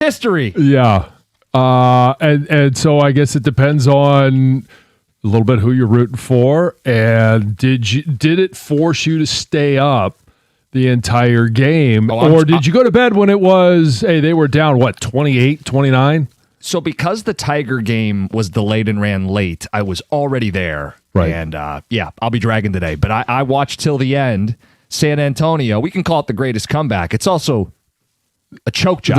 History. Yeah. And so I guess it depends on a little bit who you're rooting for, and did it force you to stay up the entire game, or did you go to bed when it was, hey, they were down, 28, 29? So because the Tiger game was delayed and ran late, I was already there. Right. And I'll be dragging today. But I watched till the end. San Antonio, we can call it the greatest comeback. It's also a choke job.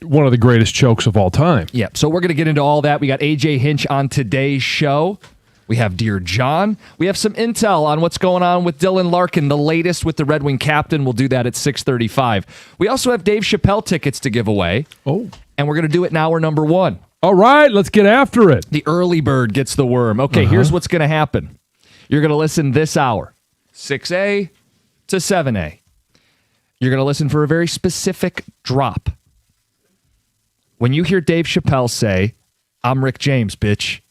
One of the greatest chokes of all time. Yeah, so we're going to get into all that. We got AJ Hinch on today's show. We have Dear John. We have some intel on what's going on with Dylan Larkin, the latest with the Red Wing captain. We'll do that at 6:35. We also have Dave Chappelle tickets to give away. Oh. And we're going to do it in hour number 1. All right, let's get after it. The early bird gets the worm. Okay, here's what's going to happen. You're going to listen this hour, 6A to 7A. You're going to listen for a very specific drop. When you hear Dave Chappelle say, "I'm Rick James, bitch,"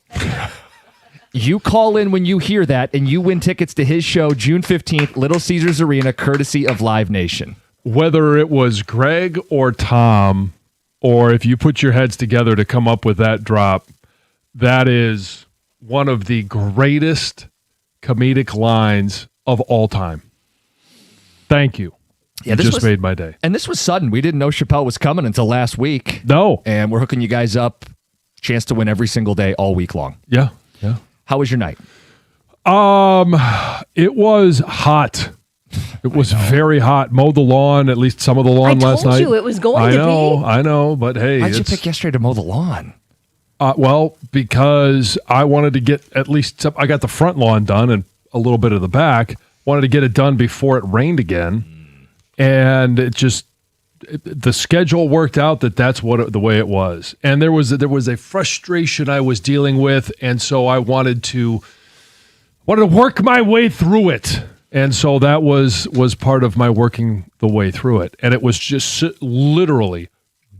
you call in when you hear that, and you win tickets to his show June 15th, Little Caesars Arena, courtesy of Live Nation. Whether it was Greg or Tom, or if you put your heads together to come up with that drop, that is one of the greatest comedic lines of all time. Thank you. Yeah, You just made my day. And this was sudden. We didn't know Chappelle was coming until last week. No. And we're hooking you guys up. Chance to win every single day all week long. Yeah. How was your night? It was hot. It was very hot. Mowed the lawn, at least some of the lawn last night. I told you it was going to be. I know, but hey. Why'd you pick yesterday to mow the lawn? Well, because I wanted to get at least, I got the front lawn done and a little bit of the back. Wanted to get it done before it rained again. And the schedule worked out that's the way it was. And there was a frustration I was dealing with. And so I wanted to work my way through it. And so that was part of my working the way through it. And it was just literally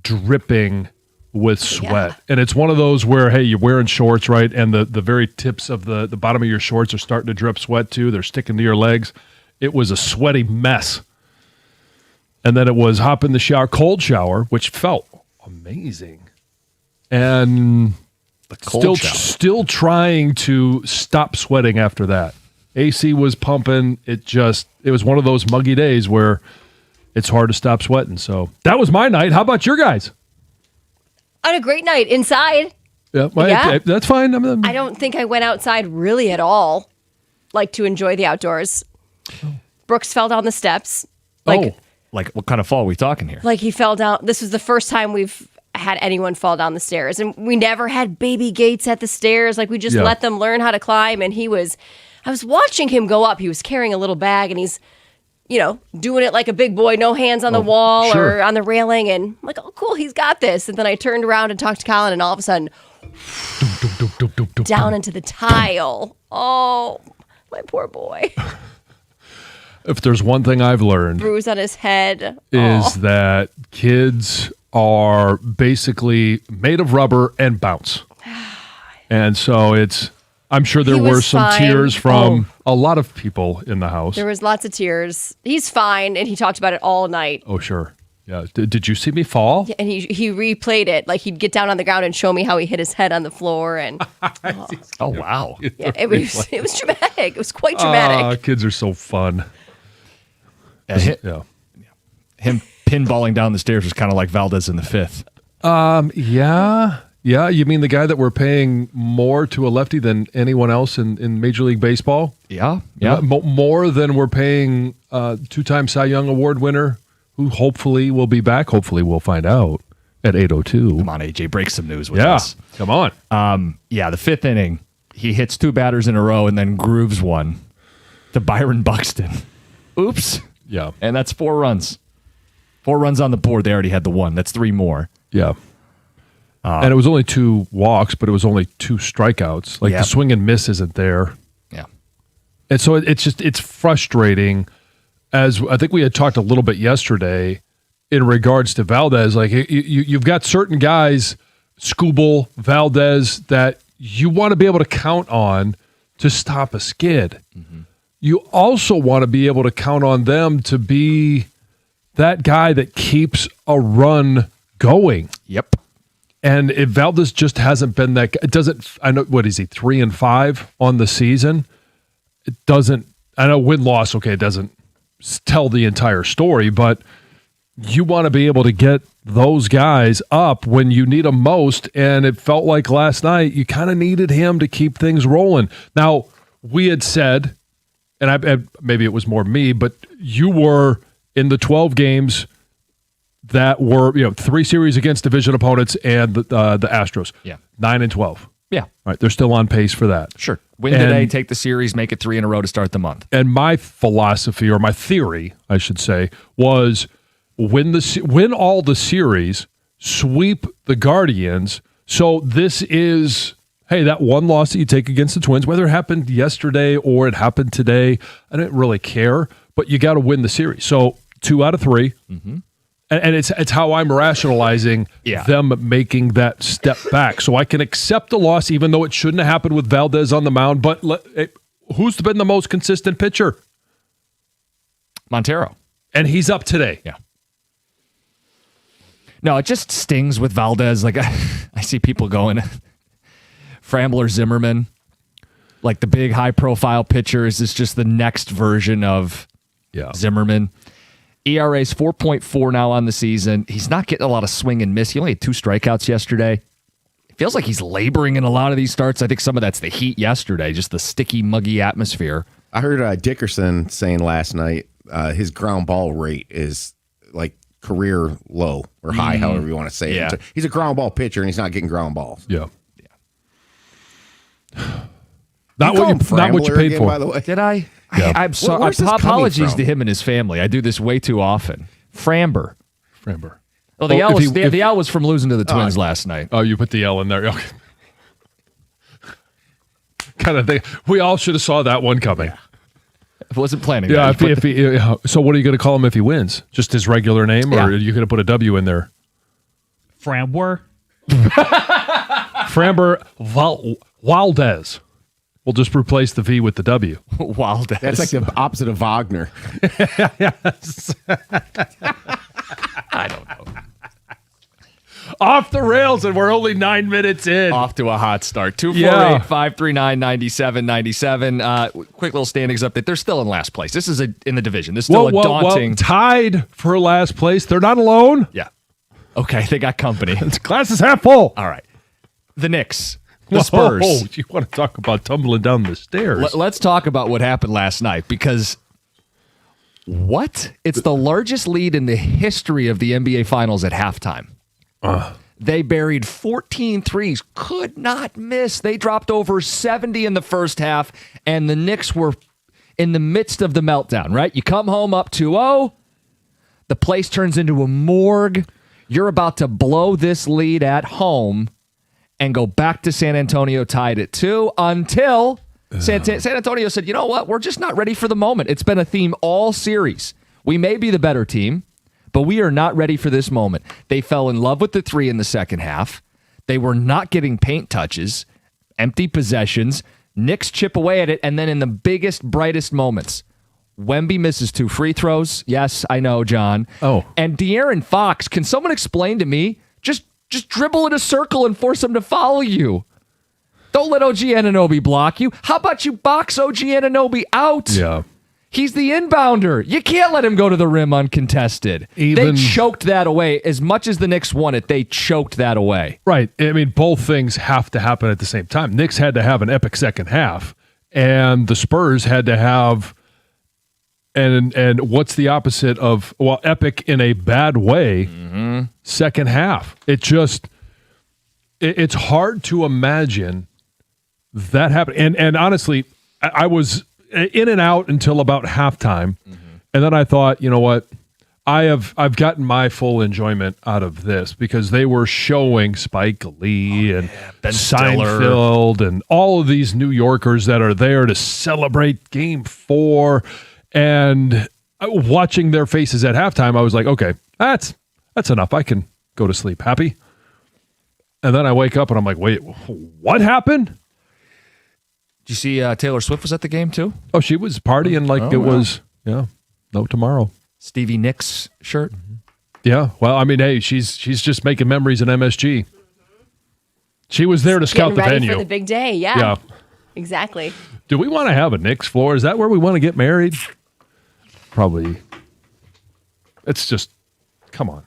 dripping with sweat. Yeah. And it's one of those where, hey, you're wearing shorts, right? And the very tips of the bottom of your shorts are starting to drip sweat too. They're sticking to your legs. It was a sweaty mess. And then it was hop in the shower, cold shower, which felt amazing. And still trying to stop sweating after that. AC was pumping. It was one of those muggy days where it's hard to stop sweating. So that was my night. How about your guys? I had a great night inside. Yeah. That's fine. I don't think I went outside really at all, like to enjoy the outdoors. Brooks fell down the steps. Like what kind of fall are we talking here? Like he fell down. This was the first time we've had anyone fall down the stairs. And we never had baby gates at the stairs. Like we just let them learn how to climb. And I was watching him go up. He was carrying a little bag and he's, doing it like a big boy, no hands on the wall or on the railing. And I'm like, oh, cool, he's got this. And then I turned around and talked to Colin and all of a sudden, down into the tile. Oh, my poor boy. If there's one thing I've learned, bruise on his head, is that kids are basically made of rubber and bounce. And so I'm sure there were some tears from a lot of people in the house. There was lots of tears. He's fine, and he talked about it all night. Oh, sure. Yeah. Did you see me fall? Yeah, and he replayed it. Like he'd get down on the ground and show me how he hit his head on the floor. And oh wow, yeah, it was dramatic. It was quite dramatic. Kids are so fun. Him pinballing down the stairs was kind of like Valdez in the fifth. Yeah. You mean the guy that we're paying more to a lefty than anyone else in Major League Baseball? Yeah. More than we're paying two-time Cy Young Award winner, who hopefully will be back. Hopefully we'll find out at 8:02. Come on, AJ, break some news with us. Come on. The fifth inning, he hits 2 batters in a row and then grooves one to Byron Buxton. Oops. Yeah. And that's 4 runs. 4 runs on the board. They already had the 1. That's 3 more. Yeah. And it was only 2 walks, but it was only 2 strikeouts. Like the swing and miss isn't there. Yeah. And so it's frustrating. As I think we had talked a little bit yesterday in regards to Valdez, like you've got certain guys, Skubal, Valdez, that you want to be able to count on to stop a skid. Mm-hmm. You also want to be able to count on them to be that guy that keeps a run going. Yep. And if Valdez just hasn't been that, it doesn't. I know, what is he, 3-5 on the season? It doesn't. I know win-loss. Okay, it doesn't tell the entire story, but you want to be able to get those guys up when you need them most. And it felt like last night you kind of needed him to keep things rolling. Now we had said, and maybe it was more me, but you were in the 12 games that were, 3 series against division opponents and the Astros. Yeah. 9-12. Yeah. All right. They're still on pace for that. Sure. Win today, take the series, make it 3 in a row to start the month. And my philosophy, or my theory, I should say, was win all the series, sweep the Guardians. So this is, hey, that one loss that you take against the Twins, whether it happened yesterday or it happened today, I didn't really care, but you got to win the series. So 2 out of 3. Mm-hmm. And it's how I'm rationalizing them making that step back. So I can accept the loss, even though it shouldn't have happened with Valdez on the mound. But who's been the most consistent pitcher? Montero. And he's up today. Yeah. No, it just stings with Valdez. Like, I see people going, Frambler, Zimmerman, like the big high-profile pitchers is just the next version of Zimmerman. ERA's 4.4 now on the season. He's not getting a lot of swing and miss. He only had 2 strikeouts yesterday. It feels like he's laboring in a lot of these starts. I think some of that's the heat yesterday, just the sticky, muggy atmosphere. I heard Dickerson saying last night his ground ball rate is like career low or high, however you want to say it. He's a ground ball pitcher, and he's not getting ground balls. Yeah. Not what you paid again, for. By the way. Did I? Yeah. I'm sorry. Apologies to him and his family. I do this way too often. Framber. Oh, the L was from losing to the Twins last night. Oh, you put the L in there. Okay. Kind of thing. We all should have saw that one coming. Yeah. I wasn't planning that. So what are you going to call him if he wins? Just his regular name, or are you going to put a W in there? Framber. Framber Valdez. We'll just replace the V with the W. Valdez. That's like the opposite of Wagner. Yes. I don't know. Off the rails, and we're only 9 minutes in. Off to a hot start. 248-539-9797. Quick little standings update. They're still in last place. This is in the division. This is still a daunting. Tied for last place. They're not alone. Yeah. Okay, they got company. Glass is half full. All right. The Knicks. The Spurs. Oh, you want to talk about tumbling down the stairs? Let's talk about what happened last night, because it's the largest lead in the history of the NBA Finals at halftime. They buried 14 threes, could not miss. They dropped over 70 in the first half, and the Knicks were in the midst of the meltdown, right? You come home up 2-0, the place turns into a morgue. You're about to blow this lead at home and go back to San Antonio tied at 2 until San Antonio said, you know what? We're just not ready for the moment. It's been a theme all series. We may be the better team, but we are not ready for this moment. They fell in love with the 3 in the second half. They were not getting paint touches, empty possessions. Knicks chip away at it, and then in the biggest, brightest moments, Wemby misses 2 free throws. Yes, I know, John. Oh. And De'Aaron Fox, can someone explain to me, just dribble in a circle and force him to follow you. Don't let OG Anunoby block you. How about you box OG Anunoby out? Yeah. He's the inbounder. You can't let him go to the rim uncontested. They choked that away. As much as the Knicks won it, they choked that away. Right. I mean, both things have to happen at the same time. Knicks had to have an epic second half, and the Spurs had to have and what's the opposite of, epic in a bad way, second half. It's hard to imagine that happened. And honestly, I was in and out until about halftime, and then I thought, you know what? I've gotten my full enjoyment out of this, because they were showing Spike Lee and Ben Seinfeld Stiller and all of these New Yorkers that are there to celebrate Game 4, and watching their faces at halftime, I was like, okay, that's enough. I can go to sleep happy. And then I wake up and I'm like, wait, what happened? Did you see Taylor Swift was at the game too? Oh, she was partying like was, no tomorrow. Stevie Nicks shirt. Yeah. Well, I mean, hey, she's just making memories in MSG. She was there to scout Getting the ready venue. for the big day. Yeah. Yeah. Exactly. Do we want to have a Knicks floor? Is that where we want to get married? Probably. It's just, come on.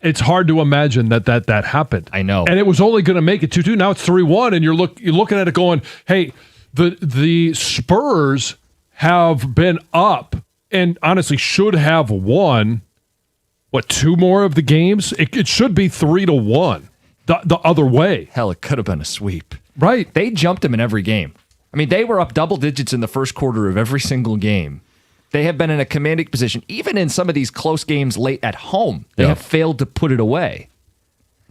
It's hard to imagine that happened. I know. And it was only going to make it 2-2. Now it's 3-1, and you're looking at it going, hey, the Spurs have been up and honestly should have won, what, 2 more of the games? It should be 3-1 the other way. Hell, it could have been a sweep. Right. They jumped him in every game. I mean, they were up double digits in the first quarter of every single game. They have been in a commanding position. Even in some of these close games late at home, they have failed to put it away.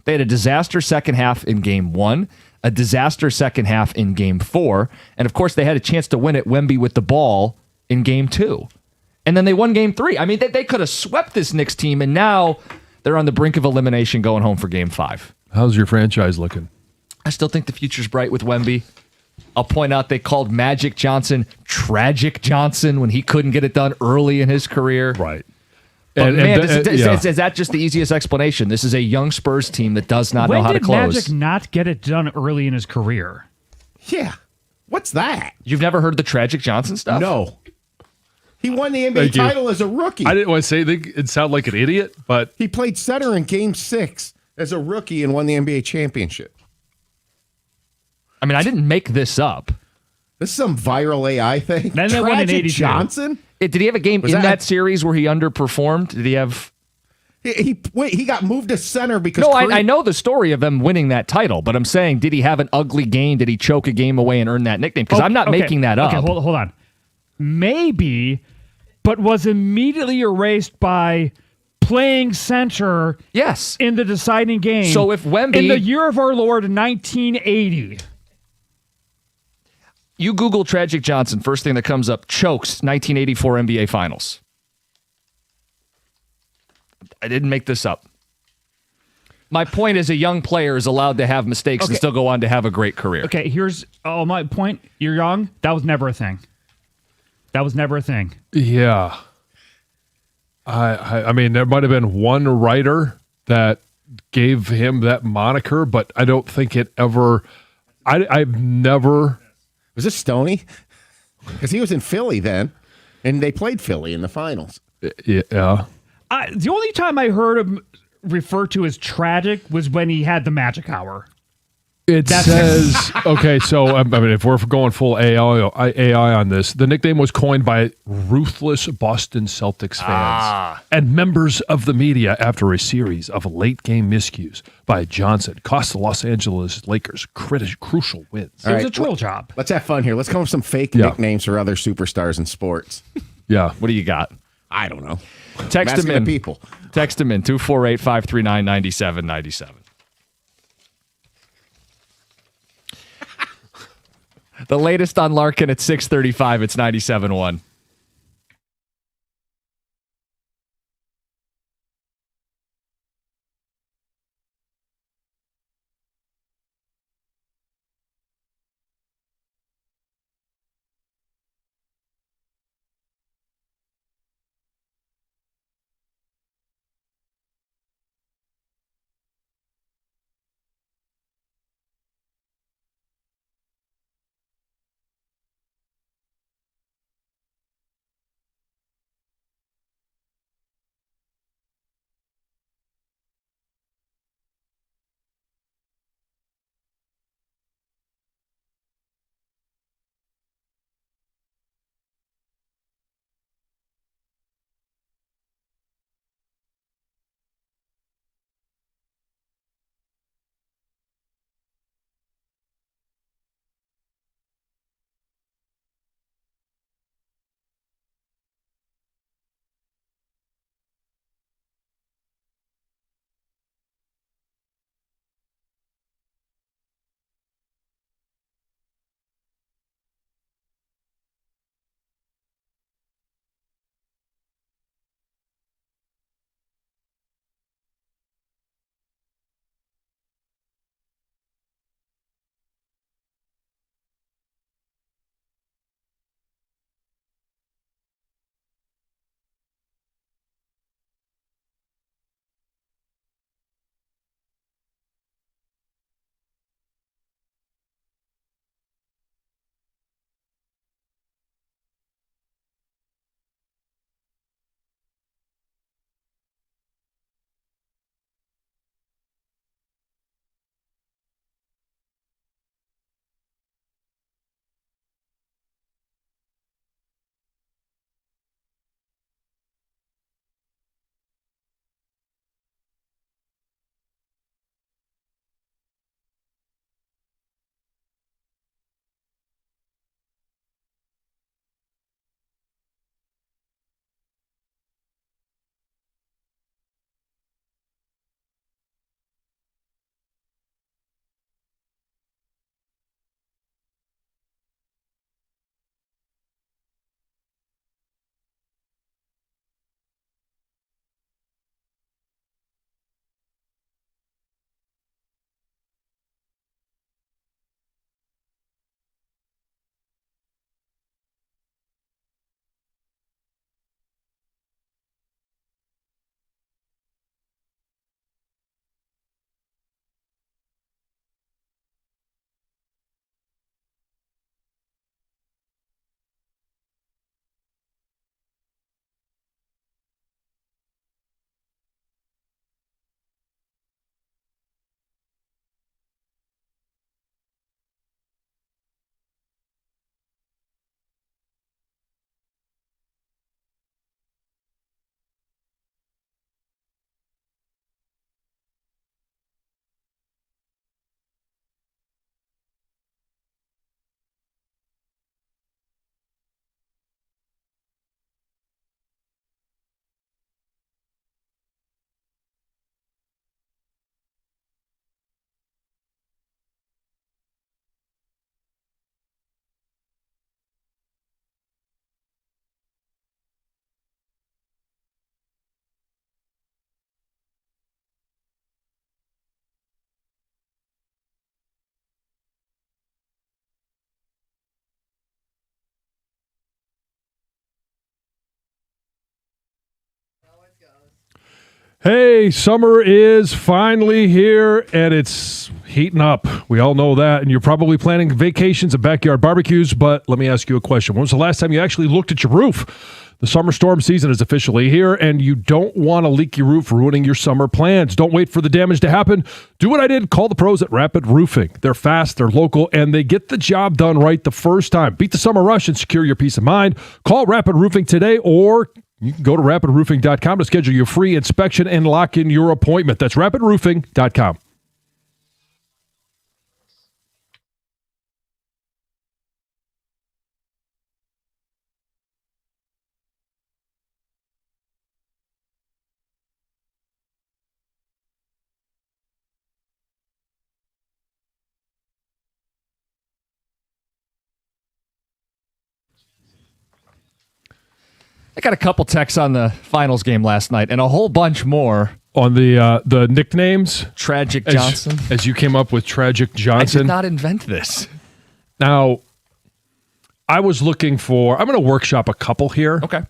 They had a disaster second half in game 1, a disaster second half in game 4, and of course they had a chance to win at Wemby with the ball in game 2. And then they won game 3. I mean, they could have swept this Knicks team, and now they're on the brink of elimination going home for game 5. How's your franchise looking? I still think the future's bright with Wemby. I'll point out they called Magic Johnson Tragic Johnson when he couldn't get it done early in his career. Right. But is that just the easiest explanation? This is a young Spurs team that does not know how to close. When did Magic not get it done early in his career? Yeah. What's that? You've never heard the Tragic Johnson stuff? No. He won the NBA title as a rookie. I didn't want to say it sounded like an idiot, but He played center in Game 6 as a rookie and won the NBA championship. I mean, I didn't make this up. This is some viral AI thing. Then they won in Tragic 82. Johnson? Did he have a game Was in that- that series where he underperformed? Did he have... He got moved to center because No, I know the story of them winning that title, but I'm saying, did he have an ugly game? Did he choke a game away and earn that nickname? Because I'm not making that up. Okay, hold on. Maybe, but was immediately erased by playing center Yes. in the deciding game. So if Wemby... in the year of our Lord, 1980. You Google Tragic Johnson, first thing that comes up, chokes 1984 NBA Finals. I didn't make this up. My point is a young player is allowed to have mistakes and still go on to have a great career. Okay, here's my point. You're young. That was never a thing. yeah. I mean, there might have been one writer that gave him that moniker, but I don't think it ever. I've never. Was this Stoney? Because he was in Philly then, and they played Philly in the finals. Yeah. The only time I heard him referred to as tragic was when he had the magic hour. It says, okay, so I mean, if we're going full AI on this, the nickname was coined by ruthless Boston Celtics fans and members of the media after a series of late-game miscues by Johnson cost the Los Angeles Lakers crucial wins. It was a troll job. Let's have fun here. Let's come up with some fake nicknames for other superstars in sports. Yeah. What do you got? I don't know. Text him in. People. Text him in 248-539-9797. The latest on Larkin at 6:35. It's 97.1. Hey, summer is finally here, and it's heating up. We all know that, and you're probably planning vacations and backyard barbecues, but let me ask you a question. When was the last time you actually looked at your roof? The summer storm season is officially here, and you don't want a leaky roof ruining your summer plans. Don't wait for the damage to happen. Do what I did. Call the pros at Rapid Roofing. They're fast, they're local, and they get the job done right the first time. Beat the summer rush and secure your peace of mind. Call Rapid Roofing today, or you can go to rapidroofing.com to schedule your free inspection and lock in your appointment. That's rapidroofing.com. I got a couple texts on the finals game last night and a whole bunch more. On the nicknames? Tragic Johnson. As you came up with Tragic Johnson. I did not invent this. Now, I was looking for, I'm going to workshop a couple here. Okay.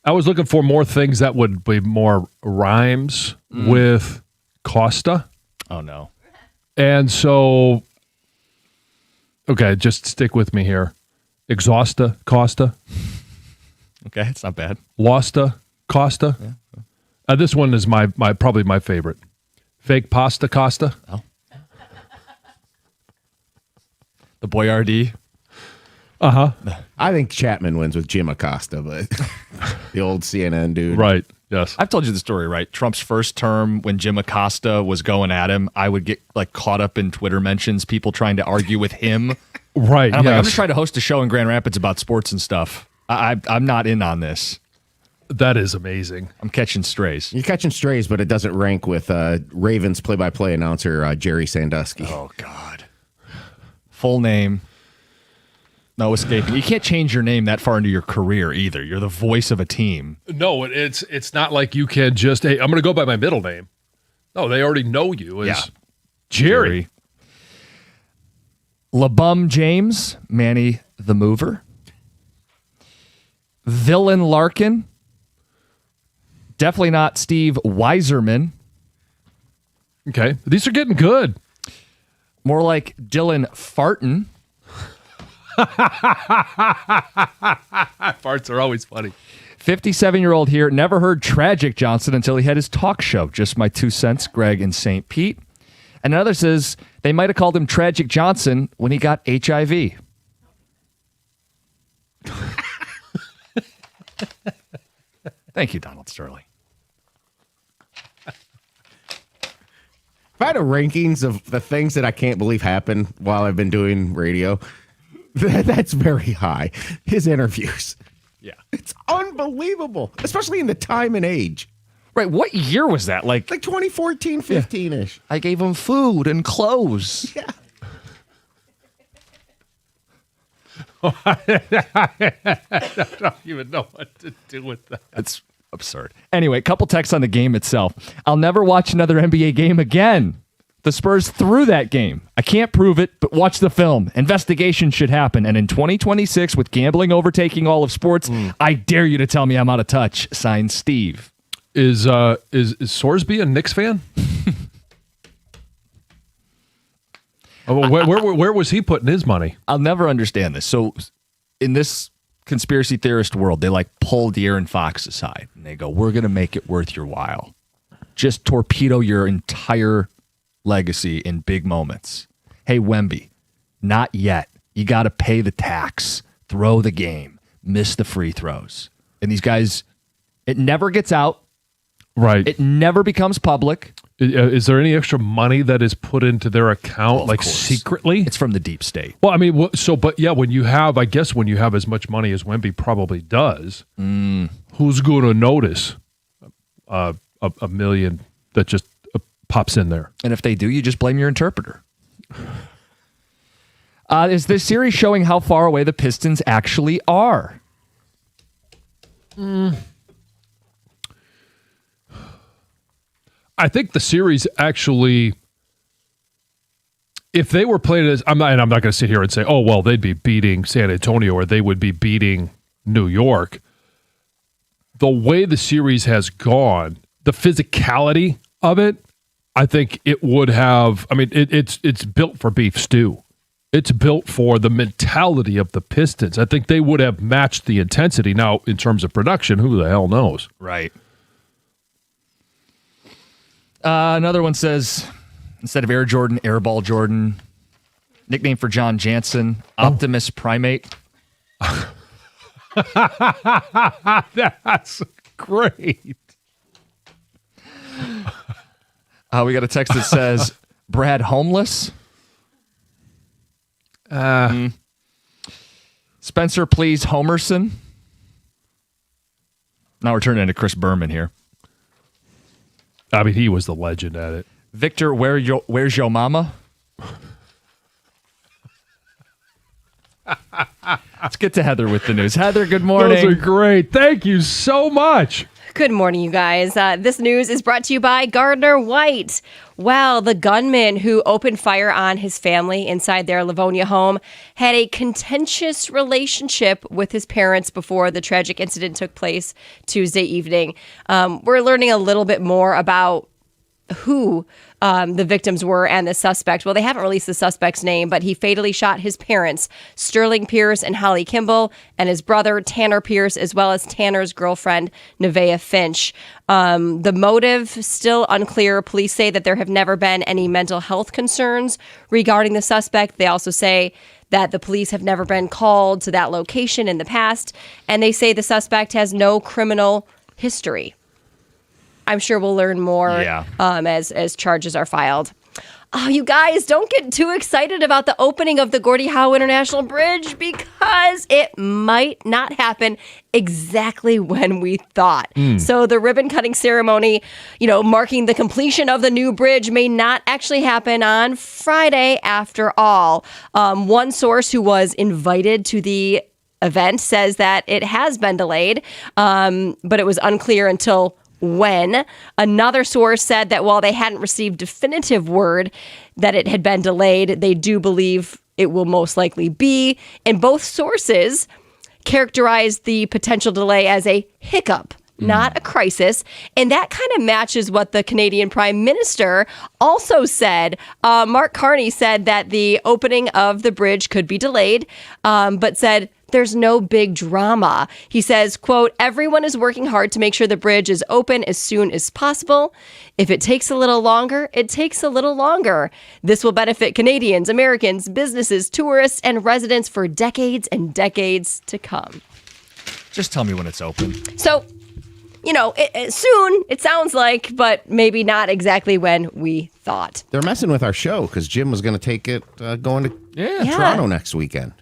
I was looking for more things that would be more rhymes with Costa. Oh, no. And so, okay, just stick with me here. Exhausta, Costa. Okay, it's not bad. Losta, Costa. Yeah. This one is my probably my favorite. Fake pasta, Costa. Oh. The Boyardee. Uh-huh. I think Chapman wins with Jim Acosta, but the old CNN dude. Right, yes. I've told you the story, right? Trump's first term, when Jim Acosta was going at him, I would get like caught up in Twitter mentions, people trying to argue with him. Right, and I'm yes. like, I'm just trying to host a show in Grand Rapids about sports and stuff. I'm not in on this. That is amazing. I'm catching strays. You're catching strays, but it doesn't rank with Ravens play-by-play announcer Jerry Sandusky. Oh, God. Full name. No escaping. You can't change your name that far into your career either. You're the voice of a team. No, it's not like you can just, hey, I'm going to go by my middle name. No, they already know you as Jerry. LeBum James, Manny the Mover. Villain Larkin. Definitely not Steve Weiserman. Okay. These are getting good. More like Dylan Farton. Farts are always funny. 57-year-old here. Never heard Tragic Johnson until he had his talk show. Just my 2 cents, Greg in St. Pete. And another says they might have called him Tragic Johnson when he got HIV. Thank you, Donald Sterling. If I had a rankings of the things that I can't believe happened while I've been doing radio, that's very high. His interviews. Yeah. It's unbelievable, especially in the time and age. Right. What year was that? Like 2014, 15-ish. I gave him food and clothes. Yeah. I don't even know what to do with that. It's absurd. Anyway, couple texts on the game itself. I'll never watch another NBA game again. The Spurs threw that game. I can't prove it, but watch the film. Investigation should happen. And in 2026, with gambling overtaking all of sports, I dare you to tell me I'm out of touch. Signed, Steve. Is Sorsby a Knicks fan? Where was he putting his money? I'll never understand this. So in this conspiracy theorist world, they like pull De'Aaron Fox aside and they go, we're going to make it worth your while. Just torpedo your entire legacy in big moments. Hey, Wemby, not yet. You got to pay the tax, throw the game, miss the free throws. And these guys, it never gets out. Right. It never becomes public. Is there any extra money that is put into their account, like course. secretly? It's from the deep state. Well, I mean, but yeah, when you have as much money as Wemby probably does, who's going to notice a million that just pops in there? And if they do, you just blame your interpreter. Is this series showing how far away the Pistons actually are? I think the series actually, if they were playing as, I'm not going to sit here and say, oh, well, they'd be beating San Antonio or they would be beating New York. The way the series has gone, the physicality of it, I think it would have. I mean, it's built for beef stew. It's built for the mentality of the Pistons. I think they would have matched the intensity. Now, in terms of production, who the hell knows? Right. Another one says, instead of Air Jordan, Airball Jordan. Nickname for John Jansen, Optimus Primate. That's great. We got a text that says, Brad Homeless. Spencer, please, Homerson. Now we're turning into Chris Berman here. I mean, he was the legend at it. Victor, where's your mama? Let's get to Heather with the news. Heather, good morning. Those are great. Thank you so much. Good morning, you guys. This news is brought to you by Gardner White. Well, the gunman who opened fire on his family inside their Livonia home had a contentious relationship with his parents before the tragic incident took place Tuesday evening. We're learning a little bit more about who the victims were and the suspect. Well, they haven't released the suspect's name, but he fatally shot his parents, Sterling Pierce and Holly Kimball, and his brother, Tanner Pierce, as well as Tanner's girlfriend, Nevaeh Finch. The motive, still unclear. Police say that there have never been any mental health concerns regarding the suspect. They also say that the police have never been called to that location in the past, and they say the suspect has no criminal history. I'm sure we'll learn more as charges are filed. Oh, you guys, don't get too excited about the opening of the Gordie Howe International Bridge because it might not happen exactly when we thought. So the ribbon cutting ceremony, marking the completion of the new bridge may not actually happen on Friday after all. One source who was invited to the event says that it has been delayed, but it was unclear until when. Another source said that while they hadn't received definitive word that it had been delayed, they do believe it will most likely be. And both sources characterized the potential delay as a hiccup, not a crisis. And that kind of matches what the Canadian Prime Minister also said. Mark Carney said that the opening of the bridge could be delayed, but said there's no big drama. He says, quote, everyone is working hard to make sure the bridge is open as soon as possible. If it takes a little longer, it takes a little longer. This will benefit Canadians, Americans, businesses, tourists, and residents for decades and decades to come. Just tell me when it's open. So, soon, it sounds like, but maybe not exactly when we thought. They're messing with our show because Jim was going to take it going to Toronto next weekend.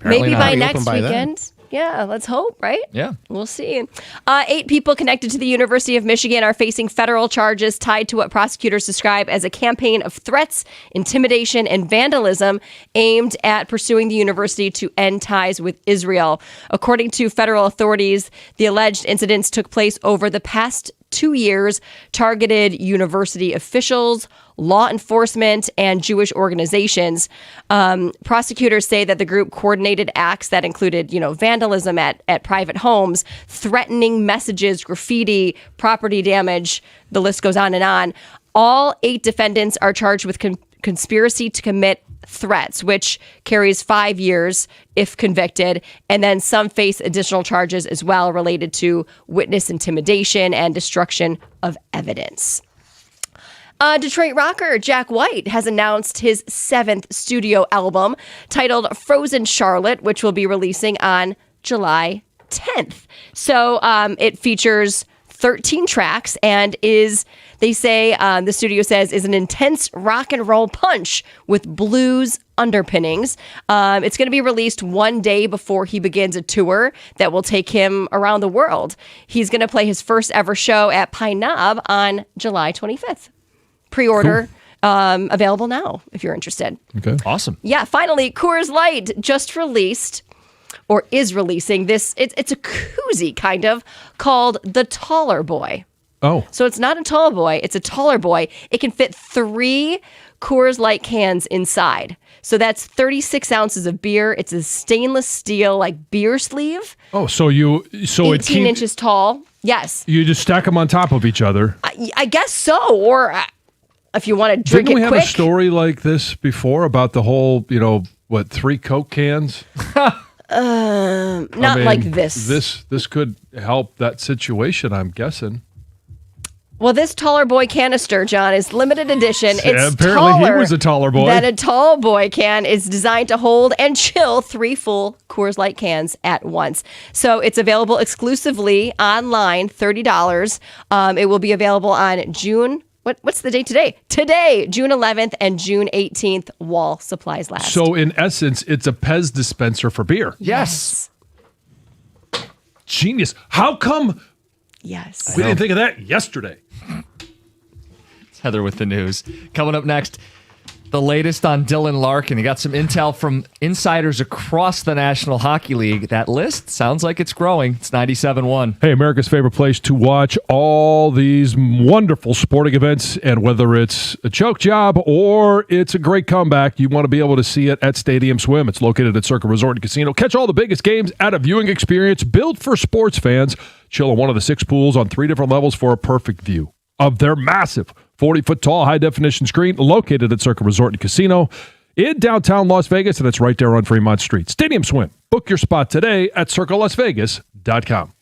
Maybe not. by next weekend. Yeah, let's hope, right? Yeah. We'll see. 8 people connected to the University of Michigan are facing federal charges tied to what prosecutors describe as a campaign of threats, intimidation, and vandalism aimed at pursuing the university to end ties with Israel. According to federal authorities, the alleged incidents took place over the past 2 years, targeted university officials, law enforcement, and Jewish organizations. Prosecutors say that the group coordinated acts that included, vandalism at private homes, threatening messages, graffiti, property damage. The list goes on and on. All 8 defendants are charged with conspiracy to commit threats, which carries 5 years if convicted. And then some face additional charges as well related to witness intimidation and destruction of evidence. Detroit rocker Jack White has announced his 7th studio album titled Frozen Charlotte, which will be releasing on July 10th. So it features 13 tracks and is, they say, the studio says, is an intense rock and roll punch with blues underpinnings. It's going to be released one day before he begins a tour that will take him around the world. He's going to play his first ever show at Pine Knob on July 25th. Pre-order available now if you're interested. Okay. Awesome. Yeah, finally, Coors Light just released or is releasing this. It's a koozie kind of called the Taller Boy. Oh. So it's not a tall boy, it's a taller boy. It can fit 3 Coors Light cans inside. So that's 36 ounces of beer. It's a stainless steel like beer sleeve. Oh, so 18 inches tall. Yes. You just stack them on top of each other. I guess so. Or if you want to drink Didn't we it have quick. a story like this before about the whole, 3 Coke cans? Not like this. This could help that situation, I'm guessing. Well, this taller boy canister, John, is limited edition. It's apparently he taller was a taller boy. than a tall boy can. Is designed to hold and chill 3 full Coors Light cans at once. So it's available exclusively online, $30. It will be available on June. What's the date today? Today, June 11th and June 18th, while supplies last. So in essence, it's a Pez dispenser for beer. Yes. Genius. How come Yes. we didn't think of that yesterday? It's Heather with the news. Coming up next, the latest on Dylan Larkin. You got some intel from insiders across the National Hockey League. That list sounds like it's growing. It's 97.1. Hey, America's favorite place to watch all these wonderful sporting events, and whether it's a choke job or it's a great comeback, you want to be able to see it at Stadium Swim. It's located at Circa Resort and Casino. Catch all the biggest games at a viewing experience built for sports fans. Chill in one of the 6 pools on 3 different levels for a perfect view of their massive 40-foot tall high-definition screen located at Circa Resort and Casino in downtown Las Vegas, and it's right there on Fremont Street. Stadium Swim. Book your spot today at circalasvegas.com.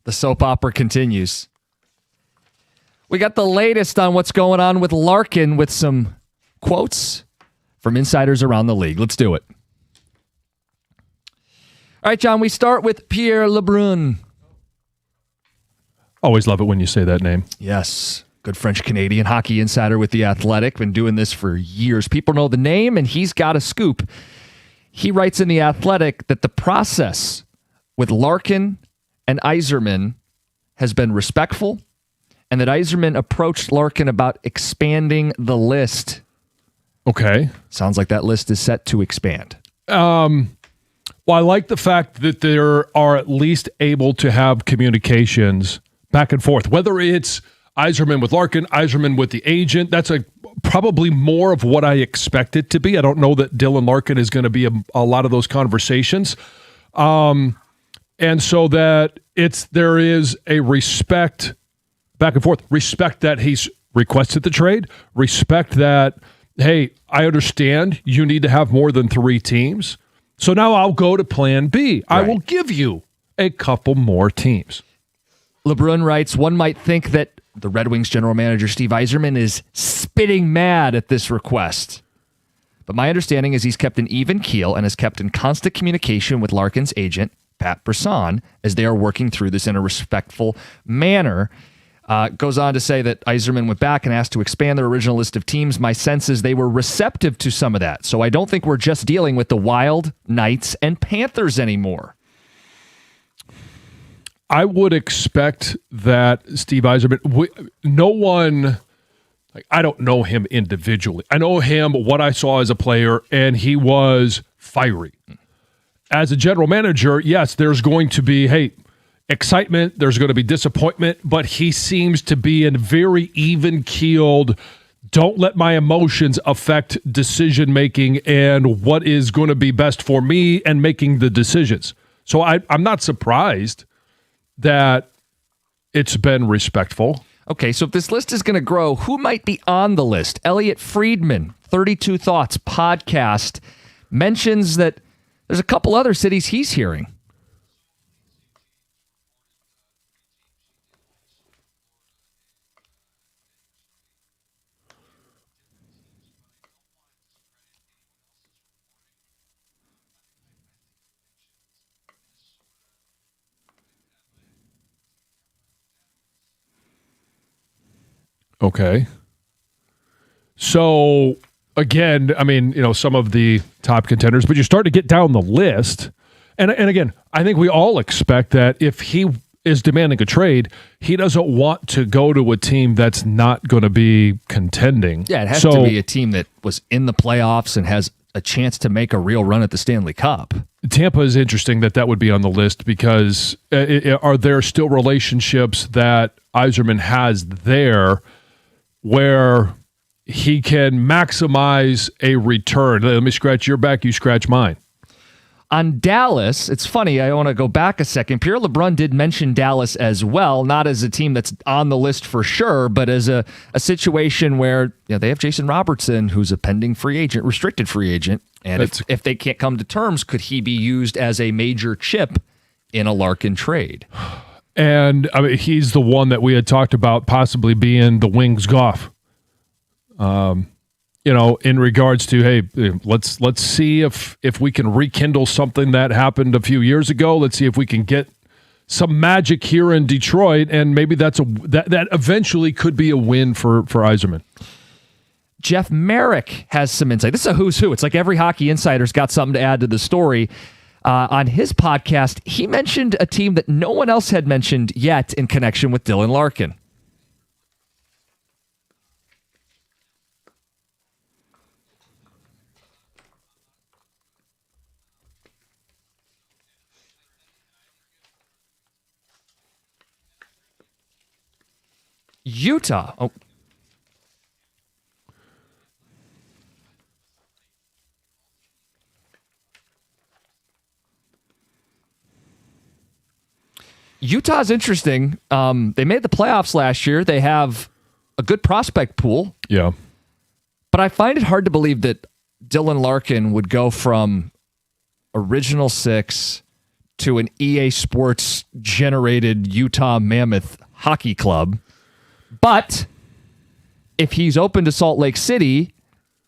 The soap opera continues. We got the latest on what's going on with Larkin with some quotes from insiders around the league. Let's do it. All right, John, we start with Pierre LeBrun. Always love it when you say that name. Yes, good French-Canadian hockey insider with The Athletic. Been doing this for years. People know the name, and he's got a scoop. He writes in The Athletic that the process with Larkin and Yzerman has been respectful, and that Yzerman approached Larkin about expanding the list. Okay. Sounds like that list is set to expand. Well, I like the fact that they are at least able to have communications back and forth, whether it's Yzerman with Larkin, Yzerman with the agent. That's probably more of what I expect it to be. I don't know that Dylan Larkin is going to be a lot of those conversations. And so that there is a respect back and forth, respect that he's requested the trade, respect that, hey, I understand you need to have more than 3 teams. So now I'll go to plan B. I will give you a couple more teams. LeBrun writes, one might think that the Red Wings general manager Steve Yzerman is spitting mad at this request. But my understanding is he's kept an even keel and has kept in constant communication with Larkin's agent, Pat Brisson, as they are working through this in a respectful manner. Goes on to say that Yzerman went back and asked to expand their original list of teams. My sense is they were receptive to some of that. So I don't think we're just dealing with the Wild, Knights, and Panthers anymore. I would expect that Steve Yzerman, no one, I don't know him individually. I know him, what I saw as a player, and he was fiery. As a general manager, yes, there's going to be, excitement, there's going to be disappointment, but he seems to be in very even-keeled, don't let my emotions affect decision-making and what is going to be best for me and making the decisions. So I'm not surprised that it's been respectful. Okay, so if this list is going to grow, who might be on the list? Elliot Friedman, 32 Thoughts podcast, mentions that there's a couple other cities he's hearing. Okay. So, again, I mean, some of the top contenders, but you start to get down the list. And again, I think we all expect that if he is demanding a trade, he doesn't want to go to a team that's not going to be contending. Yeah, it has to be a team that was in the playoffs and has a chance to make a real run at the Stanley Cup. Tampa is interesting that would be on the list because are there still relationships that Yzerman has there where he can maximize a return? Let me scratch your back, you scratch mine. On Dallas, it's funny, I want to go back a second. Pierre LeBrun did mention Dallas as well, not as a team that's on the list for sure, but as a situation where they have Jason Robertson, who's a pending free agent, restricted free agent, and if they can't come to terms, could he be used as a major chip in a Larkin trade? And I mean, he's the one that we had talked about possibly being the Wings Goff. In regards to, hey, let's see if we can rekindle something that happened a few years ago. Let's see if we can get some magic here in Detroit, and maybe that eventually could be a win for Yzerman. Jeff Merrick has some insight. This is a who's who. It's like every hockey insider's got something to add to the story. On his podcast, he mentioned a team that no one else had mentioned yet in connection with Dylan Larkin. Utah. Oh. Utah's interesting. They made the playoffs last year. They have a good prospect pool. Yeah. But I find it hard to believe that Dylan Larkin would go from original 6 to an EA Sports generated Utah Mammoth hockey club. But if he's open to Salt Lake City,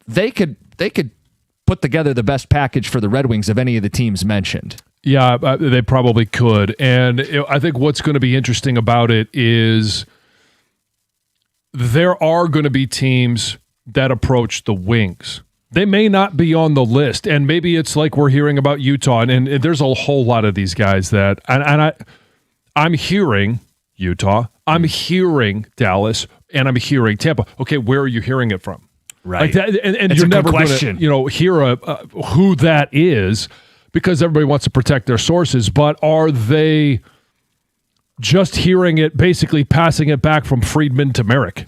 they could put together the best package for the Red Wings of any of the teams mentioned. Yeah, they probably could. And I think what's going to be interesting about it is there are going to be teams that approach the Wings. They may not be on the list, and maybe it's like we're hearing about Utah, and there's a whole lot of these guys that, and I'm hearing Utah, I'm hearing Dallas, and I'm hearing Tampa. Okay, where are you hearing it from? Right. Like that, and you're never going to, hear who that is, because everybody wants to protect their sources. But are they just hearing it, basically passing it back from Friedman to Merrick?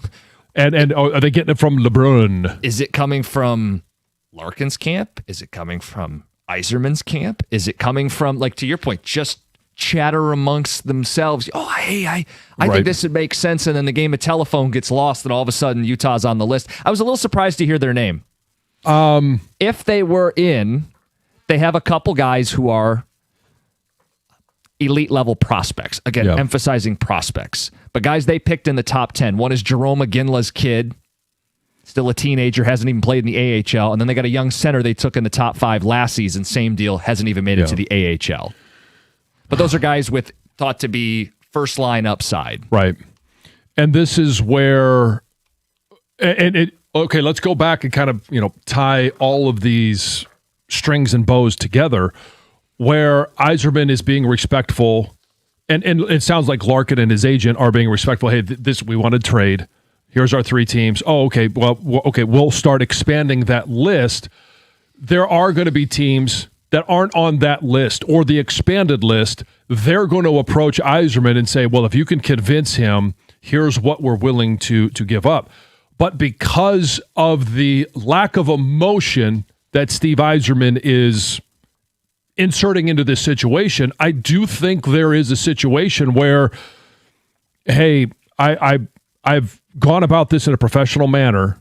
And are they getting it from LeBrun? Is it coming from Larkin's camp? Is it coming from Yzerman's camp? Is it coming from, like, to your point, just chatter amongst themselves? Oh, hey, I think this would make sense. And then the game of telephone gets lost, and all of a sudden Utah's on the list. I was a little surprised to hear their name. If they were in, they have a couple guys who are elite level prospects. Again, emphasizing prospects. But guys they picked in the top 10. One is Jerome Iginla's kid, still a teenager, hasn't even played in the AHL. And then they got a young center they took in the top 5 last season. Same deal, hasn't even made it to the AHL. But those are guys with thought to be first line upside. Right. And this is where, okay, let's go back and kind of, tie all of these strings and bows together, where Yzerman is being respectful, and it sounds like Larkin and his agent are being respectful. Hey, this, we want to trade. Here's our 3 teams. Oh, okay. Well, okay, we'll start expanding that list. There are going to be teams that aren't on that list or the expanded list. They're going to approach Yzerman and say, well, if you can convince him, here's what we're willing to give up. But because of the lack of emotion that Steve Yzerman is inserting into this situation, I do think there is a situation where, hey, I've gone about this in a professional manner.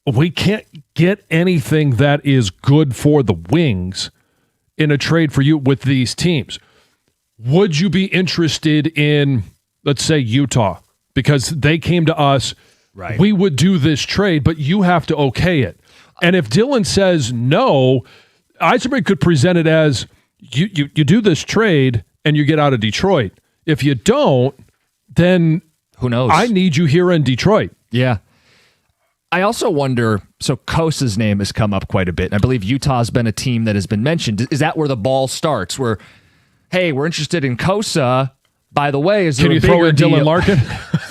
We can't get anything that is good for the Wings in a trade for you with these teams. Would you be interested in, let's say, Utah? Because they came to us, right. We would do this trade, but you have to okay it. And if Dylan says no, Yzerman could present it as, you do this trade and you get out of Detroit. If you don't, then who knows? I need you here in Detroit. Yeah. I also wonder, so Kosa's name has come up quite a bit, and I believe Utah's been a team that has been mentioned. Is that where the ball starts? Where, hey, we're interested in Kosa. By the way, is there a bigger deal? Dylan Larkin?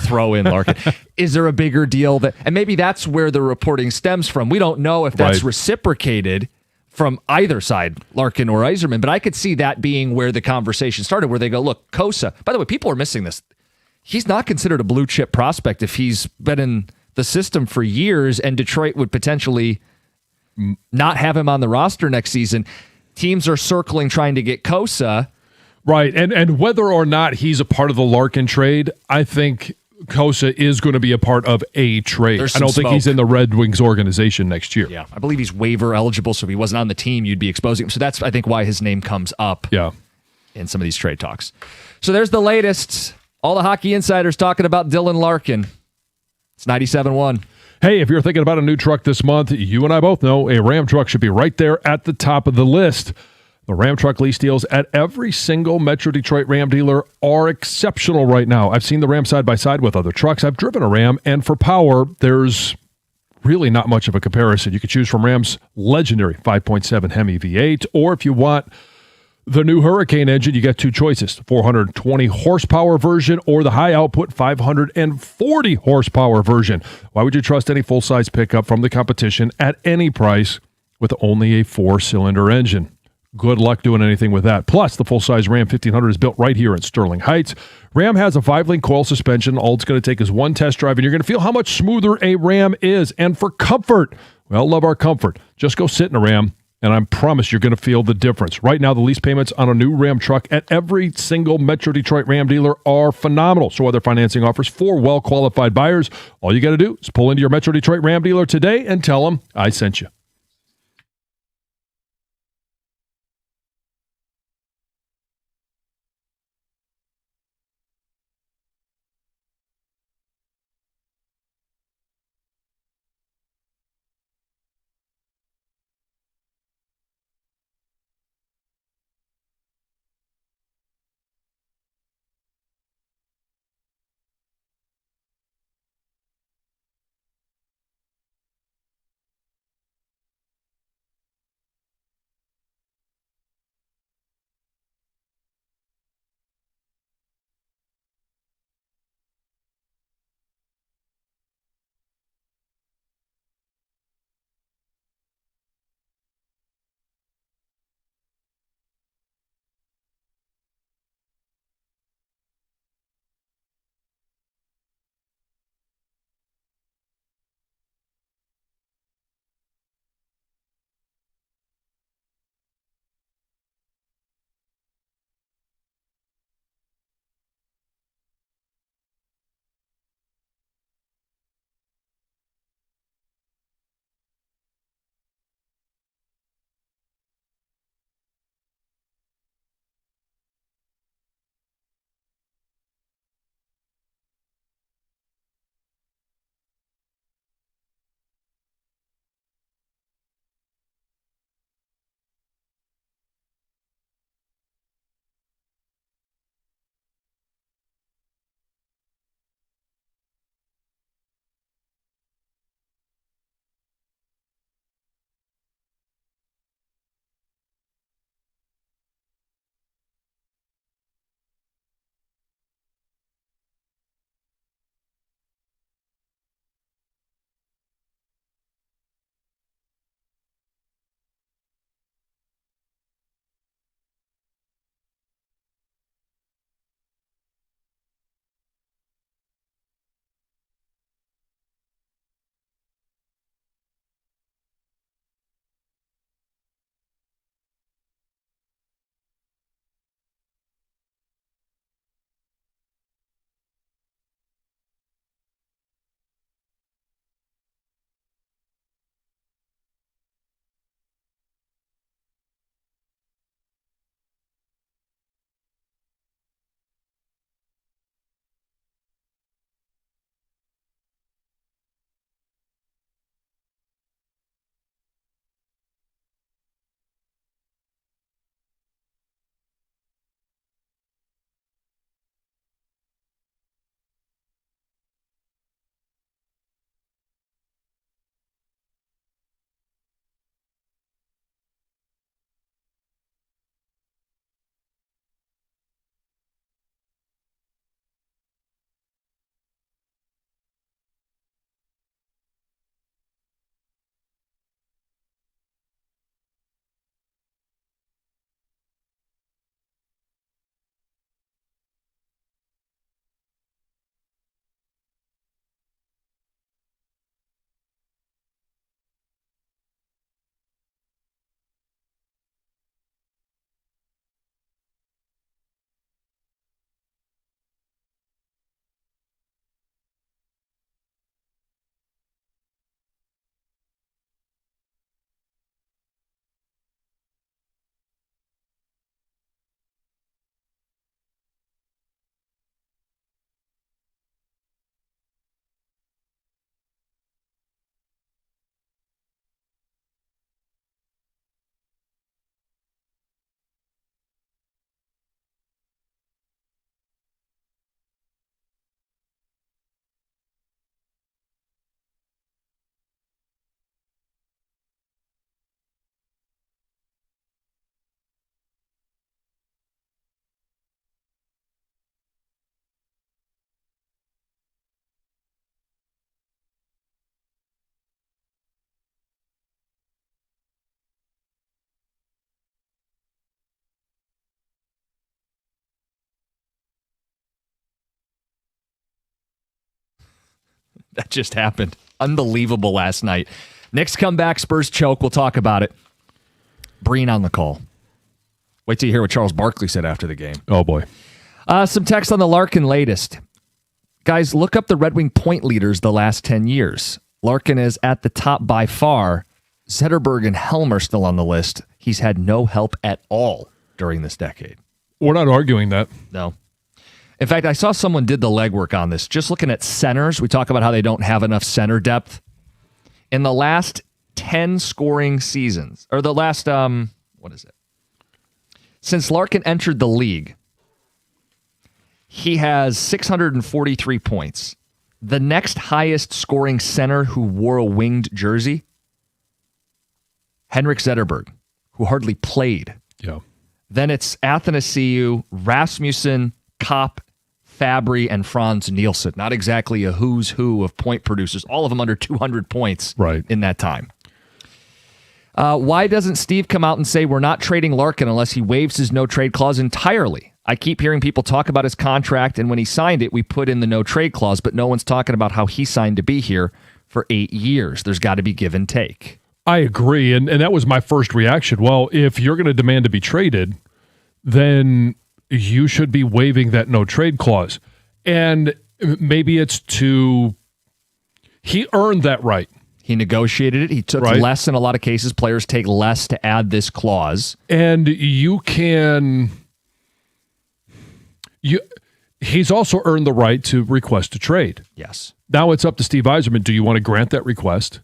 Throw in Larkin. Is there a bigger deal that, and maybe that's where the reporting stems from. We don't know if that's reciprocated from either side, Larkin or Yzerman, but I could see that being where the conversation started, where they go, look, Kosa, by the way, people are missing this. He's not considered a blue chip prospect if he's been in the system for years, and Detroit would potentially not have him on the roster next season. Teams are circling trying to get Kosa. Right, and whether or not he's a part of the Larkin trade, I think Kosa is going to be a part of a trade. I don't think he's in the Red Wings organization next year. Yeah, I believe he's waiver eligible, so if he wasn't on the team, you'd be exposing him. So that's, I think, why his name comes up in some of these trade talks. So there's the latest. All the hockey insiders talking about Dylan Larkin. It's 97.1. Hey, if you're thinking about a new truck this month, you and I both know a Ram truck should be right there at the top of the list. The Ram truck lease deals at every single Metro Detroit Ram dealer are exceptional right now. I've seen the Ram side by side with other trucks. I've driven a Ram, and for power, there's really not much of a comparison. You can choose from Ram's legendary 5.7 Hemi V8, or if you want the new Hurricane engine, you got 2 choices, the 420 horsepower version or the high output 540 horsepower version. Why would you trust any full-size pickup from the competition at any price with only a 4-cylinder engine? Good luck doing anything with that. Plus, the full-size Ram 1500 is built right here in Sterling Heights. Ram has a 5-link coil suspension. All it's going to take is one test drive, and you're going to feel how much smoother a Ram is. And for comfort, well, love our comfort. Just go sit in a Ram, and I promise you're going to feel the difference. Right now, the lease payments on a new Ram truck at every single Metro Detroit Ram dealer are phenomenal. So are their financing offers for well-qualified buyers. All you got to do is pull into your Metro Detroit Ram dealer today and tell them I sent you. That just happened. Unbelievable last night. Knicks come back, Spurs choke. We'll talk about it. Breen on the call. Wait till you hear what Charles Barkley said after the game. Oh, boy. Some text on the Larkin latest. Guys, look up the Red Wing point leaders the last 10 years. Larkin is at the top by far. Zetterberg and Helm are still on the list. He's had no help at all during this decade. We're not arguing that. No. In fact, I saw someone did the legwork on this. Just looking at centers, we talk about how they don't have enough center depth. In the last 10 scoring seasons, or the last, since Larkin entered the league, he has 643 points. The next highest scoring center who wore a winged jersey, Henrik Zetterberg, who hardly played. Yeah. Then it's Athanasiou, Rasmussen, Kopp, Fabry, and Franz Nielsen. Not exactly a who's who of point producers. All of them under 200 points in that time. Why doesn't Steve come out and say we're not trading Larkin unless he waives his no-trade clause entirely? I keep hearing people talk about his contract, and when he signed it, we put in the no-trade clause, but no one's talking about how he signed to be here for 8 years. There's got to be give and take. I agree, and that was my first reaction. Well, if you're going to demand to be traded, then you should be waiving that no-trade clause. And maybe it's he earned that right. He negotiated it. He took less in a lot of cases. Players take less to add this clause. And he's also earned the right to request a trade. Yes. Now it's up to Steve Yzerman. Do you want to grant that request?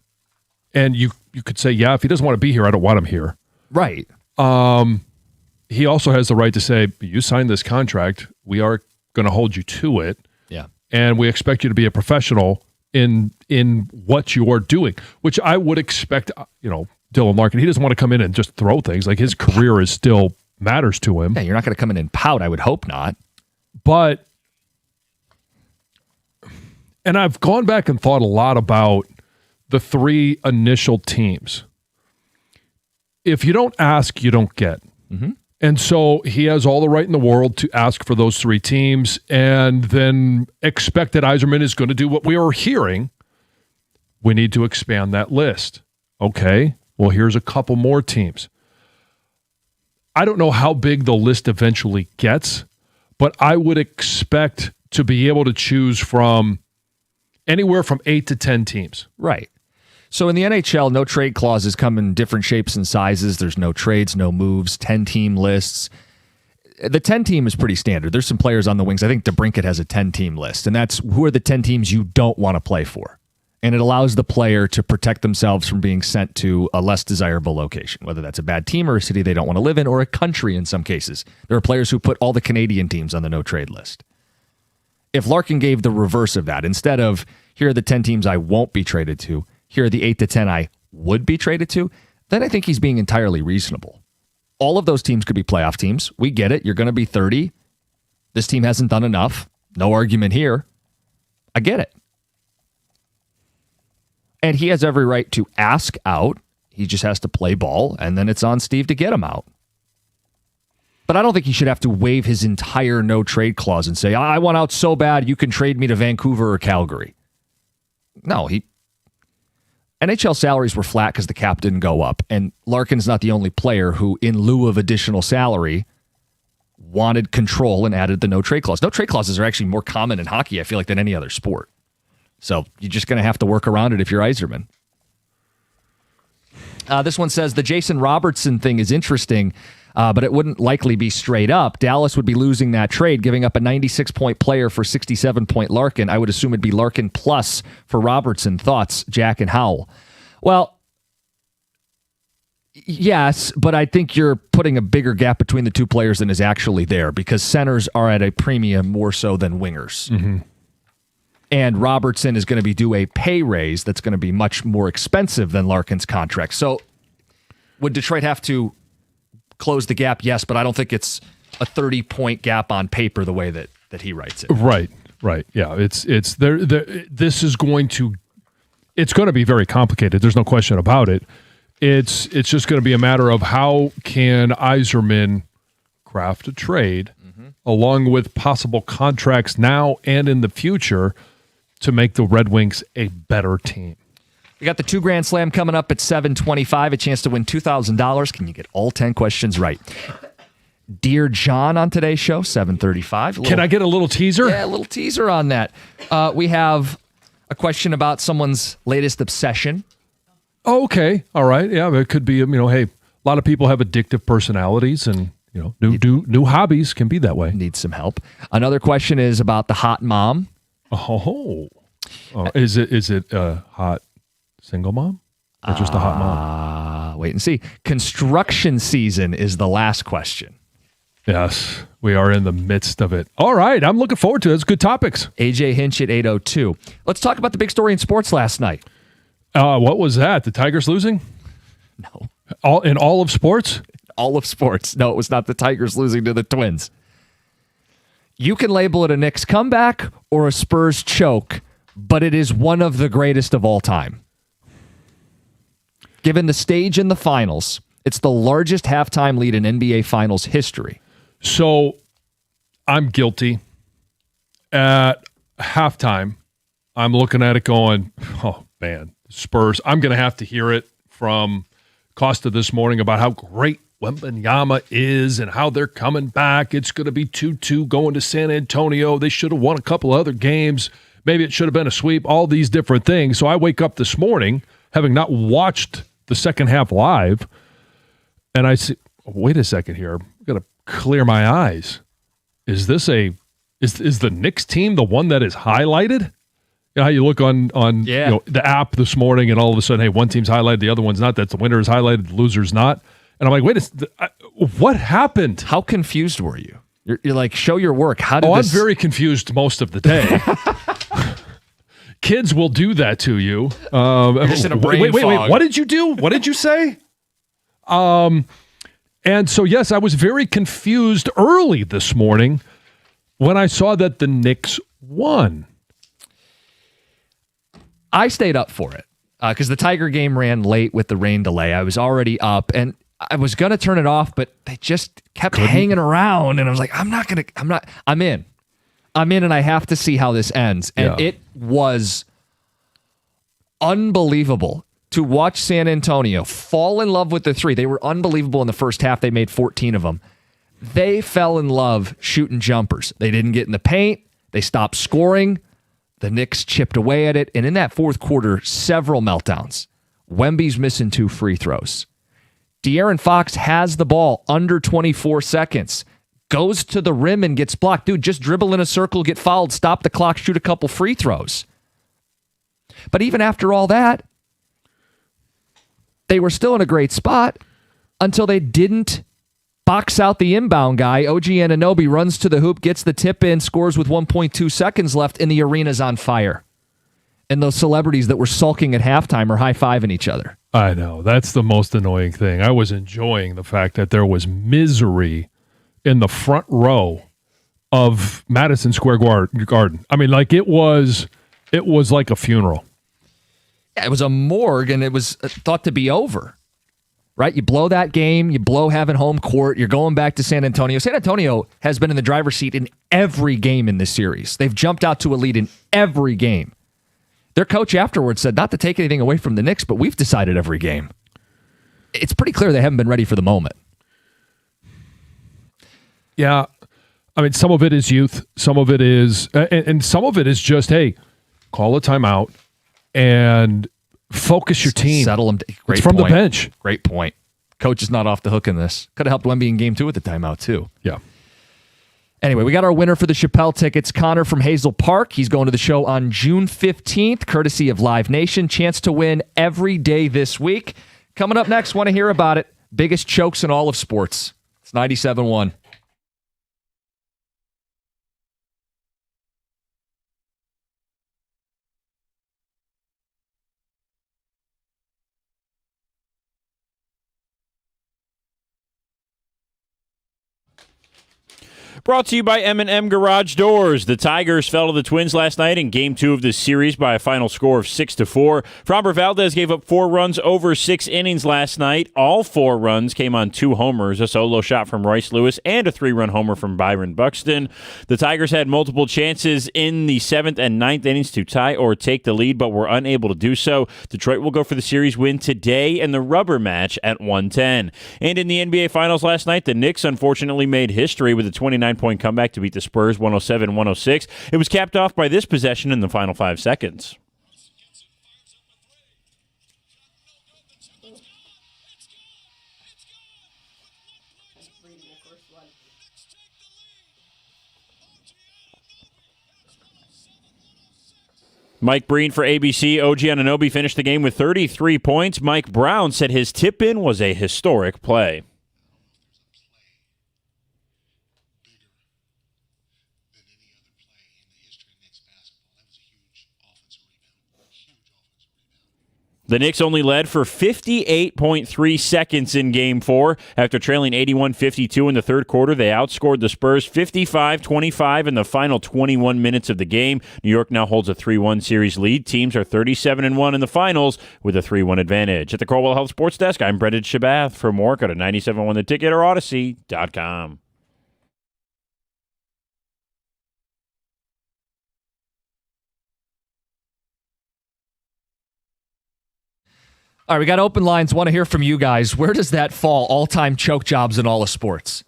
And you could say, yeah, if he doesn't want to be here, I don't want him here. Right. He also has the right to say, you signed this contract. We are going to hold you to it. Yeah. And we expect you to be a professional in what you are doing, which I would expect, Dylan Larkin. He doesn't want to come in and just throw things. Like, his career is still matters to him. Yeah, you're not going to come in and pout. I would hope not. But, and I've gone back and thought a lot about the three initial teams. If you don't ask, you don't get. Mm-hmm. And so he has all the right in the world to ask for those three teams and then expect that Yzerman is going to do what we are hearing. We need to expand that list. Okay, well, here's a couple more teams. I don't know how big the list eventually gets, but I would expect to be able to choose from anywhere from 8 to 10 teams. Right. So in the NHL, no trade clauses come in different shapes and sizes. There's no trades, no moves, 10-team lists. The 10-team is pretty standard. There's some players on the wings. I think DeBrincat has a 10-team list, and that's who are the 10 teams you don't want to play for. And it allows the player to protect themselves from being sent to a less desirable location, whether that's a bad team or a city they don't want to live in or a country in some cases. There are players who put all the Canadian teams on the no-trade list. If Larkin gave the reverse of that, instead of here are the 10 teams I won't be traded to, here are the 8 to 10 I would be traded to, then I think he's being entirely reasonable. All of those teams could be playoff teams. We get it. You're going to be 30. This team hasn't done enough. No argument here. I get it. And he has every right to ask out. He just has to play ball, and then it's on Steve to get him out. But I don't think he should have to waive his entire no-trade clause and say, I want out so bad, you can trade me to Vancouver or Calgary. No, NHL salaries were flat because the cap didn't go up, and Larkin's not the only player who, in lieu of additional salary, wanted control and added the no-trade clause. No-trade clauses are actually more common in hockey, I feel like, than any other sport. So you're just going to have to work around it if you're Yzerman. This one says the Jason Robertson thing is interesting, but it wouldn't likely be straight up. Dallas would be losing that trade, giving up a 96-point player for 67-point Larkin. I would assume it'd be Larkin plus for Robertson. Thoughts, Jack and Howell? Well, yes, but I think you're putting a bigger gap between the two players than is actually there because centers are at a premium more so than wingers. Mm-hmm. And Robertson is going to be due a pay raise that's going to be much more expensive than Larkin's contract. So would Detroit have to close the gap? Yes, but I don't think it's a 30-point gap on paper the way that he writes it. Right. Yeah, it's there. This is going to be very complicated. There's no question about it. It's just going to be a matter of how can Yzerman craft a trade along with possible contracts now and in the future to make the Red Wings a better team. We got the 2 Grand Slam coming up at 7:25. A chance to win $2,000. Can you get all 10 questions right? Dear John on today's show, 7:35. Can I get a little teaser? Yeah, a little teaser on that. We have a question about someone's latest obsession. Oh, okay. All right. Yeah, it could be, hey, a lot of people have addictive personalities and, new hobbies can be that way. Need some help. Another question is about the hot mom. Oh. Is it a hot single mom or just a hot mom? Wait and see. Construction season is the last question. Yes, we are in the midst of it. All right. I'm looking forward to it. It's good topics. AJ Hinch at 8:02. Let's talk about the big story in sports last night. What was that? The Tigers losing? No. All of sports? All of sports. No, it was not the Tigers losing to the Twins. You can label it a Knicks comeback or a Spurs choke, but it is one of the greatest of all time. Given the stage in the finals, it's the largest halftime lead in NBA Finals history. So I'm guilty. At halftime, I'm looking at it going, oh, man, Spurs. I'm going to have to hear it from Costa this morning about how great Wembanyama is and how they're coming back. It's going to be 2-2 going to San Antonio. They should have won a couple other games. Maybe it should have been a sweep, all these different things. So I wake up this morning, having not watched the second half live, and I see, wait a second here. I've got to clear my eyes. Is this is the Knicks team the one that is highlighted? You know how you look on the app this morning and all of a sudden, hey, one team's highlighted, the other one's not. That's the winner is highlighted, the loser's not. And I'm like, wait, what happened? How confused were you? You're like, show your work. How did I'm very confused most of the day. Kids will do that to you. You're just in a brain wait. fog. What did you do? What did you say? And so, yes, I was very confused early this morning when I saw that the Knicks won. I stayed up for it because the Tiger game ran late with the rain delay. I was already up, and I was going to turn it off, but they just kept hanging around, and I was like, I'm in, and I have to see how this ends. And It was unbelievable to watch San Antonio fall in love with the three. They were unbelievable in the first half. They made 14 of them. They fell in love shooting jumpers. They didn't get in the paint. They stopped scoring. The Knicks chipped away at it. And in that fourth quarter, several meltdowns. Wemby's missing 2 free throws. De'Aaron Fox has the ball under 24 seconds. Goes to the rim and gets blocked. Dude, just dribble in a circle, get fouled, stop the clock, shoot a couple free throws. But even after all that, they were still in a great spot until they didn't box out the inbound guy. OG Anunoby runs to the hoop, gets the tip in, scores with 1.2 seconds left, and the arena's on fire. And those celebrities that were sulking at halftime are high-fiving each other. I know. That's the most annoying thing. I was enjoying the fact that there was misery in the front row of Madison Square Garden. I mean, like it was like a funeral. Yeah, it was a morgue, and it was thought to be over. Right? You blow that game, you blow having home court, you're going back to San Antonio. San Antonio has been in the driver's seat in every game in this series. They've jumped out to a lead in every game. Their coach afterwards said, not to take anything away from the Knicks, but we've decided every game. It's pretty clear they haven't been ready for the moment. Yeah. I mean, some of it is youth. Some of it is, and some of it is just, hey, call a timeout and focus your team. Settle them. Great it's from point. the bench. Great point. Coach is not off the hook in this. Could have helped Wemby in game 2 at the timeout, too. Yeah. Anyway, we got our winner for the Chappelle tickets, Connor from Hazel Park. He's going to the show on June 15th, courtesy of Live Nation. Chance to win every day this week. Coming up next, want to hear about it. Biggest chokes in all of sports. It's 97.1. Brought to you by M&M Garage Doors. The Tigers fell to the Twins last night in Game 2 of this series by a final score of 6-4. Framber Valdez gave up 4 runs over 6 innings last night. All 4 runs came on 2 homers, a solo shot from Royce Lewis, and a 3-run homer from Byron Buxton. The Tigers had multiple chances in the 7th and 9th innings to tie or take the lead, but were unable to do so. Detroit will go for the series win today in the rubber match at 110. And in the NBA Finals last night, the Knicks unfortunately made history with a 29-point comeback to beat the Spurs 107-106. It was capped off by this possession in the final 5 seconds. Mike Breen for ABC. OG Anunoby finished the game with 33 points. Mike Brown said his tip-in was a historic play. The Knicks only led for 58.3 seconds in Game 4. After trailing 81-52 in the third quarter, they outscored the Spurs 55-25 in the final 21 minutes of the game. New York now holds a 3-1 series lead. Teams are 37-1 in the finals with a 3-1 advantage. At the Corwell Health Sports Desk, I'm Brendan Shabath. For more, go to 97.1theticket or Odyssey.com. All right, we got open lines. Want to hear from you guys. Where does that fall, all-time choke jobs in all of sports?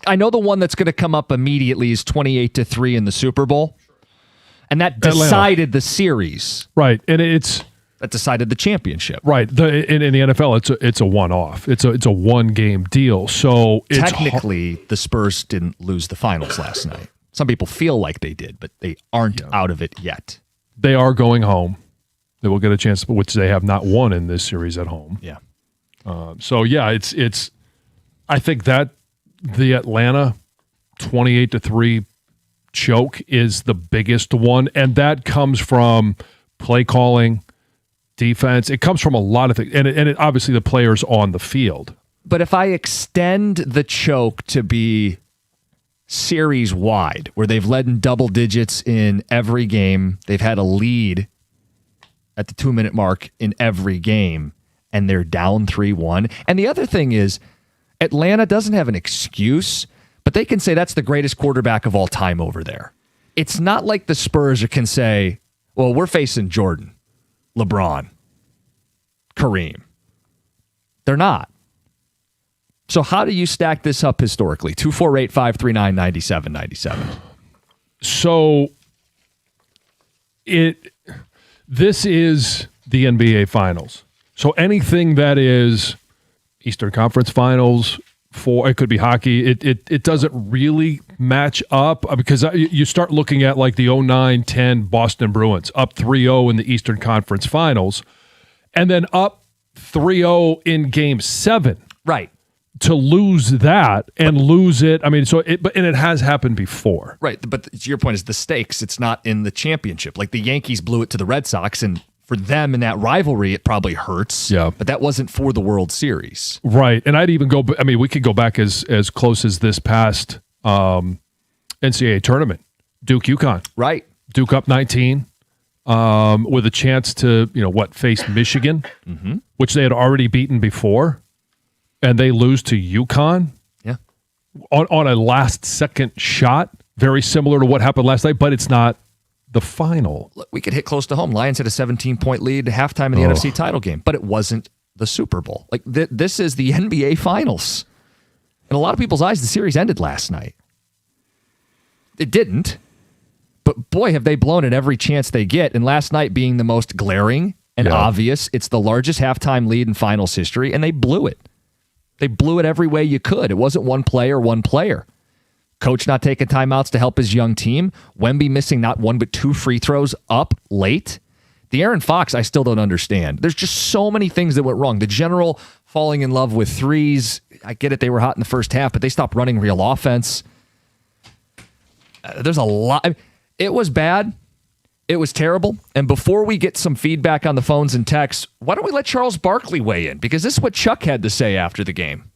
I know the one that's going to come up immediately is 28-3 in the Super Bowl. And that decided the series. Right. And that decided the championship. Right. In the NFL, it's a one-off. It's a one-game deal. So technically, the Spurs didn't lose the finals last night. Some people feel like they did, but they aren't out of it yet. They are going home. They will get a chance, which they have not won in this series at home. Yeah. It's. I think that the Atlanta 28-3 choke is the biggest one, and that comes from play calling, defense. It comes from a lot of things, and it obviously the players on the field. But if I extend the choke to be series wide, where they've led in double digits in every game, they've had a lead at the 2-minute mark in every game, and they're down 3-1. And the other thing is, Atlanta doesn't have an excuse, but they can say that's the greatest quarterback of all time over there. It's not like the Spurs can say, well, we're facing Jordan, LeBron, Kareem. They're not. So how do you stack this up historically? 248-539-9797. So this is the NBA Finals. So anything that is Eastern Conference Finals, it could be hockey, it doesn't really match up because you start looking at like the 09-10 Boston Bruins, up 3-0 in the Eastern Conference Finals, and then up 3-0 in Game 7. Right. To lose that and lose it, I mean, and it has happened before. Right, but your point is the stakes. It's not in the championship. Like the Yankees blew it to the Red Sox, and for them in that rivalry, it probably hurts. Yeah. But that wasn't for the World Series. Right, and I'd even we could go back as close as this past NCAA tournament. Duke-UConn. Right. Duke up 19 with a chance to, face Michigan, which they had already beaten before. And they lose to UConn on a last-second shot, very similar to what happened last night, but it's not the final. Look, we could hit close to home. Lions had a 17-point lead at halftime in the NFC title game, but it wasn't the Super Bowl. Like this is the NBA Finals. In a lot of people's eyes, the series ended last night. It didn't, but boy, have they blown it every chance they get, and last night being the most glaring and obvious. It's the largest halftime lead in finals history, and they blew it. They blew it every way you could. It wasn't one player. Coach not taking timeouts to help his young team. Wemby missing not one but 2 free throws up late. The Aaron Fox, I still don't understand. There's just so many things that went wrong. The general falling in love with threes. I get it, they were hot in the first half, but they stopped running real offense. There's a lot. It was bad. It was terrible. And before we get some feedback on the phones and texts, why don't we let Charles Barkley weigh in? Because this is what Chuck had to say after the game.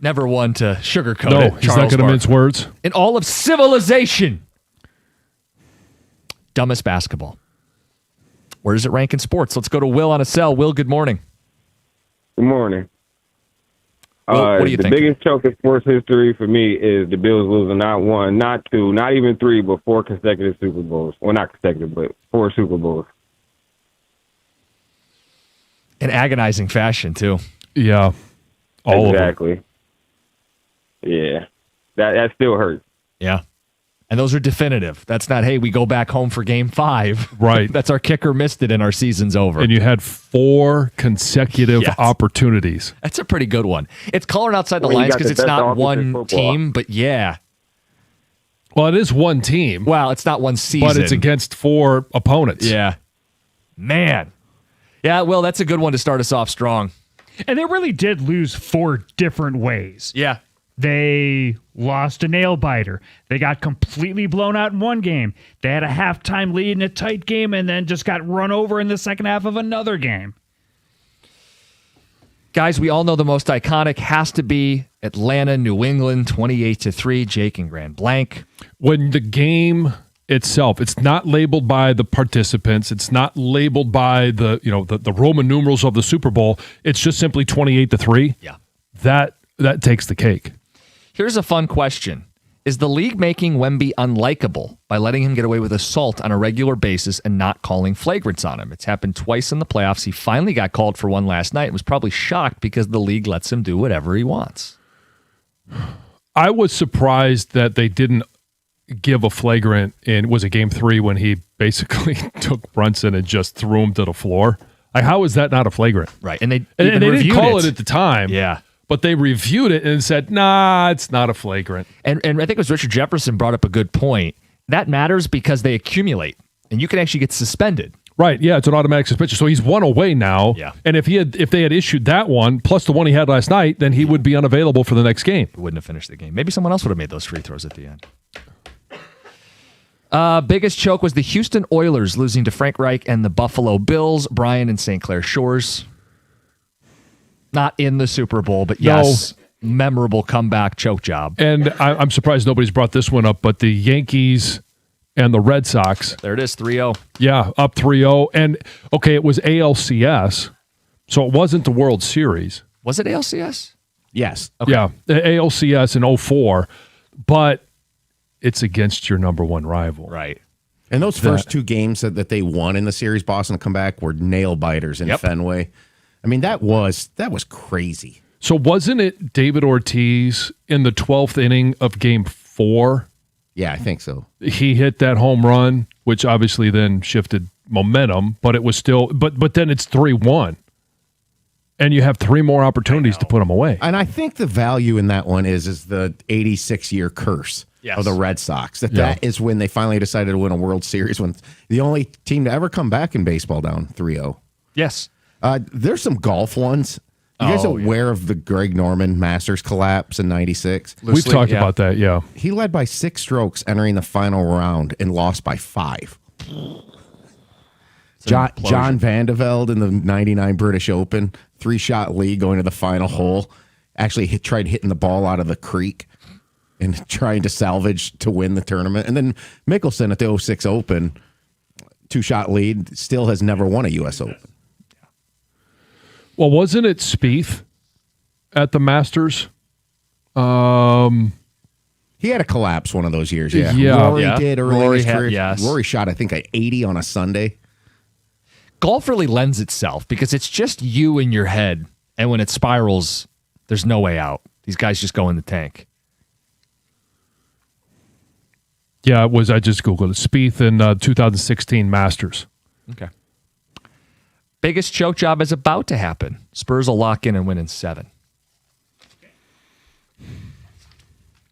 Never one to sugarcoat No, it. he's not Charles going to mince Barkley. words. In all of civilization, dumbest basketball. Where does it rank in sports? Let's go to Will on a cell. Will, good morning. Good morning. What do you the think? biggest choke in sports history for me is the Bills losing not one, not two, not even three, but 4 consecutive Super Bowls. Well, not consecutive, but 4 Super Bowls. In agonizing fashion, too. Yeah. All exactly. Yeah. That still hurts. Yeah. And those are definitive. That's not, hey, we go back home for game 5. Right. That's our kicker missed it and our season's over. And you had 4 consecutive Yes. opportunities. That's a pretty good one. It's coloring outside the Well, you lines got because the it's best not offense in one football. team, but yeah. Well, it is one team, Well, it's not one season. but it's against 4 opponents. Yeah. Man. Yeah, well, that's a good one to start us off strong. And they really did lose 4 different ways. Yeah. They lost a nail biter. They got completely blown out in one game. They had a halftime lead in a tight game and then just got run over in the second half of another game. Guys, we all know the most iconic has to be Atlanta, New England, 28-3, Jake and Grand Blanc. When the game itself, it's not labeled by the participants, it's not labeled by the Roman numerals of the Super Bowl, it's just simply 28-3. Yeah. That takes the cake. Here's a fun question. Is the league making Wemby unlikable by letting him get away with assault on a regular basis and not calling flagrants on him? It's happened twice in the playoffs. He finally got called for one last night and was probably shocked because the league lets him do whatever he wants. I was surprised that they didn't give a flagrant in, was it game 3 when he basically took Brunson and just threw him to the floor? Like, how is that not a flagrant? Right. And they And even they didn't reviewed call it at the time. Yeah. But they reviewed it and said, nah, it's not a flagrant. And I think it was Richard Jefferson brought up a good point. That matters because they accumulate, and you can actually get suspended. Right, yeah, it's an automatic suspension. So he's one away now. Yeah. And if they had issued that one plus the one he had last night, then he would be unavailable for the next game. He wouldn't have finished the game. Maybe someone else would have made those free throws at the end. Biggest choke was the Houston Oilers losing to Frank Reich and the Buffalo Bills. Brian in St. Clair Shores. Not in the Super Bowl, but yes, memorable comeback choke job. And I'm surprised nobody's brought this one up, but the Yankees and the Red Sox. There it is, 3-0. Yeah, up 3-0. And, okay, it was ALCS, so it wasn't the World Series. Was it ALCS? Yes. Yeah, the ALCS in 04, but it's against your number one rival. Right. And those first 2 games that they won in the series, Boston comeback, were nail biters in Yep. Fenway. I mean, that was crazy. So wasn't it David Ortiz in the 12th inning of Game 4? Yeah, I think so. He hit that home run, which obviously then shifted momentum, but it was still, but then it's 3-1. And you have 3 more opportunities to put them away. And I think the value in that one is the 86-year curse Yes. of the Red Sox. That is when they finally decided to win a World Series, when the only team to ever come back in baseball down 3-0. Yes. There's some golf ones. You guys aware of the Greg Norman Masters collapse in 96? We've Loosely, talked yeah. about that, yeah. He led by 6 strokes entering the final round and lost by 5. John Vandevelde in the 99 British Open, 3-shot lead going to the final hole. Actually tried hitting the ball out of the creek and trying to salvage to win the tournament. And then Mickelson at the 06 Open, 2-shot lead, still has never won a U.S. Open. Well, wasn't it Spieth at the Masters? He had a collapse one of those years, yeah. Yeah. Rory Yeah. did early Rory in his had- career. yes. Rory shot, I think, an 80 on a Sunday. Golf really lends itself because it's just you in your head. And when it spirals, there's no way out. These guys just go in the tank. Yeah, it was. I just Googled it. Spieth in 2016 Masters. Okay. Biggest choke job is about to happen. Spurs will lock in and win in 7.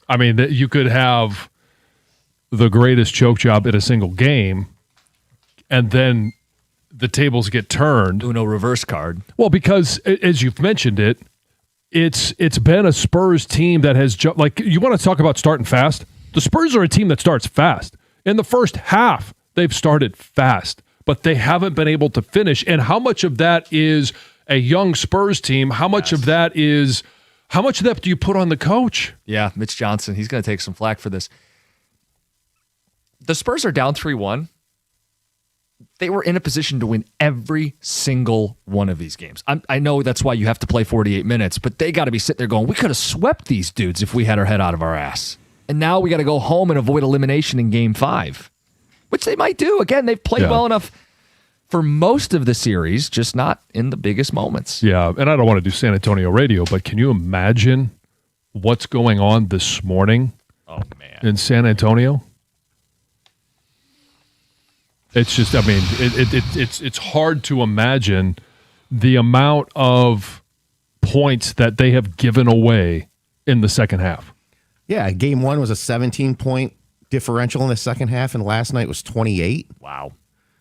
I mean, you could have the greatest choke job in a single game, and then the tables get turned. Uno reverse card. Well, because as you've mentioned it's been a Spurs team that has like, you want to talk about starting fast? The Spurs are a team that starts fast. In the first half, they've started fast, but they haven't been able to finish. And how much of that is a young Spurs team? How much of that is How much of that do you put on the coach? Yeah, Mitch Johnson. He's going to take some flack for this. The Spurs are down 3-1. They were in a position to win every single one of these games. I know that's why you have to play 48 minutes, but they got to be sitting there going, we could have swept these dudes if we had our head out of our ass. And now we got to go home and avoid elimination in Game 5, which they might do. Again, they've played well enough for most of the series, just not in the biggest moments. Yeah, and I don't want to do San Antonio radio, but can you imagine what's going on this morning in San Antonio? It's just, I mean, it's hard to imagine the amount of points that they have given away in the second half. Yeah, game 1 was a 17-point differential in the second half, and last night was 28. Wow.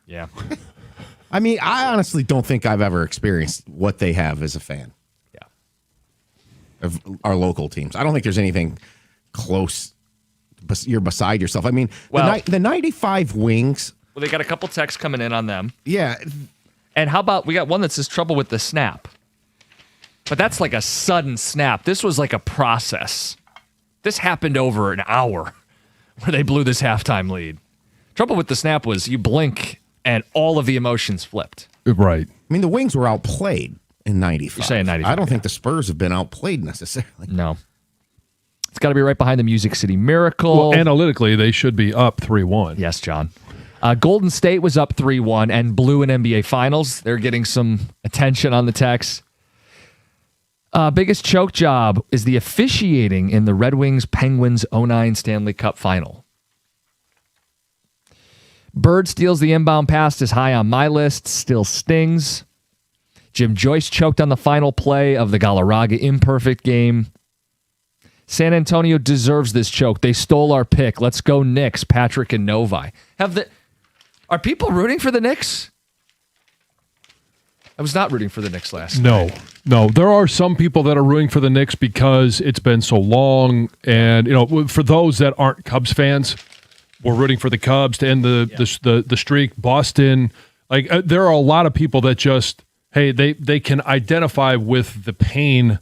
Yeah. I mean, I honestly don't think I've ever experienced what they have as a fan. Yeah. Of our local teams. I don't think there's anything close. You're beside yourself. I mean, the 95 Wings. Well, they got a couple texts coming in on them. Yeah. And how about, we got one that says trouble with the snap. But that's like a sudden snap. This was like a process. This happened over an hour where they blew this halftime lead. Trouble with the snap was you blink and all of the emotions flipped. Right. I mean, the Wings were outplayed in 95. You're saying 95. I don't think the Spurs have been outplayed necessarily. No. It's got to be right behind the Music City Miracle. Well, analytically, they should be up 3-1. Yes, John. Golden State was up 3-1 and blew an NBA Finals. They're getting some attention on the text. Biggest choke job is the officiating in the Red Wings Penguins 09 Stanley Cup Final. Bird steals the inbound pass is high on my list. Still stings. Jim Joyce choked on the final play of the Galarraga imperfect game. San Antonio deserves this choke. They stole our pick. Let's go Knicks, Patrick and Novi. Are people rooting for the Knicks? I was not rooting for the Knicks last night. No. There are some people that are rooting for the Knicks because it's been so long. And, you know, for those that aren't Cubs fans, we're rooting for the Cubs to end the streak. Boston, there are a lot of people that just, hey, they can identify with the pain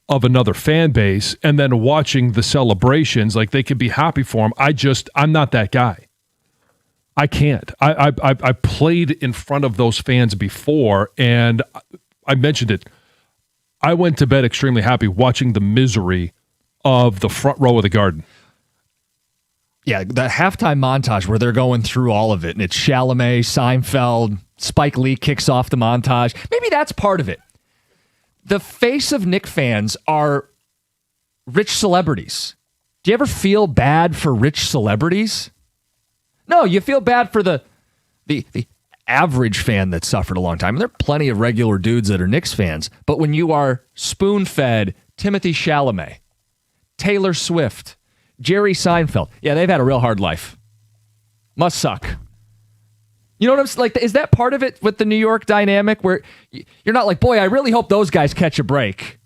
of another fan base, and then watching the celebrations, like they could be happy for them. I'm not that guy. I can't. I played in front of those fans before, and I mentioned it. I went to bed extremely happy watching the misery of the front row of the Garden. Yeah, the halftime montage where they're going through all of it, and it's Chalamet, Seinfeld, Spike Lee kicks off the montage. Maybe that's part of it. The face of Knick fans are rich celebrities. Do you ever feel bad for rich celebrities? No, you feel bad for the average fan that suffered a long time. And there are plenty of regular dudes that are Knicks fans. But when you are spoon-fed Timothy Chalamet, Taylor Swift, Jerry Seinfeld, yeah, they've had a real hard life. Must suck. You know what I'm saying? Like, is that part of it with the New York dynamic where you're not like, boy, I really hope those guys catch a break?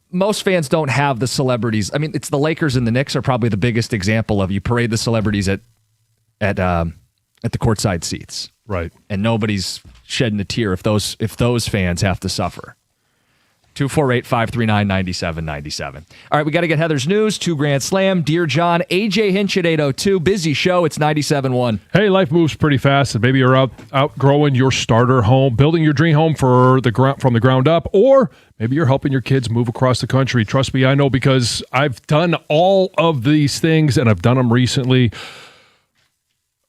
Most fans don't have the celebrities. I mean, it's the Lakers and the Knicks are probably the biggest example of you parade the celebrities at the courtside seats, right? And nobody's shedding a tear if those fans have to suffer. 248-539-9797. All right, we got to get Heather's news. 2 Grand Slam. Dear John, AJ Hinch at 802. Busy show. It's 97.1. Hey, life moves pretty fast, and maybe you're outgrowing your starter home, building your dream home from the ground up, or maybe you're helping your kids move across the country. Trust me, I know, because I've done all of these things, and I've done them recently.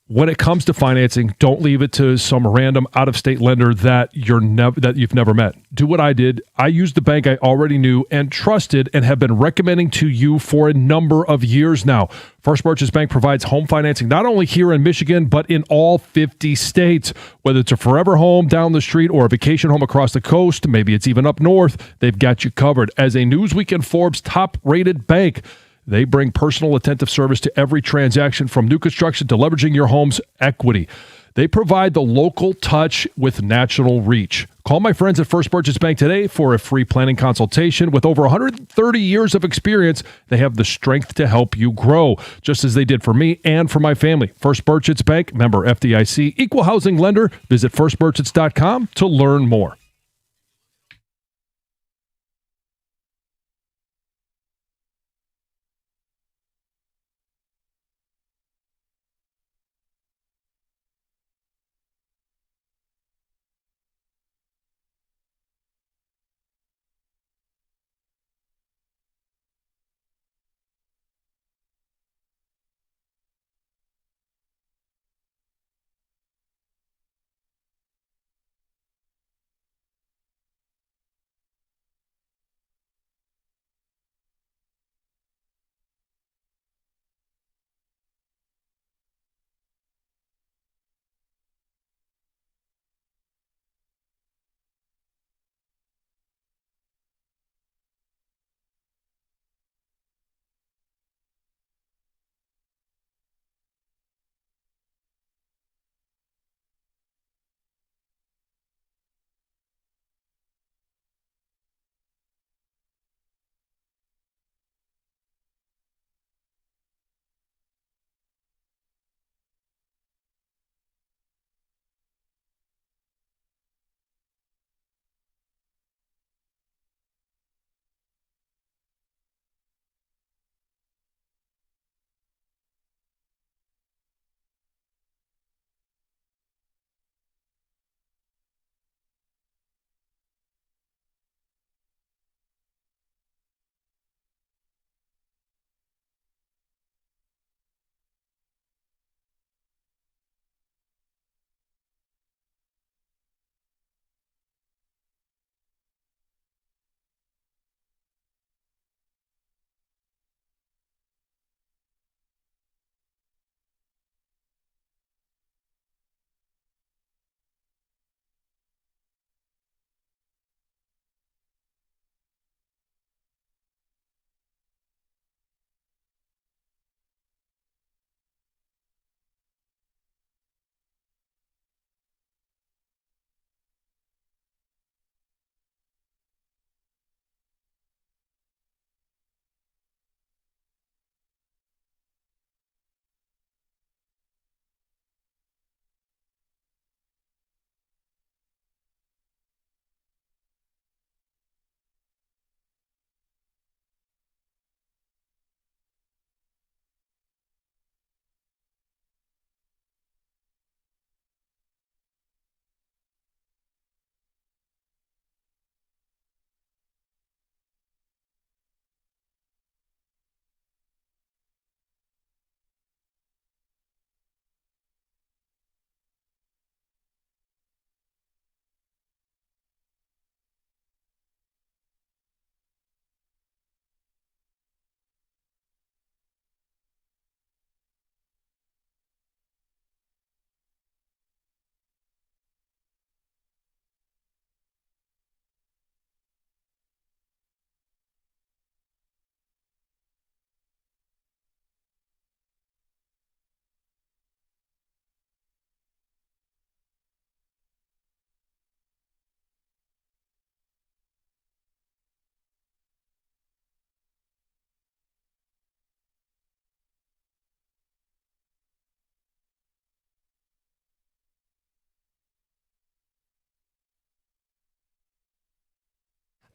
When it comes to financing, don't leave it to some random out-of-state lender that you've never met. Do what I did. I used the bank I already knew and trusted and have been recommending to you for a number of years now. First Merchants Bank provides home financing not only here in Michigan, but in all 50 states. Whether it's a forever home down the street or a vacation home across the coast, maybe it's even up north, they've got you covered. As a Newsweek and Forbes top-rated bank, they bring personal attentive service to every transaction, from new construction to leveraging your home's equity. They provide the local touch with national reach. Call my friends at First Merchants Bank today for a free planning consultation. With over 130 years of experience, they have the strength to help you grow, just as they did for me and for my family. First Merchants Bank, member FDIC, equal housing lender. Visit firstmerchants.com to learn more.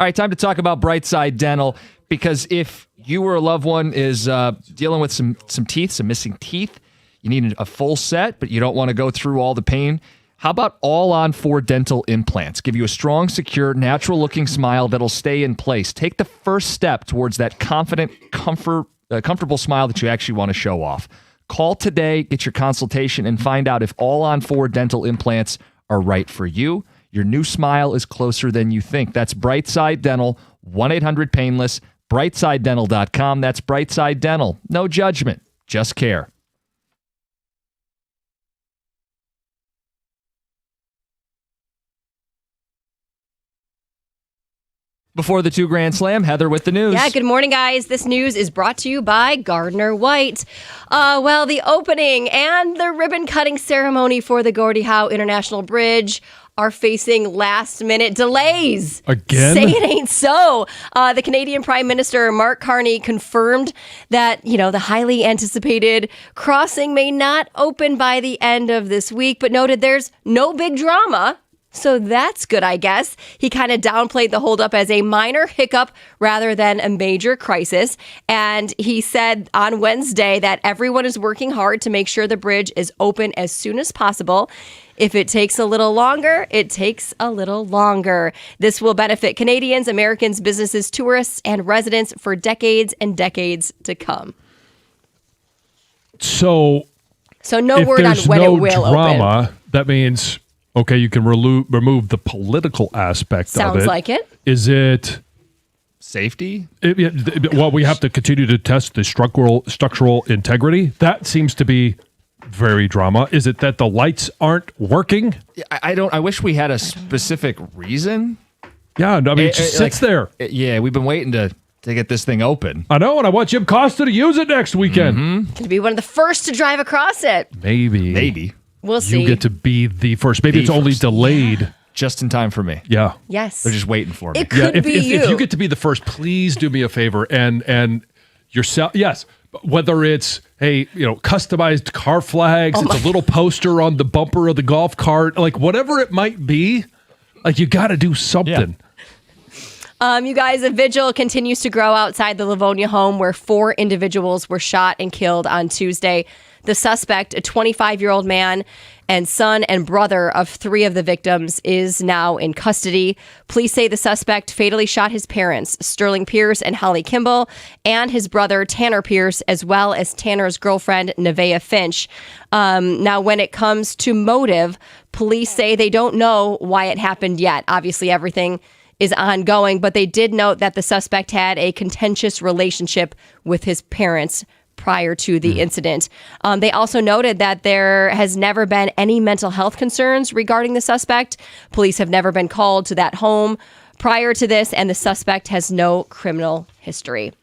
All right, time to talk about Brightside Dental, because if you or a loved one is dealing with some teeth, some missing teeth, you need a full set, but you don't want to go through all the pain. How about All-on-4 dental implants? Give you a strong, secure, natural-looking smile that'll stay in place. Take the first step towards that confident, comfortable smile that you actually want to show off. Call today, get your consultation, and find out if All-on-4 dental implants are right for you. Your new smile is closer than you think. That's Brightside Dental, 1-800-PAINLESS, BrightsideDental.com. That's Brightside Dental. No judgment, just care. Before the 2 Grand Slam, Heather with the news. Yeah, good morning, guys. This news is brought to you by Gardner White. Well, the opening and the ribbon-cutting ceremony for the Gordie Howe International Bridge are facing last-minute delays. Again? Say it ain't so. The Canadian Prime Minister, Mark Carney, confirmed that, the highly anticipated crossing may not open by the end of this week, but noted there's no big drama. So that's good, I guess. He kind of downplayed the holdup as a minor hiccup rather than a major crisis. And he said on Wednesday that everyone is working hard to make sure the bridge is open as soon as possible. If it takes a little longer, it takes a little longer. This will benefit Canadians, Americans, businesses, tourists, and residents for decades and decades to come. So no word on when it will open. That means... Okay, you can remove the political aspect of it. Sounds like it. Is it safety? Well, we have to continue to test the structural integrity. That seems to be very drama. Is it that the lights aren't working? I wish we had a specific reason. Yeah, I mean, it just sits there. Yeah, we've been waiting to get this thing open. I know, and I want Jim Costa to use it next weekend. Going to be one of the first to drive across it. Maybe. We'll see. You get to be the first. Maybe it's only delayed. Just in time for me. Yeah. Yes. They're just waiting for me. It could be you. If you get to be the first, please do me a favor and yourself. Yes. Whether it's, customized car flags, it's a little poster on the bumper of the golf cart, like whatever it might be, like you got to do something. Yeah. You guys, a vigil continues to grow outside the Livonia home where 4 individuals were shot and killed on Tuesday. The suspect, a 25-year-old man and son and brother of 3 of the victims, is now in custody. Police say the suspect fatally shot his parents, Sterling Pierce and Holly Kimball, and his brother, Tanner Pierce, as well as Tanner's girlfriend, Nevaeh Finch. Now, when it comes to motive, police say they don't know why it happened yet. Obviously, everything is ongoing, but they did note that the suspect had a contentious relationship with his parents prior to the incident. They also noted that there has never been any mental health concerns regarding the suspect. Police have never been called to that home prior to this, and the suspect has no criminal history.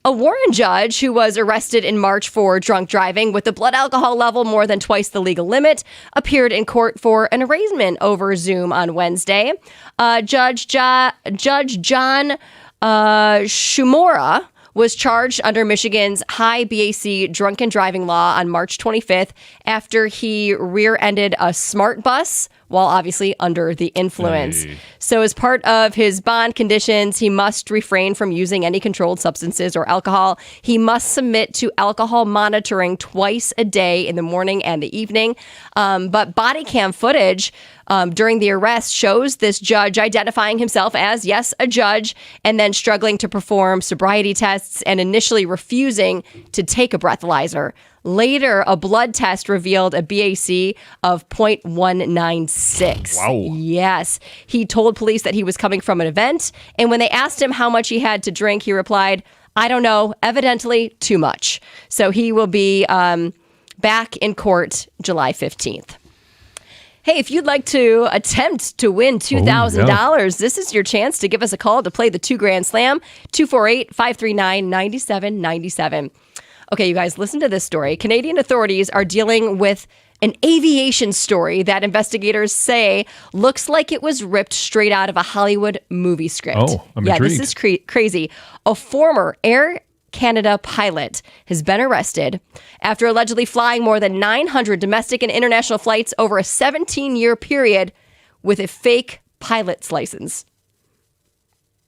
A Warren judge who was arrested in March for drunk driving with a blood alcohol level more than twice the legal limit appeared in court for an arraignment over Zoom on Wednesday. Judge John Shumora was charged under Michigan's high BAC drunken driving law on March 25th after he rear-ended a smart bus while obviously under the influence. Hey. So as part of his bond conditions, he must refrain from using any controlled substances or alcohol. He must submit to alcohol monitoring twice a day in the morning and the evening. But body cam footage during the arrest shows this judge identifying himself as, yes, a judge, and then struggling to perform sobriety tests and initially refusing to take a breathalyzer. Later, a blood test revealed a BAC of 0.196. Wow. Yes. He told police that he was coming from an event, and when they asked him how much he had to drink, he replied, "I don't know, evidently too much." So he will be back in court July 15th. Hey, if you'd like to attempt to win $2,000, This is your chance to give us a call to play the 2 Grand Slam, 248-539-9797. Okay, you guys, listen to this story. Canadian authorities are dealing with an aviation story that investigators say looks like it was ripped straight out of a Hollywood movie script. Oh, I'm intrigued. This is crazy. A former Air Canada pilot has been arrested after allegedly flying more than 900 domestic and international flights over a 17-year period with a fake pilot's license.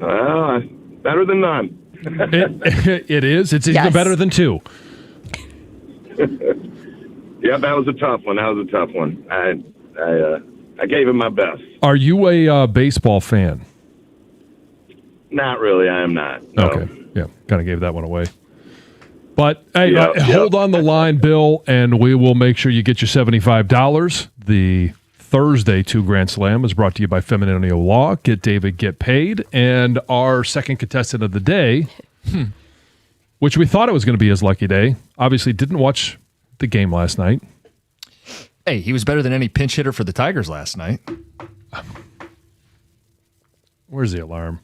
Well, better than none. It is. It's even Yes. better than 2. Yeah, that was a tough one. I gave it my best. Are you a baseball fan? Not really. I am not. No. Okay. Yeah, kind of gave that one away. But hey, Yep, hold on the line, Bill, and we will make sure you get your $75. The Thursday 2 Grand Slam is brought to you by Feminine Law. Get David, get paid. And our second contestant of the day, which we thought it was going to be his lucky day, obviously didn't watch the game last night. Hey, he was better than any pinch hitter for the Tigers last night. Where's the alarm?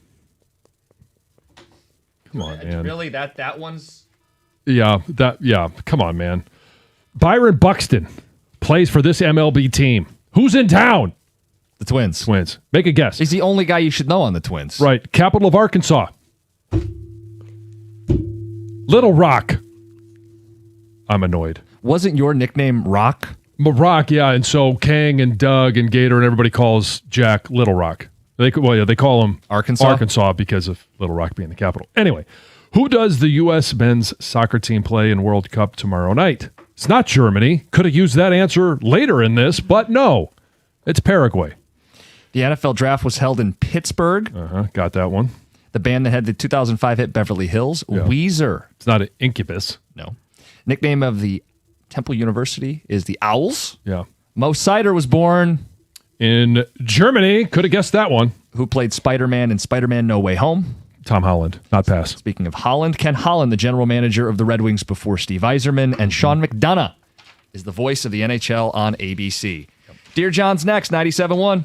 Come on, man. Really? That one's... Yeah, come on, man. Byron Buxton plays for this MLB team. Who's in town? The Twins. Twins. Make a guess. He's the only guy you should know on the Twins. Right. Capital of Arkansas. Little Rock. I'm annoyed. Wasn't your nickname Rock? Rock, yeah, and so Kang and Doug and Gator and everybody calls Jack Little Rock. They call him Arkansas because of Little Rock being the capital. Anyway, who does the U.S. men's soccer team play in World Cup tomorrow night? It's not Germany. Could have used that answer later in this, but no. It's Paraguay. The NFL draft was held in Pittsburgh. Got that one. The band that had the 2005 hit Beverly Hills, Weezer. It's not an Incubus. No. Nickname of the Temple University is the Owls. Yeah. Mo Sider was born in Germany. Could have guessed that one. Who played Spider-Man in Spider-Man No Way Home. Tom Holland, not pass. Speaking of Holland, Ken Holland, the general manager of the Red Wings before Steve Yzerman, and Sean McDonough is the voice of the NHL on ABC. Dear John's next, 97.1.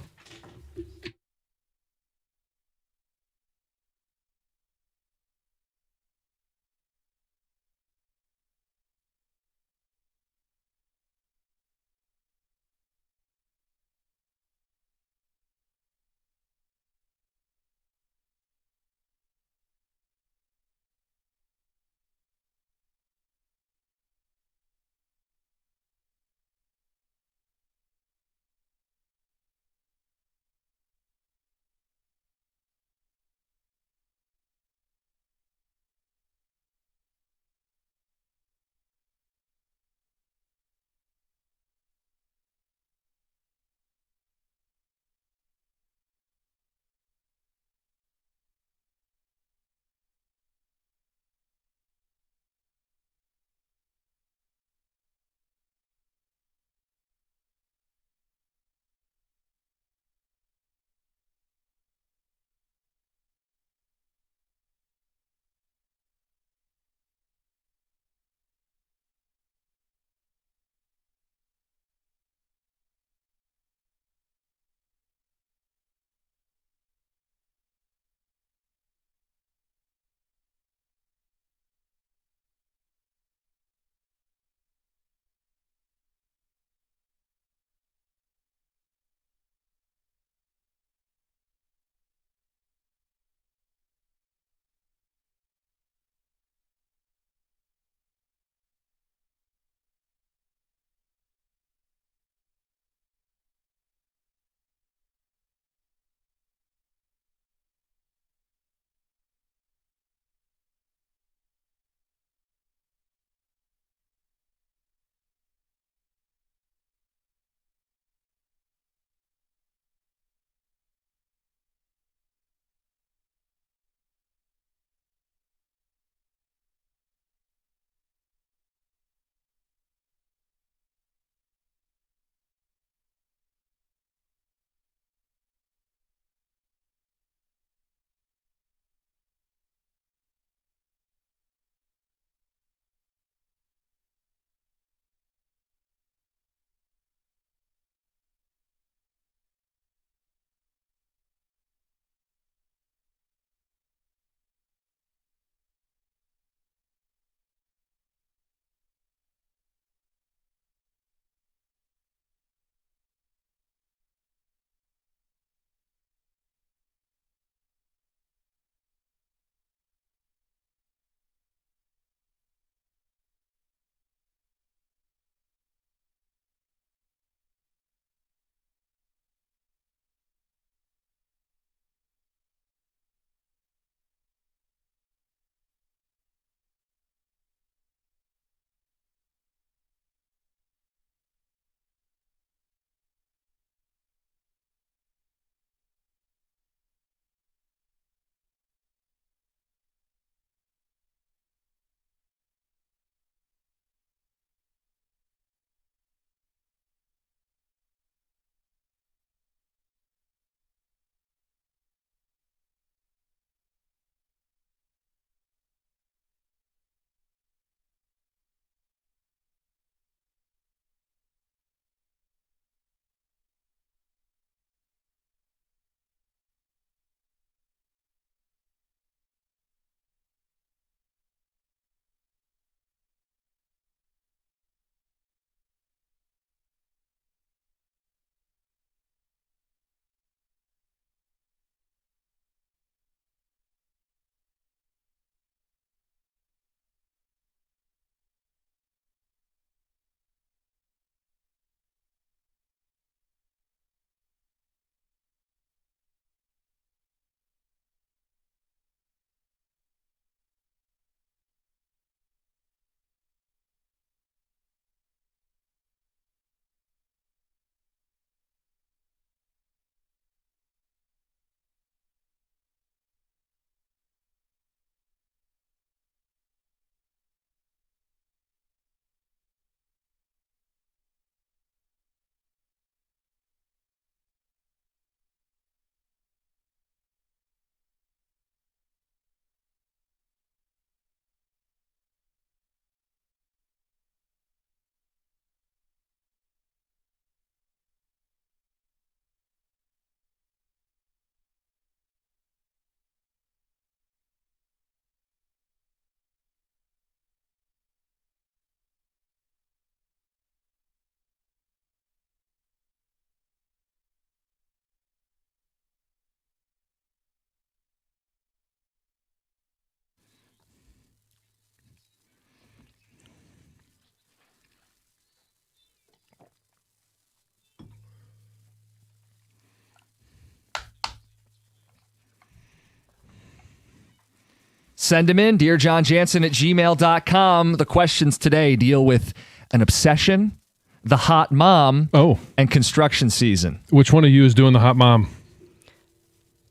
Send them in, dearjohnjansen@gmail.com. The questions today deal with an obsession, the hot mom, and construction season. Which one of you is doing the hot mom?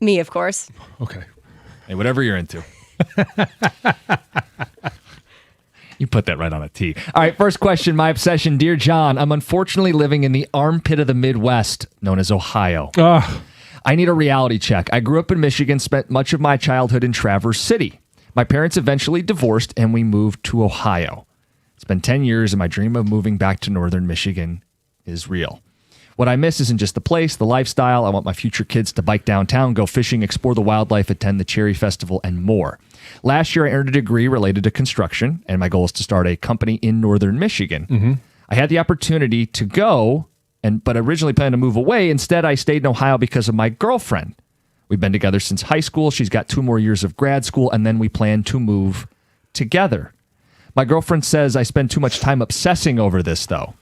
Me, of course. Okay. Hey, whatever you're into. You put that right on a T. All right, first question, my obsession. Dear John, I'm unfortunately living in the armpit of the Midwest, known as Ohio. I need a reality check. I grew up in Michigan, spent much of my childhood in Traverse City. My parents eventually divorced, and we moved to Ohio. It's been 10 years, and my dream of moving back to northern Michigan is real. What I miss isn't just the place, the lifestyle. I want my future kids to bike downtown, go fishing, explore the wildlife, attend the Cherry Festival, and more. Last year, I earned a degree related to construction, and my goal is to start a company in northern Michigan. I had the opportunity to go, but originally planned to move away. Instead, I stayed in Ohio because of my girlfriend. We've been together since high school. She's got 2 more years of grad school, and then we plan to move together. My girlfriend says I spend too much time obsessing over this, though.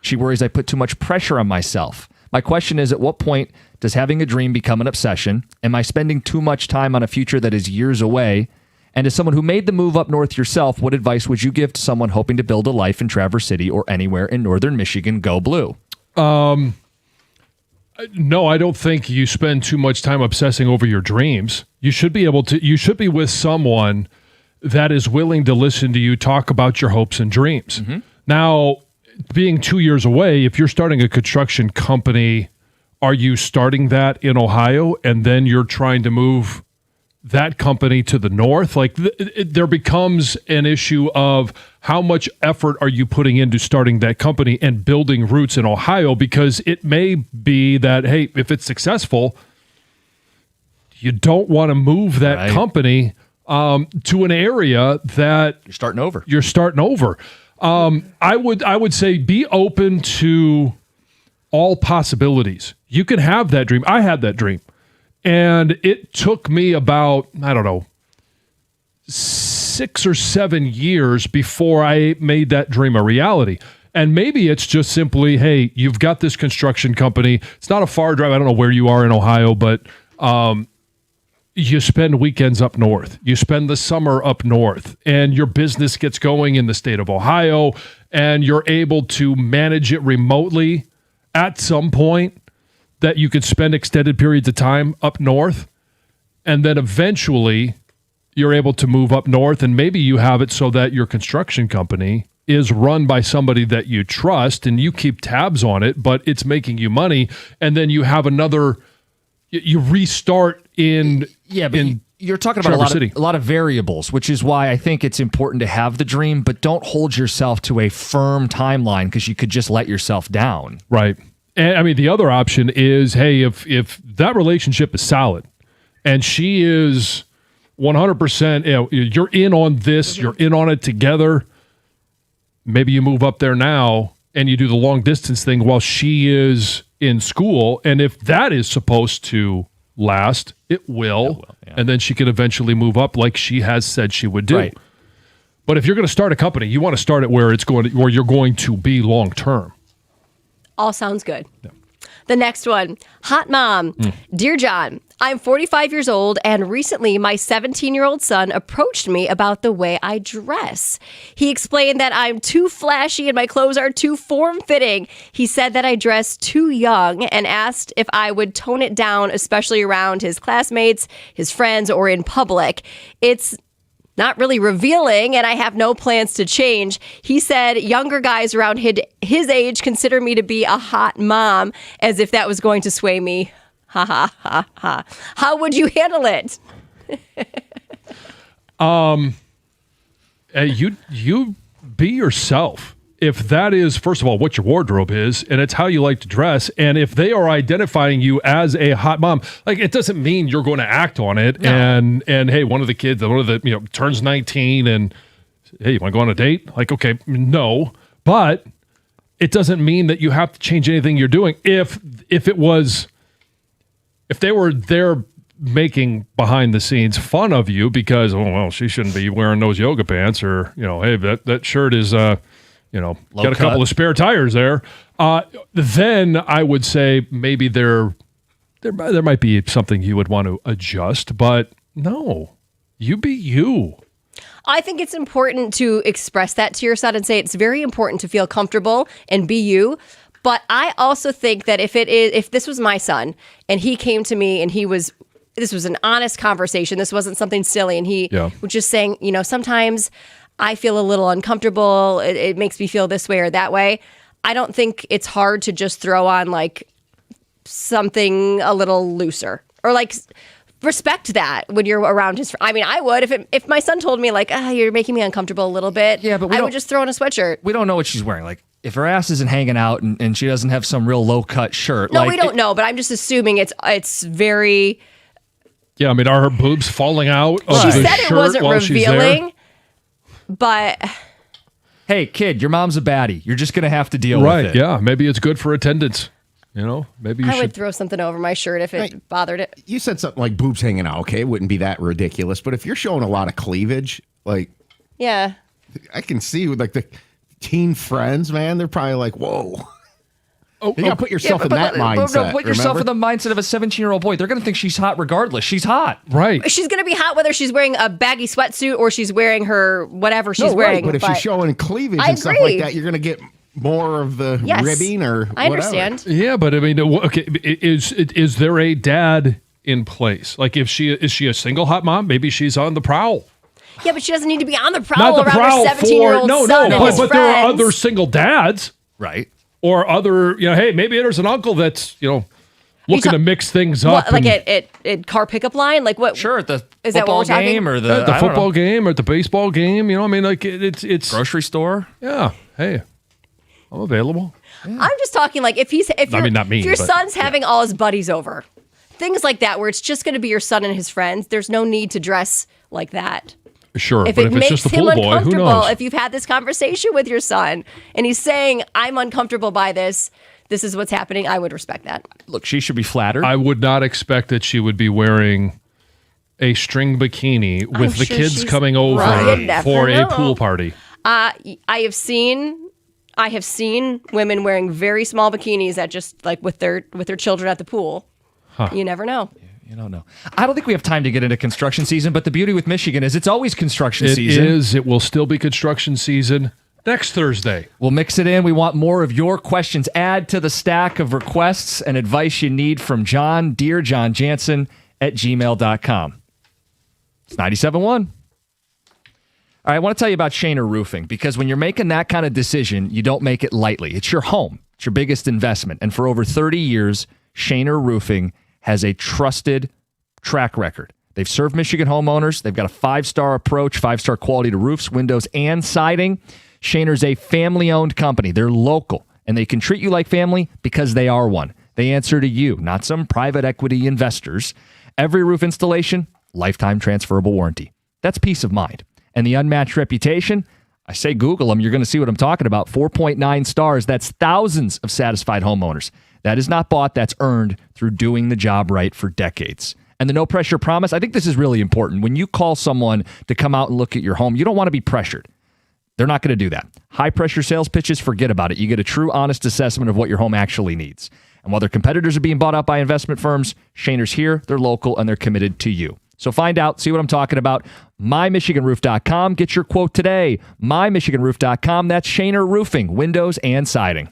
She worries I put too much pressure on myself. My question is, at what point does having a dream become an obsession? Am I spending too much time on a future that is years away? And as someone who made the move up north yourself, what advice would you give to someone hoping to build a life in Traverse City or anywhere in northern Michigan? Go Blue. No, I don't think you spend too much time obsessing over your dreams. You should be with someone that is willing to listen to you talk about your hopes and dreams. Now, being 2 years away, if you're starting a construction company, are you starting that in Ohio and then you're trying to move that company to the north? Like there becomes an issue of how much effort are you putting into starting that company and building roots in Ohio? Because it may be that, hey, if it's successful, you don't want to move that company to an area that you're starting over. I would say be open to all possibilities. You can have that dream. I had that dream. And it took me about, 6 or 7 years before I made that dream a reality. And maybe it's just simply, hey, you've got this construction company. It's not a far drive. I don't know where you are in Ohio, but you spend weekends up north. You spend the summer up north, and your business gets going in the state of Ohio, and you're able to manage it remotely at some point that you could spend extended periods of time up north. And then eventually you're able to move up north, and maybe you have it so that your construction company is run by somebody that you trust and you keep tabs on it, but it's making you money. And then you have you restart in you're talking about a lot of variables, which is why I think it's important to have the dream, but don't hold yourself to a firm timeline because you could just let yourself down. Right. And I mean, the other option is, hey, if that relationship is solid and she is 100%, you're in on this, you're in on it together, maybe you move up there now and you do the long distance thing while she is in school. And if that is supposed to last, it will. And then she can eventually move up like she has said she would do. Right. But if you're going to start a company, you want to start it where you're going to be long term. All sounds good. Yeah. The next one, Hot Mom. Dear John, I'm 45 years old, and recently my 17-year-old son approached me about the way I dress. He explained that I'm too flashy and my clothes are too form-fitting. He said that I dress too young and asked if I would tone it down, especially around his classmates, his friends, or in public. It's not really revealing, and I have no plans to change. He said younger guys around his age consider me to be a hot mom, as if that was going to sway me. Ha ha ha ha. How would you handle it? You be yourself. If that is, first of all, what your wardrobe is, and it's how you like to dress, and if they are identifying you as a hot mom, like it doesn't mean you're going to act on it. No. And hey, one of the kids, turns 19, and hey, you want to go on a date? Like, okay, no, but it doesn't mean that you have to change anything you're doing. If they were there making behind the scenes fun of you because, she shouldn't be wearing those yoga pants, or hey, that shirt is got a couple of spare tires there, then I would say maybe there might be something you would want to adjust. But no, You be you. I think it's important to express that to your son and say it's very important to feel comfortable and be you. But I also think that if this was my son and he came to me and this was an honest conversation, this wasn't something silly, and he was just saying, sometimes I feel a little uncomfortable. It makes me feel this way or that way. I don't think it's hard to just throw on like something a little looser or like respect that when you're around his. I mean, I would if my son told me like, you're making me uncomfortable a little bit. Yeah, but I would just throw on a sweatshirt. We don't know what she's wearing. Like, if her ass isn't hanging out and she doesn't have some real low cut shirt. No, we don't know, but I'm just assuming it's very. Yeah, I mean, are her boobs falling out of She the said shirt it wasn't while she's there? revealing, but Hey, kid, your mom's a baddie. You're just gonna have to deal with Right? it. Yeah, maybe it's good for attendance. Maybe you I would should. throw something over my shirt if it bothered it. You said something like boobs hanging out. Okay, it wouldn't be that ridiculous. But if you're showing a lot of cleavage, like Yeah. I can see with like the teen friends, man, they're probably like, whoa. You gotta put yourself in that mindset. Put yourself remember? in the mindset of a 17-year-old boy. They're gonna think she's hot regardless. She's hot. Right. She's going to be hot whether she's wearing a baggy sweatsuit or she's wearing her whatever she's No, right, wearing. but if she's showing cleavage I and stuff agree. like that, you're gonna get more of the Yes. ribbing or I whatever. understand. Yeah, but I mean, okay, is there a dad in place? Like, is she a single hot mom? Maybe she's on the prowl. Yeah, but she doesn't need to be on the Not prowl the around prowl her 17-year-old for son and but, his but there are friends. other single dads, Right. or other. Hey, maybe there's an uncle that's looking to mix things up. What, like and- at car pickup line? Like what? Sure, at the Is that football what we're talking? game or the at the I don't football know, game or at the baseball game. I mean, like it's grocery store. yeah. Hey, I'm available. I'm just talking like if not me, if your but, son's having all his buddies over, things like that where it's just going to be your son and his friends. There's no need to dress like that. Sure, If but it if it's makes just the him pool boy, who uncomfortable, knows? if you've had this conversation with your son and he's saying, I'm uncomfortable by this is what's happening, I would respect that. Look, she should be flattered. I would not expect that she would be wearing a string bikini with the sure kids she's- coming over Right. You never for a know. pool party. I have seen women wearing very small bikinis that just like with their children at the pool. You never know. You don't know. I don't think we have time to get into construction season, but the beauty with Michigan is it's always construction It season. is. It will still be construction season next Thursday. We'll mix it in. We want more of your questions. Add to the stack of requests and advice you need from John, Dear John Jansen at gmail.com. It's 97.1. All right, I want to tell you about Shaner Roofing because when you're making that kind of decision, you don't make it lightly. It's your home. It's your biggest investment. And for over 30 years, Shaner Roofing has a trusted track record. They've served Michigan homeowners. They've got a 5-star approach, 5-star quality to roofs, windows, and siding. Shaner's a family-owned company. They're local, and they can treat you like family because they are one. They answer to you, not some private equity investors. Every roof installation, lifetime transferable warranty. That's peace of mind. And the unmatched reputation, I say Google them, you're going to see what I'm talking about. 4.9 stars. That's thousands of satisfied homeowners. That is not bought, that's earned through doing the job right for decades. And the no pressure promise, I think this is really important. When you call someone to come out and look at your home, you don't want to be pressured. They're not going to do that. High pressure sales pitches, forget about it. You get a true, honest assessment of what your home actually needs. And while their competitors are being bought out by investment firms, Shaner's here, they're local, and they're committed to you. So find out, see what I'm talking about. MyMichiganRoof.com. Get your quote today. MyMichiganRoof.com. That's Shaner Roofing, windows and siding.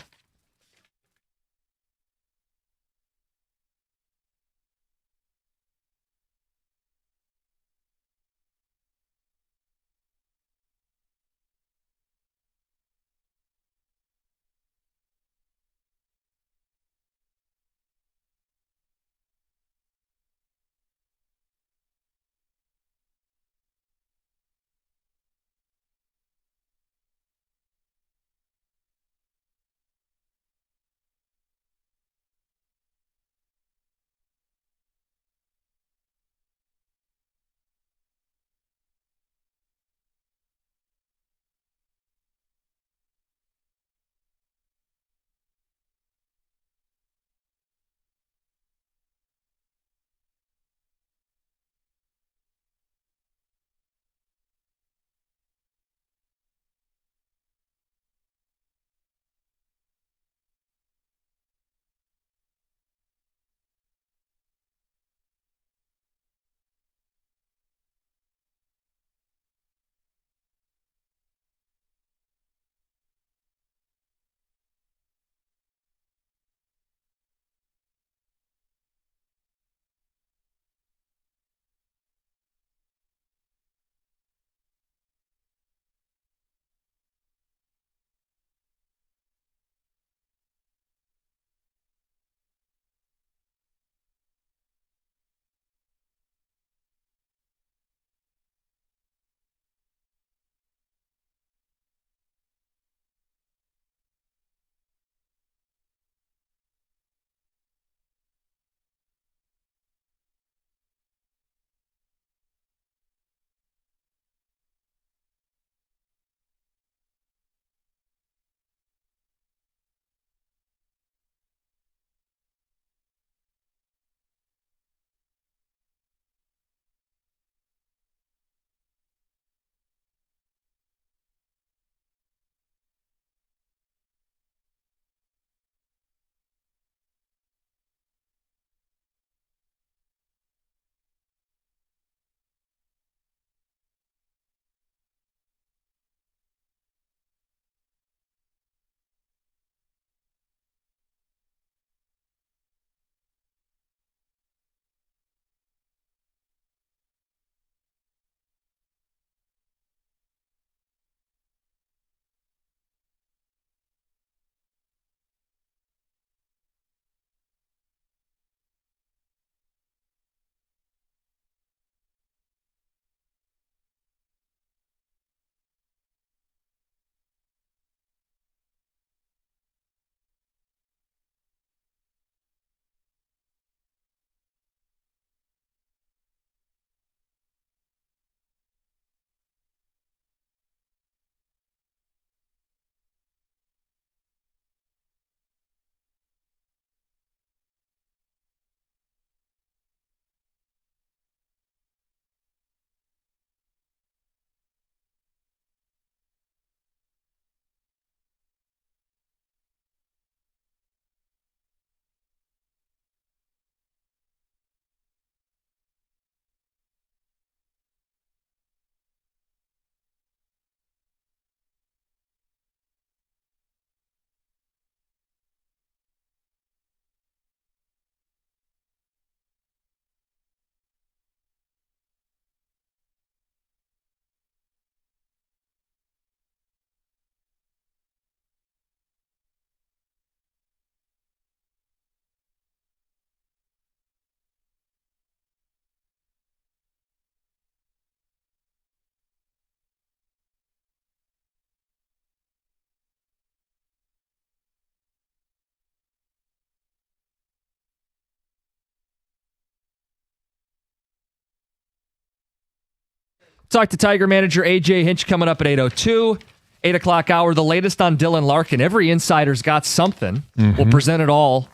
Talk to Tiger manager AJ Hinch coming up at 8:02. 8 o'clock hour, the latest on Dylan Larkin. Every insider's got something. We'll present it all.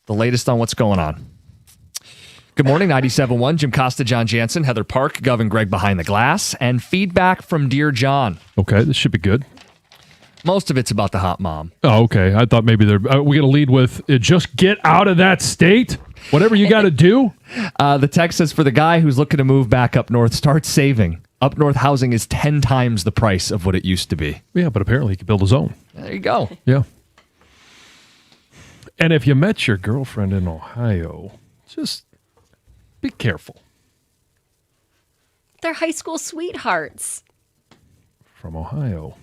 The latest on what's going on. Good morning, 97.1. Jim Costa, John Jansen, Heather Park, Gov and Greg behind the glass, and feedback from Dear John. Okay, this should be good. Most of it's about the hot mom. Oh, okay. I thought maybe we're going to lead with, just get out of that state. Whatever you got to do. The text says, for the guy who's looking to move back up north, start saving. Up north housing is 10 times the price of what it used to be. Yeah, but apparently he could build his own. There you go. Yeah. And if you met your girlfriend in Ohio, just be careful. They're high school sweethearts. From Ohio.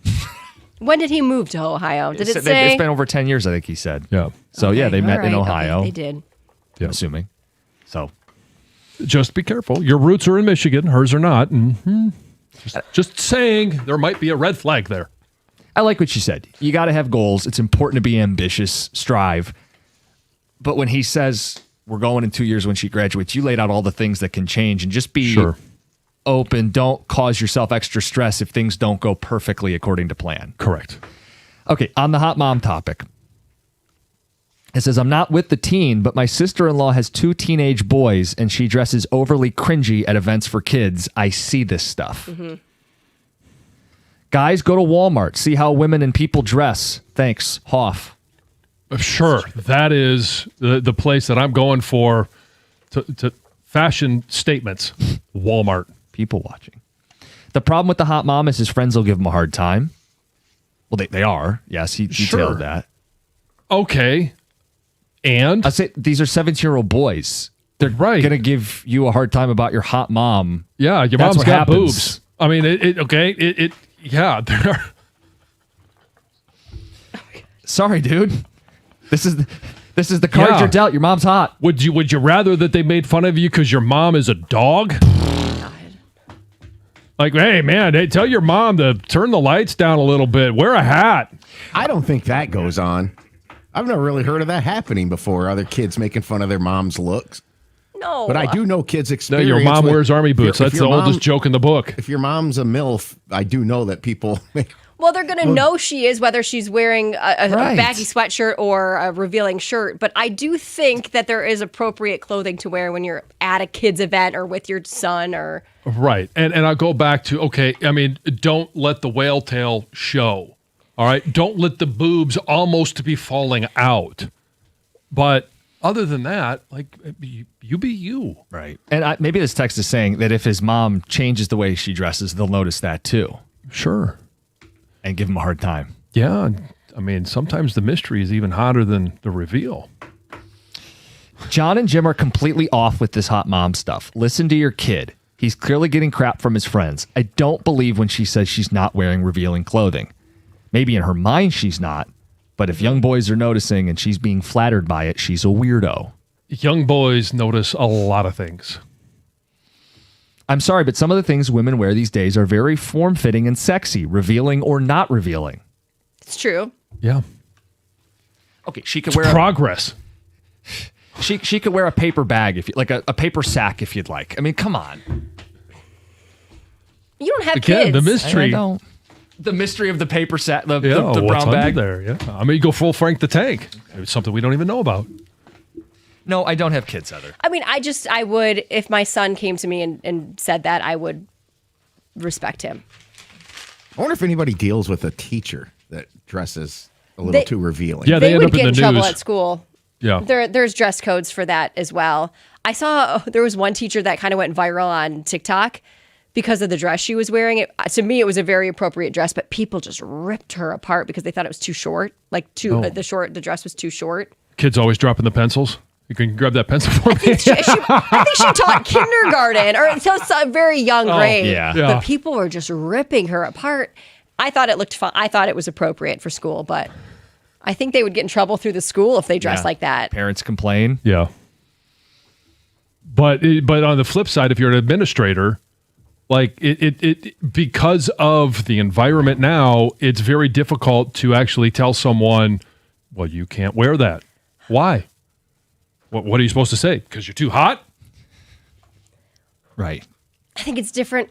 When did he move to Ohio? Did it It's say? been over 10 years, I think he said. Yeah. So, yeah, they met All in right. Ohio. Okay, they did. Yeah. I'm assuming. So, Just be careful. Your roots are in Michigan, hers are not. Just saying, there might be a red flag there. I like what you said. You got to have goals. It's important to be ambitious, strive. But when he says we're going in 2 years when she graduates, you laid out all the things that can change and just be open. Don't cause yourself extra stress if things don't go perfectly according to plan. Correct. Okay, on the hot mom topic. It says, I'm not with the teen, but my sister-in-law has 2 teenage boys, and she dresses overly cringy at events for kids. I see this stuff. Guys, go to Walmart. See how women and people dress. Thanks, Hoff. Sure. That is the place that I'm going for to fashion statements. Walmart. People watching. The problem with the hot mom is his friends will give him a hard time. Well, they are. Yes, he detailed that. Okay. And? I say these are 17-year-old boys. They're right. going to give you a hard time about your hot mom. Yeah, your That's mom's what got happens. boobs. I mean, yeah, they're... Sorry, dude. This is the card you're dealt. Your mom's hot. Would you rather that they made fun of you because your mom is a dog? Like, hey, man, hey, tell your mom to turn the lights down a little bit. Wear a hat. I don't think that goes on. I've never really heard of that happening before. Other kids making fun of their mom's looks. No. But I do know kids No, experience. your mom with- wears army boots. if That's your the oldest joke in the book. If your mom's a MILF, I do know that people make. Well, they're going to know she is, whether she's wearing a Right. baggy sweatshirt or a revealing shirt. But I do think that there is appropriate clothing to wear when you're at a kid's event or with your son or... Right. And I'll go back to, okay, I mean, don't let the whale tail show. All right? Don't let the boobs almost be falling out. But other than that, like, you be you. Right. And maybe this text is saying that if his mom changes the way she dresses, they'll notice that too. Sure. And give him a hard time. Yeah. I mean, sometimes the mystery is even hotter than the reveal. John and Jim are completely off with this hot mom stuff. Listen to your kid. He's clearly getting crap from his friends. I don't believe when she says she's not wearing revealing clothing. Maybe in her mind she's not, but if young boys are noticing and she's being flattered by it, she's a weirdo. Young boys notice a lot of things. I'm sorry, but some of the things women wear these days are very form-fitting and sexy, revealing or not revealing. It's true. Yeah. Okay, she could It's wear progress. she could wear a paper bag if you like a paper sack if you'd like. I mean, come on. You don't have Again, kids. the mystery. I don't. The mystery of the paper sack, the Yeah, brown what's under bag. there? Yeah. I mean, you go full Frank the Tank. It's something we don't even know about. No, I don't have kids, Heather. I mean, I would, if my son came to me and said that, I would respect him. I wonder if anybody deals with a teacher that dresses a little too revealing. Yeah, they end would up in get the in trouble news. at school. Yeah. There's dress codes for that as well. I saw there was one teacher that kind of went viral on TikTok because of the dress she was wearing. To me, it was a very appropriate dress, but people just ripped her apart because they thought it was too short. Like the dress was too short. Kids always dropping the pencils. You can grab that pencil for me. I think she taught kindergarten or so a very young grade. yeah. But people were just ripping her apart. I thought it looked fun. I thought it was appropriate for school, but I think they would get in trouble through the school if they dressed Yeah. like that. Parents complain. Yeah. But on the flip side, if you're an administrator, like it because of the environment now, it's very difficult to actually tell someone, well, you can't wear that. Why? What are you supposed to say? Because you're too hot? Right. I think it's different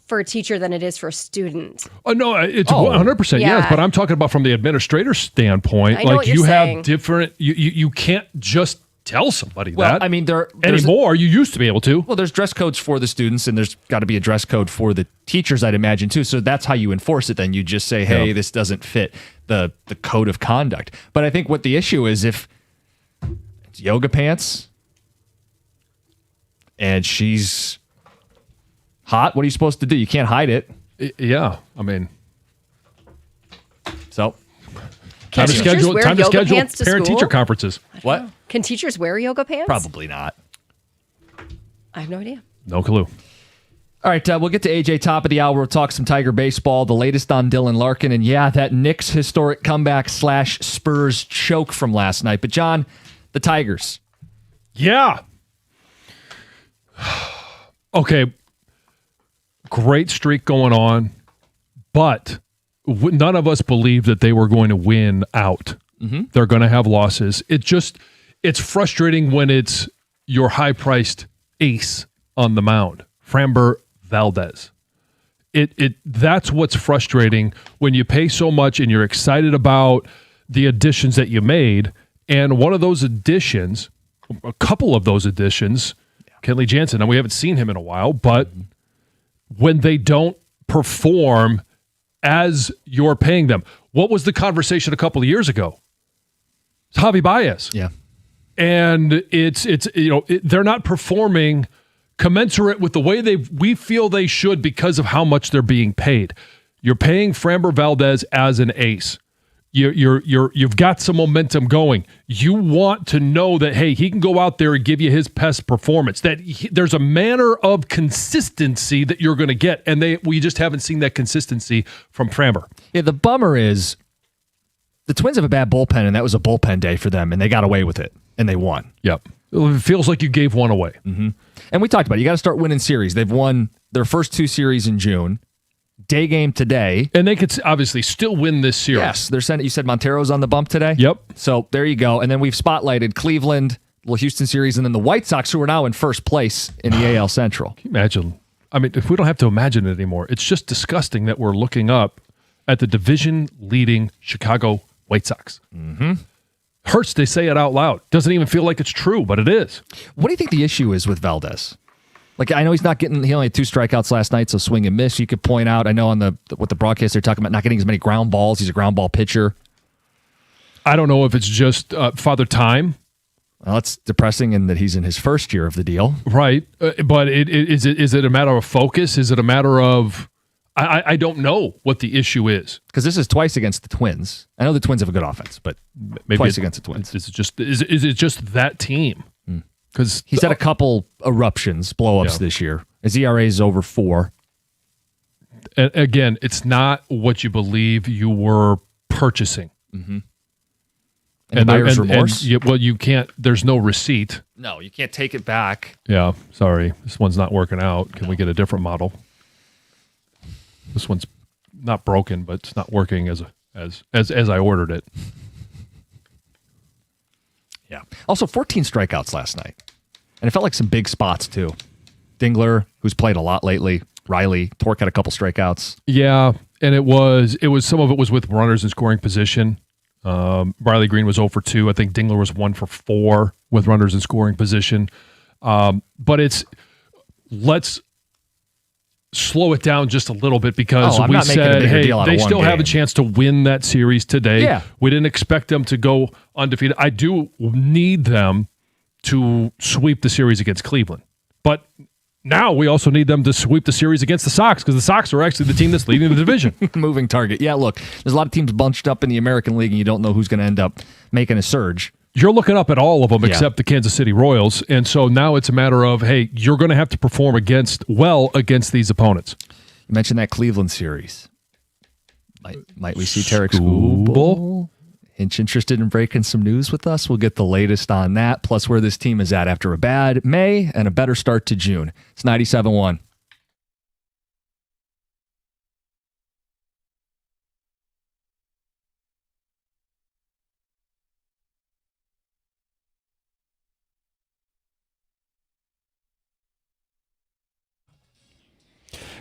for a teacher than it is for a student. Oh no, it's 100% Yeah. yes. But I'm talking about from the administrator's standpoint. I know what you're you saying. have different. You can't just tell somebody Well, that. I mean, there's anymore. You used to be able to. Well, there's dress codes for the students, and there's got to be a dress code for the teachers, I'd imagine, too. So that's how you enforce it. Then you just say, hey, this doesn't fit the code of conduct. But I think what the issue is, if it's yoga pants and she's hot, what are you supposed to do? You can't hide it. Yeah, I mean, so time to teachers schedule wear yoga pants to parent-teacher school? conferences. What? Can teachers wear yoga pants? Probably not. I have no idea. No clue. All right, we'll get to AJ top of the hour. We'll talk some Tiger baseball, the latest on Dylan Larkin, and yeah, that Knicks historic comeback / Spurs choke from last night. But John, the Tigers. Yeah. Okay. Great streak going on, but none of us believed that they were going to win out. They're going to have losses. It's frustrating when it's your high-priced ace on the mound, Framber Valdez. That's what's frustrating when you pay so much and you're excited about the additions that you made. And one of those additions, a couple of those additions, Kenley Jansen, and we haven't seen him in a while, but when they don't perform as you're paying them, what was the conversation a couple of years ago? It's Javi Baez. Yeah. And they're not performing commensurate with the way we feel they should because of how much they're being paid. You're paying Framber Valdez as an ace. You've got some momentum going. You want to know that, hey, he can go out there and give you his best performance. That there's a manner of consistency that you're going to get, and we just haven't seen that consistency from Framber. Yeah, the bummer is the Twins have a bad bullpen, and that was a bullpen day for them, and they got away with it, and they won. Yep. It feels like you gave one away. Mm-hmm. And we talked about it. You got to start winning series. They've won their first 2 series in June. Day game today. And they could obviously still win this series. Yes. You said Montero's on the bump today? Yep. So there you go. And then we've spotlighted Cleveland, the Houston series, and then the White Sox, who are now in first place in the AL Central. Can you imagine? I mean, if we don't have to imagine it anymore, it's just disgusting that we're looking up at the division-leading Chicago White Sox. Mm-hmm. Hurts to say it out loud. Doesn't even feel like it's true, but it is. What do you think the issue is with Valdez? Like, I know he only had 2 strikeouts last night, so swing and miss. You could point out, I know on what the broadcast they're talking about, not getting as many ground balls. He's a ground ball pitcher. I don't know if it's just Father Time. Well, that's depressing in that he's in his first year of the deal. Right. But is it a matter of focus? Is it a matter of, I don't know what the issue is. Because this is twice against the Twins. I know the Twins have a good offense, but maybe twice against the Twins. Is it just that team? Because he's had a couple eruptions, blow-ups this year. His ERA is over 4. And again, it's not what you believe you were purchasing. Mm-hmm. And buyer's remorse? You can't. There's no receipt. No, you can't take it back. Yeah, sorry. This one's not working out. Can we get a different model? This one's not broken, but it's not working as I ordered it. Yeah. Also, 14 strikeouts last night. And it felt like some big spots, too. Dingler, who's played a lot lately. Riley. Torque had a couple strikeouts. Yeah, and it was some of it was with runners in scoring position. Riley Green was 0 for 2. I think Dingler was 1 for 4 with runners in scoring position. But let's slow it down just a little bit because we said, hey, they still have a chance to win that series today. Yeah. We didn't expect them to go undefeated. I do need them to sweep the series against Cleveland. But now we also need them to sweep the series against the Sox because the Sox are actually the team that's leading the division. Moving target. Yeah, look, there's a lot of teams bunched up in the American League and you don't know who's going to end up making a surge. You're looking up at all of them except the Kansas City Royals. And so now it's a matter of, hey, you're going to have to perform against these opponents. You mentioned that Cleveland series. Might we see Tarek Skubal? Hinch interested in breaking some news with us? We'll get the latest on that, plus where this team is at after a bad May and a better start to June. It's 97.1.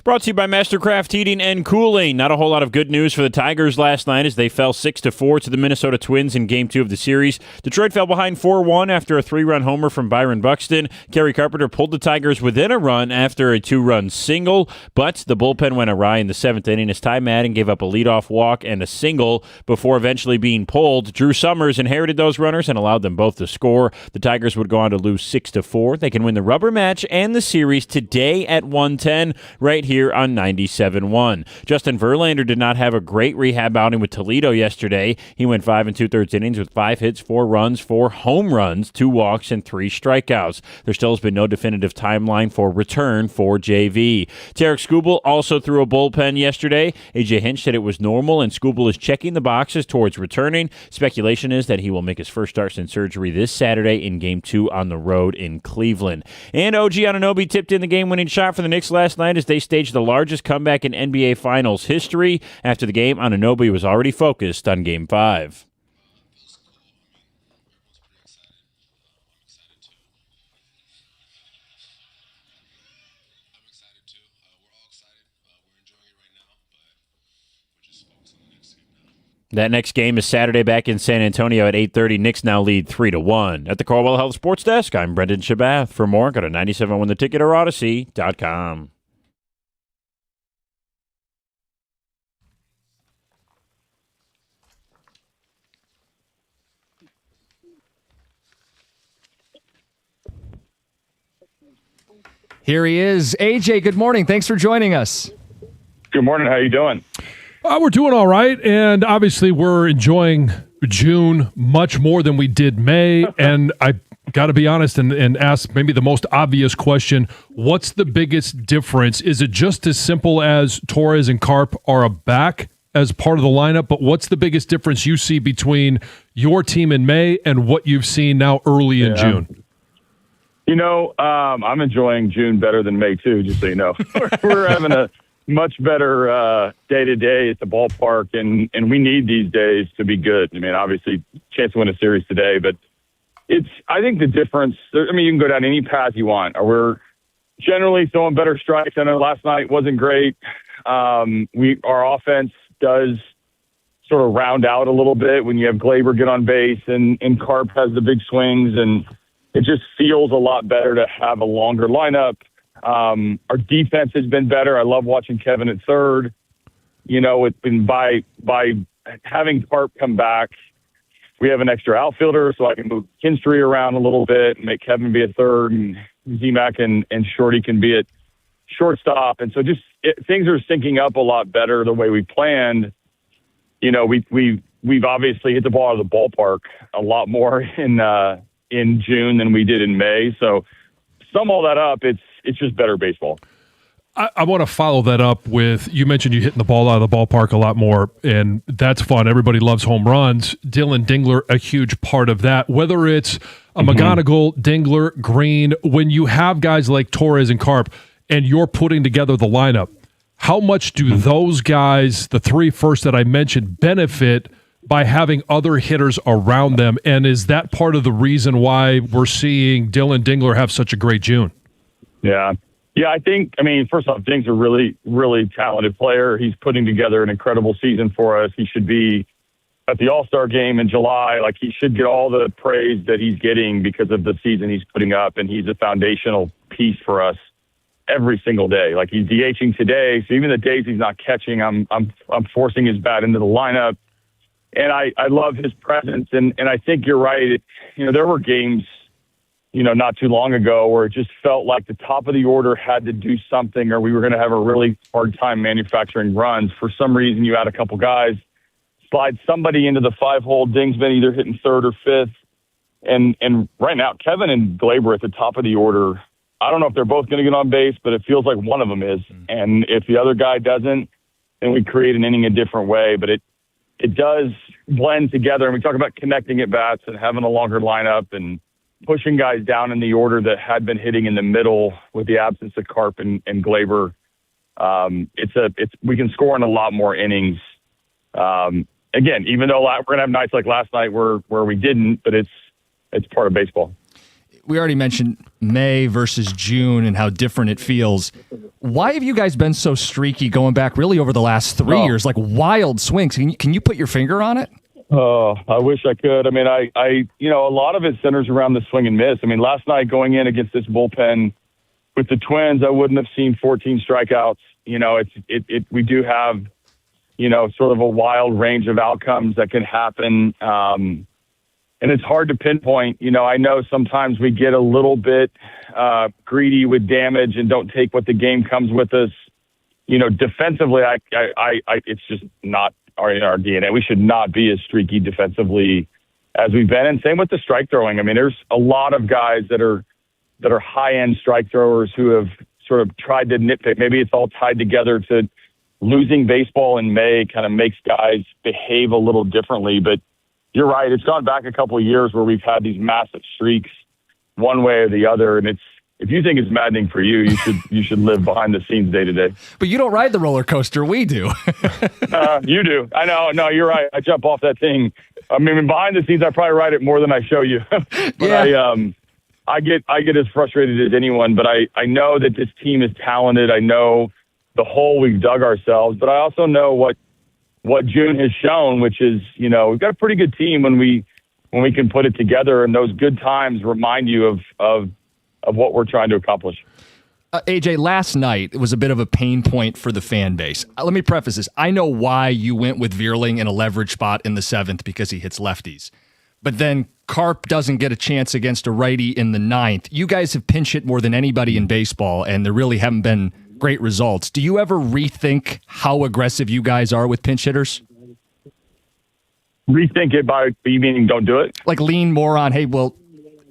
Brought to you by Mastercraft Heating and Cooling. Not a whole lot of good news for the Tigers last night as they fell 6-4 to the Minnesota Twins in Game 2 of the series. Detroit fell behind 4-1 after a 3-run homer from Byron Buxton. Kerry Carpenter pulled the Tigers within a run after a 2-run single, but the bullpen went awry in the 7th inning as Ty Madden gave up a leadoff walk and a single before eventually being pulled. Drew Summers inherited those runners and allowed them both to score. The Tigers would go on to lose 6-4. They can win the rubber match and the series today at 1:10 right here on 97.1. Justin Verlander did not have a great rehab outing with Toledo yesterday. He went 5 2/3 innings with 5 hits, 4 runs, 4 home runs, 2 walks, and 3 strikeouts. There still has been no definitive timeline for return for JV. Tarek Skubal also threw a bullpen yesterday. AJ Hinch said it was normal, and Skubal is checking the boxes towards returning. Speculation is that he will make his first start since surgery this Saturday in Game 2 on the road in Cleveland. And OG Anunoby tipped in the game-winning shot for the Knicks last night as they staged the largest comeback in NBA Finals history. After the game, Anunoby was already focused on Game 5. That next game is Saturday back in San Antonio at 8:30. Knicks now lead 3-1. At the Caldwell Health Sports Desk, I'm Brendan Shabath. For more, go to 97onetheticket or Odyssey.com. Here he is. AJ, good morning. Thanks for joining us. Good morning. How you doing? We're doing all right, and obviously we're enjoying June much more than we did May, and I got to be honest and ask maybe the most obvious question. What's the biggest difference? Is it just as simple as Torres and Carp are back as part of the lineup, but what's the biggest difference you see between your team in May and what you've seen now early in June? You know, I'm enjoying June better than May, too, just so you know. We're having a much better day-to-day at the ballpark, and we need these days to be good. I mean, obviously, chance to win a series today, but I think the difference, I mean, you can go down any path you want. We're generally throwing better strikes. I know last night wasn't great. Our offense does sort of round out a little bit when you have Gleyber get on base and Carp has the big swings, and it just feels a lot better to have a longer lineup. Our defense has been better. I love watching Kevin at third. You know, it's been by having Carp come back, we have an extra outfielder, so I can move Kinstry around a little bit and make Kevin be at third, and Z-Mac and Shorty can be at shortstop. And so things are syncing up a lot better the way we planned. You know, we've obviously hit the ball out of the ballpark a lot more in June than we did in May. So sum all that up, it's just better baseball. I want to follow that up with, you mentioned you hitting the ball out of the ballpark a lot more, and that's fun. Everybody loves home runs. Dylan Dingler, a huge part of that. Whether it's a McGonigal, Dingler, Green, when you have guys like Torres and Carp and you're putting together the lineup, how much do those guys, the three first that I mentioned, benefit by having other hitters around them? And is that part of the reason why we're seeing Dylan Dingler have such a great June? Yeah. Yeah, I mean, first off, Ding's a really, really talented player. He's putting together an incredible season for us. He should be at the All-Star game in July. Like, he should get all the praise that he's getting because of the season he's putting up, and he's a foundational piece for us every single day. Like, he's DHing today, so even the days he's not catching, I'm forcing his bat into the lineup. And I love his presence, and I think you're right. There were games, not too long ago where it just felt like the top of the order had to do something or we were going to have a really hard time manufacturing runs. For some reason, you had a couple guys slide somebody into the 5-hole. Ding's been either hitting third or fifth. And right now, Kevin and Gleyber at the top of the order, I don't know if they're both going to get on base, but it feels like one of them is. And if the other guy doesn't, then we create an inning a different way. But it does blend together. And we talk about connecting at bats and having a longer lineup and pushing guys down in the order that had been hitting in the middle with the absence of Carp and Gleyber. We can score in a lot more innings. Again, even though we're going to have nights like last night where we didn't, but it's part of baseball. We already mentioned May versus June and how different it feels. Why have you guys been so streaky going back really over the last 3 years? Like wild swings. Can you put your finger on it? Oh, I wish I could. I mean, I a lot of it centers around the swing and miss. I mean, last night going in against this bullpen with the Twins, I wouldn't have seen 14 strikeouts. We do have, sort of a wild range of outcomes that can happen. And it's hard to pinpoint. I know sometimes we get a little bit greedy with damage and don't take what the game comes with us. Defensively, it's just not our DNA. We should not be as streaky defensively as we've been. And same with the strike throwing. I mean, there's a lot of guys that are high-end strike throwers who have sort of tried to nitpick. Maybe it's all tied together to losing baseball in May kind of makes guys behave a little differently. But you're right. It's gone back a couple of years where we've had these massive streaks one way or the other. And if you think it's maddening for you, you should live behind the scenes day to day. But you don't ride the roller coaster. We do. You do. I know. No, you're right. I jump off that thing. I mean, behind the scenes, I probably ride it more than I show you. But yeah. I get as frustrated as anyone, but I know that this team is talented. I know the hole we've dug ourselves, but I also know what June has shown, which is, we've got a pretty good team when we can put it together, and those good times remind you of what we're trying to accomplish. AJ, last night it was a bit of a pain point for the fan base. Let me preface this. I know why you went with Vierling in a leverage spot in the 7th because he hits lefties. But then Carp doesn't get a chance against a righty in the 9th. You guys have pinch hit more than anybody in baseball, and there really haven't been great results. Do you ever rethink how aggressive you guys are with pinch hitters? Rethink it by you meaning don't do it? Like lean more on, hey, well,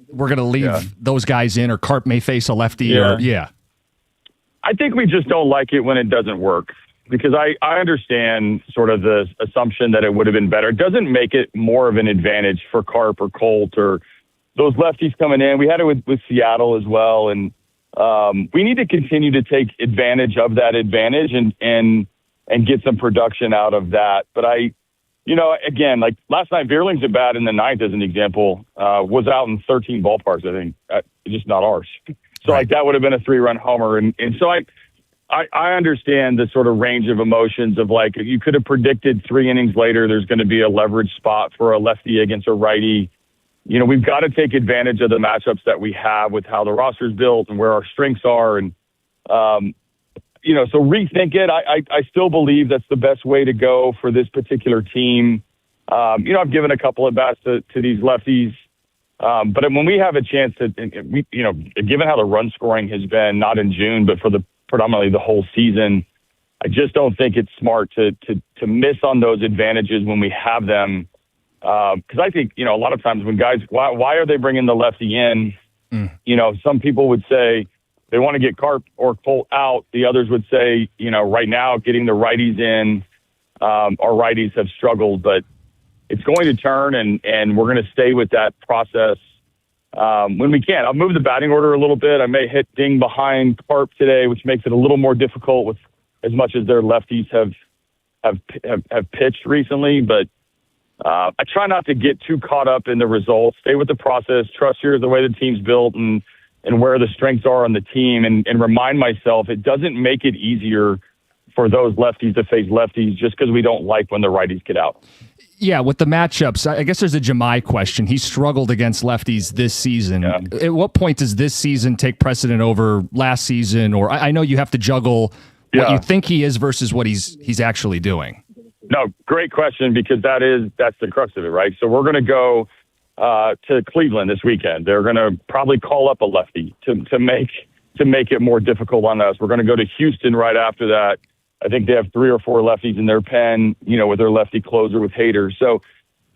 we're going to leave those guys in, or Carp may face a lefty. I think we just don't like it when it doesn't work, because I understand sort of the assumption that it would have been better. It doesn't make it more of an advantage for Carp or Colt or those lefties coming in. We had it with Seattle as well, and we need to continue to take advantage of that advantage and get some production out of that. But again, like last night, Vierling's at bat in the 9th, as an example, was out in 13 ballparks, I think, just not ours. So like that would have been a 3-run homer. And so I understand the sort of range of emotions of like, you could have predicted 3 innings later, there's going to be a leverage spot for a lefty against a righty. We've got to take advantage of the matchups that we have with how the roster's built and where our strengths are. And, so rethink it. I still believe that's the best way to go for this particular team. I've given a couple of bats to these lefties. But when we have a chance to, given how the run scoring has been, not in June, but for predominantly the whole season, I just don't think it's smart to miss on those advantages when we have them. Because I think, a lot of times when guys, why are they bringing the lefty in? Some people would say they want to get Carp or Colt out. The others would say, right now getting the righties in, our righties have struggled, but it's going to turn, and we're going to stay with that process when we can. I'll move the batting order a little bit. I may hit Ding behind Carp today, which makes it a little more difficult with as much as their lefties have pitched recently. But I try not to get too caught up in the results. Stay with the process. Trust here the way the team's built and where the strengths are on the team, and remind myself it doesn't make it easier for those lefties to face lefties just because we don't like when the righties get out. Yeah, with the matchups, I guess there's a Jemai question. He struggled against lefties this season. Yeah. At what point does this season take precedent over last season? Or I know you have to juggle what you think he is versus what he's actually doing. No, great question, because that's the crux of it, right? So we're going to go to Cleveland this weekend. They're going to probably call up a lefty to make it more difficult on us. We're going to go to Houston right after that. I think they have 3 or 4 lefties in their pen, with their lefty closer with Hader. So,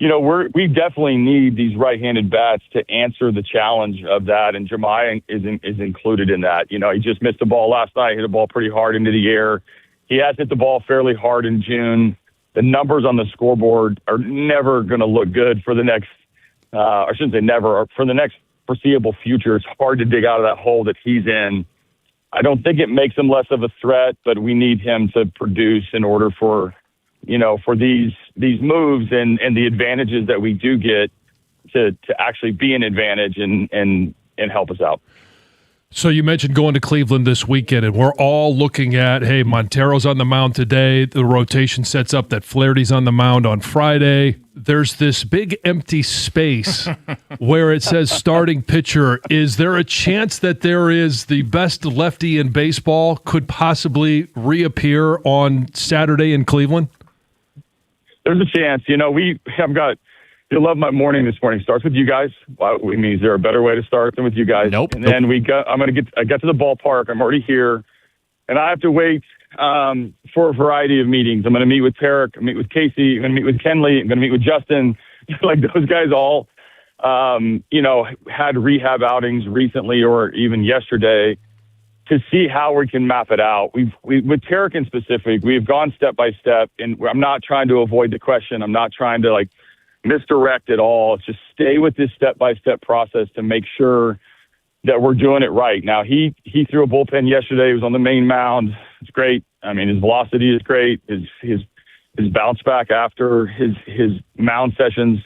we definitely need these right-handed bats to answer the challenge of that. And Jemai is included in that. He just missed a ball last night, hit a ball pretty hard into the air. He has hit the ball fairly hard in June. The numbers on the scoreboard are never going to look good for the next, I shouldn't say never, or for the next foreseeable future. It's hard to dig out of that hole that he's in. I don't think it makes him less of a threat, but we need him to produce in order for these moves and the advantages that we do get to actually be an advantage and help us out. So you mentioned going to Cleveland this weekend, and we're all looking at, hey, Montero's on the mound today. The rotation sets up that Flaherty's on the mound on Friday. There's this big empty space where it says starting pitcher. Is there a chance that there is the best lefty in baseball could possibly reappear on Saturday in Cleveland? There's a chance. We have got – you'll love my morning this morning. Starts with you guys. Well, is there a better way to start than with you guys? Nope. And then I get to the ballpark. I'm already here, and I have to wait for a variety of meetings. I'm going to meet with Tarek, meet with Casey, I'm going to meet with Kenley, I'm going to meet with Justin. Like those guys all, had rehab outings recently or even yesterday to see how we can map it out. With Tarek in specific, we've gone step by step, and I'm not trying to avoid the question. I'm not trying to misdirect at all. It's just stay with this step-by-step process to make sure that we're doing it right. Now, he threw a bullpen yesterday. He was on the main mound. It's great. His velocity is great. His bounce back after his mound sessions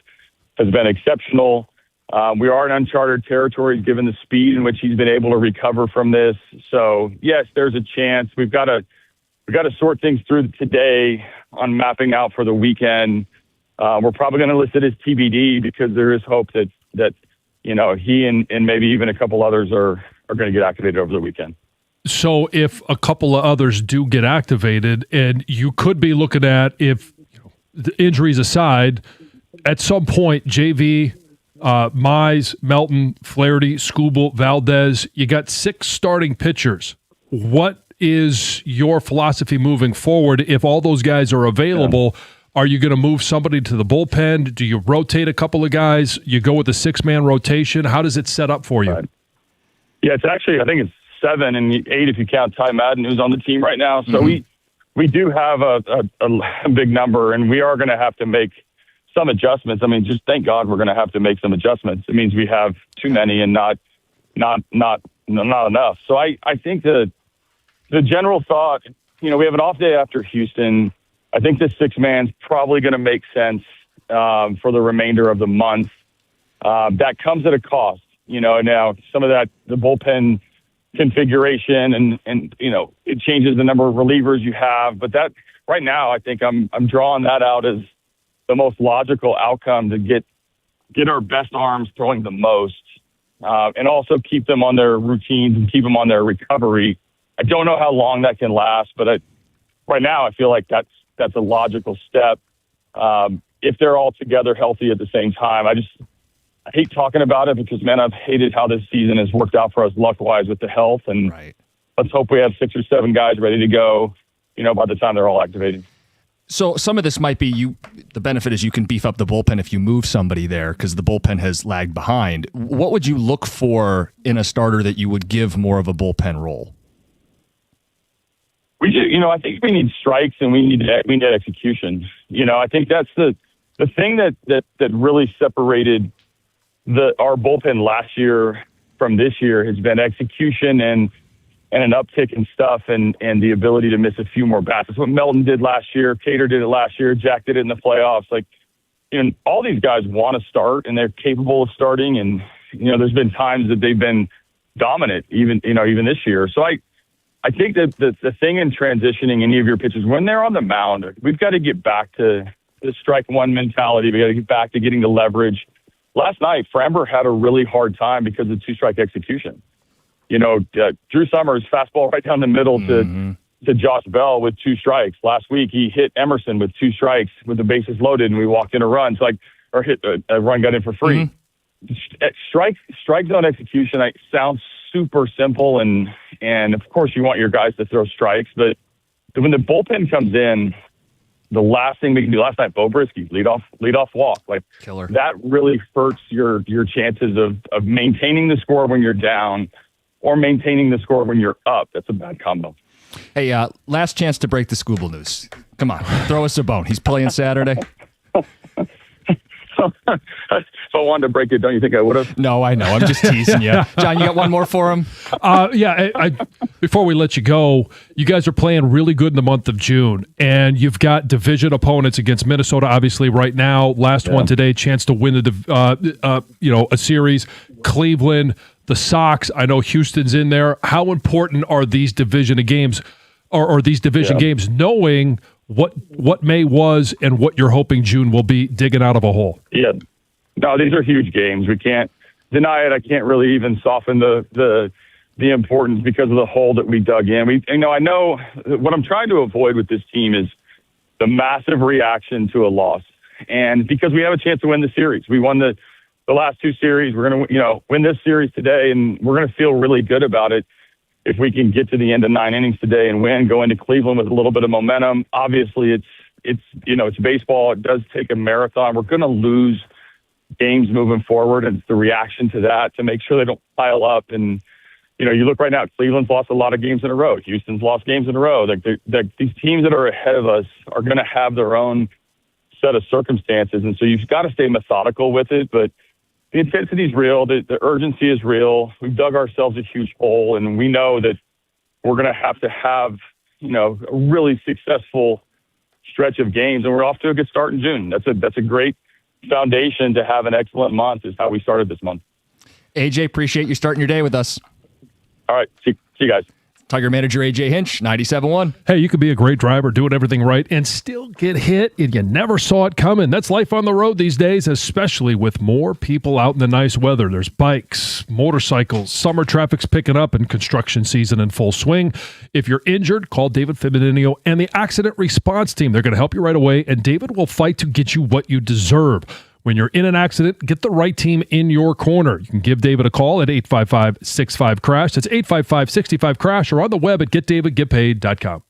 has been exceptional. We are in uncharted territory given the speed in which he's been able to recover from this. So, yes, there's a chance. We've got to sort things through today on mapping out for the weekend. We're probably going to list it as TBD because there is hope that he and maybe even a couple others are going to get activated over the weekend. So if a couple of others do get activated, and you could be looking at, if the injuries aside, at some point, JV, Mize, Melton, Flaherty, Skubal, Valdez, you got 6 starting pitchers. What is your philosophy moving forward if all those guys are available? Yeah. Are you going to move somebody to the bullpen? Do you rotate a couple of guys? You go with a 6-man rotation? How does it set up for you? Right. Yeah, it's actually, I think it's 7 and 8 if you count Ty Madden, who's on the team right now. So we do have a big number, and we are going to have to make some adjustments. Just thank God we're going to have to make some adjustments. It means we have too many and not enough. So I think the general thought, we have an off day after Houston. I think the 6-man's probably going to make sense for the remainder of the month. That comes at a cost. Now some of that, the bullpen configuration and it changes the number of relievers you have. But that right now, I think I'm drawing that out as the most logical outcome to get our best arms throwing the most and also keep them on their routines and keep them on their recovery. I don't know how long that can last, but right now I feel like that's a logical step. If they're all together healthy at the same time. I hate talking about it because, man, I've hated how this season has worked out for us luck-wise with the health. And Let's hope we have 6 or 7 guys ready to go, by the time they're all activated. So some of this might be the benefit is you can beef up the bullpen if you move somebody there because the bullpen has lagged behind. What would you look for in a starter that you would give more of a bullpen role? We do, I think we need strikes and we need execution. I think that's the thing that really separated our bullpen last year from this year has been execution and an uptick in stuff and the ability to miss a few more bats. That's what Melton did last year. Cater did it last year. Jack did it in the playoffs. All these guys want to start and they're capable of starting. And, there's been times that they've been dominant, even this year. So I think that the thing in transitioning any of your pitchers, when they're on the mound, we've got to get back to the strike one mentality. We got to get back to getting the leverage. Last night, Framber had a really hard time because of 2-strike execution. Drew Summers fastball right down the middle to Josh Bell with 2 strikes. Last week, he hit Emerson with 2 strikes with the bases loaded, and we walked in a run. Or hit a run, got in for free. Strike zone execution sounds super simple, and of course you want your guys to throw strikes, but when the bullpen comes in, the last thing we can do. Last night, Bo Brisky lead off walk, killer. That really hurts your chances of maintaining the score when you're down or maintaining the score when you're up. That's a bad combo. Hey, last chance to break the Skubal news. Come on, throw us a bone. He's playing Saturday. If I wanted to break it, don't you think I would have? No, I know. I'm just teasing you. John, you got one more for him? Before we let you go, you guys are playing really good in the month of June, and you've got division opponents against Minnesota, obviously, right now. Last one today, chance to win a series. Cleveland, the Sox. I know Houston's in there. How important are these division games, or these division games, knowing what May was and what you're hoping June will be digging out of a hole? Yeah. No, these are huge games. We can't deny it. I can't really even soften the importance because of the hole that we dug in. I know what I'm trying to avoid with this team is the massive reaction to a loss. And because we have a chance to win the series, we won the last two series. We're going to, win this series today, and we're going to feel really good about it if we can get to the end of 9 innings today and win, go into Cleveland with a little bit of momentum. Obviously, it's baseball. It does take a marathon. We're going to lose games moving forward, and it's the reaction to that to make sure they don't pile up. And you look right now, Cleveland's lost a lot of games in a row. Houston's lost games in a row. These teams that are ahead of us are going to have their own set of circumstances, and so you've got to stay methodical with it. But the intensity is real. The urgency is real. We've dug ourselves a huge hole, and we know that we're going to have a really successful stretch of games, and we're off to a good start in June. That's a great foundation to have an excellent month. Is how we started this month. AJ, appreciate you starting your day with us. All right, see you guys. Tiger manager AJ Hinch, 97.1. Hey, you could be a great driver, doing everything right, and still get hit, and you never saw it coming. That's life on the road these days, especially with more people out in the nice weather. There's bikes, motorcycles, summer traffic's picking up, and construction season in full swing. If you're injured, call David Femininio and the accident response team. They're going to help you right away, and David will fight to get you what you deserve. When you're in an accident, get the right team in your corner. You can give David a call at 855-65-CRASH. That's 855-65-CRASH, or on the web at getdavidgetpaid.com.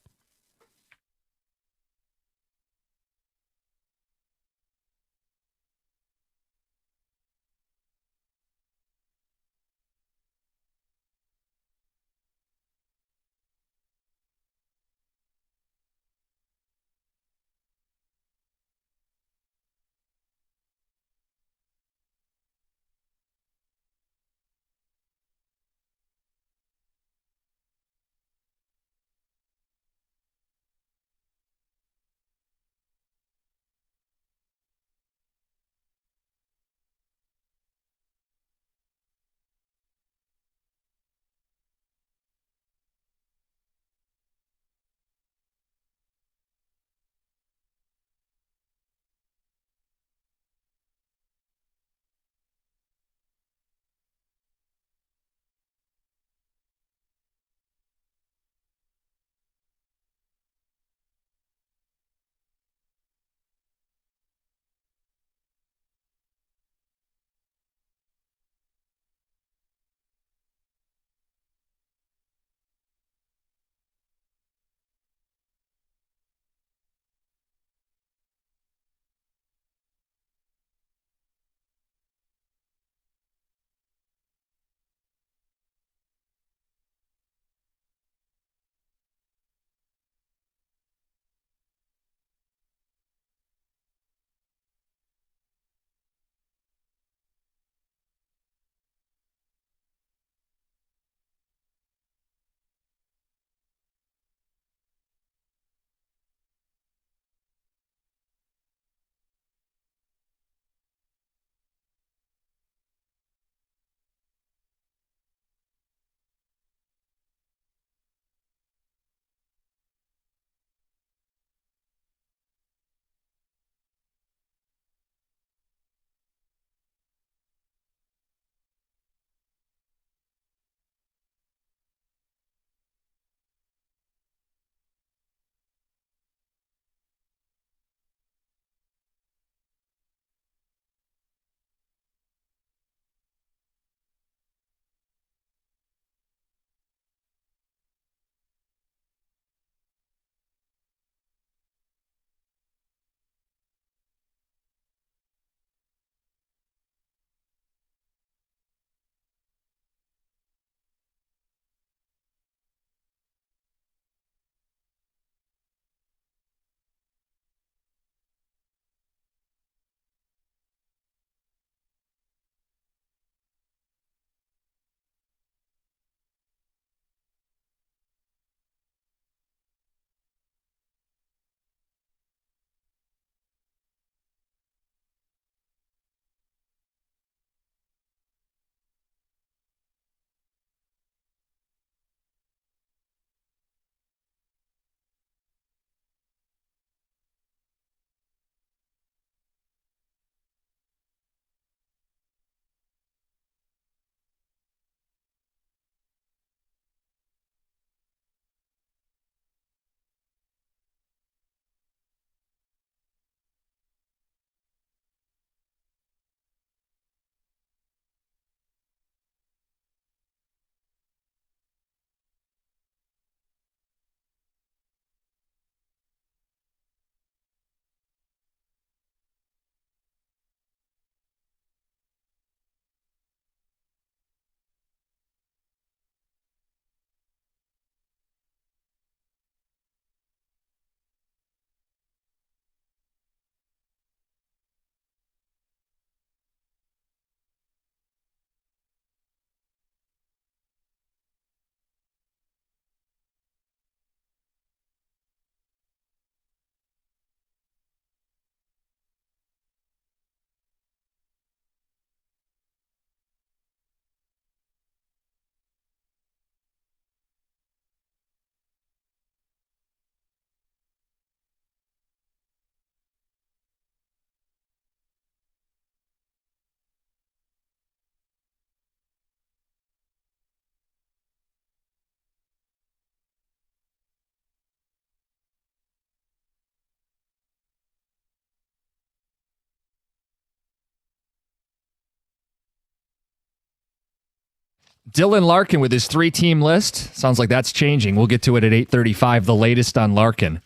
Dylan Larkin with his 3-team list. Sounds like that's changing. We'll get to it at 8:35, the latest on Larkin.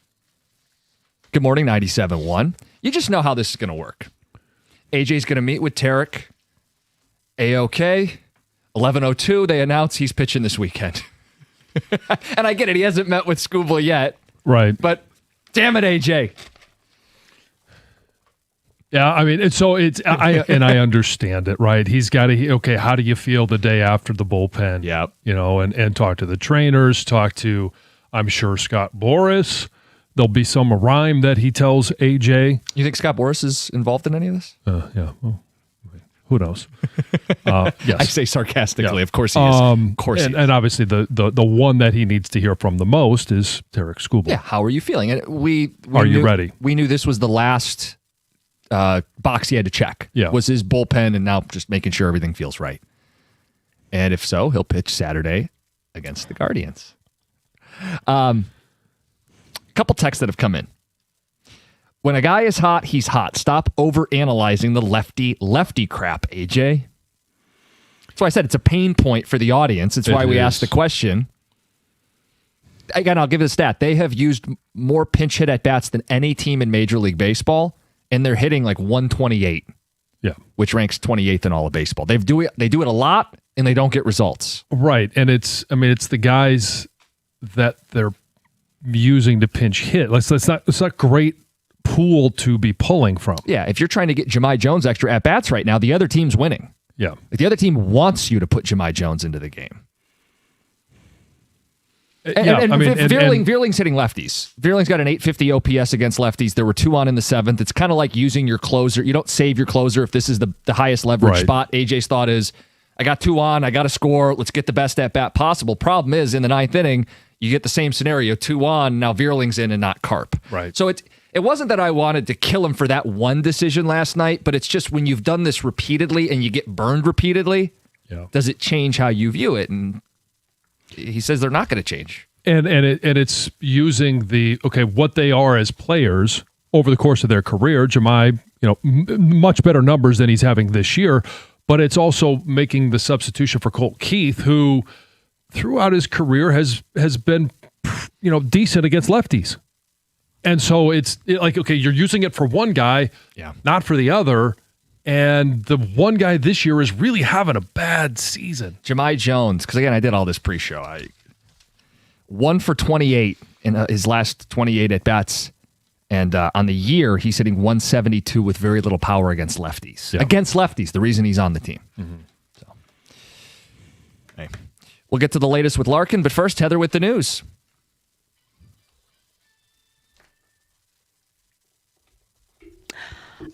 Good morning, 97.1. You just know how this is going to work. AJ's going to meet with Tarek. A-OK. 11:02, they announce he's pitching this weekend. And I get it. He hasn't met with Scuba yet. Right. But damn it, AJ. Yeah, I mean, I understand it, right? He's got to, okay, how do you feel the day after the bullpen? Yeah. And talk to the trainers, talk to, I'm sure, Scott Boras. There'll be some rhyme that he tells AJ. You think Scott Boras is involved in any of this? Yeah. Well, who knows? Yes. I say sarcastically. Yeah. Of course he is. Of course he is. And obviously the one that he needs to hear from the most is Tarek Skubal. Yeah, how are you feeling? And we you ready? We knew this was the last box he had to check. Yeah. Was his bullpen, and now just making sure everything feels right. And if so, he'll pitch Saturday against the Guardians. Couple texts that have come in. When a guy is hot, he's hot. Stop overanalyzing the lefty crap, AJ. That's why I said it's a pain point for the audience. It's why we asked the question. Again, I'll give it a stat. They have used more pinch hit at bats than any team in Major League Baseball, and they're hitting like 128. Yeah, which ranks 28th in all of baseball. They do it a lot, and they don't get results. Right, and it's the guys that they're using to pinch hit. It's not great pool to be pulling from. Yeah, if you're trying to get Jahmai Jones extra at bats right now, the other team's winning. Yeah, like the other team wants you to put Jahmai Jones into the game. Veerling's hitting lefties. Veerling's got an 850 OPS against lefties. There were 2 on in the 7th. It's kind of like using your closer. You don't save your closer if this is the highest leverage spot. AJ's thought is, I got 2 on, I got to score. Let's get the best at bat possible. Problem is, in the 9th inning, you get the same scenario: 2 on. Now Veerling's in and not Carp. Right. So it wasn't that I wanted to kill him for that one decision last night, but it's just when you've done this repeatedly and you get burned repeatedly, does it change how you view it? And he says they're not going to change. And it's using what they are as players over the course of their career. Jahmai, much better numbers than he's having this year, but it's also making the substitution for Colt Keith, who throughout his career has been decent against lefties. And so you're using it for one guy, not for the other. And the one guy this year is really having a bad season. Jahmai Jones, because again, I did all this pre-show. 1 for 28 in his last 28 at bats, and on the year he's hitting 172 with very little power against lefties. Yeah. Against lefties, the reason he's on the team. Mm-hmm. So, hey. We'll get to the latest with Larkin, but first, Heather with the news.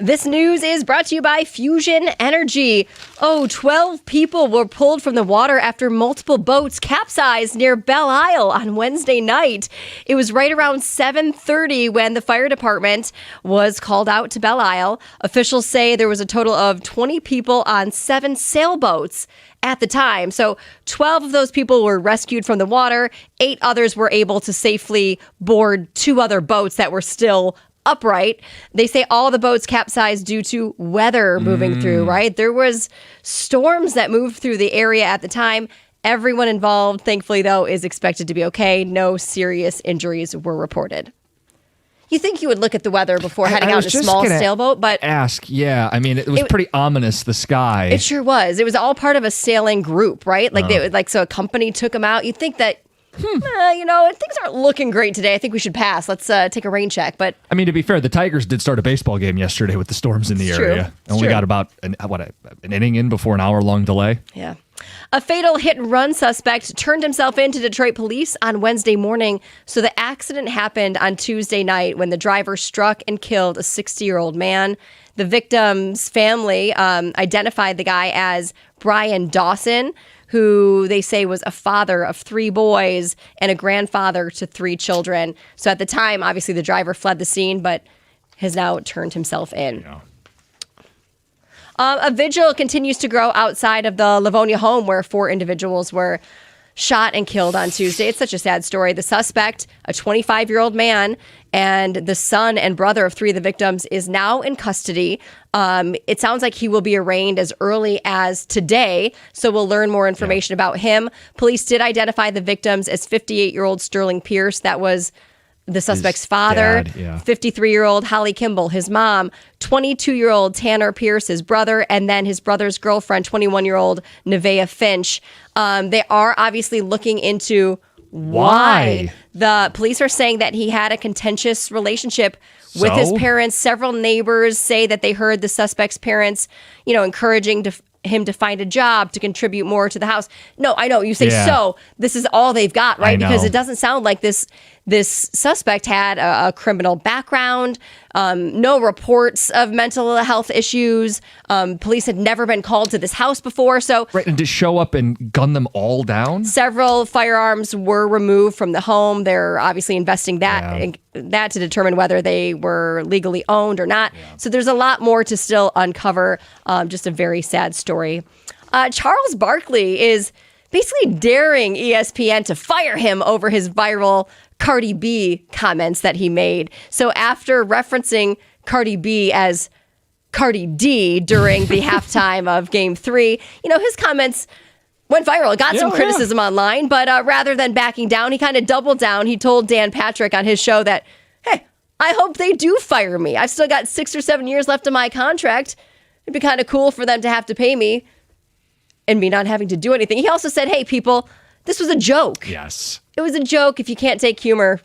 This news is brought to you by Fusion Energy. 12 people were pulled from the water after multiple boats capsized near Belle Isle on Wednesday night. It was right around 7:30 when the fire department was called out to Belle Isle. Officials say there was a total of 20 people on 7 sailboats at the time. So 12 of those people were rescued from the water. 8 others were able to safely board 2 other boats that were still upright. They say all the boats capsized due to weather moving through, right? There was storms that moved through the area at the time. Everyone involved, thankfully, though, is expected to be okay. No serious injuries were reported. You think you would look at the weather before heading out in a small sailboat, but I mean, it was pretty ominous, the sky. It sure was. It was all part of a sailing group, right? So a company took them out. You'd think that things aren't looking great today. I think we should pass. Let's take a rain check. But I mean, to be fair, the Tigers did start a baseball game yesterday with the storms in the area. Only got about an inning in before an hour-long delay. Yeah. A fatal hit-and-run suspect turned himself in to Detroit police on Wednesday morning. So the accident happened on Tuesday night when the driver struck and killed a 60-year-old man. The victim's family identified the guy as Brian Dawson, who they say was a father of 3 boys and a grandfather to 3 children. So at the time, obviously, the driver fled the scene, but has now turned himself in. Yeah. A vigil continues to grow outside of the Livonia home where 4 individuals were shot and killed on Tuesday. It's such a sad story. The suspect, a 25-year-old man, and the son and brother of 3 of the victims is now in custody. It sounds like he will be arraigned as early as today, so we'll learn more information about him. Police did identify the victims as 58-year-old Sterling Pierce. That was the suspect's father, dad, yeah. 53-year-old Holly Kimball, his mom, 22-year-old Tanner Pierce, his brother, and then his brother's girlfriend, 21-year-old Nevaeh Finch. They are obviously looking into why. The police are saying that he had a contentious relationship with his parents. Several neighbors say that they heard the suspect's parents, encouraging him to find a job, to contribute more to the house. No, I know you say so. This is all they've got, right? Because it doesn't sound like this suspect had a criminal background, no reports of mental health issues. Police had never been called to this house before. So Right, and to show up and gun them all down? several firearms were removed from the home. They're obviously investing that to determine whether they were legally owned or not. So there's a lot more to still uncover. Just a very sad story. Charles Barkley is basically daring ESPN to fire him over his viral Cardi B comments that he made. So after referencing Cardi B as Cardi D during the halftime of Game 3, his comments went viral. It got some criticism online, but rather than backing down, he kind of doubled down. He told Dan Patrick on his show that, hey, I hope they do fire me. I've still got 6 or 7 years left of my contract. It'd be kind of cool for them to have to pay me and me not having to do anything. He also said, hey, people, this was a joke. Yes. It was a joke. If you can't take humor,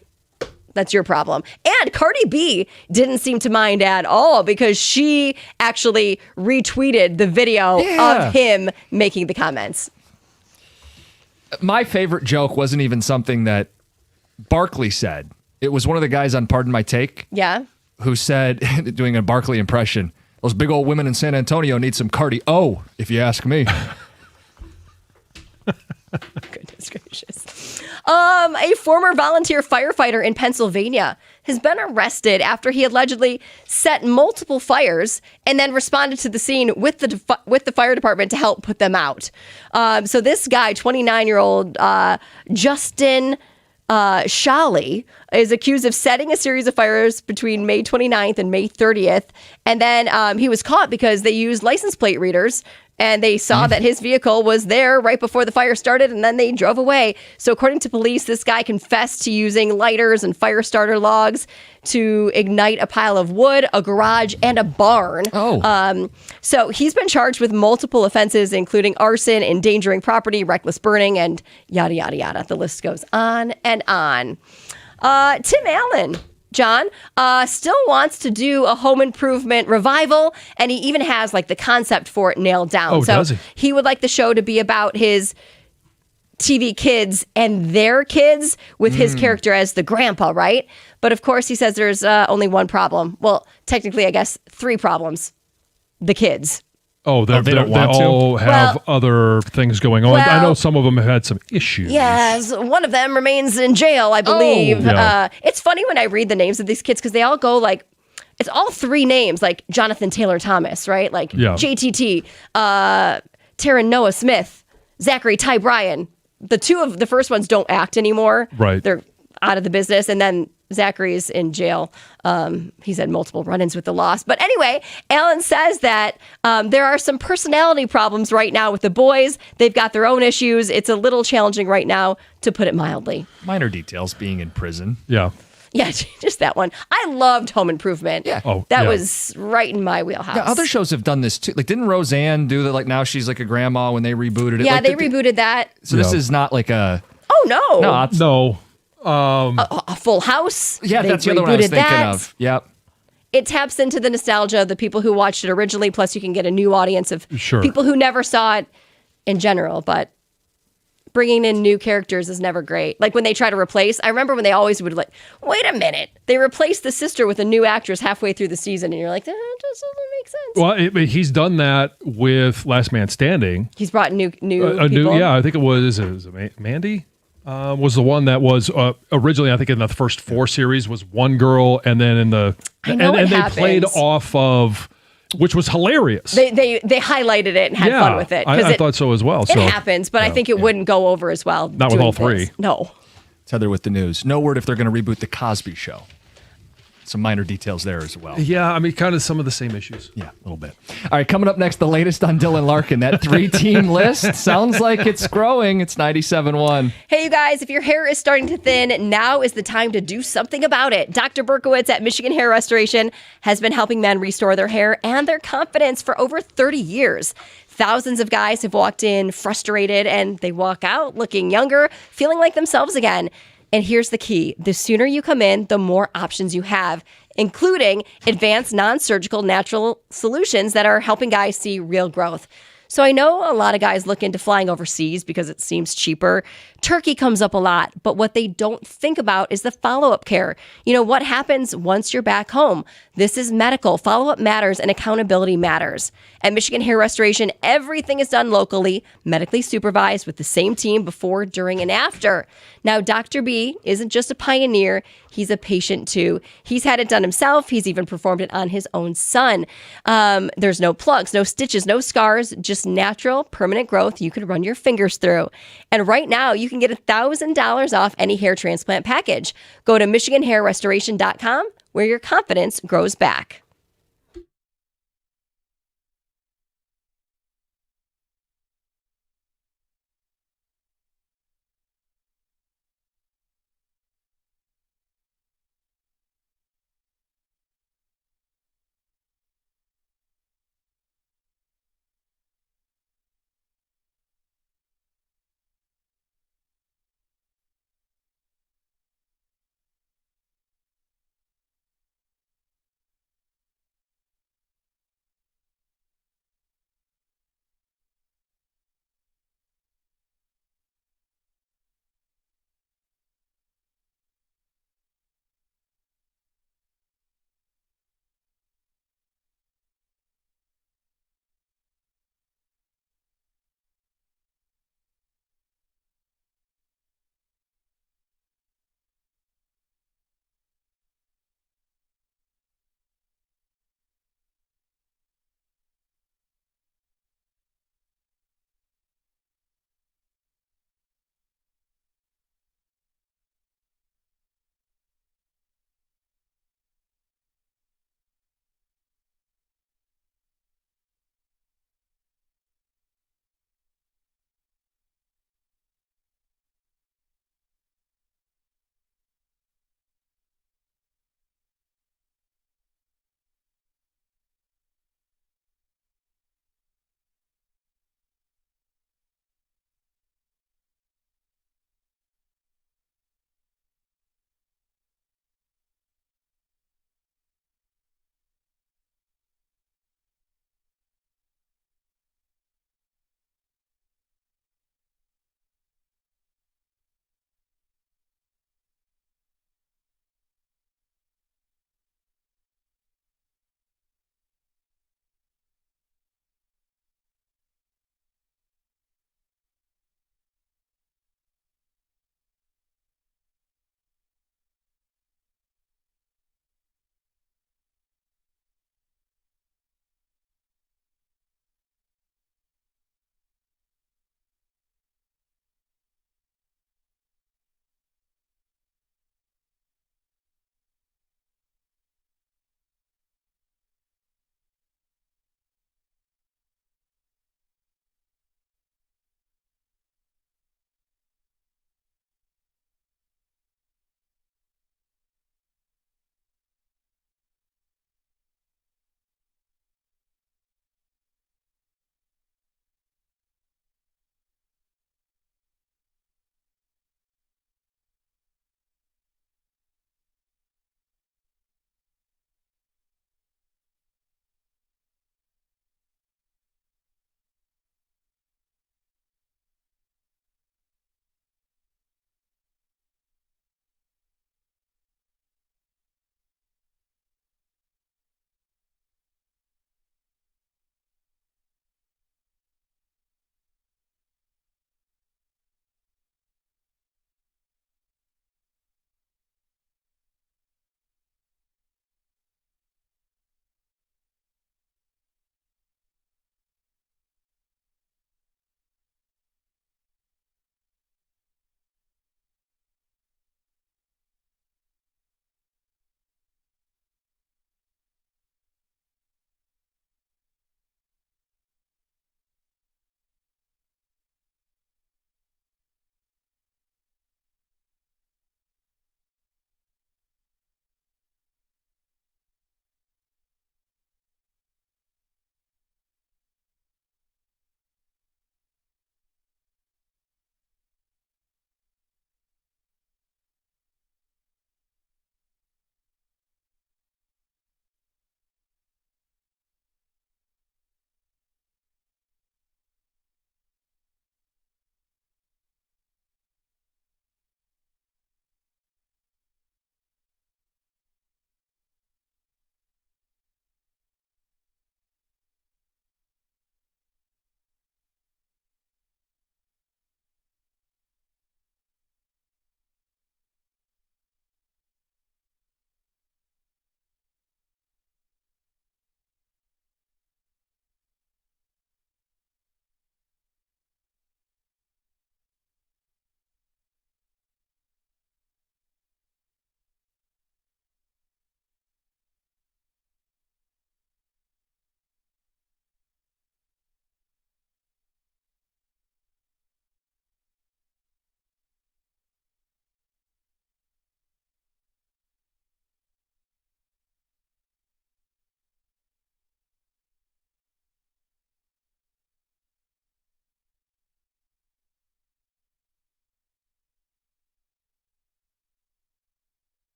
that's your problem. And Cardi B didn't seem to mind at all because she actually retweeted the video of him making the comments. My favorite joke wasn't even something that Barkley said. It was one of the guys on Pardon My Take Yeah. who said, doing a Barkley impression, those big old women in San Antonio need some Cardi O, if you ask me. Goodness gracious. A former volunteer firefighter in Pennsylvania has been arrested after he allegedly set multiple fires and then responded to the scene with the fire department to help put them out. So this guy, 29-year-old Justin Shally, is accused of setting a series of fires between May 29th and May 30th. And then he was caught because they used license plate readers and they saw that his vehicle was there right before the fire started, and then they drove away. So according to police, this guy confessed to using lighters and fire starter logs to ignite a pile of wood, a garage, and a barn. So he's been charged with multiple offenses, including arson, endangering property, reckless burning, and yada, yada, yada. The list goes on and on. Tim Allen, John, still wants to do a home improvement revival, and he even has the concept for it nailed down. Oh, so does he? He would like the show to be about his TV kids and their kids with his character as the grandpa, right? But of course, he says there's only one problem. Well, technically, I guess 3 problems. The kids. Oh, they don't want to? all have other things going on. I know some of them have had some issues. Yes, one of them remains in jail, I believe. Yeah. It's funny when I read the names of these kids because they all go it's all 3 names, like Jonathan Taylor Thomas, right? JTT, Taryn Noah Smith, Zachary Ty Bryan. The 2 of the first ones don't act anymore. Right. They're out of the business. And then Zachary's in jail. He's had multiple run-ins with the loss. But anyway, Alan says that there are some personality problems right now with the boys. They've got their own issues. It's a little challenging right now, to put it mildly. Minor details, being in prison. Yeah. Yeah, just that one. I loved Home Improvement. Yeah. That was right in my wheelhouse. Yeah, other shows have done this too. Didn't Roseanne do that? Now she's like a grandma when they rebooted it. Yeah, they rebooted that. So this is not like a... Oh, no. No. A Full House. Yeah, They that's the other one I was rebooted thinking that. of. Yep. It taps into the nostalgia of the people who watched it originally, plus you can get a new audience of Sure. people who never saw it in general, but bringing in new characters is never great. Like when they try to replace, I remember when they always would wait a minute, they replaced the sister with a new actress halfway through the season, and you're like, that just doesn't make sense. Well, he's done that with Last Man Standing. He's brought new people. Yeah, I think it was Mandy. Was the one that was originally, I think, in the first 4 series was one girl, and then in the I know and what they played happens. off of which was hilarious. They highlighted it and had fun with it. I thought so as well. It happens, but I think it wouldn't go over as well. Not with all three. This. No. Tether with the news. No word if they're going to reboot the Cosby Show. Some minor details there as well. Yeah, I mean, kind of some of the same issues. Yeah, a little bit. All right, coming up next, the latest on Dylan Larkin. That 3-team list sounds like it's growing. It's 97.1. Hey, you guys, if your hair is starting to thin, now is the time to do something about it. Dr. Berkowitz at Michigan Hair Restoration has been helping men restore their hair and their confidence for over 30 years. Thousands of guys have walked in frustrated, and they walk out looking younger, feeling like themselves again. And here's the key. The sooner you come in, the more options you have, including advanced non-surgical natural solutions that are helping guys see real growth. So I know a lot of guys look into flying overseas because it seems cheaper. Turkey comes up a lot, but what they don't think about is the follow-up care. You know, what happens once you're back home? This is medical. Follow-up matters and accountability matters. At Michigan Hair Restoration, everything is done locally, medically supervised with the same team before, during, and after. Now, Dr. B isn't just a pioneer, he's a patient too. He's had it done himself. He's even performed it on his own son. There's no plugs, no stitches, no scars, just natural, permanent growth you can run your fingers through. And right now, you can get $1,000 off any hair transplant package. Go to MichiganHairRestoration.com, where your confidence grows back.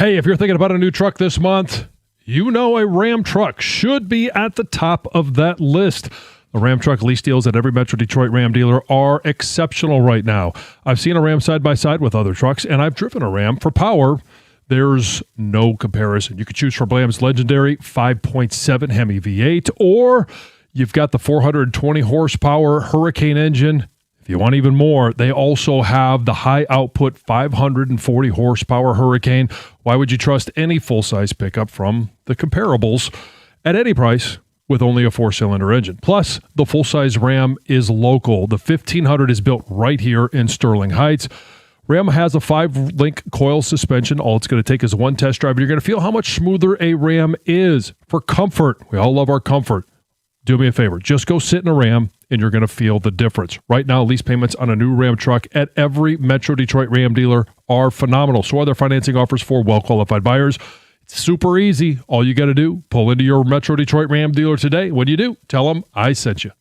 Hey, if you're thinking about a new truck this month, you know a Ram truck should be at the top of that list. The Ram truck lease deals at every Metro Detroit Ram dealer are exceptional right now. I've seen a Ram side by side with other trucks, and I've driven a Ram. For power, there's no comparison. You could choose from Ram's legendary 5.7 Hemi V8, or you've got the 420 horsepower Hurricane engine. If you want even more, they also have the high output 540 horsepower Hurricane. Why would you trust any full-size pickup from the comparables at any price with only a 4-cylinder engine? Plus, the full-size Ram is local. The 1500 is built right here in Sterling Heights. Ram has a 5-link coil suspension. All it's going to take is one test drive, and you're going to feel how much smoother a Ram is. For comfort, we all love our comfort. Do me a favor. Just go sit in a Ram, and you're going to feel the difference. Right now, lease payments on a new Ram truck at every Metro Detroit Ram dealer are phenomenal. So are their financing offers for well-qualified buyers. It's super easy. All you got to do, pull into your Metro Detroit Ram dealer today. What do? Tell them I sent you.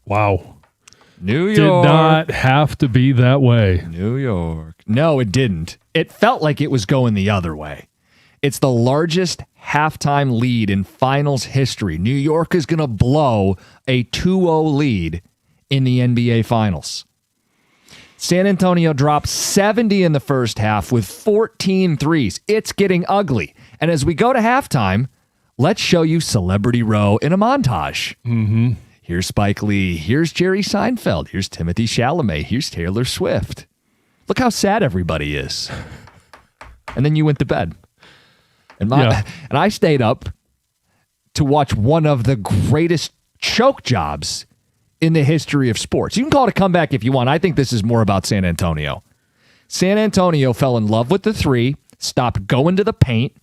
Wow. New Did York. not have to be that way. New York. No, it didn't. It felt like it was going the other way. It's the largest halftime lead in finals history. New York is going to blow a 2-0 lead in the NBA Finals. San Antonio dropped 70 in the first half with 14 threes. It's getting ugly. And as we go to halftime, let's show you Celebrity Row in a montage. Mm-hmm. Here's Spike Lee. Here's Jerry Seinfeld. Here's Timothy Chalamet. Here's Taylor Swift. Look how sad everybody is. And then you went to bed. And I stayed up to watch one of the greatest choke jobs in the history of sports. You can call it a comeback if you want. I think this is more about San Antonio. San Antonio fell in love with the three, stopped going to the paint,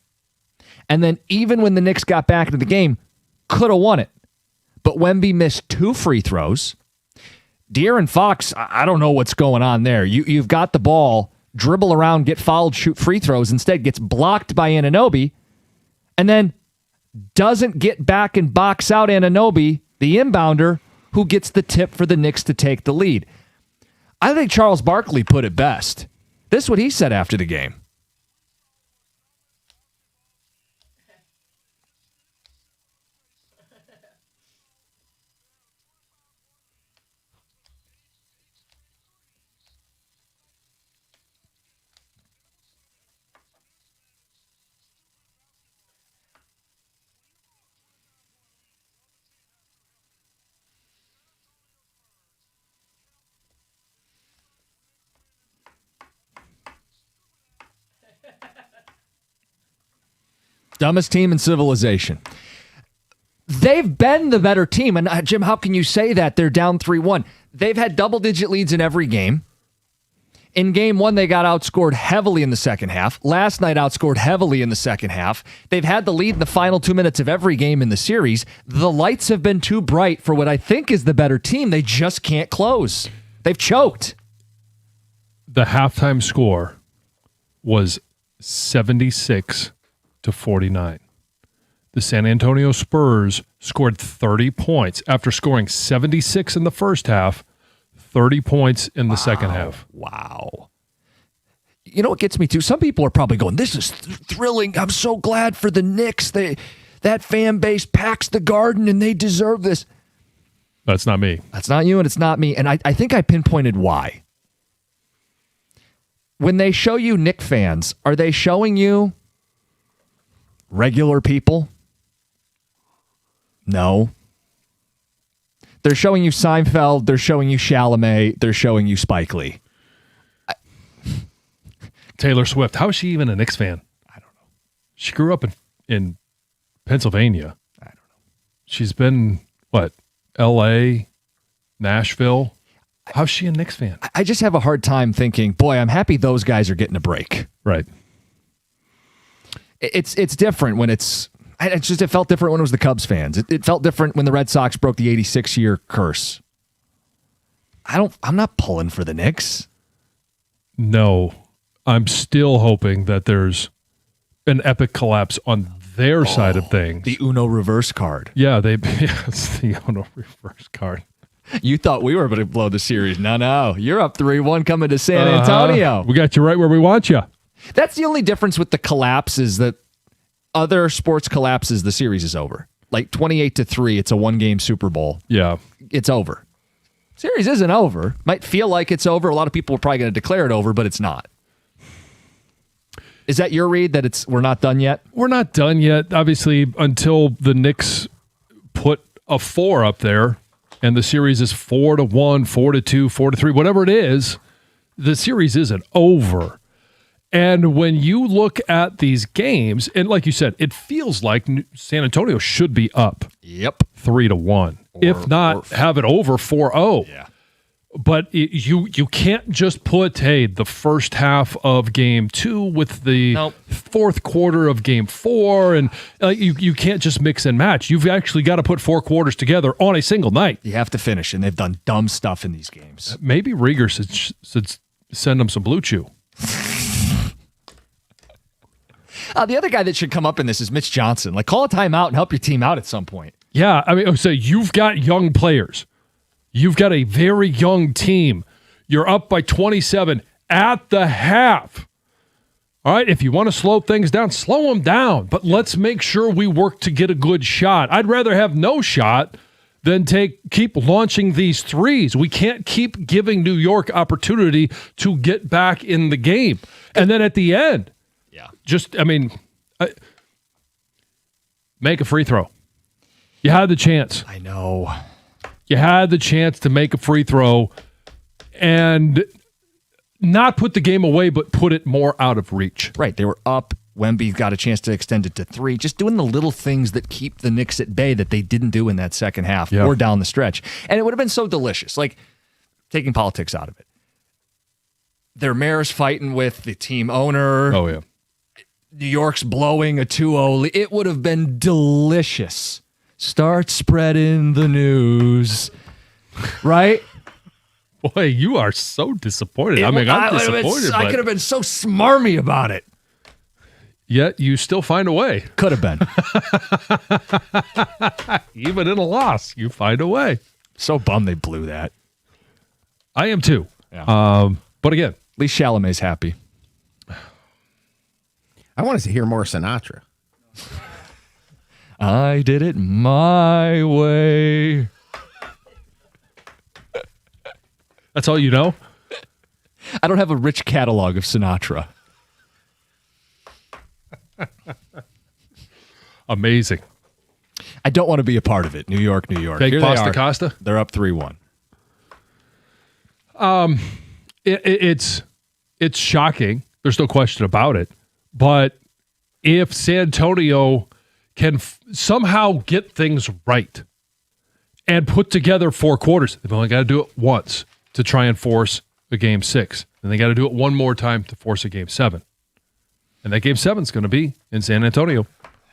and then even when the Knicks got back into the game, could have won it. But Wemby missed 2 free throws. De'Aaron Fox, I don't know what's going on there. You've got the ball, dribble around, get fouled, shoot free throws. Instead, gets blocked by Anunoby, and then doesn't get back and box out Anunoby, the inbounder, who gets the tip for the Knicks to take the lead. I think Charles Barkley put it best. This is what he said after the game. Dumbest team in civilization. They've been the better team. And Jim, how can you say that? They're down 3-1. They've had double-digit leads in every game. In game 1, they got outscored heavily in the second half. Last night, outscored heavily in the second half. They've had the lead in the final 2 minutes of every game in the series. The lights have been too bright for what I think is the better team. They just can't close. They've choked. The halftime score was 76-49. The San Antonio Spurs scored 30 points after scoring 76 in the first half, 30 points in the second half. Wow. You know what gets me too? Some people are probably going, this is thrilling. I'm so glad for the Knicks. That fan base packs the Garden and they deserve this. That's not me. That's not you and it's not me. And I think I pinpointed why. When they show you Knick fans, are they showing you regular people? No. They're showing you Seinfeld. They're showing you Chalamet. They're showing you Spike Lee. Taylor Swift. How is she even a Knicks fan? I don't know. She grew up in Pennsylvania. I don't know. She's been, L.A., Nashville. How's she a Knicks fan? I just have a hard time thinking, boy, I'm happy those guys are getting a break. Right. It's different when it felt different when it was the Cubs fans. It felt different when the Red Sox broke the 86-year curse. I'm not pulling for the Knicks. No. I'm still hoping that there's an epic collapse on their side of things. The Uno reverse card. Yeah, it's the Uno reverse card. You thought we were going to blow the series. No. You're up 3-1 coming to San Antonio. We got you right where we want you. That's the only difference with the collapse is that other sports collapses, the series is over. Like 28-3, it's a 1-game Super Bowl. Yeah. It's over. Series isn't over. Might feel like it's over. A lot of people are probably going to declare it over, but it's not. Is that your read that we're not done yet? We're not done yet. Obviously, until the Knicks put a 4 up there and the series is 4-1, 4-2, 4-3, whatever it is, the series isn't over. And when you look at these games, and like you said, it feels like San Antonio should be up. Yep. 3-1. If not, have it over 4-0. Yeah. But you can't just put, the first half of game 2 with the fourth quarter of game 4, and you can't just mix and match. You've actually got to put 4 quarters together on a single night. You have to finish, and they've done dumb stuff in these games. Maybe Rieger should send them some Blue Chew. The other guy that should come up in this is Mitch Johnson. Like, call a timeout and help your team out at some point. Yeah, I mean, so you've got young players. You've got a very young team. You're up by 27 at the half. All right, if you want to slow things down, slow them down. But let's make sure we work to get a good shot. I'd rather have no shot than keep launching these threes. We can't keep giving New York opportunity to get back in the game. And then at the end, make a free throw. You had the chance. I know. You had the chance to make a free throw and not put the game away, but put it more out of reach. Right. They were up. Wemby got a chance to extend it to 3. Just doing the little things that keep the Knicks at bay that they didn't do in that second half or down the stretch. And it would have been so delicious. Like, taking politics out of it. Their mayor's fighting with the team owner. Oh, yeah. New York's blowing a 2-0 lead. It would have been delicious. Start spreading the news. Right? Boy, you are so disappointed. I'm disappointed. I could have been so smarmy about it. Yet you still find a way. Could have been. Even in a loss, you find a way. So bummed they blew that. I am too. Yeah. But again, at least Chalamet's happy. I want to hear more Sinatra. I did it my way. That's all you know? I don't have a rich catalog of Sinatra. Amazing. I don't want to be a part of it. New York, New York. Big Here Pasta they are. Costa? They're up 3-1. It's shocking. There's no question about it. But if San Antonio can somehow get things right and put together 4 quarters, they've only got to do it once to try and force a game 6. And they got to do it one more time to force a game 7. And that game 7 is going to be in San Antonio.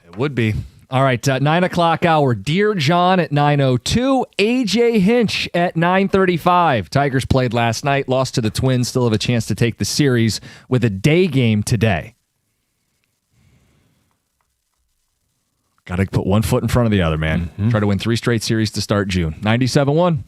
It would be. All right, 9 o'clock hour. Dear John at 9:02. AJ Hinch at 9:35. Tigers played last night, lost to the Twins, still have a chance to take the series with a day game today. Got to put one foot in front of the other, man. Mm-hmm. Try to win 3 straight series to start June. 97-1.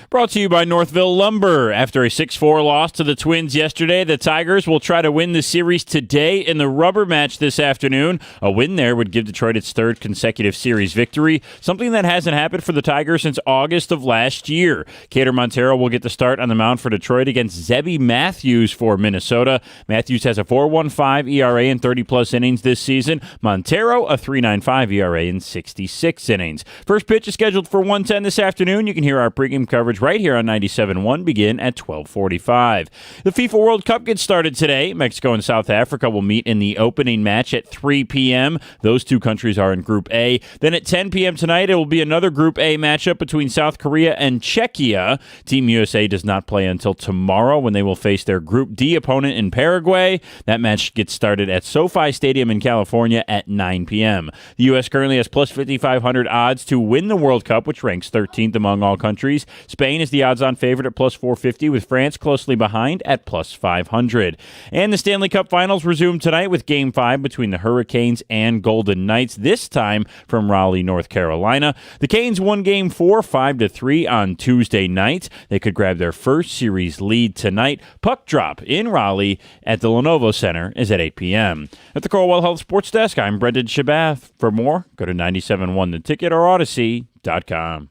Brought to you by Northville Lumber. After a 6-4 loss to the Twins yesterday, the Tigers will try to win the series today in the rubber match this afternoon. A win there would give Detroit its 3rd consecutive series victory, something that hasn't happened for the Tigers since August of last year. Kader Montero will get the start on the mound for Detroit against Zebby Matthews for Minnesota. Matthews has a 4.15 ERA in 30-plus innings this season. Montero, a 3.95 ERA in 66 innings. First pitch is scheduled for 1:10 this afternoon. You can hear our pregame coverage right here on 97.1 begin at 12:45. The FIFA World Cup gets started today. Mexico and South Africa will meet in the opening match at 3 p.m. Those 2 countries are in Group A. Then at 10 p.m. tonight, it will be another Group A matchup between South Korea and Czechia. Team USA does not play until tomorrow when they will face their Group D opponent in Paraguay. That match gets started at SoFi Stadium in California at 9 p.m. The U.S. currently has plus 5,500 odds to win the World Cup, which ranks 13th among all countries. Spain is the odds-on favorite at plus 450, with France closely behind at plus 500. And the Stanley Cup Finals resume tonight with Game 5 between the Hurricanes and Golden Knights, this time from Raleigh, North Carolina. The Canes won Game 4 5-3 on Tuesday night. They could grab their first series lead tonight. Puck drop in Raleigh at the Lenovo Center is at 8 p.m. At the Corwell Health Sports Desk, I'm Brendan Shabath. For more, go to 97.1theticket or Odyssey.com.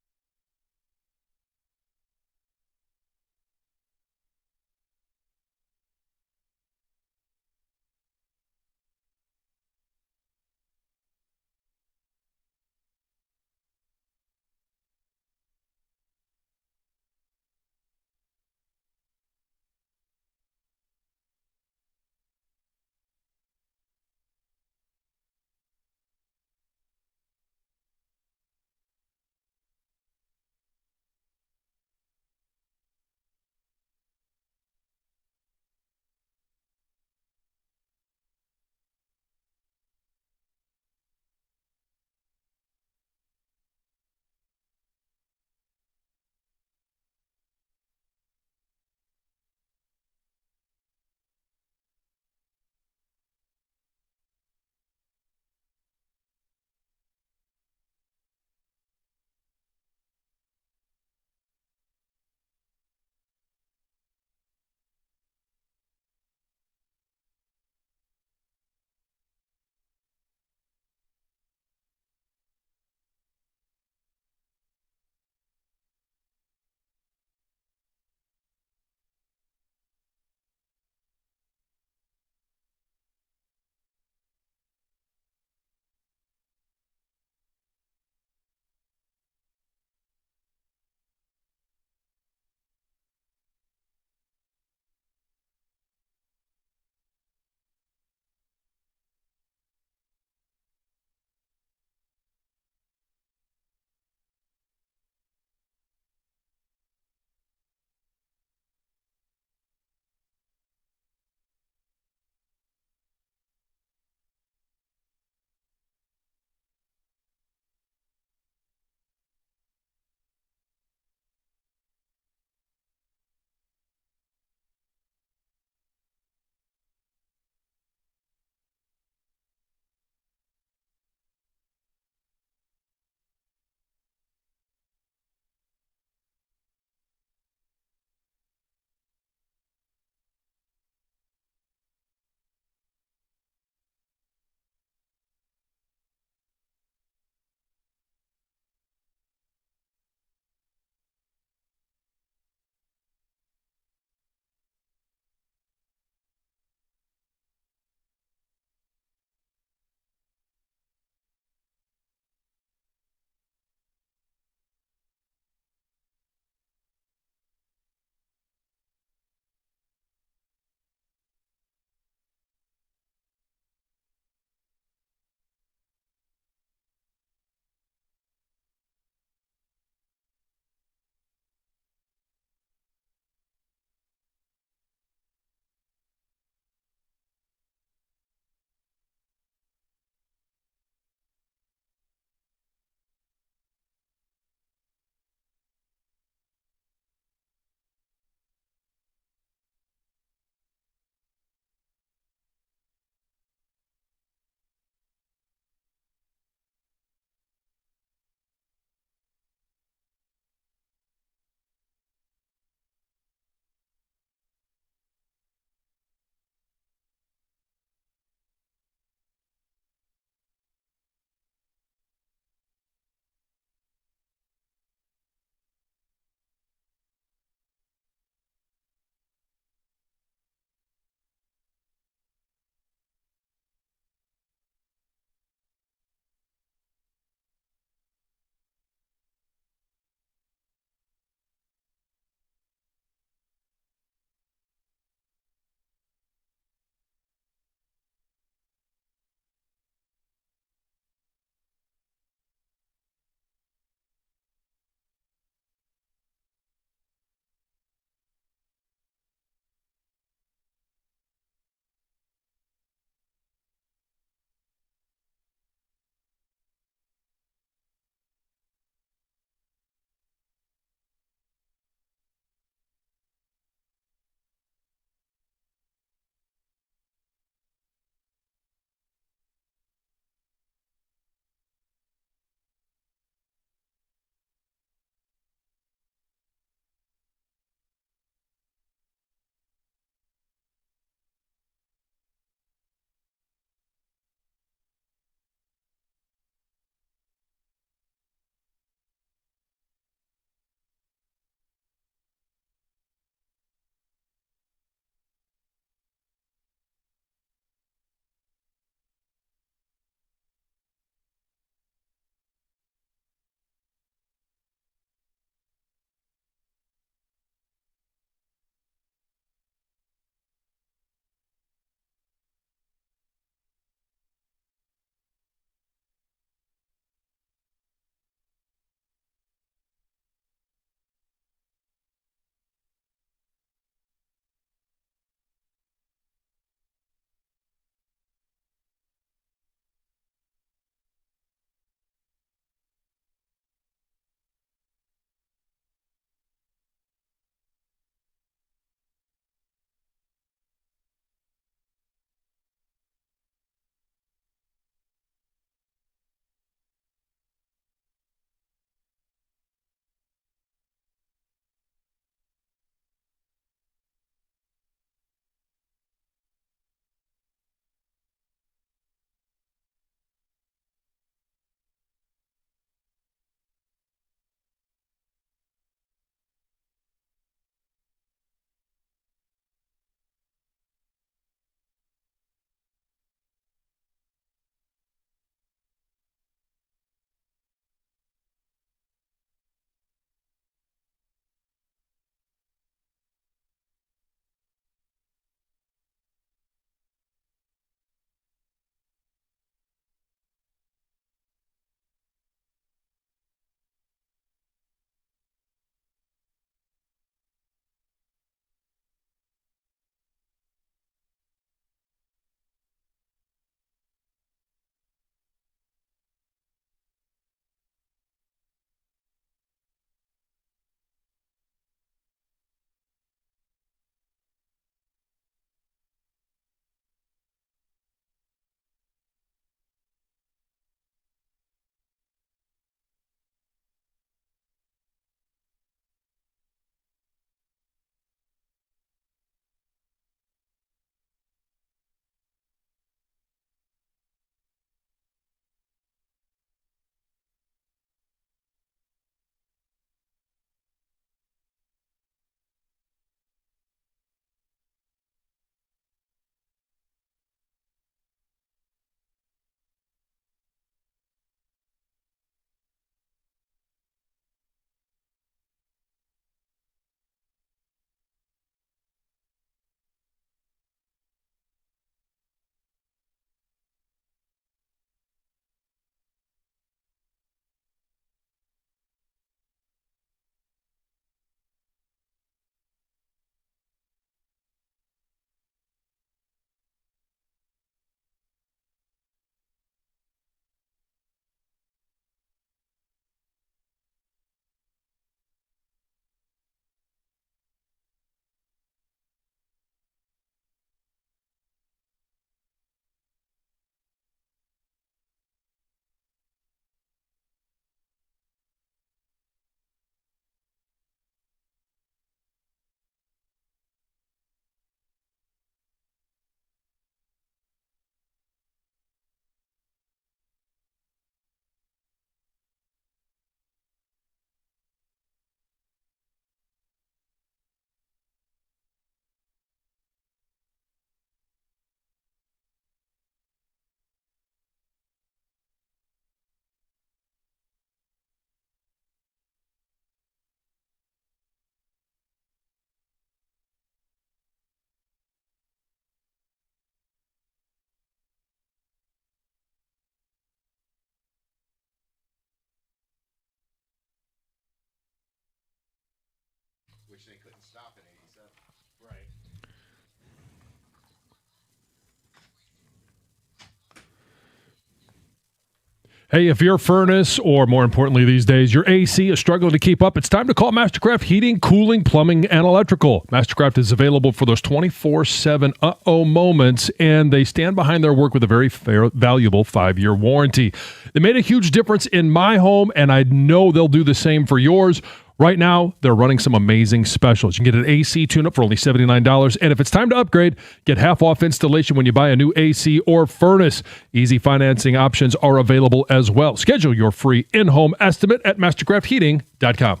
Hey, if your furnace, or more importantly these days, your AC is struggling to keep up, it's time to call Mastercraft Heating, Cooling, Plumbing, and Electrical. Mastercraft is available for those 24/7 uh-oh moments, and they stand behind their work with a very valuable 5-year warranty. They made a huge difference in my home, and I know they'll do the same for yours. Right now, they're running some amazing specials. You can get an AC tune-up for only $79, and if it's time to upgrade, get half-off installation when you buy a new AC or furnace. Easy financing options are available as well. Schedule your free in-home estimate at mastercraftheating.com.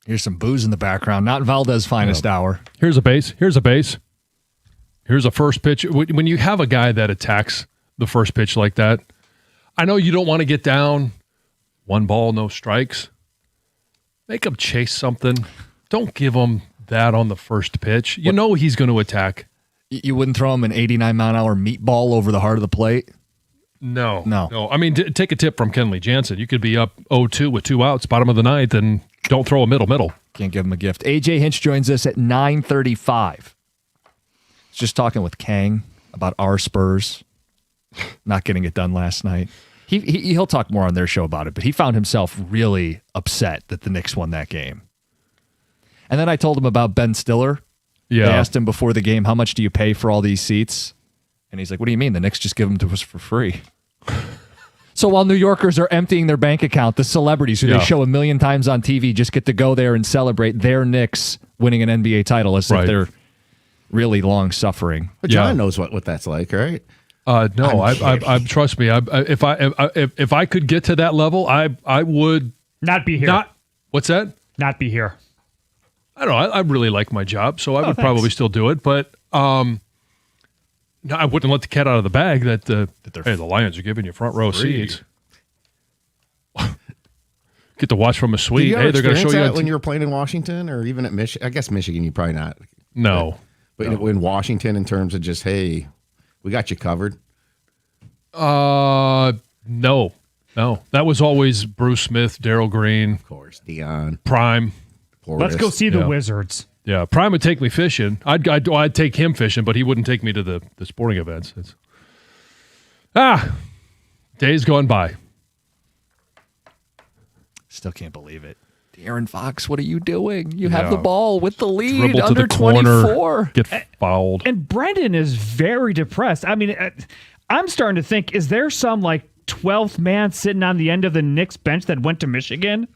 Here's some booze in the background. Not Valdez's finest hour. Here's a base. Here's a first pitch. When you have a guy that attacks the first pitch like that, I know you don't want to get down 1 ball, no strikes. Make him chase something. Don't give him that on the first pitch. You know he's going to attack. You wouldn't throw him an 89-mile-an-hour meatball over the heart of the plate? No. I mean, take a tip from Kenley Jansen. You could be up 0-2 with 2 outs, bottom of the ninth, and don't throw a middle. Can't give him a gift. AJ Hinch joins us at 9:35. Just talking with Kang about our Spurs not getting it done last night. He'll talk more on their show about it, but he found himself really upset that the Knicks won that game. And then I told him about Ben Stiller. Yeah. They asked him before the game, how much do you pay for all these seats? And he's like, what do you mean? The Knicks just give them to us for free. So while New Yorkers are emptying their bank account, the celebrities who they show a million times on TV just get to go there and celebrate their Knicks winning an NBA title as if they're really long suffering. But John knows what that's like, right? No, I trust me. If I could get to that level, I would not be here. What's that? Not be here. I don't know. I really like my job, so I would probably still do it. But no, I wouldn't let the cat out of the bag that the Lions are giving you front row seats. Get to watch from a suite. Hey, they're going to show you that when you were playing in Washington or even at Michigan. I guess Michigan, you probably not. No, but in Washington, in terms of just, hey, we got you covered. No. That was always Bruce Smith, Darryl Green, of course, Dion, Prime. Let's go see the Wizards. Yeah, Prime would take me fishing. I'd take him fishing, but he wouldn't take me to the sporting events. Days gone by. Still can't believe it. De'Aaron Fox, what are you doing? You have the ball with the lead, dribble to under the corner, 24. Get fouled. And Brendan is very depressed. I mean, I'm starting to think, is there some 12th man sitting on the end of the Knicks bench that went to Michigan?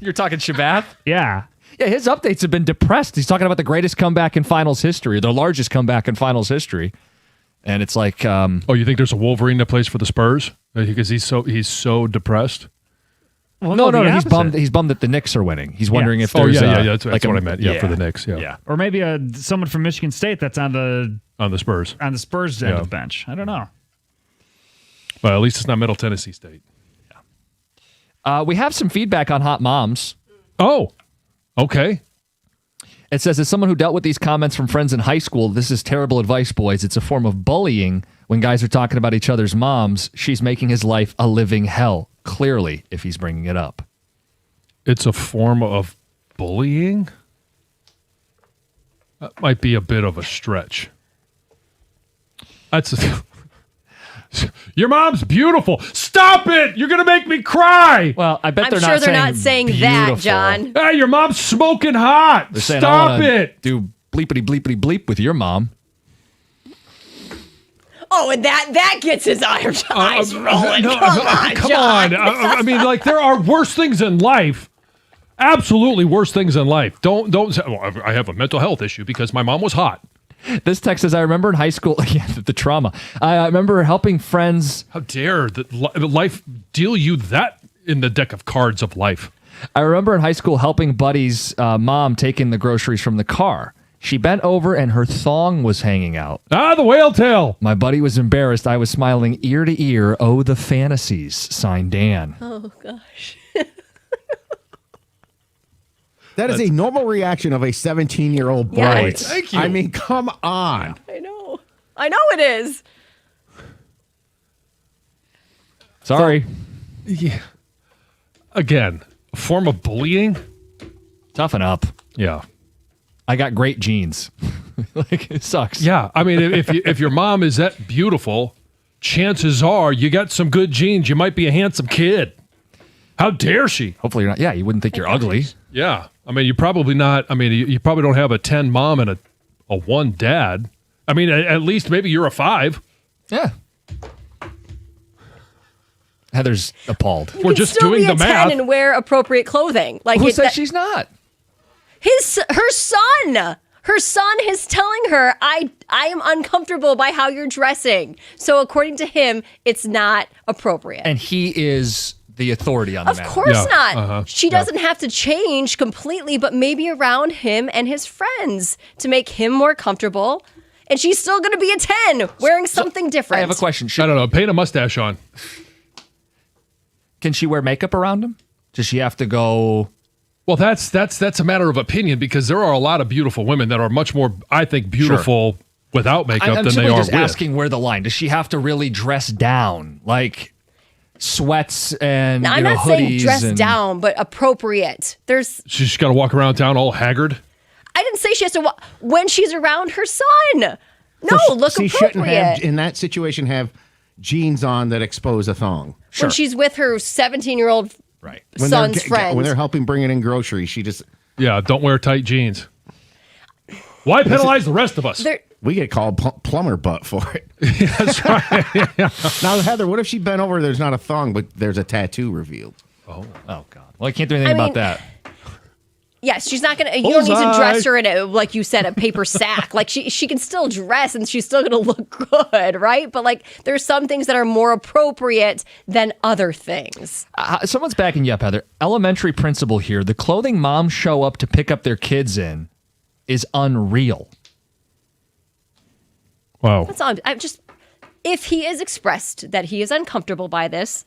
You're talking Shabbat? Yeah. Yeah, his updates have been depressed. He's talking about the greatest comeback in finals history, the largest comeback in finals history. And it's like... you think there's a Wolverine that plays for the Spurs? Because he's so depressed? Well, no, he's bummed that the Knicks are winning. He's wondering if there's... that's what I meant. Yeah, for the Knicks, yeah. Or maybe someone from Michigan State that's on the Spurs. On the Spurs end of the bench. I don't know. Well, at least it's not Middle Tennessee State. Yeah. We have some feedback on hot moms. Oh, okay. It says, as someone who dealt with these comments from friends in high school, this is terrible advice, boys. It's a form of bullying when guys are talking about each other's moms. She's making his life a living hell, clearly, if he's bringing it up. It's a form of bullying? That might be a bit of a stretch. Your mom's beautiful. Stop it! You're gonna make me cry. Well, I bet I'm sure they're not saying that, John. Hey, your mom's smoking hot. They're saying, stop it. Do bleepity bleepity bleep with your mom. Oh, and that gets his eyes rolling. Come on. I mean, there are worse things in life. Absolutely worse things in life. Don't say, I have a mental health issue because my mom was hot. This text says, I remember in high school, the trauma. I remember helping friends. How dare life deal you that in the deck of cards of life? I remember in high school helping buddy's mom take in the groceries from the car. She bent over and her thong was hanging out. The whale tail. My buddy was embarrassed. I was smiling ear to ear. Oh, the fantasies. Signed Dan. Oh, gosh. That is a normal reaction of a 17-year-old boy. Yeah. Right. Thank you. I mean, come on. I know it is. Sorry. Yeah. Again, a form of bullying. Toughen up. Yeah. I got great genes. Like, it sucks. Yeah. I mean, if your mom is that beautiful, chances are you got some good genes. You might be a handsome kid. How dare she? Hopefully you're not. Yeah, you wouldn't think you're ugly. Yeah. I mean, you're probably not. I mean, you probably don't have a 10 mom and a 1 dad. I mean, at least maybe you're a 5. Yeah. Heather's appalled. You We're can just still doing be the a 10 math. and wear appropriate clothing. Like Who it- said that- she's not? her son. Her son is telling her, I am uncomfortable by how you're dressing. So according to him, it's not appropriate. And he is the authority on the Of matter. course Yeah, not. uh-huh, She yeah. doesn't have to change completely, but maybe around him and his friends to make him more comfortable. And she's still going to be a 10 wearing something different. I have a question. I don't know. Paint a mustache on. Can she wear makeup around him? Does she have to go? Well, that's a matter of opinion because there are a lot of beautiful women that are much more, I think, beautiful without makeup I'm than simply they are just with. asking where the line. Does she have to really dress down, like sweats and Now, you I'm know, not saying hoodies dress and- down, but appropriate. She's got to walk around town all haggard. I didn't say she has to when she's around her son. No, look She appropriate. shouldn't have, in that situation, have jeans on that expose a thong. When she's with her 17-year-old Right. son's friend. When they're helping bringing in groceries, she just, Yeah, don't wear tight jeans. Why penalize the rest of us? They're- we get called plumber butt for it. That's right. Now, Heather, what if she bent over, there's not a thong, but there's a tattoo revealed? Oh God. Well, I can't do anything I mean, about that. Yes, she's not gonna. You don't need to Bullseye. dress her in a, like you said, a paper sack. Like she can still dress and she's still gonna look good, right? But like, there's some things that are more appropriate than other things. Someone's backing you up, Heather. Elementary principal here. The clothing moms show up to pick up their kids in is unreal. Wow. That's all. I'm just. If he is expressed that he is uncomfortable by this,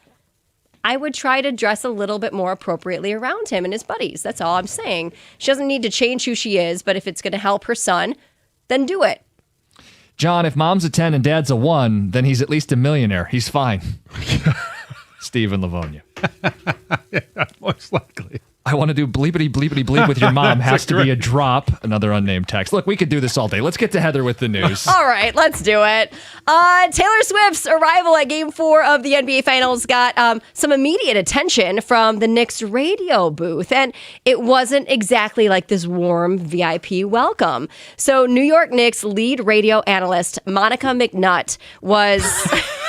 I would try to dress a little bit more appropriately around him and his buddies. That's all I'm saying. She doesn't need to change who she is, but if it's going to help her son, then do it. John, if mom's a 10 and dad's a 1, then he's at least a millionaire. He's fine. Steve in Livonia. Most likely. I want to do bleepity bleepity bleep with your mom. Has to be a drop. Another unnamed text. Look, we could do this all day. Let's get to Heather with the news. All right, let's do it. Taylor Swift's arrival at Game 4 of the NBA Finals got some immediate attention from the Knicks radio booth, and it wasn't exactly like this warm VIP welcome. So New York Knicks lead radio analyst Monica McNutt was...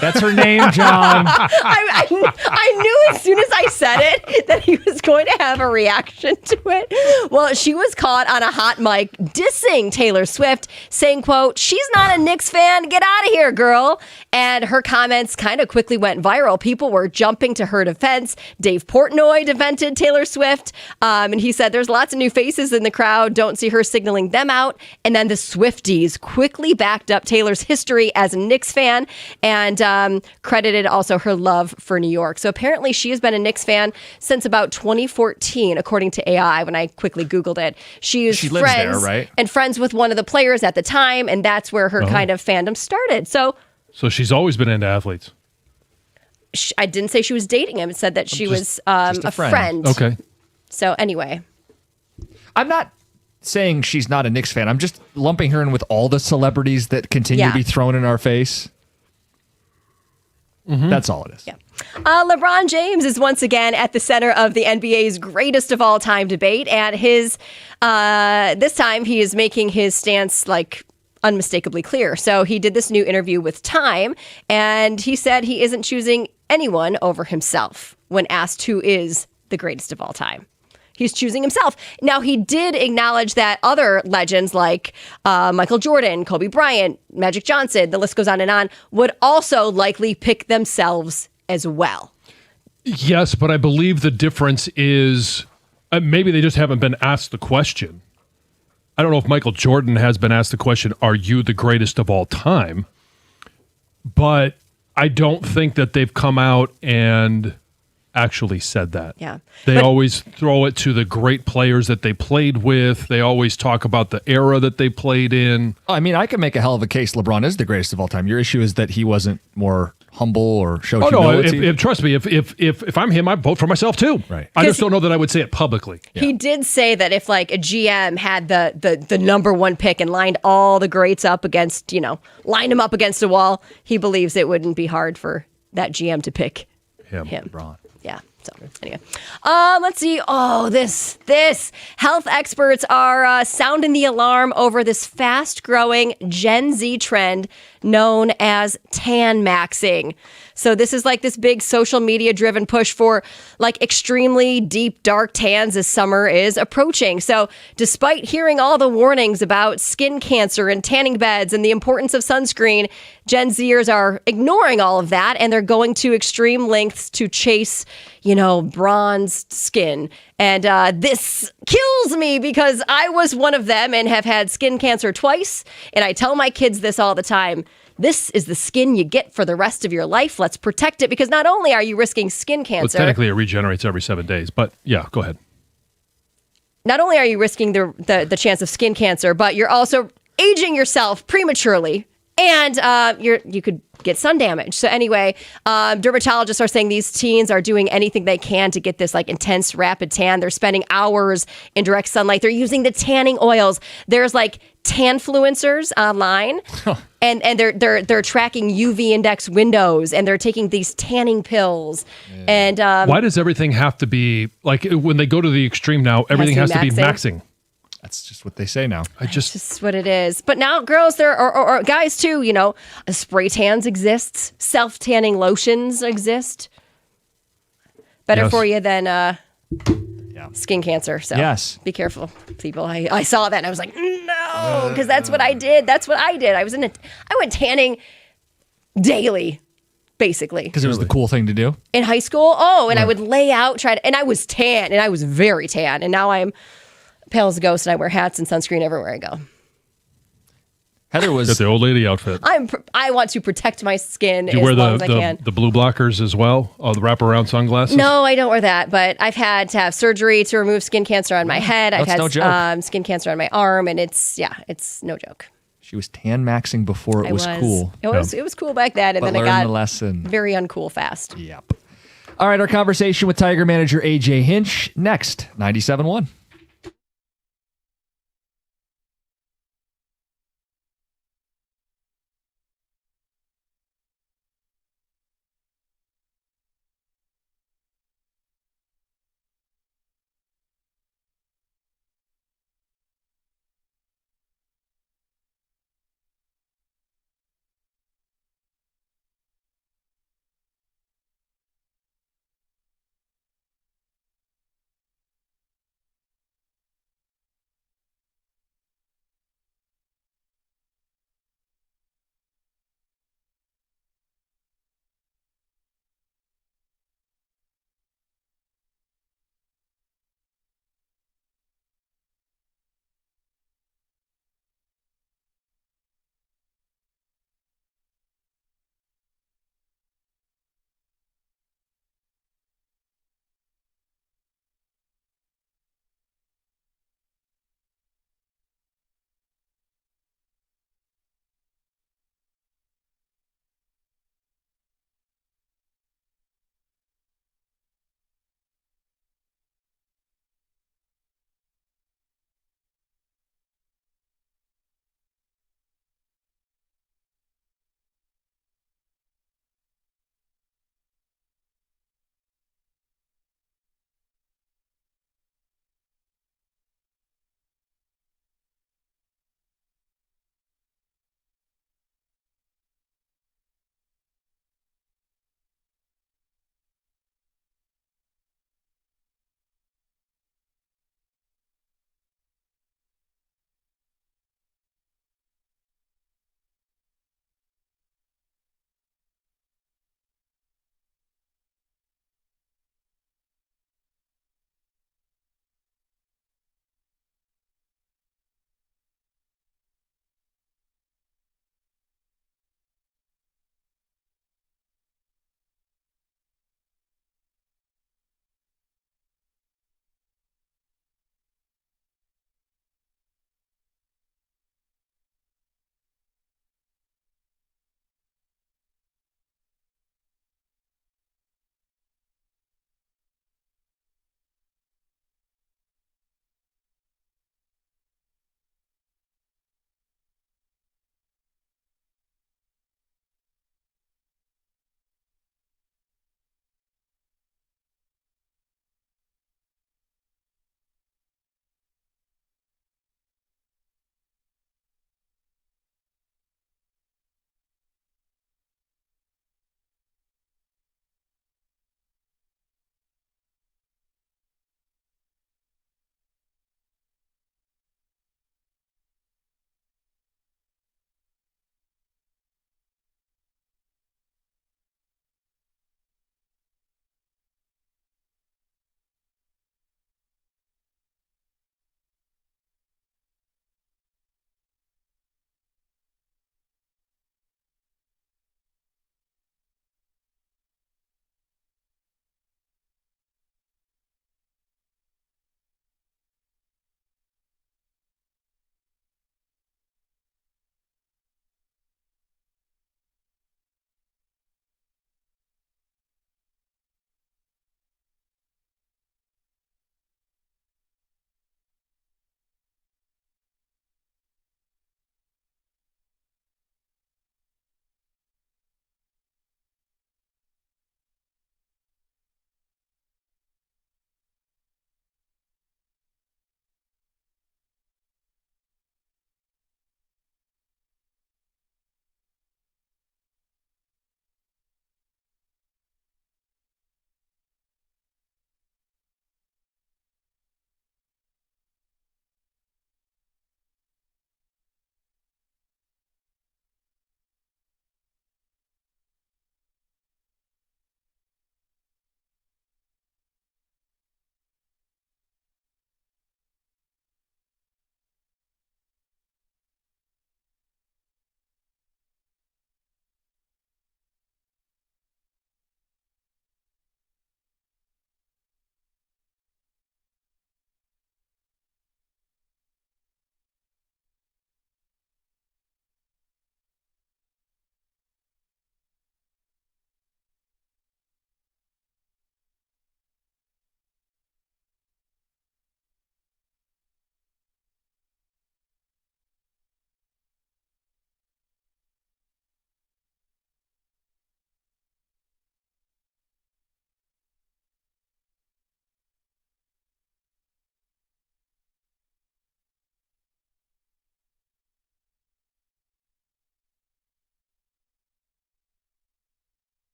That's her name, John. I knew as soon as I said it that he was going to have a reaction to it. Well, she was caught on a hot mic dissing Taylor Swift, saying, quote, "She's not a Knicks fan. Get out of here, girl." And her comments kind of quickly went viral. People were jumping to her defense. Dave Portnoy defended Taylor Swift. And he said, "There's lots of new faces in the crowd. Don't see her signaling them out." And then the Swifties quickly backed up Taylor's history as a Knicks fan and credited also her love for New York. So apparently she has been a Knicks fan since about 2014, according to AI, when I quickly Googled it. She is She lives there, friends right? and friends with one of the players at the time, and that's where her kind of fandom started. So So she's always been into athletes. I didn't say she was dating him. It said that she was just a a friend. friend. Okay. So anyway, I'm not saying she's not a Knicks fan. I'm just lumping her in with all the celebrities that continue Yeah. to be thrown in our face. That's all it is. yeah. LeBron James is once again at the center of the NBA's greatest of all time debate, and his this time he is making his stance like unmistakably clear. So he did this new interview with Time, and he said he isn't choosing anyone over himself when asked who is the greatest of all time. He's choosing himself. Now, he did acknowledge that other legends like Michael Jordan, Kobe Bryant, Magic Johnson, the list goes on, would also likely pick themselves as well. Yes, but I believe the difference is maybe they just haven't been asked the question. I don't know if Michael Jordan has been asked the question, are you the greatest of all time? But I don't think that they've come out and actually said that. Yeah. They But- always throw it to the great players that they played with. They always talk about the era that they played in. I mean, I can make a hell of a case LeBron is the greatest of all time. Your issue is that he wasn't more humble or showed Oh no! humility. Trust me, if I'm him, I'd vote for myself too. Right. I just don't know that I would say it publicly. He did say that if like a GM had the number one pick and lined all the greats up against, lined them up against a wall, he believes it wouldn't be hard for that GM to pick him. LeBron. Yeah. So anyway, let's see. Oh, this health experts are sounding the alarm over this fast-growing Gen Z trend known as tan maxing. So this is like this big social media driven push for like extremely deep, dark tans as summer is approaching. So despite hearing all the warnings about skin cancer and tanning beds and the importance of sunscreen, Gen Zers are ignoring all of that and they're going to extreme lengths to chase, bronzed skin. And this kills me because I was one of them and have had skin cancer twice. And I tell my kids this all the time. This is the skin you get for the rest of your life. Let's protect it because not only are you risking skin Well, cancer, technically, it regenerates every 7 days. But yeah, go ahead. not only are you risking the chance of skin cancer, but you're also aging yourself prematurely. And you could get sun damage. So anyway, dermatologists are saying these teens are doing anything they can to get this like intense rapid tan. They're spending hours in direct sunlight. They're using the tanning oils. There's like tanfluencers online, and they're tracking UV index windows, and they're taking these tanning pills. And Why does everything have to be like when they go to the extreme now? Everything has to be maxing. That's just what they say now. It's just what it is. But now girls, there or guys too, spray tans exists, self tanning lotions exist. Better Yes. for you than skin cancer. So Yes. be careful, people. I saw that and I was like, no, because that's what I did. That's what I did. I went tanning daily, basically. Because it was the cool thing to do. In high school. Oh, and I would lay out, and I was tan, and I was very tan, and now I'm pale as a ghost, and I wear hats and sunscreen everywhere I go. Heather Got was the old lady outfit. I want to protect my skin Do you as wear long as I can. the blue blockers as well? Oh, the wraparound sunglasses? No, I don't wear that, but I've had to have surgery to remove skin cancer on my head. I've That's no joke. had skin cancer on my arm, and it's no joke. she was tan maxing before it was cool. It was cool back then, and But then it learn got the lesson. very uncool fast. Yep. All right, our conversation with Tiger manager AJ Hinch next, 97.1.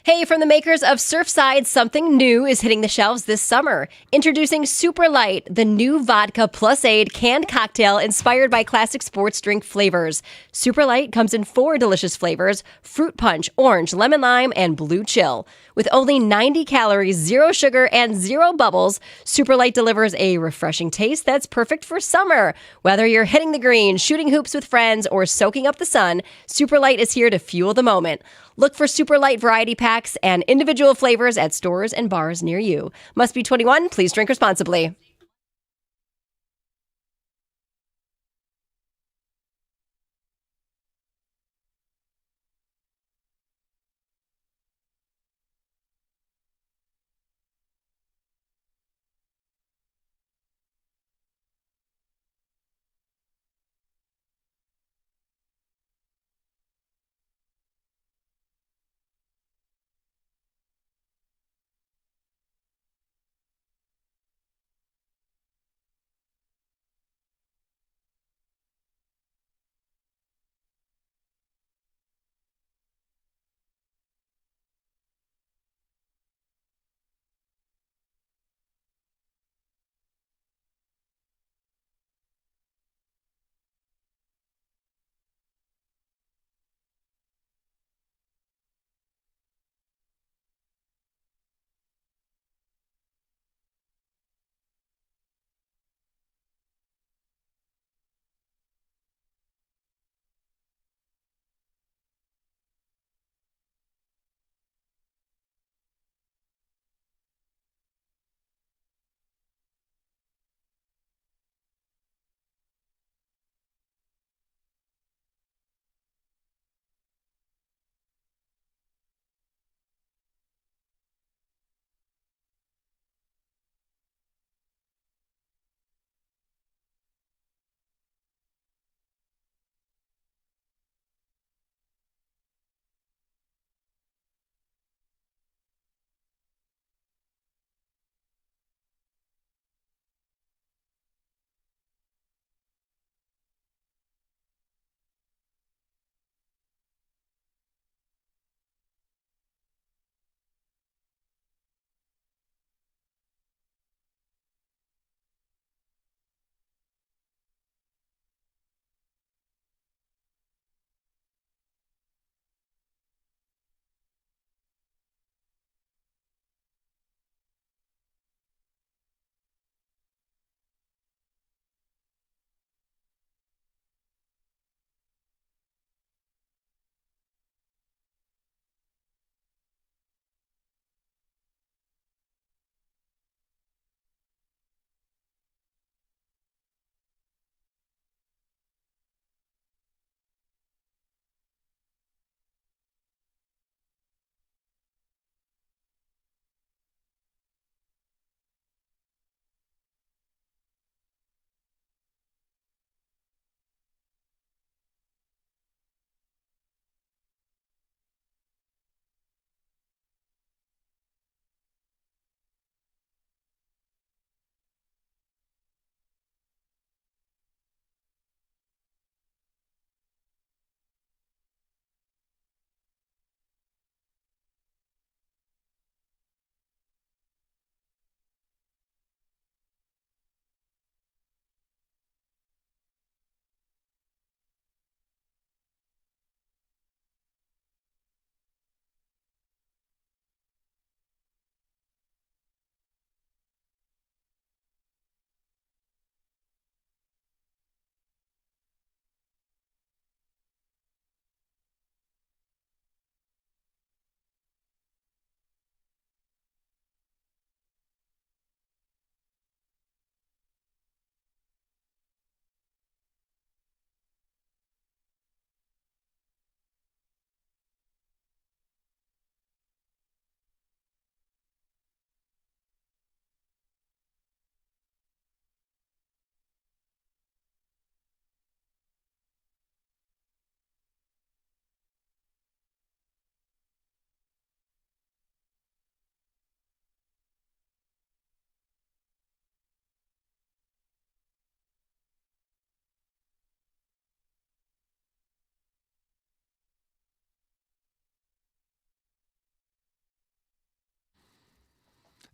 Hey, from the makers of Surfside, something new is hitting the shelves this summer. Introducing Super Light, the new vodka plus aid canned cocktail inspired by classic sports drink flavors. Super Light comes in 4 delicious flavors: fruit punch, orange, lemon lime, and blue chill. With only 90 calories, 0 sugar, and 0 bubbles, Super Light delivers a refreshing taste that's perfect for summer. Whether you're hitting the green, shooting hoops with friends, or soaking up the sun, Super Light is here to fuel the moment. Look for Super Light variety packs and individual flavors at stores and bars near you. Must be 21. Please drink responsibly.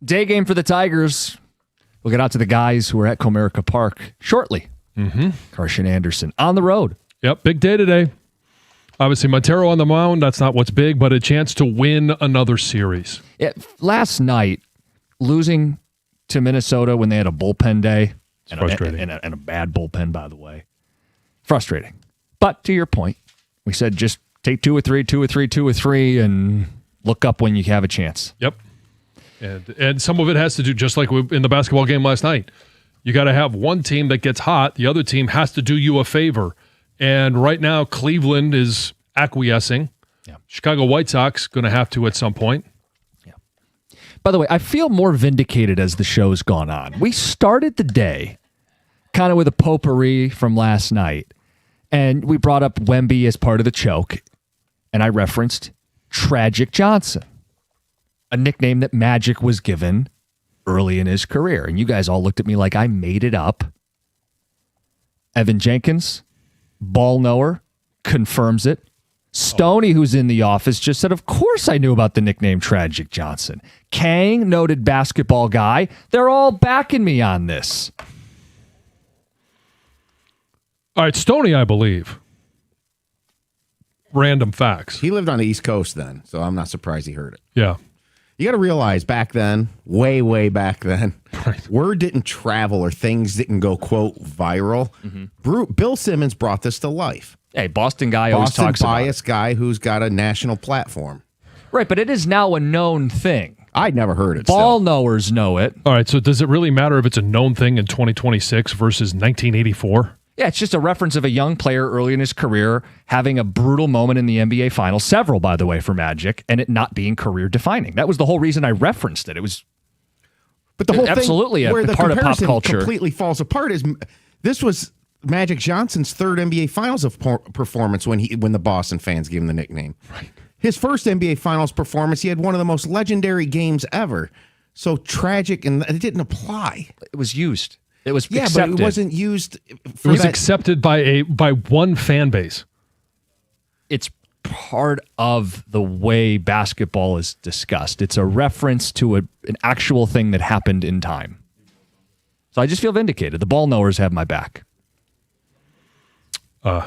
Day game for the Tigers. We'll get out to the guys who are at Comerica Park shortly. Carson Anderson on the road. Yep, big day today. Obviously, Montero on the mound, that's not what's big, but a chance to win another series. Last night, losing to Minnesota when they had a bullpen day. It's frustrating. And a bad bullpen, by the way. Frustrating. But to your point, we said just take 2 or 3, and look up when you have a chance. Yep. And some of it has to do, just like in the basketball game last night, you got to have one team that gets hot. The other team has to do you a favor. And right now, Cleveland is acquiescing. Yeah. Chicago White Sox going to have to at some point. Yeah. By the way, I feel more vindicated as the show's gone on. We started the day kind of with a potpourri from last night, and we brought up Wemby as part of the choke, and I referenced Tragic Johnson, a nickname that Magic was given early in his career. And you guys all looked at me like I made it up. Evan Jenkins, ball knower, confirms it. Stoney, who's in the office, just said, of course I knew about the nickname Tragic Johnson. Kang, noted basketball guy. They're all backing me on this. All right, Stoney, I believe. Random facts. He lived on the East Coast then, so I'm not surprised he heard it. Yeah. You got to realize back then, way back then, Right. word didn't travel or things didn't go, quote, viral. Bill Simmons brought this to life. Hey, Boston guy always Boston talks about it. bias guy who's got a national platform. Right, but it is now a known thing. I'd never heard it. Ball still. knowers know it. All right, so does it really matter if it's a known thing in 2026 versus 1984? Yeah, it's just a reference of a young player early in his career having a brutal moment in the NBA Finals, several, by the way, for Magic, and it not being career-defining. That was the whole reason I referenced it. It was But the whole absolutely thing a where the part of pop comparison culture. completely falls apart is this was Magic Johnson's third NBA Finals performance when the Boston fans gave him the nickname. Right. His first NBA Finals performance, he had one of the most legendary games ever. So tragic, and it didn't apply. It was used. It was Yeah, accepted. but it wasn't used. It was accepted by one fan base. It's part of the way basketball is discussed. It's a reference to an actual thing that happened in time. So I just feel vindicated. The ball knowers have my back.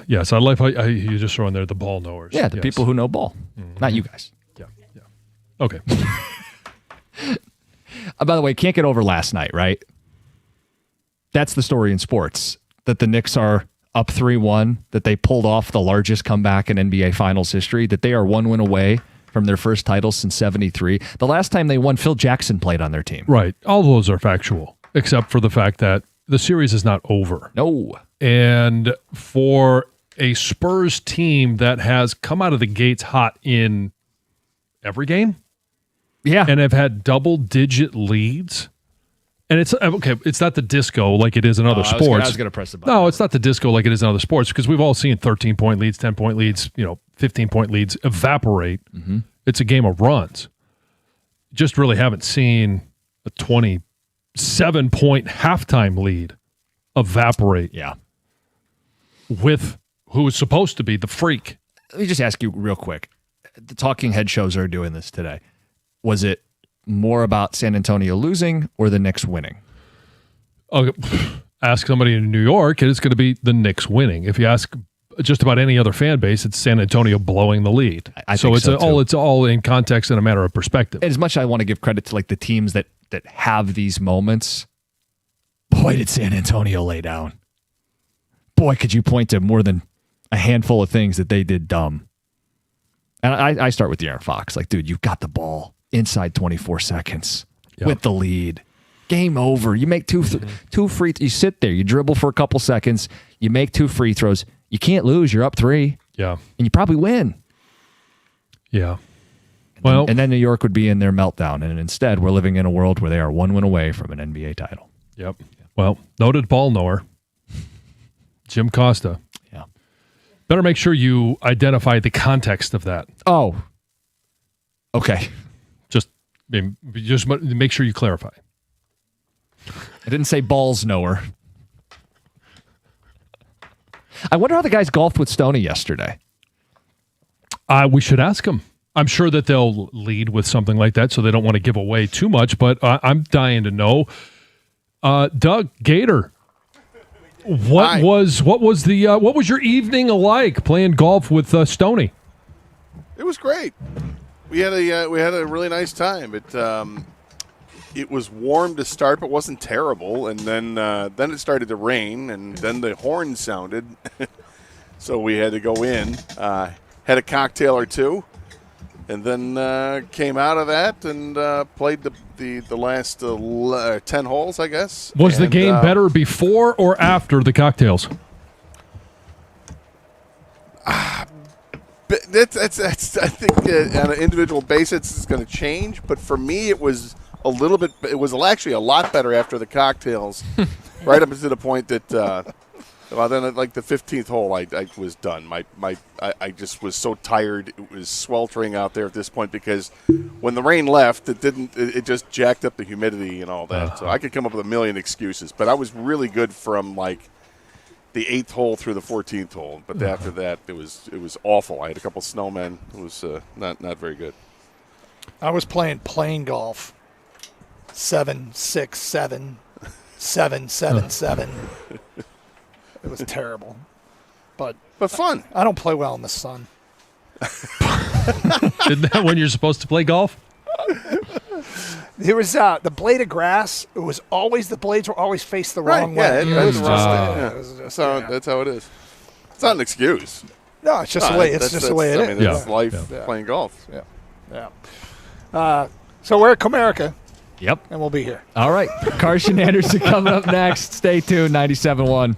Yes, I like how you just throw in there the ball knowers. Yeah, the Yes. people who know ball, not you guys. Yeah. Okay. By the way, can't get over last night, right? That's the story in sports, that the Knicks are up 3-1, that they pulled off the largest comeback in NBA Finals history, that they are 1 win away from their first title since 73. The last time they won, Phil Jackson played on their team. Right. All those are factual, except for the fact that the series is not over. No. And for a Spurs team that has come out of the gates hot in every game Yeah. and have had double-digit leads, and it's okay. It's not the disco like it is in other sports. I was going to press the button. No, it's not the disco like it is in other sports because we've all seen 13-point leads, 10-point leads, 15-point leads evaporate. Mm-hmm. It's a game of runs. Just really haven't seen a 27-point halftime lead evaporate. Yeah. With who is supposed to be the freak. Let me just ask you real quick. The talking head shows are doing this today. Was it more about San Antonio losing or the Knicks winning? Ask somebody in New York, and it's going to be the Knicks winning. If you ask just about any other fan base, it's San Antonio blowing the lead. I think so, too. It's all in context and a matter of perspective. And as much as I want to give credit to like the teams that have these moments, boy, did San Antonio lay down. Boy, could you point to more than a handful of things that they did dumb. And I start with De'Aaron Fox. Like, dude, you've got the ball inside 24 seconds with the lead. Game over. You make two free. You sit there. You dribble for a couple seconds. You make 2 free throws. You can't lose. You're up 3. Yeah. And you probably win. Yeah. And then New York would be in their meltdown. And instead, we're living in a world where they are 1 win away from an NBA title. Yep. Well, noted ball knower, Jim Costa. Yeah. Better make sure you identify the context of that. Oh. Okay. Just make sure you clarify. I didn't say balls knower. I wonder how the guys golfed with Stoney yesterday. We should ask him. I'm sure that they'll lead with something like that, so they don't want to give away too much. But I'm dying to know, Doug Gator, what was your evening like playing golf with Stoney? It was great. We had a really nice time. It was warm to start, but wasn't terrible. And then it started to rain, and then the horn sounded, so we had to go in. Had a cocktail or two. And then came out of that and played the last 10 holes, I guess. Was the game better before or after the cocktails? That's I think on an individual basis it's going to change. But for me, it was a little bit. It was actually a lot better after the cocktails, right up to the point that. Well, then at like the 15th hole, I was done. I just was so tired. It was sweltering out there at this point because when the rain left, it just jacked up the humidity and all that. So I could come up with a million excuses. But I was really good from like the 8th hole through the 14th hole. But after that, it was awful. I had a couple snowmen. It was not very good. I was playing plane golf. 7, 6, 7, 7, 7, 7. It was terrible, but fun. I don't play well in the sun. Isn't that when you're supposed to play golf? There was the blade of grass. It was always the blades were always faced the wrong way. That's how it is. It's not an excuse. No, it's just the way. It's just the way it is. It's life playing golf. Yeah. So we're at Comerica. Yep. And we'll be here. All right. Karsch and Anderson coming up next. Stay tuned. 97.1.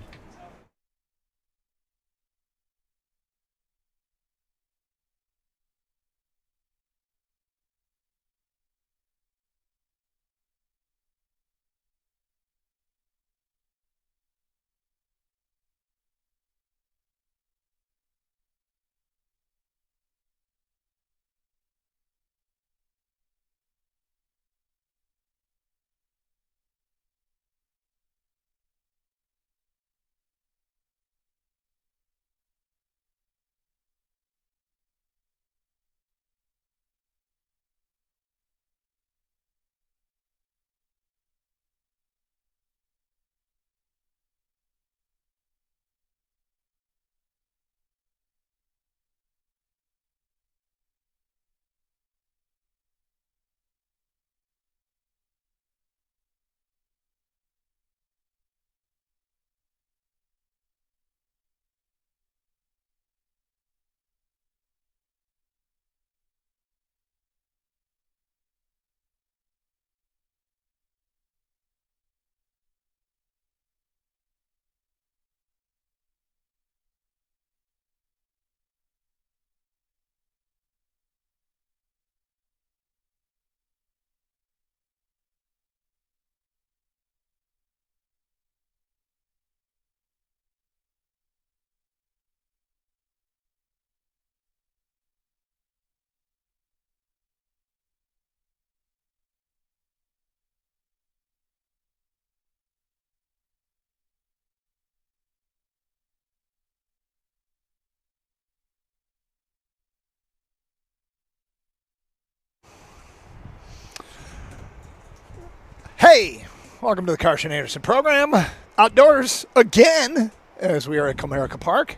Hey, welcome to the Karsch and Anderson program. Outdoors again, as we are at Comerica Park.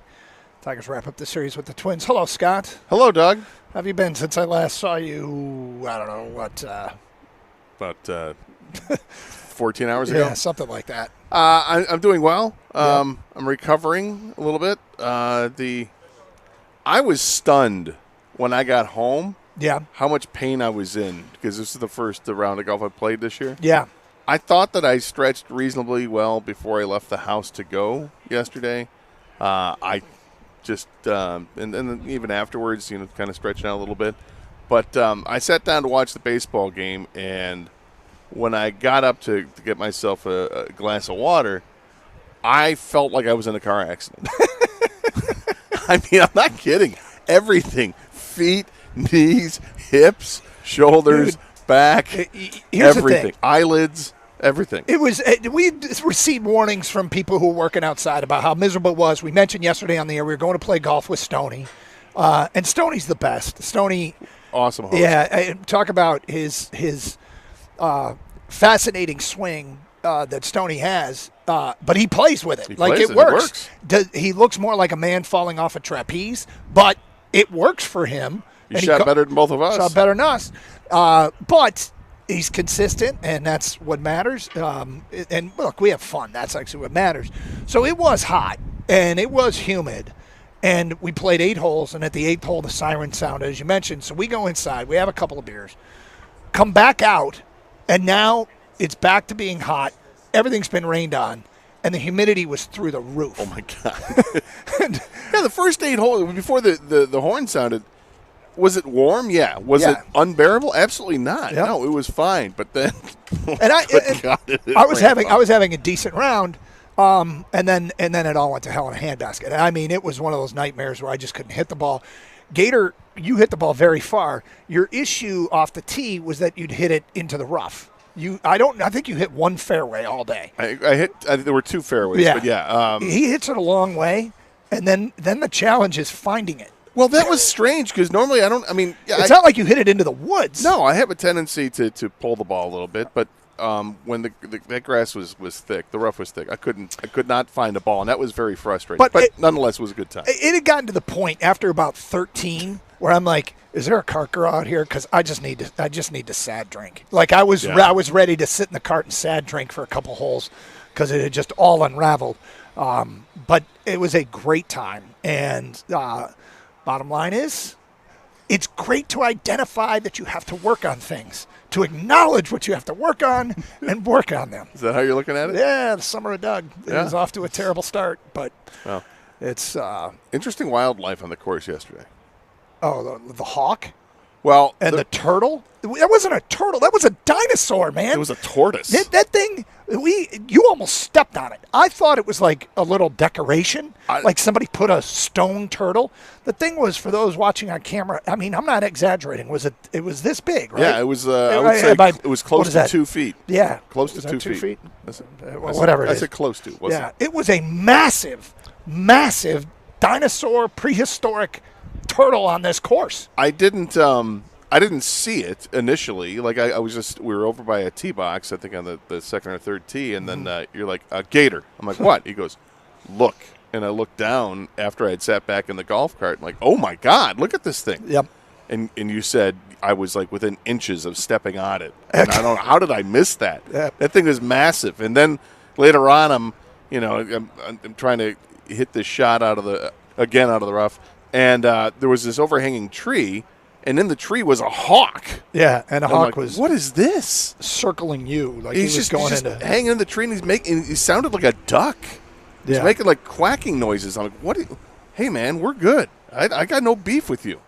Tigers wrap up the series with the Twins. Hello, Scott. Hello, Doug. How have you been since I last saw you? I don't know what. About 14 hours ago. Yeah, something like that. I'm doing well. I'm recovering a little bit. I was stunned when I got home. Yeah. How much pain I was in because this is the first round of golf I played this year. Yeah. I thought that I stretched reasonably well before I left the house to go yesterday. I just and even afterwards, kind of stretching out a little bit. But I sat down to watch the baseball game, and when I got up to get myself a glass of water, I felt like I was in a car accident. I mean, I'm not kidding. Everything. Feet, knees, hips, shoulders, back, everything. Eyelids, everything. It was. We received warnings from people who were working outside about how miserable it was. We mentioned yesterday on the air we were going to play golf with Stoney, and Stoney's the best. Stoney awesome host. Yeah, and talk about his fascinating swing that Stoney has, but he plays with it. It works. He looks more like a man falling off a trapeze, but it works for him. He shot better than both of us. Shot better than us. But he's consistent, and that's what matters. And look, we have fun. That's actually what matters. So it was hot, and it was humid. And we played 8 holes, and at the 8th hole, the siren sounded, as you mentioned. So we go inside. We have a couple of beers. Come back out, and now it's back to being hot. Everything's been rained on, and the humidity was through the roof. Oh, my God. Yeah, the first 8 holes, before the horn sounded, was it warm? Yeah. Was it unbearable? Absolutely not. Yep. No, it was fine. But then, and I was having a decent round. And then it all went to hell in a handbasket. I mean, it was one of those nightmares where I just couldn't hit the ball. Gator, you hit the ball very far. Your issue off the tee was that you'd hit it into the rough. I think you hit one fairway all day. There were 2 fairways. Yeah. But yeah. He hits it a long way, and then the challenge is finding it. Well, that was strange because normally it's not like you hit it into the woods. No, I have a tendency to pull the ball a little bit, but when that grass was thick, the rough was thick, I could not find a ball, and that was very frustrating. But nonetheless, it was a good time. It had gotten to the point after about 13 where I'm like, is there a cart girl out here? Because I just need to sad drink. Like I was ready to sit in the cart and sad drink for a couple holes because it had just all unraveled. But it was a great time, and bottom line is, it's great to identify that you have to work on things, to acknowledge what you have to work on and work on them. Is that how you're looking at it? Yeah, the summer of Doug. It was off to a terrible start, but it's interesting wildlife on the course yesterday. Oh, the hawk? Well, and the turtle? That wasn't a turtle. That was a dinosaur, man. It was a tortoise. That thing, you almost stepped on it. I thought it was like a little decoration, like somebody put a stone turtle. The thing was, for those watching on camera, I mean, I'm not exaggerating. It was this big, right? Yeah, it was. I would say it was close to 2 feet. Yeah, close to 2 feet. Whatever it is. I said close to. Yeah, it was a massive dinosaur, prehistoric turtle on this course. I didn't see it initially. Like we were over by a tee box, I think on the second or third tee, and then you're like, a gator. I'm like, what? He goes, look. And I looked down after I had sat back in the golf cart. I'm like, oh my God, look at this thing. Yep. And you said I was like within inches of stepping on it. And I don't know, how did I miss that? Yep. That thing was massive. And then later on, I'm trying to hit this shot out of the rough. And there was this overhanging tree, and in the tree was a hawk. Yeah, and a hawk was. What is this? Circling you, like he's just hanging in the tree, and he sounded like a duck. He's making like quacking noises. I'm like, what? Hey man, we're good. I got no beef with you.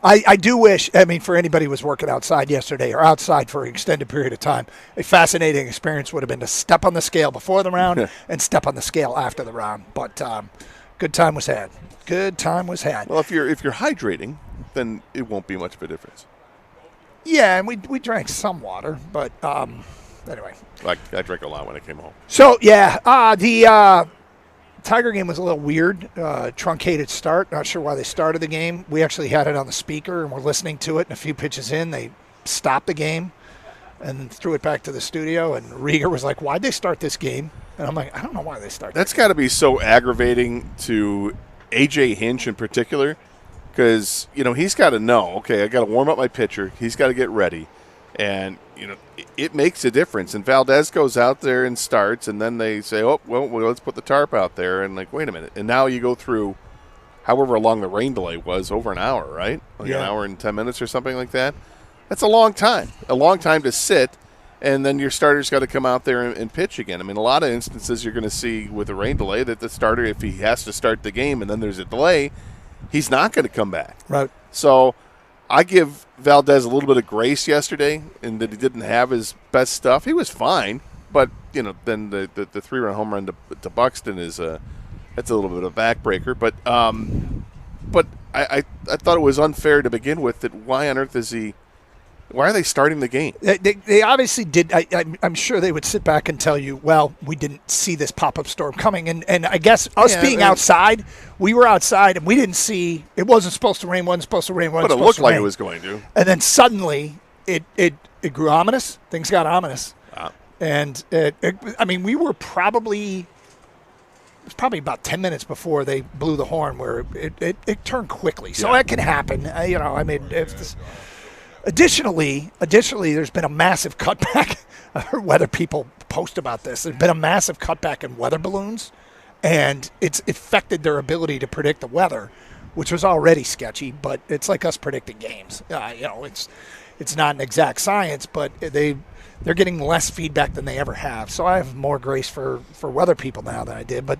I do wish. I mean, for anybody who was working outside yesterday or outside for an extended period of time, a fascinating experience would have been to step on the scale before the round and step on the scale after the round. But good time was had. Good time was had. Well, if you're hydrating, then it won't be much of a difference. Yeah, and we drank some water, but anyway. I drank a lot when I came home. So yeah, the Tiger game was a little weird. Truncated start. Not sure why they started the game. We actually had it on the speaker and we're listening to it. And a few pitches in, they stopped the game and threw it back to the studio. And Rieger was like, "Why'd they start this game?" And I'm like, "I don't know why they started." That's got to be so aggravating to AJ Hinch in particular, because he's got to know. Okay, I got to warm up my pitcher. He's got to get ready, and it makes a difference. And Valdez goes out there and starts, and then they say, "Oh, well, let's put the tarp out there." And like, wait a minute. And now you go through, however long the rain delay was, over an hour, right? Like an hour and 10 minutes or something like that. That's a long time. A long time to sit, and then your starter's got to come out there and pitch again. I mean, a lot of instances you're going to see with a rain delay that the starter, if he has to start the game and then there's a delay, he's not going to come back. Right. So I give Valdez a little bit of grace yesterday in that he didn't have his best stuff. He was fine, but then the 3-run home run to Buxton is that's a little bit of a backbreaker. But I thought it was unfair to begin with. That why on earth is he Why are they starting the game? They obviously did. I'm sure they would sit back and tell you, well, we didn't see this pop-up storm coming. And I guess us being outside, we were outside, and we didn't see – it wasn't supposed to rain, wasn't supposed to rain, but it looked like it was going to. And then suddenly it grew ominous. Things got ominous. And, we were probably – it was probably about 10 minutes before they blew the horn where it turned quickly. So that can happen. Additionally, there's been a massive cutback. I heard weather people post about this. There's been a massive cutback in weather balloons, and it's affected their ability to predict the weather, which was already sketchy. But it's like us predicting games. It's not an exact science, but they're getting less feedback than they ever have. So I have more grace for weather people now than I did. But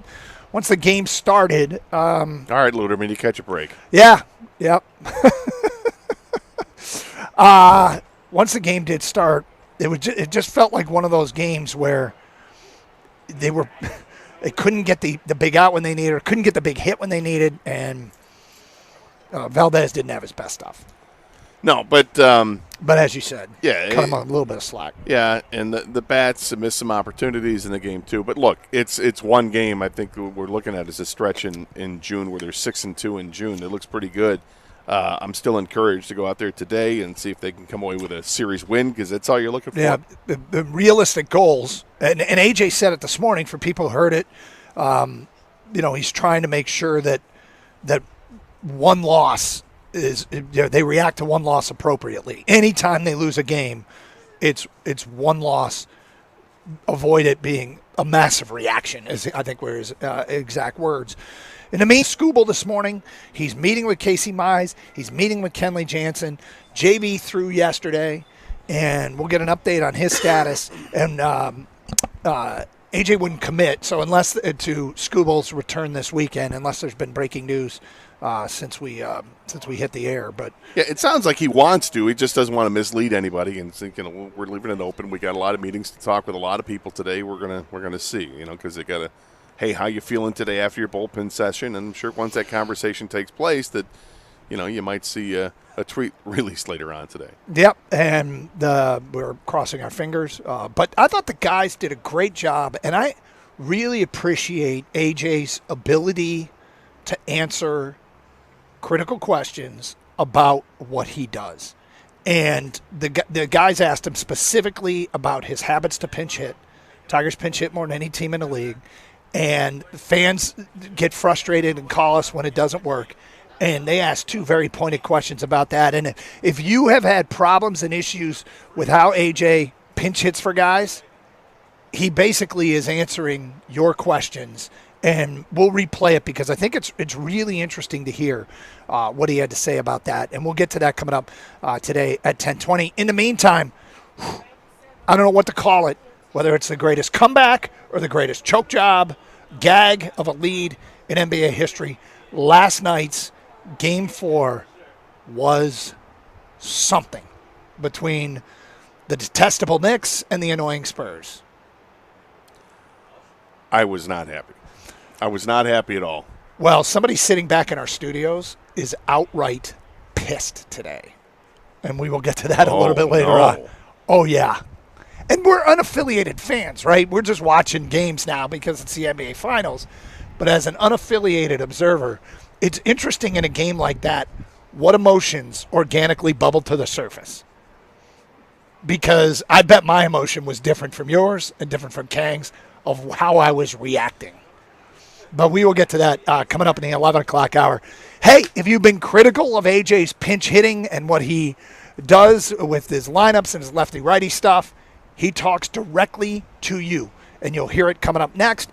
once the game started, all right, Luderman, you catch a break. Yeah, yep. Once the game did start, it just felt like one of those games where they couldn't get the big out when they needed, or couldn't get the big hit when they needed, and Valdez didn't have his best stuff. No, but as you said, cut him a little bit of slack. Yeah, and the bats missed some opportunities in the game too. But look, it's one game. I think we're looking at is a stretch in June where they're 6-2 in June. It looks pretty good. I'm still encouraged to go out there today and see if they can come away with a series win, because that's all you're looking for. Yeah, the realistic goals, and AJ said it this morning for people who heard it. He's trying to make sure that one loss is, they react to one loss appropriately. Anytime they lose a game, it's one loss. Avoid it being a massive reaction, as I think were his exact words. In the mean, Scooble this morning, he's meeting with Casey Mize. He's meeting with Kenley Jansen. JV threw yesterday, and we'll get an update on his status. And AJ wouldn't commit, so unless to Scooble's return this weekend, unless there's been breaking news since we hit the air. But yeah, it sounds like he wants to. He just doesn't want to mislead anybody and think, we're leaving it open. We got a lot of meetings to talk with a lot of people today. We're gonna see, because they got to. Hey, how you feeling today after your bullpen session? And I'm sure once that conversation takes place that, you might see a tweet released later on today. Yep, and we're crossing our fingers. But I thought the guys did a great job, and I really appreciate AJ's ability to answer critical questions about what he does. And the guys asked him specifically about his habits to pinch hit. Tigers pinch hit more than any team in the league. And fans get frustrated and call us when it doesn't work. And they asked two very pointed questions about that. And if you have had problems and issues with how AJ pinch hits for guys, he basically is answering your questions. And we'll replay it because I think it's really interesting to hear what he had to say about that. And we'll get to that coming up today at 10:20. In the meantime, I don't know what to call it. Whether it's the greatest comeback or the greatest choke job, gag of a lead in NBA history, last night's Game 4 was something between the detestable Knicks and the annoying Spurs. I was not happy. I was not happy at all. Well, somebody sitting back in our studios is outright pissed today. And we will get to that a little bit later on. Oh, yeah. And we're unaffiliated fans, right? We're just watching games now because it's the NBA Finals. But as an unaffiliated observer, it's interesting in a game like that what emotions organically bubble to the surface. Because I bet my emotion was different from yours and different from Kang's of how I was reacting. But we will get to that coming up in the 11 o'clock hour. Hey, if you've been critical of AJ's pinch hitting and what he does with his lineups and his lefty-righty stuff, he talks directly to you, and you'll hear it coming up next.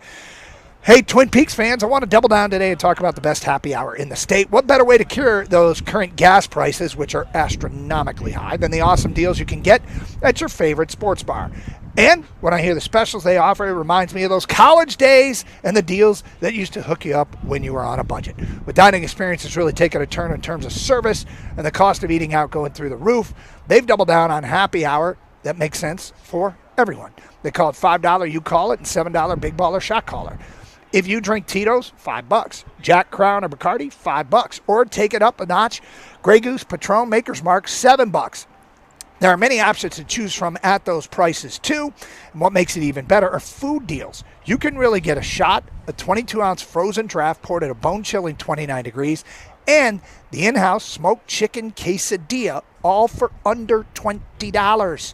Hey, Twin Peaks fans, I want to double down today and talk about the best happy hour in the state. What better way to cure those current gas prices, which are astronomically high, than the awesome deals you can get at your favorite sports bar? And when I hear the specials they offer, it reminds me of those college days and the deals that used to hook you up when you were on a budget. With dining experiences really taking a turn in terms of service and the cost of eating out going through the roof, they've doubled down on happy hour that makes sense for everyone. They call it $5 you call it and $7 Big Baller Shot Caller. If you drink Tito's, $5. Jack, Crown, or Bacardi, $5. Or take it up a notch, Grey Goose, Patron, Maker's Mark, $7. There are many options to choose from at those prices, too. And what makes it even better are food deals. You can really get a shot, a 22-ounce frozen draft poured at a bone-chilling 29 degrees, and the in-house smoked chicken quesadilla, all for under $20.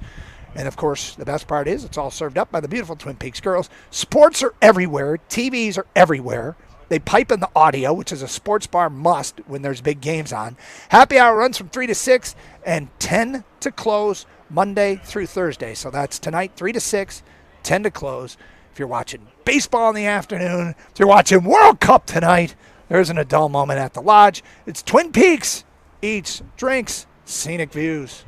And, of course, the best part is it's all served up by the beautiful Twin Peaks girls. Sports are everywhere. TVs are everywhere. They pipe in the audio, which is a sports bar must when there's big games on. Happy hour runs from 3 to 6 and 10 to close Monday through Thursday. So that's tonight, 3 to 6, 10 to close. If you're watching baseball in the afternoon, if you're watching World Cup tonight, there isn't a dull moment at the Lodge. It's Twin Peaks, eats, drinks, scenic views.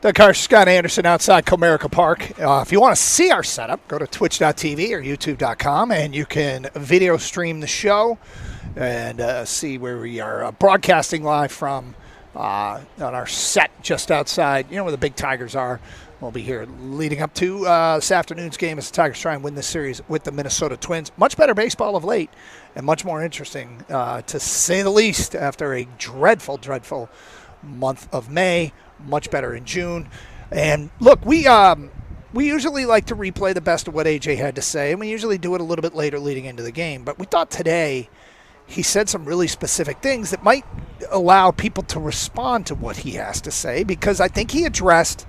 Doug Karsch, Scott Anderson outside Comerica Park. If you want to see our setup, go to twitch.tv or youtube.com, and you can video stream the show and see where we are broadcasting live from on our set just outside, where the big Tigers are. We'll be here leading up to this afternoon's game as the Tigers try and win this series with the Minnesota Twins. Much better baseball of late and much more interesting, to say the least, after a dreadful, dreadful month of May. Much better in June. And look, we usually like to replay the best of what AJ had to say, and we usually do it a little bit later leading into the game. But we thought today he said some really specific things that might allow people to respond to what he has to say, because I think he addressed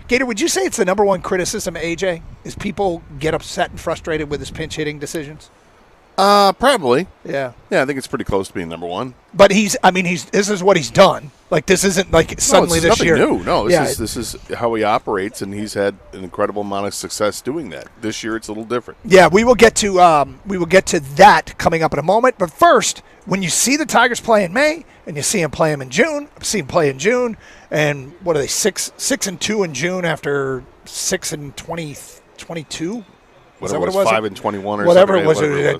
Gator, would you say it's the number one criticism of AJ? Is people get upset and frustrated with his pinch hitting decisions? Probably. Yeah. Yeah, I think it's pretty close to being number one. But this is what he's done. Like, this isn't like suddenly this this year. New. No, Yeah. this is how he operates, and he's had an incredible amount of success doing that. This year, it's a little different. Yeah, we will get to that coming up in a moment. But first, when you see the Tigers play in May and you see them play them in June, and what are they 6-2 in June after 6-22? Whatever it was, 5-21 or whatever something. it was, a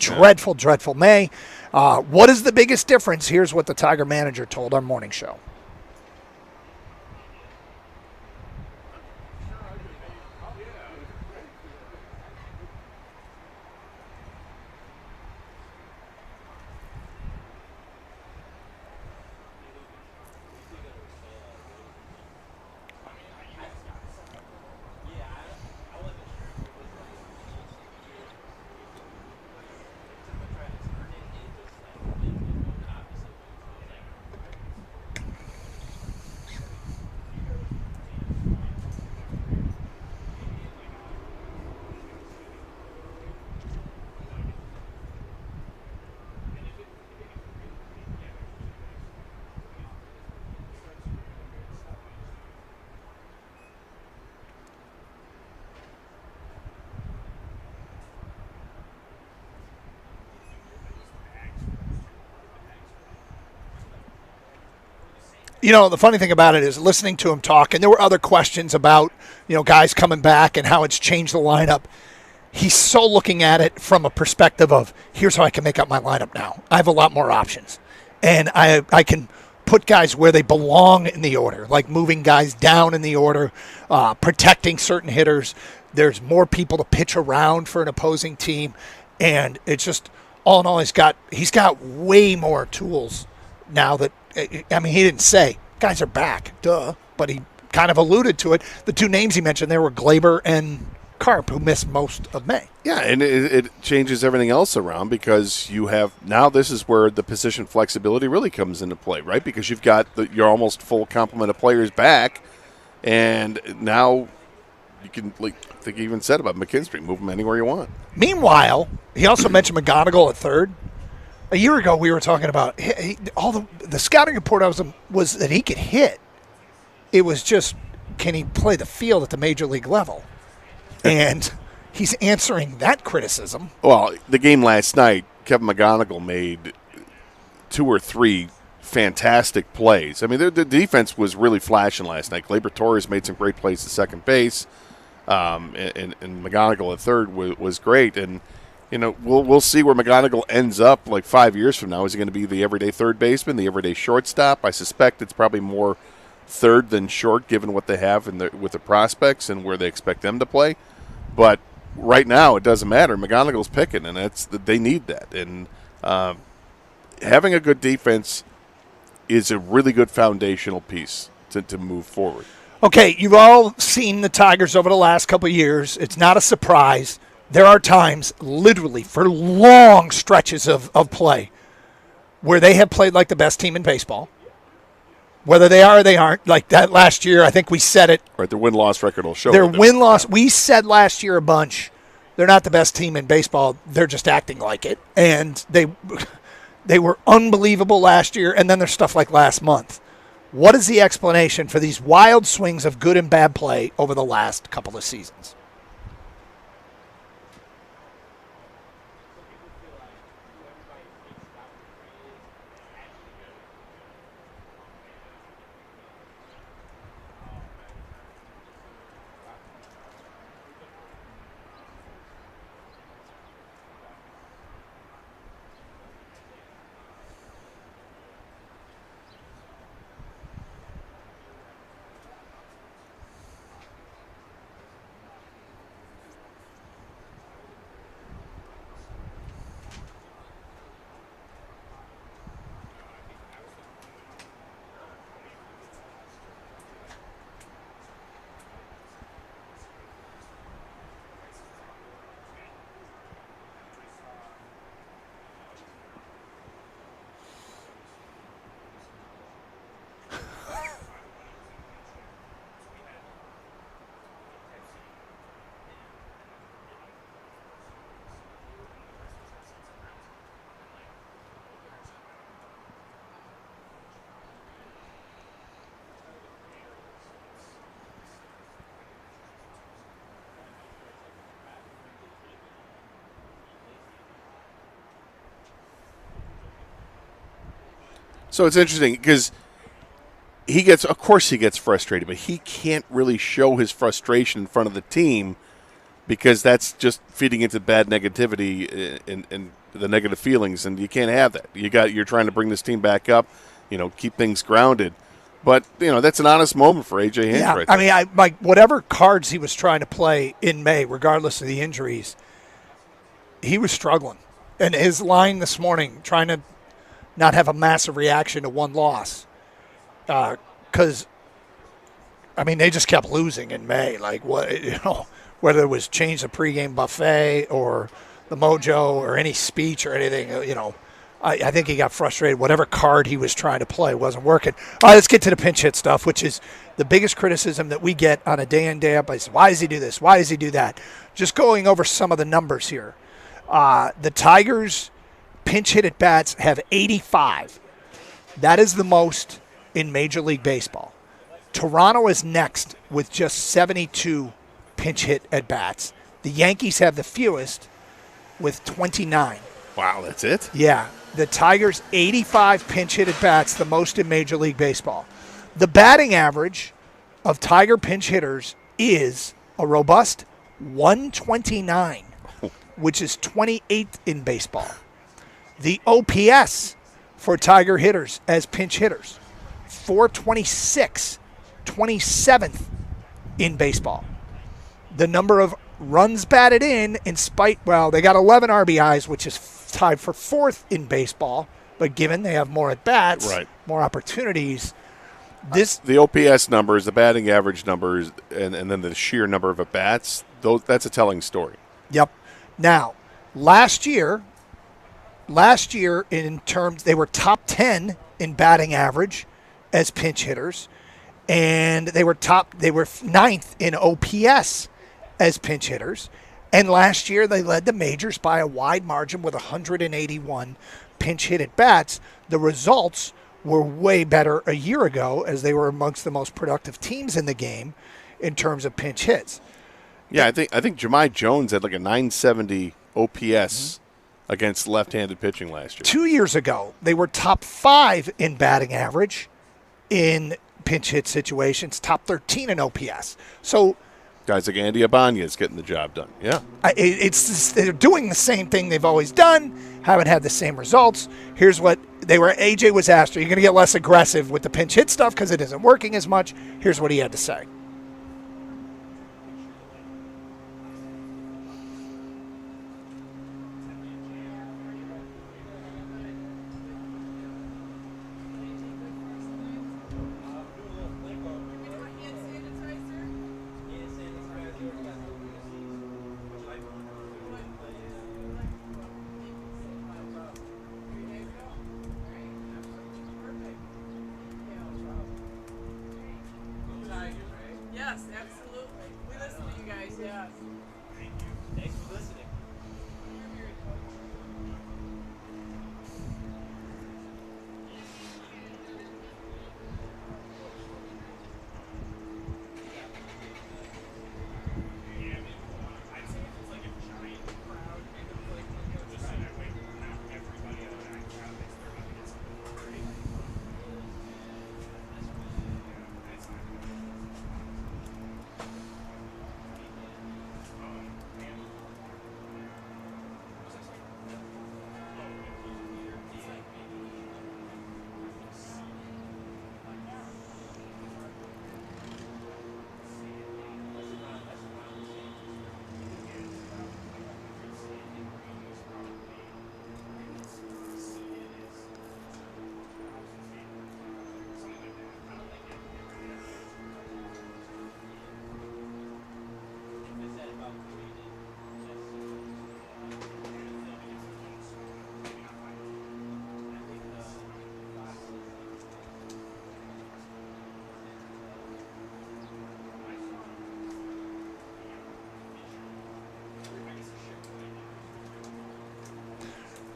dreadful May. What is the biggest difference? Here's what the Tiger manager told our morning show. You know, the funny thing about it is listening to him talk, and there were other questions about, guys coming back and how it's changed the lineup. He's so looking at it from a perspective of, here's how I can make up my lineup now. I have a lot more options. And I can put guys where they belong in the order, like moving guys down in the order, protecting certain hitters. There's more people to pitch around for an opposing team. And it's just, all in all, he's got way more tools now that, he didn't say, guys are back, but he kind of alluded to it. The two names he mentioned there were Glaber and Carp, who missed most of May. Yeah, and it changes everything else around because you have now this is where the position flexibility really comes into play, right? Because you've got your almost full complement of players back, and now you can, like I think he even said about McKinstry, move him anywhere you want. Meanwhile, he also mentioned McGonigal at third. A year ago, we were talking about all the scouting report was that he could hit. It was just, can he play the field at the major league level? And he's answering that criticism. Well, the game last night, Kevin McGonigal made 2 or 3 fantastic plays. I mean, the defense was really flashing last night. Gleyber Torres made some great plays at second base, and McGonigal at third was great. And we'll see where McGonigal ends up like 5 years from now. Is he going to be the everyday third baseman, the everyday shortstop? I suspect it's probably more third than short, given what they have with the prospects and where they expect them to play. But right now, it doesn't matter. McGonigal's picking, and they need that. And having a good defense is a really good foundational piece to move forward. Okay, you've all seen the Tigers over the last couple of years. It's not a surprise. There are times, literally, for long stretches of play, where they have played like the best team in baseball. Whether they are or they aren't, like that last year, I think we said it. Right, their win-loss record will show. Their win-loss, we said last year a bunch, they're not the best team in baseball. They're just acting like it. And they were unbelievable last year, and then there's stuff like last month. What is the explanation for these wild swings of good and bad play over the last couple of seasons? So it's interesting because of course he gets frustrated, but he can't really show his frustration in front of the team because that's just feeding into bad negativity and the negative feelings, and you can't have that. You're trying to bring this team back up, keep things grounded. But, that's an honest moment for A.J. Hinch right there. I mean, whatever cards he was trying to play in May, regardless of the injuries, he was struggling. And his line this morning, trying to not have a massive reaction to one loss, because, they just kept losing in May. Like, whether it was change the pregame buffet or the mojo or any speech or anything, I think he got frustrated. Whatever card he was trying to play wasn't working. All right, let's get to the pinch hit stuff, which is the biggest criticism that we get on a day in, day out basis. Why does he do this? Why does he do that? Just going over some of the numbers here. The Tigers' pinch hit at bats have 85. That is the most in Major League Baseball. Toronto is next with just 72 pinch hit at bats. The Yankees have the fewest with 29. Wow, that's it? Yeah. The Tigers' 85 pinch hit at bats, the most in Major League Baseball. The batting average of Tiger pinch hitters is a robust 129, which is 28th in baseball. The OPS for Tiger hitters as pinch hitters, 426, 27th in baseball. The number of runs batted in spite, they got 11 RBIs, which is tied for 4th in baseball, but given they have more at-bats, right, more opportunities, the OPS numbers, the batting average numbers, and then the sheer number of at-bats, that's a telling story. Yep. Now, last year in terms, they were top 10 in batting average as pinch hitters, and they were 9th in OPS as pinch hitters. And last year, they led the majors by a wide margin with 181 pinch hit at bats. The results were way better a year ago, as they were amongst the most productive teams in the game in terms of pinch hits. Yeah, I think Jahmai Jones had like a 970 OPS against left-handed pitching last year. 2 years ago, they were top 5 in batting average in pinch hit situations, top 13 in OPS. So guys like Andy Ibanez getting the job done. Yeah. They're doing the same thing they've always done, haven't had the same results. Here's what AJ was asked, are you going to get less aggressive with the pinch hit stuff because it isn't working as much? Here's what he had to say. Yes, absolutely. We listen to you guys, yes. Thank you. Thanks for listening.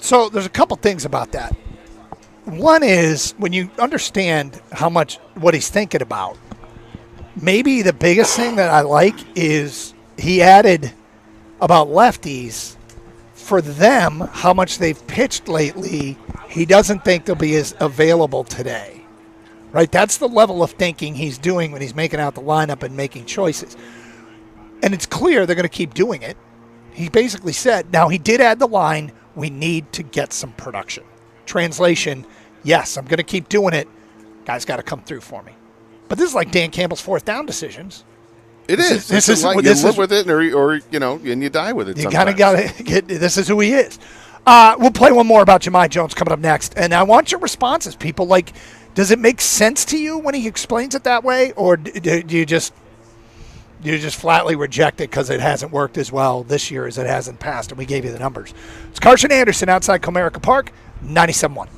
So there's a couple things about that. One is when you understand what he's thinking about, maybe the biggest thing that I like is he added about lefties for them, how much they've pitched lately, he doesn't think they'll be as available today. Right? That's the level of thinking he's doing when he's making out the lineup and making choices. And it's clear they're going to keep doing it. He basically said, now he did add the line, we need to get some production. Translation, yes, I'm going to keep doing it. Guys got to come through for me. But this is like Dan Campbell's fourth down decisions. This is like you live with it, or and you die with it. You kind of got to get. This is who he is. We'll play one more about Jahmai Jones coming up next, and I want your responses, people. Like, does it make sense to you when he explains it that way, or do you just flatly reject it because it hasn't worked as well this year as it has in the past? And we gave you the numbers. It's Carson Anderson outside Comerica Park, 97.1.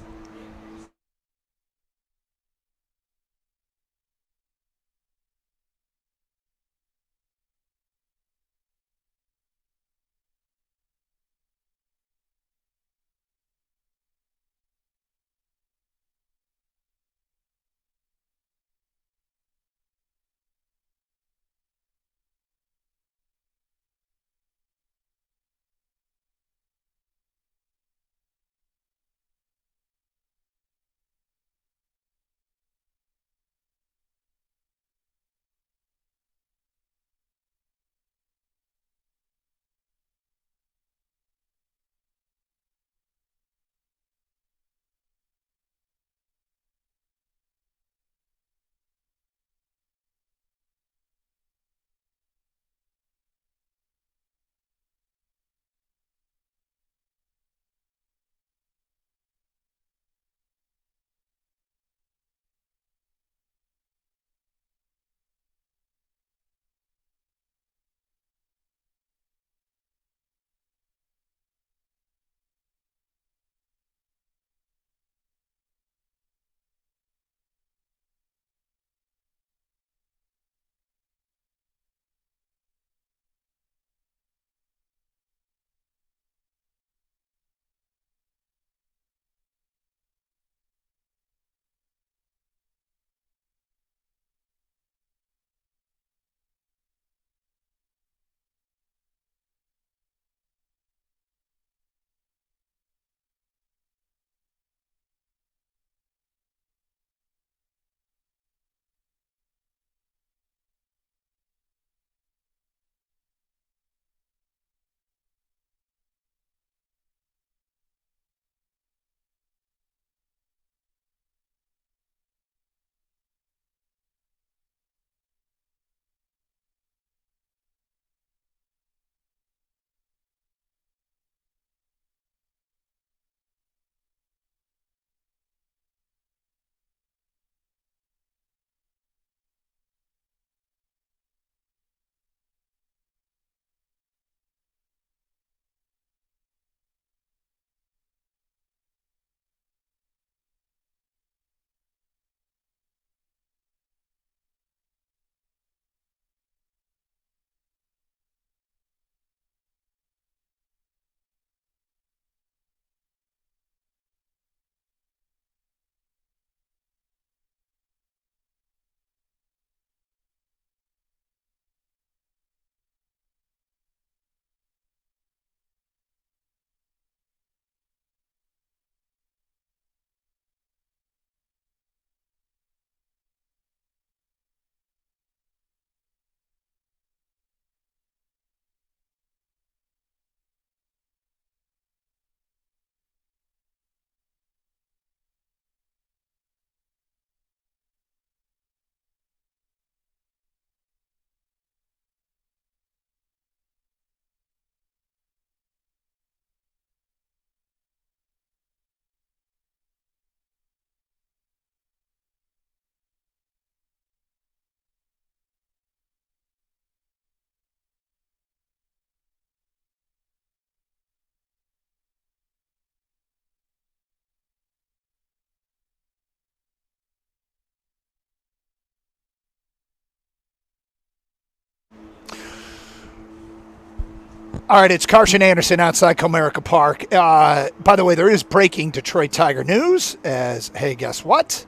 All right, it's Carson Anderson outside Comerica Park. By the way, there is breaking Detroit Tiger news as, hey, guess what?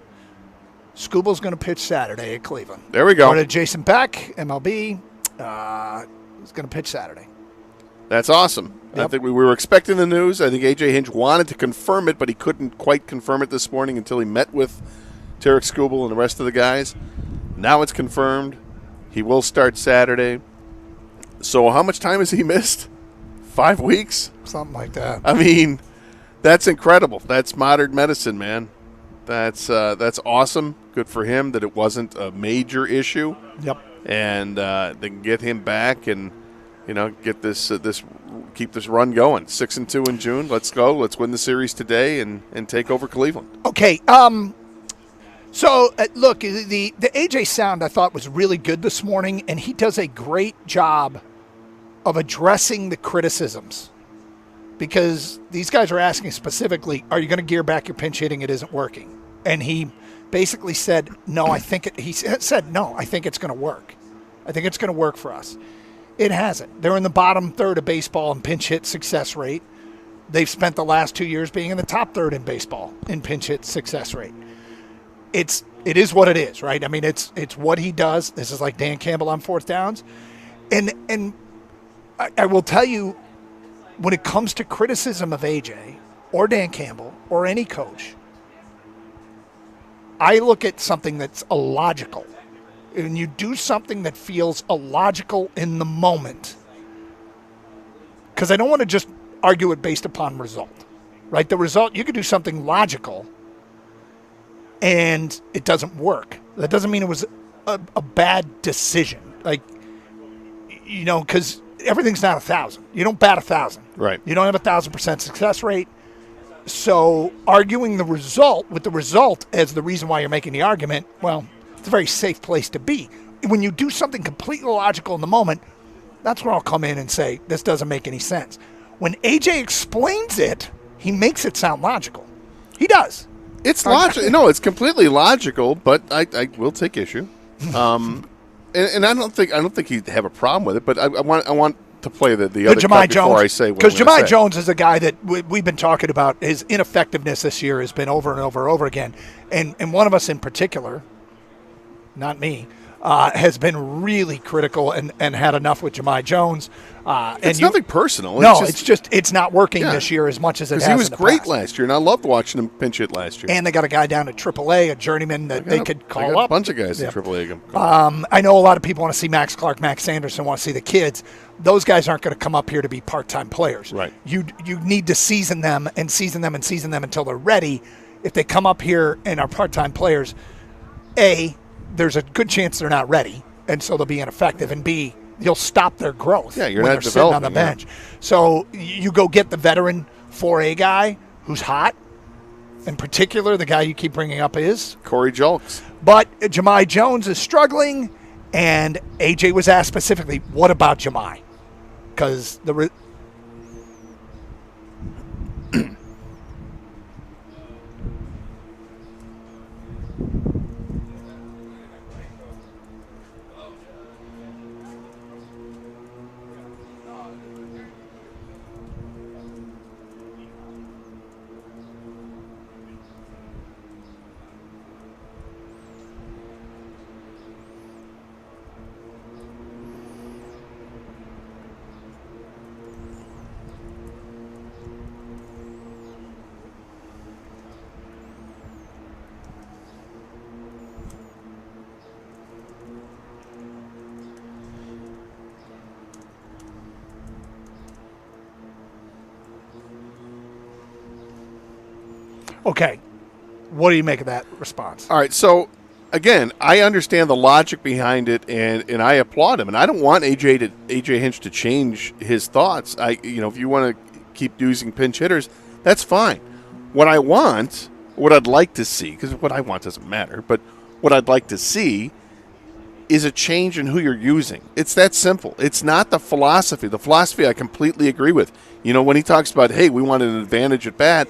Scubal's going to pitch Saturday at Cleveland. There we go. Jason Beck, MLB, is going to pitch Saturday. That's awesome. I think we were expecting the news. I think A.J. Hinch wanted to confirm it, but he couldn't quite confirm it this morning until he met with Tarek Skubal and the rest of the guys. Now it's confirmed. He will start Saturday. So how much time has he missed? 5 weeks? Something like that. I mean, that's incredible. That's modern medicine, man. That's awesome. Good for him that it wasn't a major issue. Yep. And they can get him back and get keep this run going. 6-2 in June. Let's go. Let's win the series today and take over Cleveland. Okay. So look, the AJ sound I thought was really good this morning, and he does a great job of addressing the criticisms, because these guys are asking specifically, are you going to gear back your pinch hitting? It isn't working. And he basically said, no, I think it, he said, no, I think it's going to work. I think it's going to work for us. It hasn't. They're in the bottom third of baseball in pinch hit success rate. They've spent the last 2 years being in the top third in baseball in pinch hit success rate. It is what it is, right? I mean, it's what he does. This is like Dan Campbell on fourth downs. And I will tell you, when it comes to criticism of AJ or Dan Campbell or any coach, I look at something that's illogical. And you do something that feels illogical in the moment, because I don't want to just argue it based upon result, right? The result, you could do something logical and it doesn't work. That doesn't mean it was a bad decision. Like, because everything's not 1,000. You don't bat 1,000. Right. You don't have 1,000% success rate. So arguing the result with the result as the reason why you're making the argument, well, it's a very safe place to be. When you do something completely illogical in the moment, that's where I'll come in and say, this doesn't make any sense. When AJ explains it, he makes it sound logical. He does. It's logical. No, it's completely logical, but I will take issue. And I don't think he'd have a problem with it, but I want to play the other cut before I say what I'm because gonna Jahmai say. Jones is a guy that we've been talking about. His ineffectiveness this year has been over and over and over again. And one of us in particular, not me, has been really critical and had enough with Jahmai Jones. It's nothing personal. No, it's not working this year as much as it has. He was in the great past. last year, and I loved watching him pinch hit last year. And they got a guy down at AAA, a journeyman that they could call up. A bunch of guys at AAA. I know a lot of people want to see Max Clark, Max Sanderson, want to see the kids. Those guys aren't going to come up here to be part-time players. Right. You need to season them until they're ready. If they come up here and are part-time players, A, there's a good chance they're not ready, and so they'll be ineffective, and B, you'll stop their growth Yeah, you're when not they're sitting on the developing, bench. So you go get the veteran 4A guy who's hot. In particular, the guy you keep bringing up is Corey Julks. But Jahmai Jones is struggling, and AJ was asked specifically, what about Jahmai? Because okay, what do you make of that response? All right, so again, I understand the logic behind it, and I applaud him. And I don't want AJ Hinch to change his thoughts. If you want to keep using pinch hitters, that's fine. What I'd like to see, because what I want doesn't matter, but what I'd like to see is a change in who you're using. It's that simple. It's not the philosophy. The philosophy I completely agree with. When he talks about, hey, we want an advantage at bat,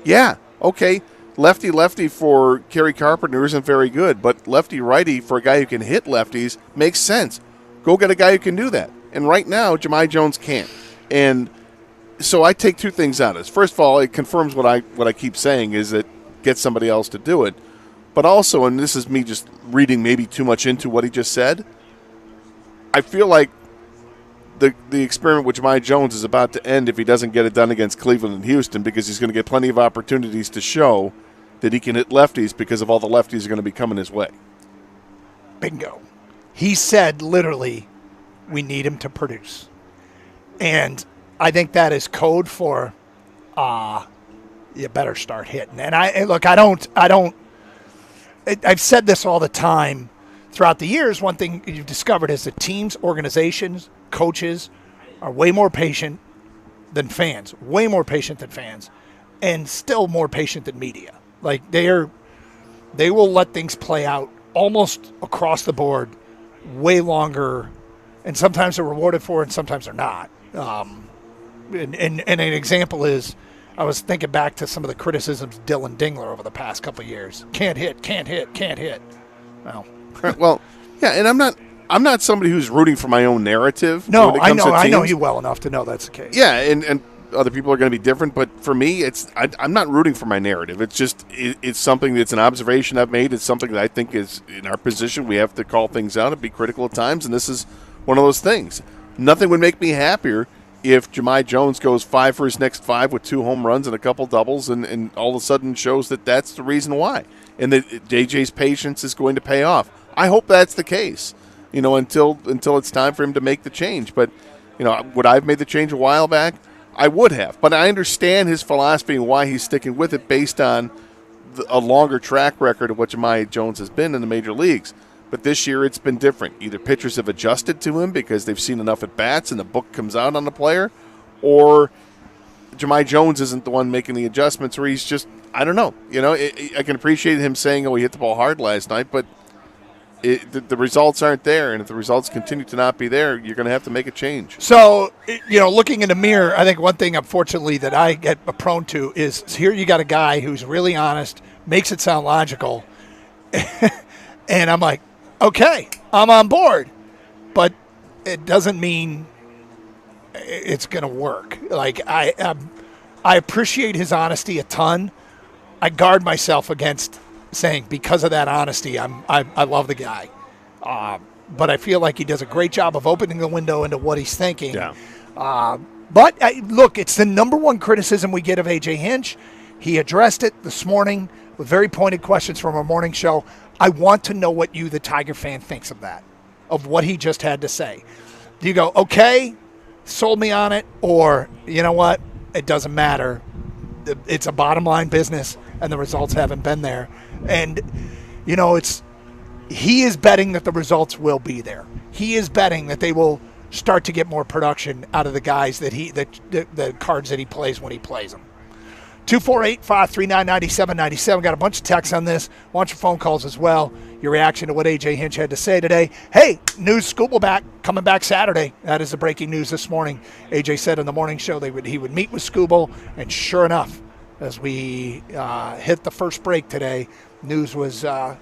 yeah, okay, lefty for Kerry Carpenter isn't very good, but lefty-righty for a guy who can hit lefties makes sense. Go get a guy who can do that. And right now, Jahmai Jones can't. And so I take two things out of this. First of all, it confirms what I keep saying is that get somebody else to do it. But also, and this is me just reading maybe too much into what he just said, I feel like the experiment with Jahmai Jones is about to end if he doesn't get it done against Cleveland and Houston, because he's going to get plenty of opportunities to show that he can hit lefties because of all the lefties are going to be coming his way. Bingo. He said literally, we need him to produce. And I think that is code for you better start hitting. And I've said this all the time throughout the years. One thing you've discovered is that teams, organizations, coaches are way more patient than fans, and still more patient than media. Like they will let things play out almost across the board way longer, and sometimes they're rewarded for it and sometimes they're not. And an example is, I was thinking back to some of the criticisms of Dylan Dingler over the past couple of years. Can't hit. Well, yeah, and I'm not somebody who's rooting for my own narrative. No, when it comes to I know teams. you well enough to know that's the case. Yeah, and other people are going to be different, but for me, I'm not rooting for my narrative. It's just it's something that's an observation I've made. It's something that I think is in our position. We have to call things out and be critical at times, and this is one of those things. Nothing would make me happier if Jahmai Jones goes 5 for his next 5 with 2 home runs and a couple doubles, and all of a sudden shows that that's the reason why, and that JJ's patience is going to pay off. I hope that's the case, until it's time for him to make the change. But, would I have made the change a while back? I would have. But I understand his philosophy and why he's sticking with it based on a longer track record of what Jahmai Jones has been in the major leagues. But this year it's been different. Either pitchers have adjusted to him because they've seen enough at-bats and the book comes out on the player, or Jahmai Jones isn't the one making the adjustments, or he's just, I don't know. I can appreciate him saying, he hit the ball hard last night, but the results aren't there, and if the results continue to not be there, you're going to have to make a change. So, looking in the mirror, I think one thing, unfortunately, that I get prone to is here you got a guy who's really honest, makes it sound logical, and I'm like, okay, I'm on board, but it doesn't mean it's going to work. Like, I appreciate his honesty a ton. I guard myself against saying because of that honesty, I love the guy. But I feel like he does a great job of opening the window into what he's thinking. Yeah. But look, it's the number one criticism we get of A.J. Hinch. He addressed it this morning with very pointed questions from our morning show. I want to know what you, the Tiger fan, thinks of that, of what he just had to say. Do you go, okay, sold me on it, or you know what, it doesn't matter. It's a bottom line business, and the results haven't been there. And, he is betting that the results will be there. He is betting that they will start to get more production out of the guys the cards that he plays when he plays them. 248-539-9797. Got a bunch of texts on this. Want your phone calls as well. Your reaction to what A.J. Hinch had to say today. Hey, news Skubal back, coming back Saturday. That is the breaking news this morning. A.J. said in the morning show he would meet with Skubal, and sure enough, as we hit the first break today, news was out.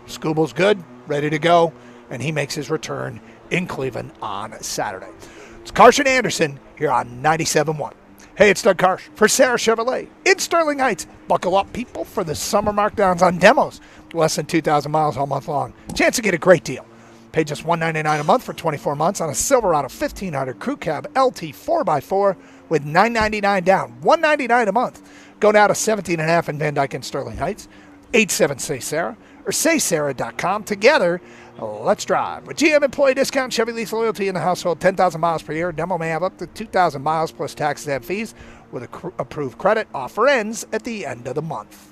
Skubal's good, ready to go, and he makes his return in Cleveland on Saturday. It's Karsch Anderson here on 97.1. Hey, it's Doug Karsch for Sarah Chevrolet in Sterling Heights. Buckle up, people, for the summer markdowns on demos. Less than 2,000 miles all month long. Chance to get a great deal. Pay just $199 a month for 24 months on a Silverado 1500 Crew Cab LT 4x4 with $999 down. $199 a month. Go now to 17.5 in Van Dyke and Sterling Heights. 87-SAY-SARAH or saysarah.com. Together, let's drive. With GM employee discount, Chevy lease loyalty in the household, 10,000 miles per year. Demo may have up to 2,000 miles plus taxes and fees with approved credit. Offer ends at the end of the month.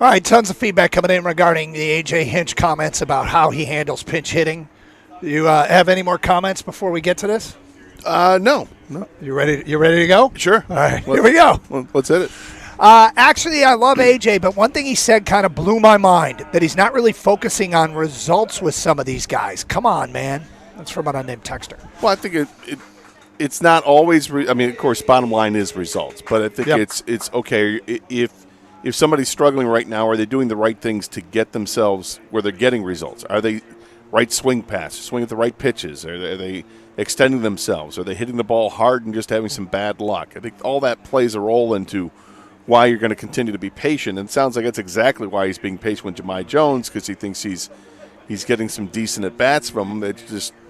All right, tons of feedback coming in regarding the A.J. Hinch comments about how he handles pinch hitting. Do you have any more comments before we get to this? No. You ready to go? Sure. All right, here we go. Let's hit it. Actually, I love AJ, but one thing he said kind of blew my mind, that he's not really focusing on results with some of these guys. Come on, man. That's from an unnamed texter. Well, I think it's not always. Of course, bottom line is results, but I think it's okay if somebody's struggling right now. Are they doing the right things to get themselves where they're getting results? Are they right swing pass, swing at the right pitches? Are they extending themselves? Are they hitting the ball hard and just having some bad luck? I think all that plays a role into why you're going to continue to be patient. And it sounds like that's exactly why he's being patient with Jahmai Jones, because he thinks he's getting some decent at bats from him.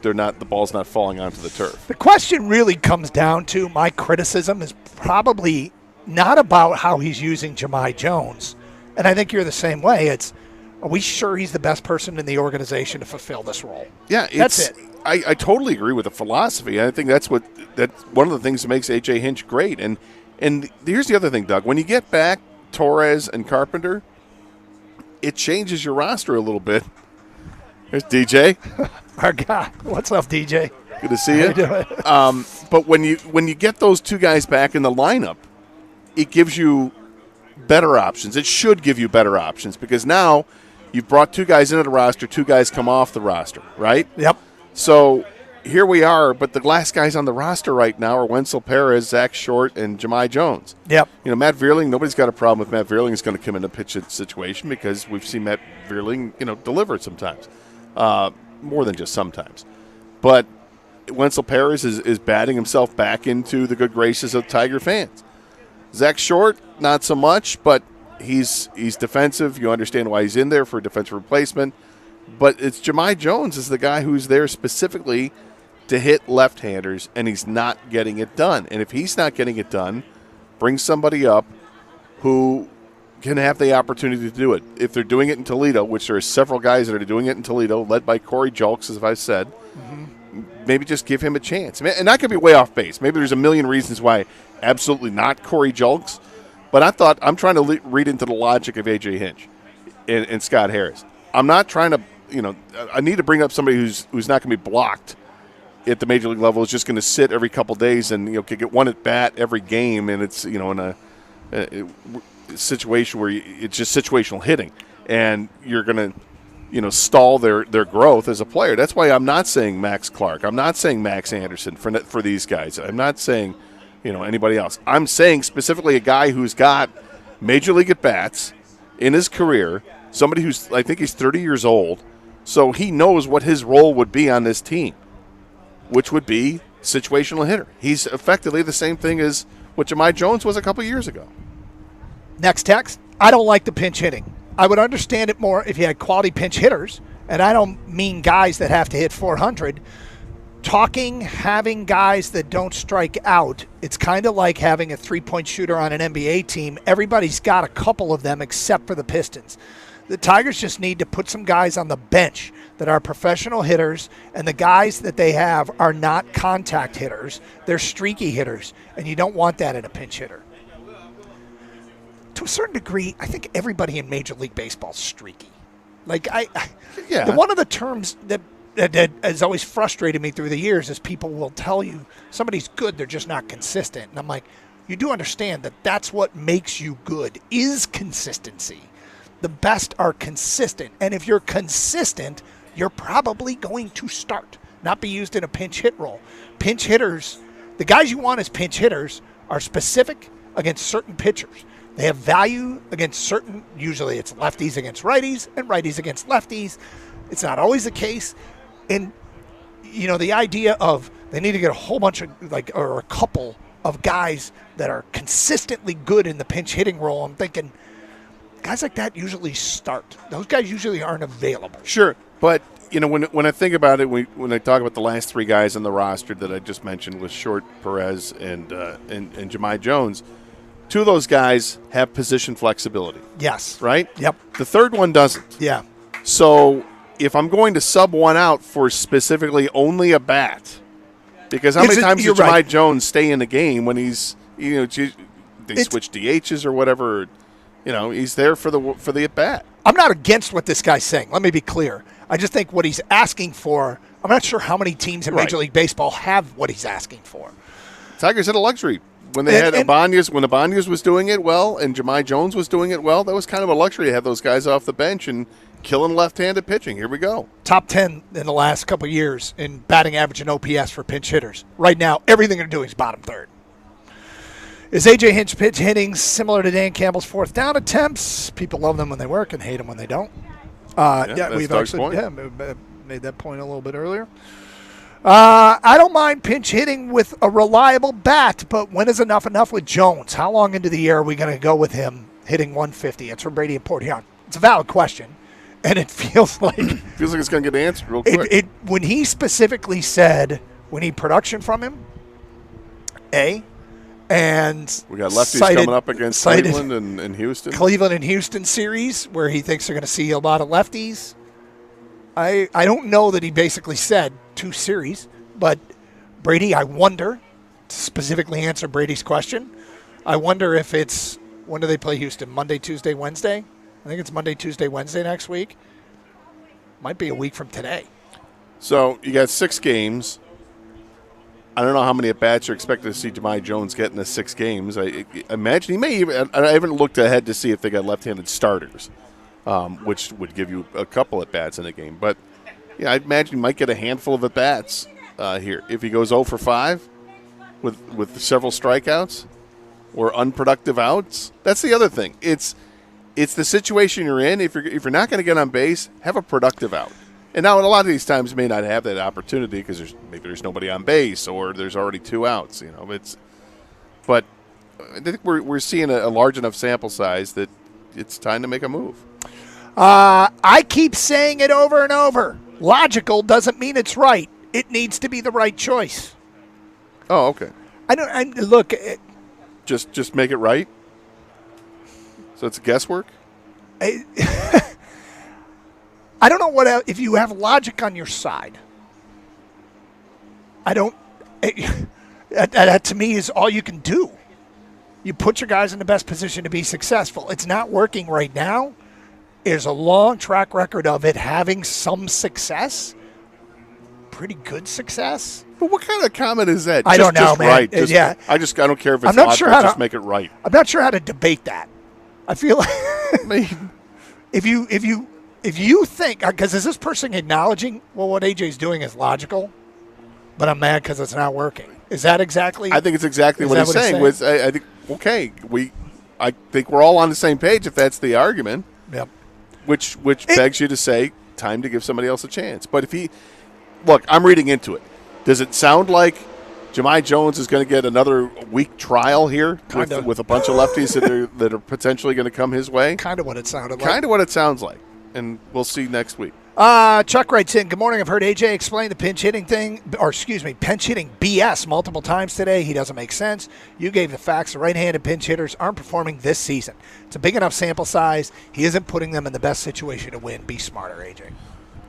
The ball's not falling onto the turf. The question really comes down to, my criticism is probably not about how he's using Jahmai Jones, and I think you're the same way. Are we sure he's the best person in the organization to fulfill this role? Yeah, that's it. I totally agree with the philosophy. I think that's one of the things that makes A.J. Hinch great. And here's the other thing, Doug. When you get back Torres and Carpenter, it changes your roster a little bit. There's DJ. Our guy. What's up, DJ? Good to see you. How you doing? But when you get those two guys back in the lineup, it gives you better options. It should give you better options, because now you've brought two guys into the roster, two guys come off the roster, right? Yep. So here we are, but the last guys on the roster right now are Wenzel Perez, Zach Short, and Jahmai Jones. Yep. Matt Vierling, nobody's got a problem with Matt Vierling is going to come in a pitch situation, because we've seen Matt Vierling, deliver sometimes. More than just sometimes. But Wenzel Perez is batting himself back into the good graces of Tiger fans. Zach Short, not so much, but he's defensive. You understand why he's in there for a defensive replacement. But it's Jahmai Jones is the guy who's there specifically to hit left-handers, and he's not getting it done. And if he's not getting it done, bring somebody up who can have the opportunity to do it. If they're doing it in Toledo, which there are several guys that are doing it in Toledo, led by Corey Julks, as I've said, maybe just give him a chance. And I could be way off base. Maybe there's a million reasons why absolutely not Corey Julks. But I'm trying to read into the logic of A.J. Hinch and Scott Harris. I'm not trying to, I need to bring up somebody who's not going to be blocked at the major league level, is just going to sit every couple days and get one at bat every game, and it's in a situation where it's just situational hitting, and you're going to stall their growth as a player. That's why I'm not saying Max Clark. I'm not saying Max Anderson for these guys. I'm not saying anybody else. I'm saying specifically a guy who's got major league at bats in his career. Somebody who's, I think he's 30 years old, so he knows what his role would be on this team, which would be situational hitter. He's effectively the same thing as what Jahmai Jones was a couple years ago. Next text. I don't like the pinch hitting. I would understand it more if you had quality pinch hitters, and I don't mean guys that have to hit 400. Having guys that don't strike out, it's kind of like having a three-point shooter on an NBA team. Everybody's got a couple of them except for the Pistons. The Tigers just need to put some guys on the bench that are professional hitters, and the guys that they have are not contact hitters. They're streaky hitters, and you don't want that in a pinch hitter. To a certain degree, I think everybody in Major League Baseball is streaky. One of the terms that has always frustrated me through the years is people will tell you somebody's good, they're just not consistent. And I'm like, you do understand that that's what makes you good, is consistency. The best are consistent. And if you're consistent, you're probably going to start, not be used in a pinch hit role. Pinch hitters, the guys you want as pinch hitters are specific against certain pitchers. They have value against certain, usually it's lefties against righties and righties against lefties. It's not always the case. And, the idea of they need to get a whole bunch of, or a couple of guys that are consistently good in the pinch hitting role, I'm thinking, guys like that usually start. Those guys usually aren't available. Sure, but when I think about it, when I talk about the last three guys on the roster that I just mentioned with Short, Perez, and Jahmai Jones, two of those guys have position flexibility. Yes. Right? Yep. The third one doesn't. Yeah. So if I'm going to sub one out for specifically only a bat, because how many times did Jahmai Jones stay in the game when he's, they switch DHs or whatever? he's there for the at bat. I'm not against what this guy's saying. Let me be clear. I just think what he's asking for, I'm not sure how many teams in Major League Baseball have what he's asking for. Tigers had a luxury. When they had Ibanez, when Ibanez was doing it well and Jahmai Jones was doing it well, that was kind of a luxury to have those guys off the bench and killing left-handed pitching. Here we go. Top 10 in the last couple of years in batting average and OPS for pinch hitters. Right now, everything they're doing is bottom third. Is A.J. Hinch pitch hitting similar to Dan Campbell's fourth down attempts? People love them when they work and hate them when they don't. We've actually made that point a little bit earlier. I don't mind pinch hitting with a reliable bat, but when is enough with Jones? How long into the year are we going to go with him hitting 150? It's from Brady and Portion. It's a valid question, and it feels like it's going to get answered real quick. When he specifically said we need production from him, and we got lefties coming up against Cleveland and Houston. Cleveland and Houston series where he thinks they're going to see a lot of lefties. I don't know that he basically said 2 series, but Brady, I wonder, to specifically answer Brady's question, I wonder if it's, when do they play Houston? Monday, Tuesday, Wednesday? I think it's Monday, Tuesday, Wednesday next week. Might be a week from today. So you got 6 games. I don't know how many at-bats you're expecting to see Jahmai Jones get in the 6 games. I imagine he may even – I haven't looked ahead to see if they got left-handed starters, which would give you a couple at-bats in a game. But, yeah, I imagine he might get a handful of at-bats here. If he goes 0 for 5 with several strikeouts or unproductive outs, that's the other thing. It's the situation you're in. If you're not going to get on base, have a productive out. And now, in a lot of these times, you may not have that opportunity because maybe there's nobody on base or there's already 2 outs. But I think we're seeing a large enough sample size that it's time to make a move. I keep saying it over and over. Logical doesn't mean it's right. It needs to be the right choice. Oh, okay. Look. Just make it right. So it's guesswork. I don't know what else, if you have logic on your side. That to me is all you can do. You put your guys in the best position to be successful. It's not working right now. There's a long track record of it having some success. Pretty good success. But what kind of comment is that? I don't know, man. Right. I don't care if it's logical. Just make it right. I'm not sure how to debate that. I feel like if you think, because is this person acknowledging, well, what AJ's doing is logical, but I'm mad because it's not working? Is that exactly? I think it's exactly what he's saying. I think, okay, I think we're all on the same page if that's the argument. Yep. Which begs you to say, time to give somebody else a chance. But look, I'm reading into it. Does it sound like Jahmai Jones is going to get another week trial here with a bunch of lefties that are potentially going to come his way? Kind of what it sounded like. Kind of what it sounds like. And we'll see next week. Chuck writes in, good morning. I've heard AJ explain the pinch hitting BS multiple times today. He doesn't make sense. You gave the facts. The right-handed pinch hitters aren't performing this season. It's a big enough sample size. He isn't putting them in the best situation to win. Be smarter, AJ.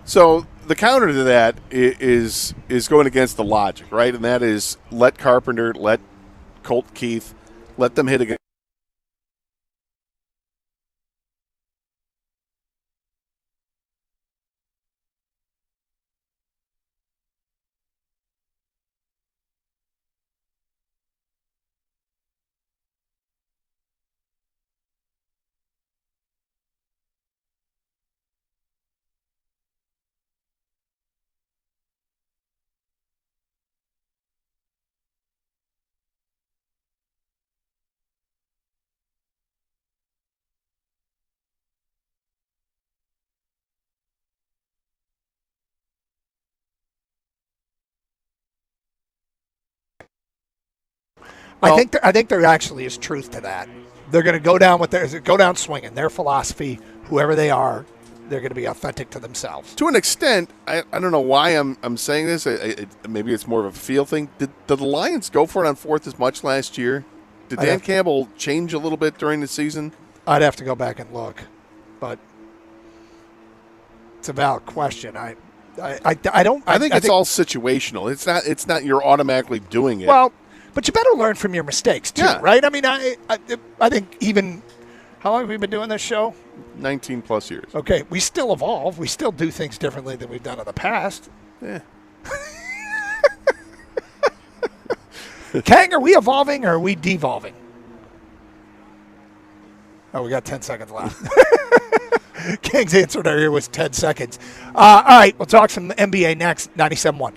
So the counter to that is going against the logic, right? And that is let Carpenter, let Colt Keith, let them hit again. I think there actually is truth to that. They're going to go down swinging. Their philosophy, whoever they are, they're going to be authentic to themselves. To an extent, I don't know why I'm saying this. Maybe it's more of a feel thing. Did the Lions go for it on fourth as much last year? Did Dan Campbell change a little bit during the season? I'd have to go back and look, but it's a valid question. I think it's all situational. It's not you're automatically doing it. Well, but you better learn from your mistakes too, right? I mean, I think even How long have we been doing this show? 19 plus years. Okay, we still evolve. We still do things differently than we've done in the past. Yeah. Kang, are we evolving or are we devolving? Oh, we got 10 seconds left. Kang's answer right here was 10 seconds. All right, we'll talk some NBA next. 97.1.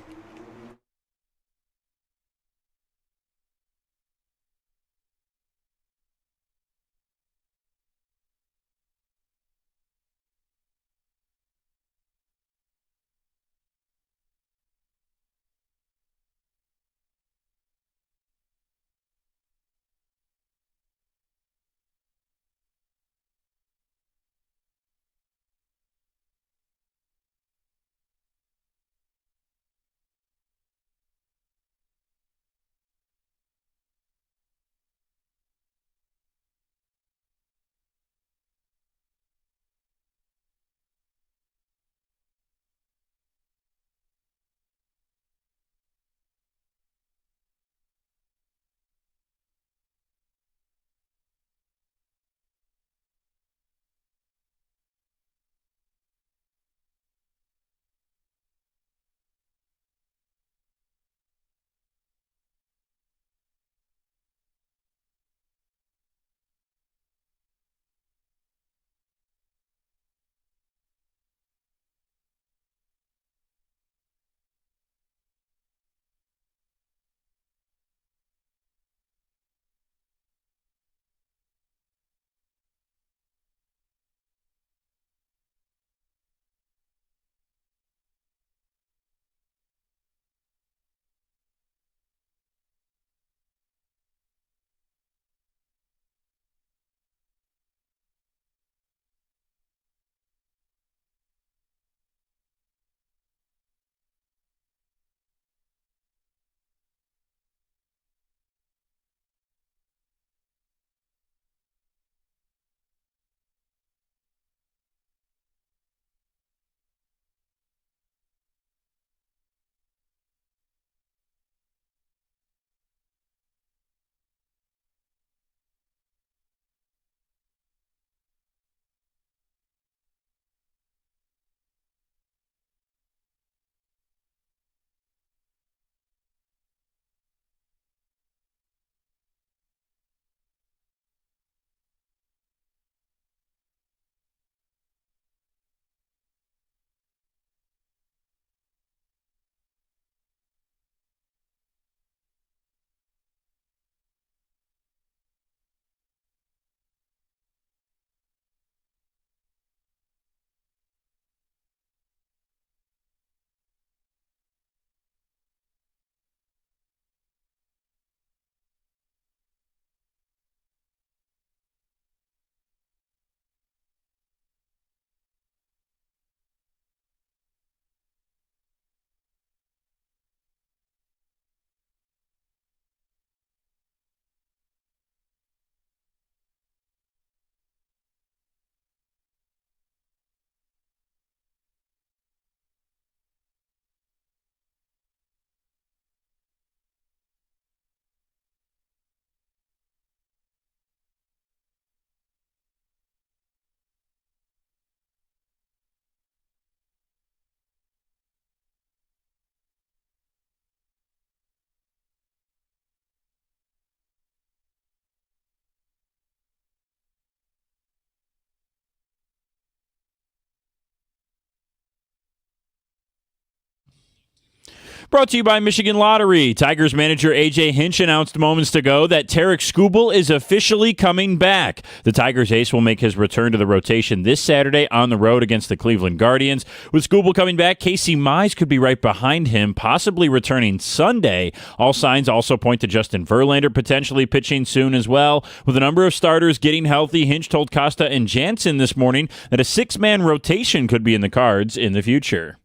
Brought to you by Michigan Lottery. Tigers manager A.J. Hinch announced moments ago that Tarek Skubal is officially coming back. The Tigers ace will make his return to the rotation this Saturday on the road against the Cleveland Guardians. With Skubal coming back, Casey Mize could be right behind him, possibly returning Sunday. All signs also point to Justin Verlander potentially pitching soon as well. With a number of starters getting healthy, Hinch told Costa and Jansen this morning that a six-man rotation could be in the cards in the future.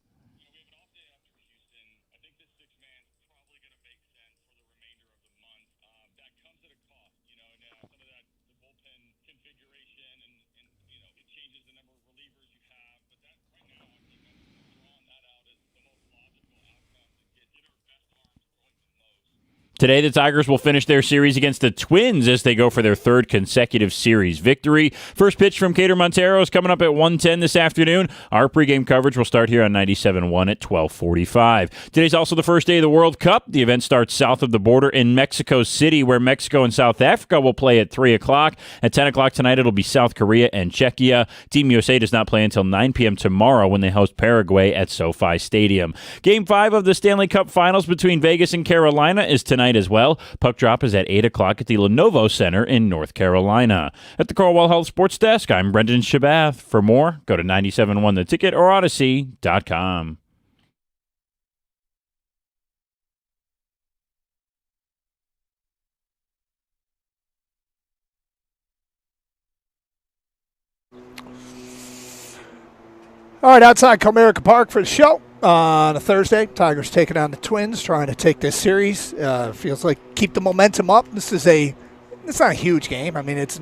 Today, the Tigers will finish their series against the Twins as they go for their third consecutive series victory. First pitch from Cater Montero is coming up at 1:10 this afternoon. Our pregame coverage will start here on 97.1 at 12:45. Today's also the first day of the World Cup. The event starts south of the border in Mexico City, where Mexico and South Africa will play at 3 o'clock. At 10 o'clock tonight, it'll be South Korea and Czechia. Team USA does not play until 9 p.m. tomorrow when they host Paraguay at SoFi Stadium. Game 5 of the Stanley Cup Finals between Vegas and Carolina is tonight as well. Puck drop is at 8 o'clock at the Lenovo Center in North Carolina. At the Cornwall Health Sports Desk, I'm Brendan Shabath. For more, go to 97.1 The Ticket or Odyssey.com. All right, outside Comerica Park for the show on a Thursday. Tigers taking on the Twins, trying to take this series. Feels like keep the momentum up. It's not a huge game. I mean, it's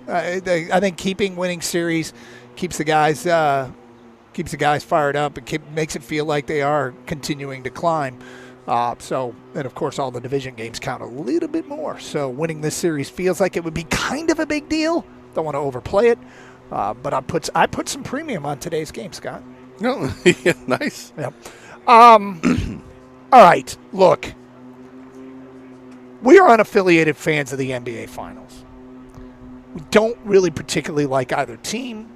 I think winning series keeps the guys fired up and makes it feel like they are continuing to climb. And of course, all the division games count a little bit more. So winning this series feels like it would be kind of a big deal. Don't want to overplay it. But I put some premium on today's game, Scott. No, yeah, nice. Yeah. All right, look. We are unaffiliated fans of the NBA Finals. We don't really particularly like either team.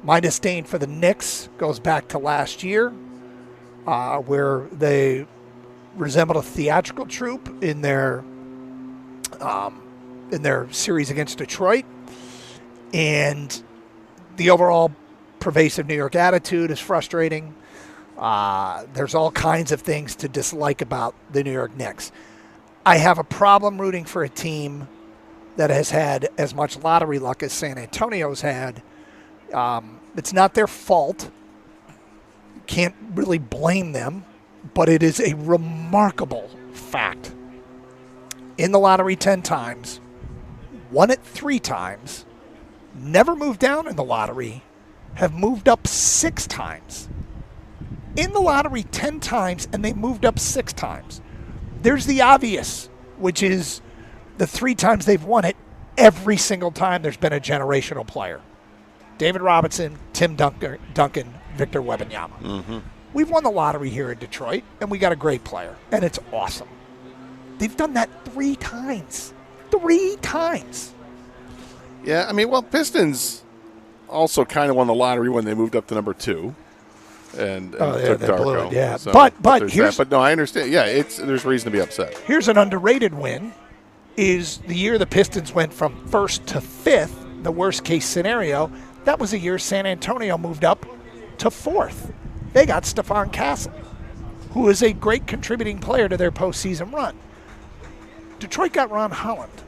My disdain for the Knicks goes back to last year, where they resembled a theatrical troupe in their series against Detroit. And the overall pervasive New York attitude is frustrating. There's all kinds of things to dislike about the New York Knicks. I have a problem rooting for a team that has had as much lottery luck as San Antonio's had. It's not their fault. Can't really blame them, but it is a remarkable fact. In the lottery 10 times, won it 3 times, never moved down in the lottery, have moved up 6 times. In the lottery 10 times, and they moved up 6 times. There's the obvious, which is the 3 times they've won it, every single time there's been a generational player. David Robinson, Tim Duncan, Victor Wembanyama. Mm-hmm. We've won the lottery here in Detroit, and we got a great player, and it's awesome. They've done that 3 times. 3 times. Yeah, I mean, well, Pistons also kind of won the lottery when they moved up to number 2 and took Darko. Yeah, so, but here's that. But no, I understand. Yeah, there's reason to be upset. Here's an underrated win: is the year the Pistons went from 1st to 5th, the worst case scenario. That was a year San Antonio moved up to 4th. They got Stephon Castle, who is a great contributing player to their postseason run. Detroit got Ron Holland,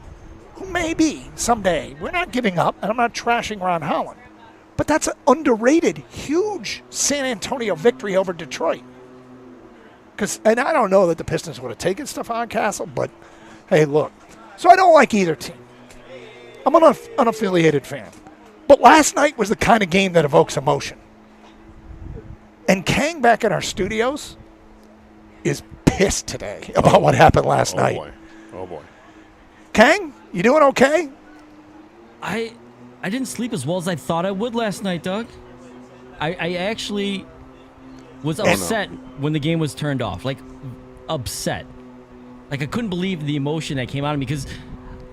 who may be someday. We're not giving up, and I'm not trashing Ron Holland. But that's an underrated, huge San Antonio victory over Detroit. And I don't know that the Pistons would have taken Stephon Castle, but hey, look. So I don't like either team. I'm an unaffiliated fan. But last night was the kind of game that evokes emotion. And Kang back in our studios is pissed today about what happened last night. Oh, boy. Kang, you doing okay? I didn't sleep as well as I thought I would last night, Doug. I actually was upset when the game was turned off. Like, upset. Like, I couldn't believe the emotion that came out of me because,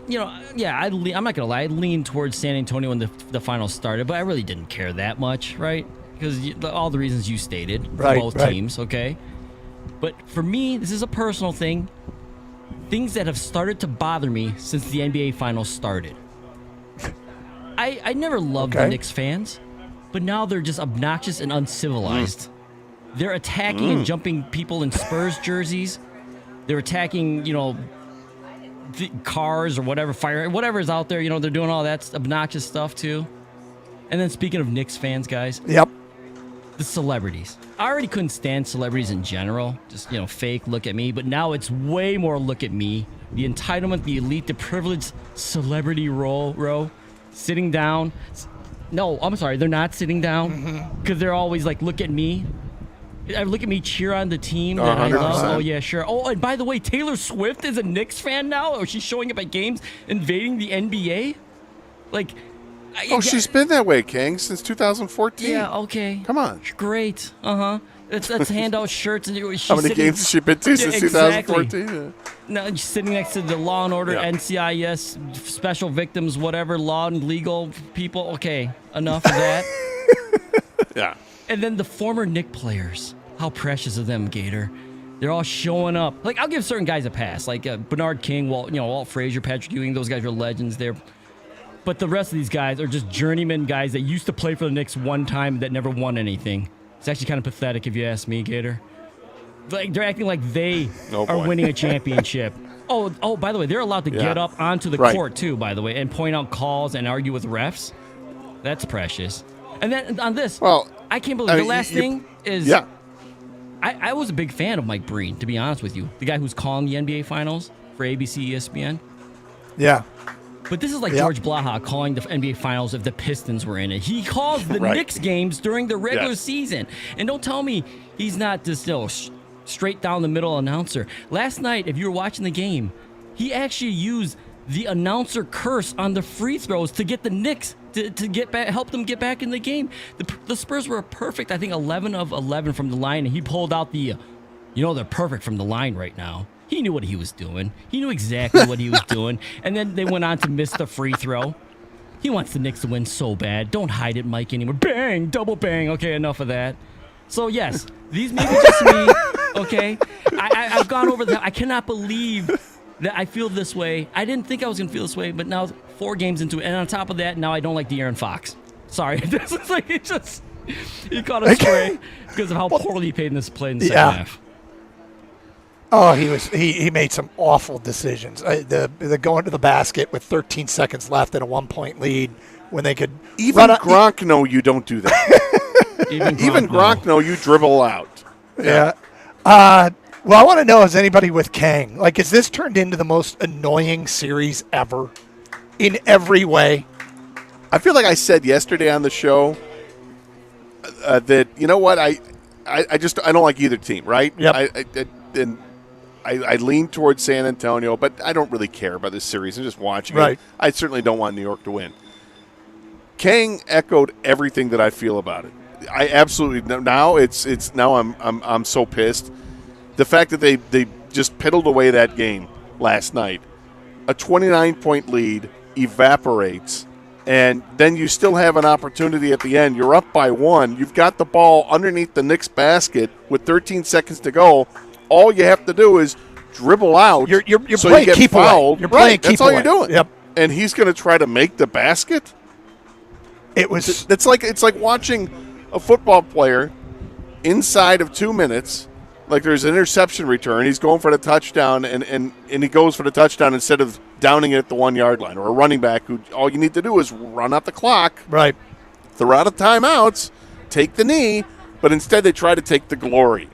I'm not going to lie. I leaned towards San Antonio when the finals started, but I really didn't care that much, right? Because all the reasons you stated for both teams, okay? But for me, this is a personal thing. Things that have started to bother me since the NBA Finals started. I never loved the Knicks fans, but now they're just obnoxious and uncivilized. They're attacking and jumping people in Spurs jerseys. They're attacking, cars or whatever, whatever is out there. They're doing all that obnoxious stuff too. And then speaking of Knicks fans, guys. Yep. The celebrities. I already couldn't stand celebrities in general. Just, fake look at me. But now it's way more look at me. The entitlement, the elite, the privileged celebrity row. Sitting down. No, I'm sorry. They're not sitting down. Because they're always like, look at me. look at me cheer on the team that I love. 100%. Oh, yeah, sure. Oh, and by the way, Taylor Swift is a Knicks fan now? Or she's showing up at games invading the NBA? Like, She's been that way, King, since 2014. Yeah, okay. Come on. Great. Let's hand out shirts. And she's How many games has she been to since exactly. 2014? No, she's sitting next to the Law and Order, NCIS, special victims, whatever, law and legal people. Okay, enough of that. Yeah. And then the former Knick players. How precious of them, Gator. They're all showing up. Like, I'll give certain guys a pass, like Bernard King, Walt Frazier, Patrick Ewing. Those guys are legends. But the rest of these guys are just journeyman guys that used to play for the Knicks one time that never won anything. It's actually kind of pathetic if you ask me, Gator. Like, they're acting like they are winning a championship. Oh, by the way, they're allowed to get up onto the court, too, by the way, and point out calls and argue with refs. That's precious. And then on this, I can't believe the last thing is... Yeah. I was a big fan of Mike Breen, to be honest with you. The guy who's calling the NBA Finals for ABC, ESPN. Yeah. But this is like George Blaha calling the NBA Finals if the Pistons were in it. He calls the Knicks games during the regular season. And don't tell me he's not just straight down the middle announcer. Last night, if you were watching the game, he actually used the announcer curse on the free throws to get the Knicks to get back, help them get back in the game. The Spurs were perfect, I think 11 of 11 from the line, and he pulled out the, they're perfect from the line right now. He knew what he was doing. He knew exactly what he was doing. And then they went on to miss the free throw. He wants the Knicks to win so bad. Don't hide it, Mike, anymore. Bang! Double bang. Okay, enough of that. So, yes, these may be just me, okay? I've gone over that. I cannot believe that I feel this way. I didn't think I was going to feel this way, but now 4 games into it. And on top of that, now I don't like De'Aaron Fox. Sorry. This is like, he caught a stray because of how poorly he played in the second half. Oh, he made some awful decisions. The going to the basket with 13 seconds left and a 1-point lead when they could even Gronk know you don't do that. Even Gronk know you dribble out. Yeah. Well, I want to know, is anybody with Kang? Like, is this turned into the most annoying series ever in every way? I feel like I said yesterday on the show that, you know what, I don't like either team, right? Yep. I lean towards San Antonio, but I don't really care about this series. I'm just watching it. I certainly don't want New York to win. Kang echoed everything that I feel about it. I absolutely now I'm so pissed. The fact that they just piddled away that game last night, a 29-point lead evaporates, and then you still have an opportunity at the end. You're up by 1. You've got the ball underneath the Knicks basket with 13 seconds to go. All you have to do is dribble out. You're so playing you get keep fouled. away. You're playing keep That's all away. you're doing. Yep. And he's going to try to make the basket. It's like watching a football player inside of 2 minutes. Like there's an interception return. He's going for the touchdown, and he goes for the touchdown instead of downing it at the 1-yard line. Or a running back who all you need to do is run out the clock. Right. Throw out of timeouts, take the knee, but instead they try to take the glory.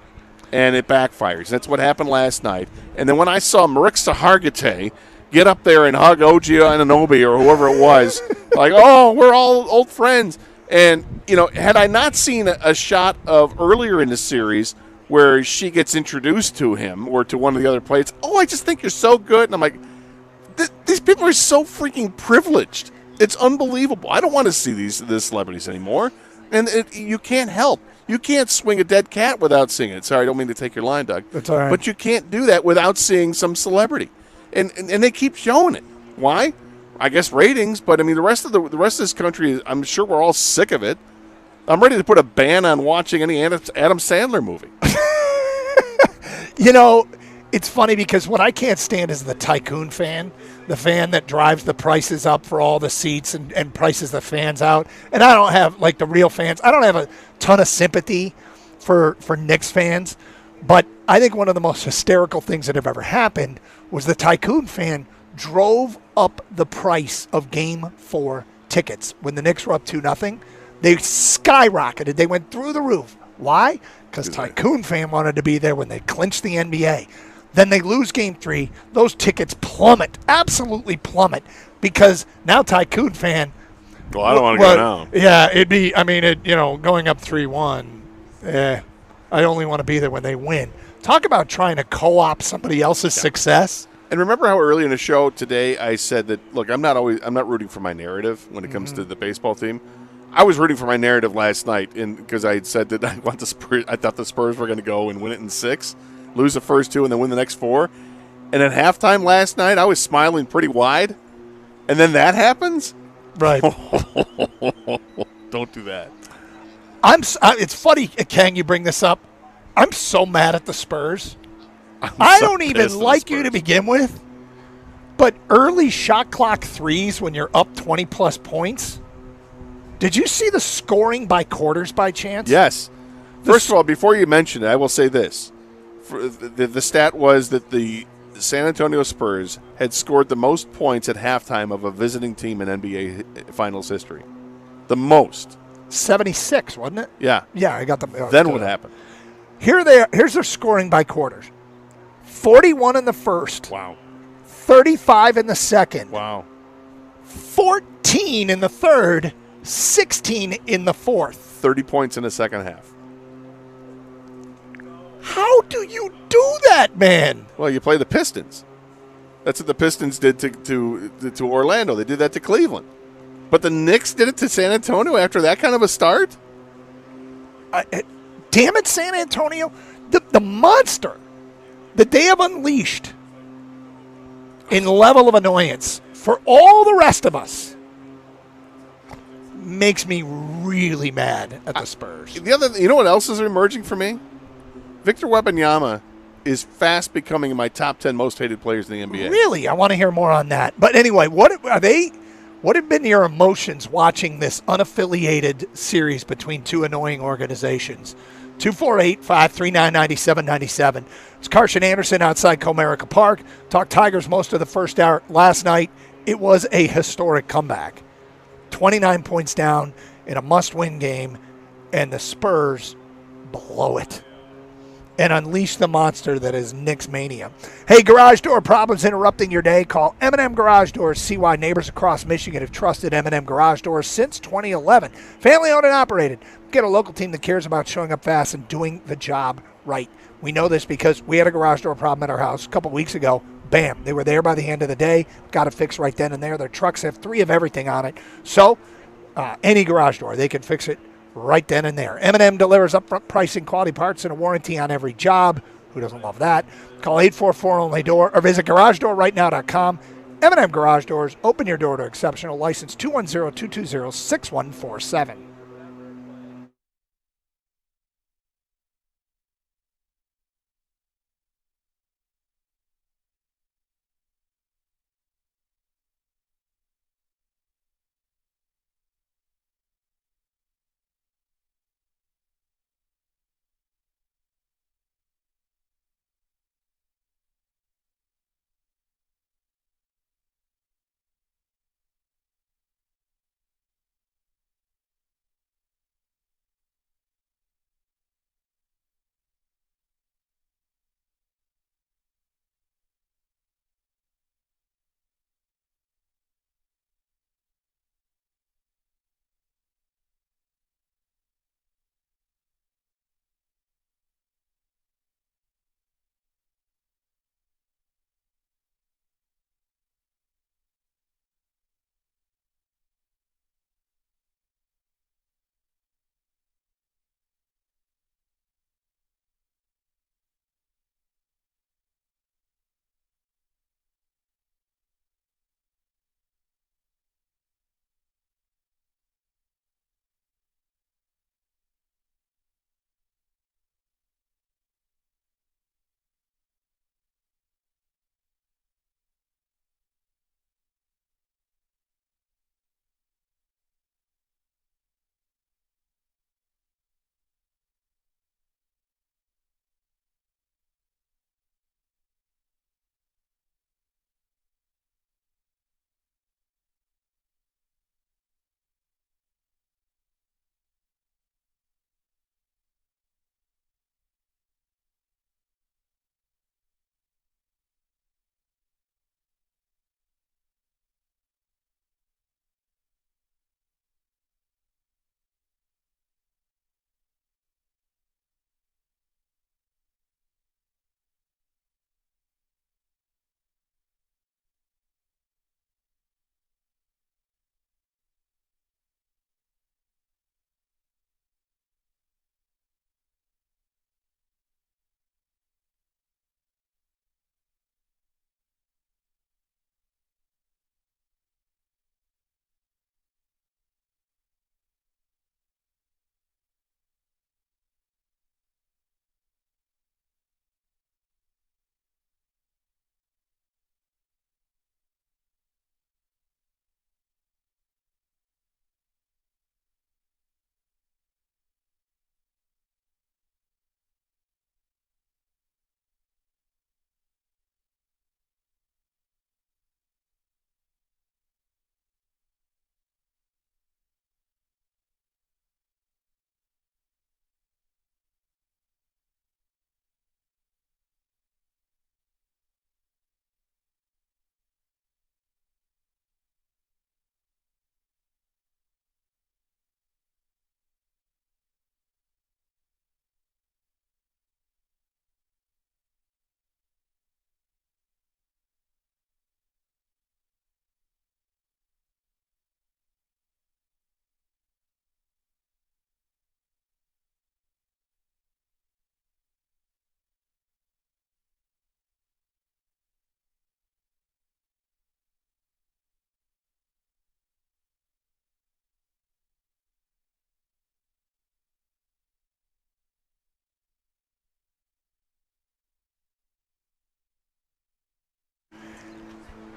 And it backfires. That's what happened last night. And then when I saw Mariksa Hargitay get up there and hug OG Anunoby or whoever it was, like, oh, we're all old friends. And, had I not seen a shot of earlier in the series where she gets introduced to him or to one of the other players, I just think you're so good. And I'm like, these people are so freaking privileged. It's unbelievable. I don't want to see these celebrities anymore. And you can't help. You can't swing a dead cat without seeing it. Sorry, I don't mean to take your line, Doug. That's all right. But you can't do that without seeing some celebrity. And they keep showing it. Why? I guess ratings, but I mean the rest of this country, I'm sure we're all sick of it. I'm ready to put a ban on watching any Adam Sandler movie. It's funny because what I can't stand is the tycoon fan, the fan that drives the prices up for all the seats and prices the fans out. And I don't have, like the real fans, I don't have a ton of sympathy for Knicks fans. But I think one of the most hysterical things that have ever happened was the tycoon fan drove up the price of Game 4 tickets. When the Knicks were up 2-0, they skyrocketed. They went through the roof. Why? Because tycoon fan wanted to be there when they clinched the NBA. Then they lose Game 3. Those tickets plummet, absolutely plummet, because now tycoon fan. Well, I don't want to go down. Yeah, it'd be. I mean, going up 3-1. I only want to be there when they win. Talk about trying to co-opt somebody else's success. And remember how early in the show today I said that, look, I'm not rooting for my narrative when it comes to the baseball team. I was rooting for my narrative last night because I had said that I thought the Spurs were going to go and win it in 6, lose the first 2, and then win the next 4. And at halftime last night, I was smiling pretty wide. And then that happens? Right. Don't do that. It's funny, Kang, you bring this up. I'm so mad at the Spurs. I don't even like you to begin with, but early shot clock threes when you're up 20-plus points. Did you see the scoring by quarters by chance? Yes. First of all, before you mention it, I will say this. The stat was that the San Antonio Spurs had scored the most points at halftime of a visiting team in NBA Finals history. The most. 76, wasn't it? Yeah. Yeah, I got the. Then what happened? Here's their scoring by quarters. 41 in the first. Wow. 35 in the second. Wow. 14 in the third. 16 in the fourth. 30 points in the second half. How do you do that, man? Well, you play the Pistons. That's what the Pistons did to Orlando. They did that to Cleveland. But the Knicks did it to San Antonio after that kind of a start? Damn it, San Antonio. The monster that they have unleashed in level of annoyance for all the rest of us makes me really mad at the Spurs. You know what else is emerging for me? Victor Wembanyama is fast becoming my top 10 most hated players in the NBA. Really? I want to hear more on that. But anyway, what have been your emotions watching this unaffiliated series between two annoying organizations? 248-539-9797. It's Carson Anderson outside Comerica Park. Talked Tigers most of the first hour last night. It was a historic comeback. 29 points down in a must-win game, and the Spurs blow it and unleash the monster that is Knicks mania. Hey, garage door problems interrupting your day? Call M&M Garage Doors. See why neighbors across Michigan have trusted M&M Garage Doors since 2011. Family owned and operated. Get a local team that cares about showing up fast and doing the job right. We know this because we had a garage door problem at our house a couple weeks ago. Bam, they were there by the end of the day. Got it fixed right then and there. Their trucks have 3 of everything on it. So any garage door, they can fix it right then and there. M&M delivers upfront pricing, quality parts, and a warranty on every job. Who doesn't love that? Call 844-ONLY-DOOR or visit GarageDoorRightNow.com. M&M Garage Doors. Open your door to exceptional. License 210-220-6147.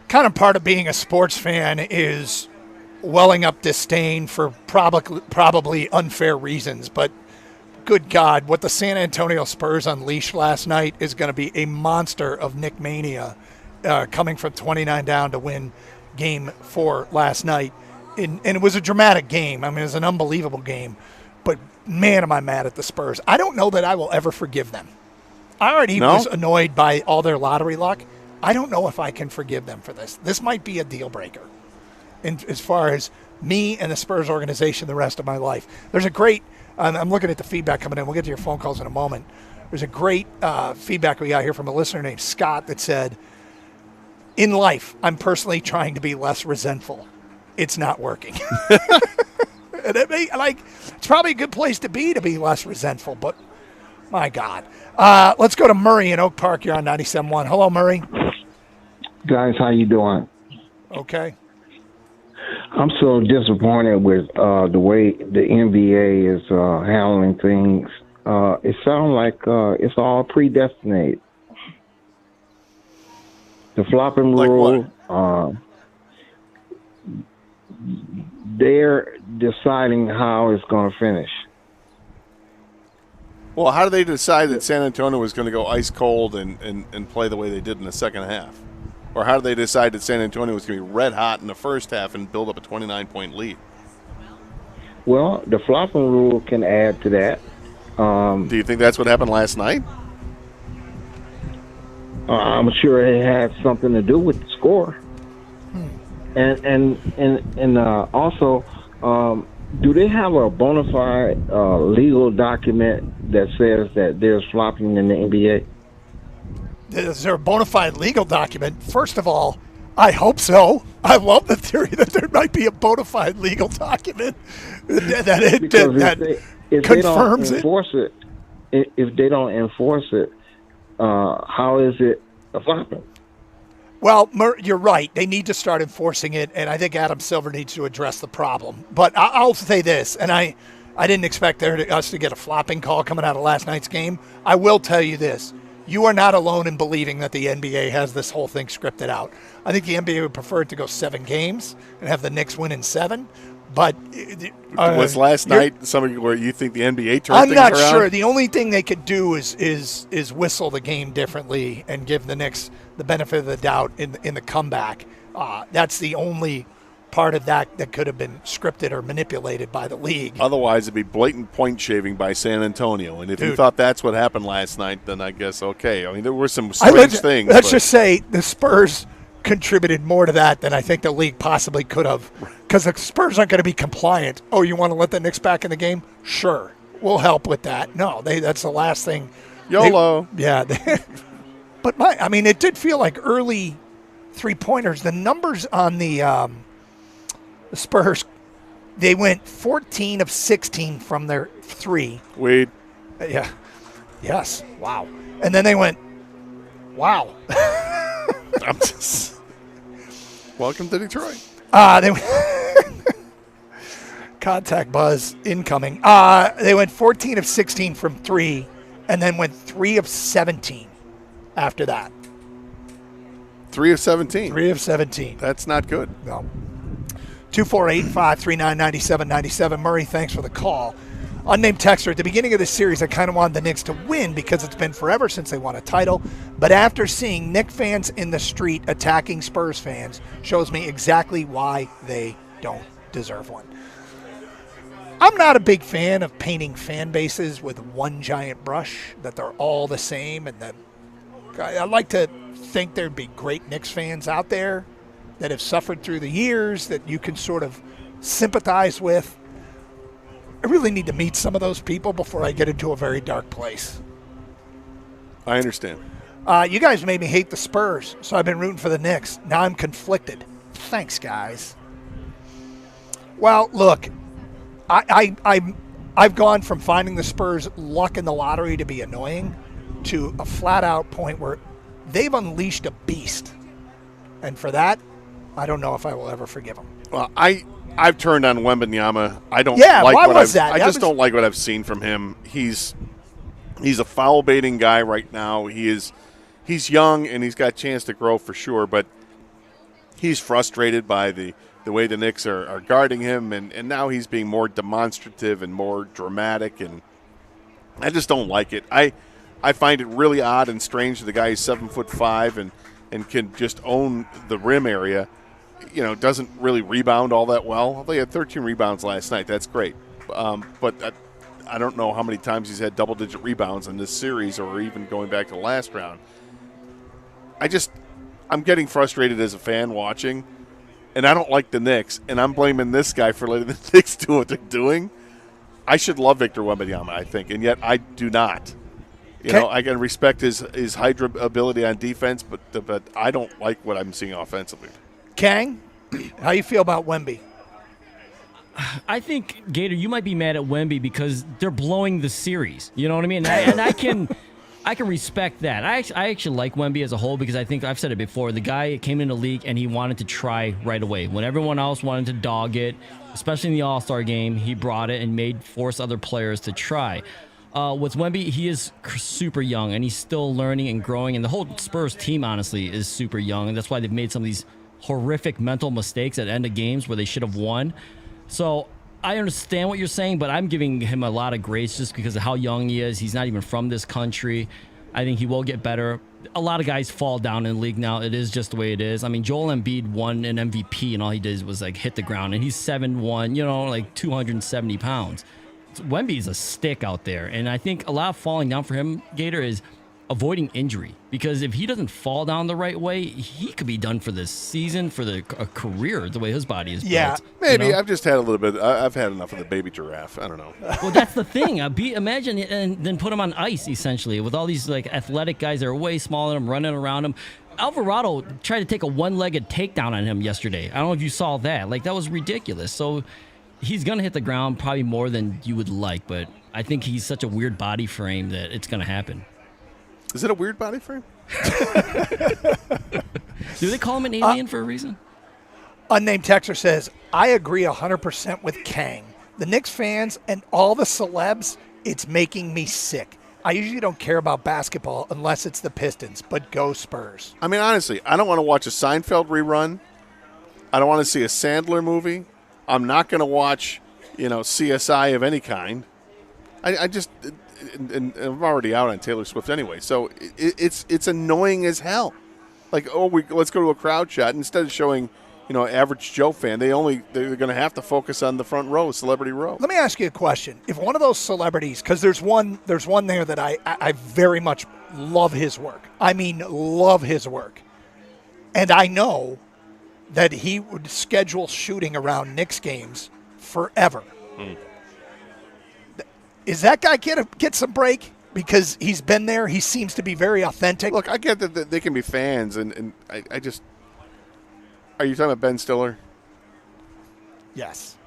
kind of part of being a sports fan is welling up disdain for probably unfair reasons, but good God, what the San Antonio Spurs unleashed last night is going to be a monster of Nick Mania, coming from 29 down to win Game 4 last night. And it was a dramatic game. I mean, it was an unbelievable game. But, man, am I mad at the Spurs. I don't know that I will ever forgive them. I already was annoyed by all their lottery luck. I don't know if I can forgive them for this. This might be a deal breaker as far as me and the Spurs organization the rest of my life. There's a great I'm looking at the feedback coming in. We'll get to your phone calls in a moment. There's a great feedback we got here from a listener named Scott that said, in life, I'm personally trying to be less resentful. It's not working. And it's probably a good place to be less resentful, but my God. Let's go to Murray in Oak Park. You're on 97.1. Hello, Murray. Guys, how you doing? Okay. I'm so disappointed with the way the NBA is handling things. It sounds like it's all predestinated. The flopping rule, they're deciding how it's going to finish. Well, how do they decide that San Antonio was going to go ice cold and play the way they did in the second half? Or how do they decide that San Antonio was going to be red hot in the first half and build up a 29-point lead? Well, the flopping rule can add to that. Do you think that's what happened last night? I'm sure it had something to do with the score. And also, do they have a bona fide legal document that says that there's flopping in the NBA? Is there a bona fide legal document? First of all, I hope so. I love the theory that there might be a bona fide legal document that confirms it. If they don't enforce it, how is it a flopping? Well, you're right. They need to start enforcing it, and I think Adam Silver needs to address the problem. But I'll say this, and I didn't expect us to get a flopping call coming out of last night's game. I will tell you this. You are not alone in believing that the NBA has this whole thing scripted out. I think the NBA would prefer it to go 7 games and have the Knicks win in 7. But was last night something where you think the NBA turned I'm things not around? sure. The only thing they could do is whistle the game differently and give the Knicks the benefit of the doubt in the comeback. That's the only part of that could have been scripted or manipulated by the league. Otherwise, it'd be blatant point shaving by San Antonio. And if you thought that's what happened last night, then I guess okay. I mean, there were some strange things. Let's just say the Spurs contributed more to that than I think the league possibly could have, because the Spurs aren't going to be compliant. Oh, you want to let the Knicks back in the game? Sure, we'll help with that. No, that's the last thing. YOLO. But it did feel like early 3-pointers. The numbers on the Spurs, they went 14 of 16 from their 3. Weed. Yeah. Yes. Wow. And then they went, wow. Welcome to Detroit. Contact buzz incoming. They went 14 of 16 from 3, and then went 3 of 17 after that. 3 of 17. 3 of 17. That's not good. No. 248-539-9797. Murray, thanks for the call. Unnamed texter, at the beginning of this series, I kind of wanted the Knicks to win because it's been forever since they won a title. But after seeing Knicks fans in the street attacking Spurs fans shows me exactly why they don't deserve one. I'm not a big fan of painting fan bases with one giant brush, that they're all the same. And that I like to think there'd be great Knicks fans out there that have suffered through the years that you can sort of sympathize with. I really need to meet some of those people before I get into a very dark place. I understand. You guys made me hate the Spurs, so I've been rooting for the Knicks. Now I'm conflicted. Thanks, guys. Well, look, I've gone from finding the Spurs' luck in the lottery to be annoying to a flat-out point where they've unleashed a beast. And for that, I don't know if I will ever forgive them. Well, I've turned on Wembanyama. I don't like why what was that? I just don't like what I've seen from him. He's a foul baiting guy right now. He's young and he's got a chance to grow for sure, but he's frustrated by the way the Knicks are guarding him, and now he's being more demonstrative and more dramatic, and I just don't like it. I find it really odd and strange that the guy is 7'5" and can just own the rim area. Doesn't really rebound all that well. Although he had 13 rebounds last night. That's great. But I don't know how many times he's had double-digit rebounds in this series or even going back to the last round. I'm getting frustrated as a fan watching, and I don't like the Knicks, and I'm blaming this guy for letting the Knicks do what they're doing. I should love Victor Wembanyama, I think, and yet I do not. I can respect his hydra ability on defense, but I don't like what I'm seeing offensively. Kang, how you feel about Wemby? I think, Gator, you might be mad at Wemby because they're blowing the series. You know what I mean? And I can respect that. I actually like Wemby as a whole because I think I've said it before. The guy came in the league and he wanted to try right away. When everyone else wanted to dog it, especially in the All-Star game, he brought it and forced other players to try. With Wemby, he is super young and he's still learning and growing. And the whole Spurs team, honestly, is super young. And that's why they've made some of these horrific mental mistakes at the end of games where they should have won. So I understand what you're saying, but I'm giving him a lot of grace just because of how young he is. He's not even from this country. I think he will get better. A lot of guys fall down in the league now. It is just the way it is. I mean, Joel Embiid won an MVP, and all he did was hit the ground, and he's 7'1", 270 pounds. Wemby's a stick out there, and I think a lot of falling down for him, Gator, is avoiding injury, because if he doesn't fall down the right way, he could be done for this season, for a career, the way his body is built. Maybe. I've just had a little bit. I've had enough of the baby giraffe. I don't know. Well, that's the thing. Imagine and then put him on ice, essentially, with all these athletic guys that are way smaller than him, running around him. Alvarado tried to take a one-legged takedown on him yesterday. I don't know if you saw that. That was ridiculous. So he's going to hit the ground probably more than you would like, but I think he's such a weird body frame that it's going to happen. Is it a weird body frame? Do they call him an alien for a reason? Unnamed texter says, I agree 100% with Kang. The Knicks fans and all the celebs, it's making me sick. I usually don't care about basketball unless it's the Pistons, but go Spurs. I mean, honestly, I don't want to watch a Seinfeld rerun. I don't want to see a Sandler movie. I'm not going to watch, CSI of any kind. I just... And I'm already out on Taylor Swift anyway, so it's annoying as hell. Let's go to a crowd shot instead of showing, average Joe fan. They're going to have to focus on the front row, celebrity row. Let me ask you a question. If one of those celebrities, because there's one there that I very much love his work. I mean, love his work, and I know that he would schedule shooting around Knicks games forever. Is that guy get some break? Because he's been there. He seems to be very authentic. Look, I get that they can be fans, and I just... Are you talking about Ben Stiller? Yes.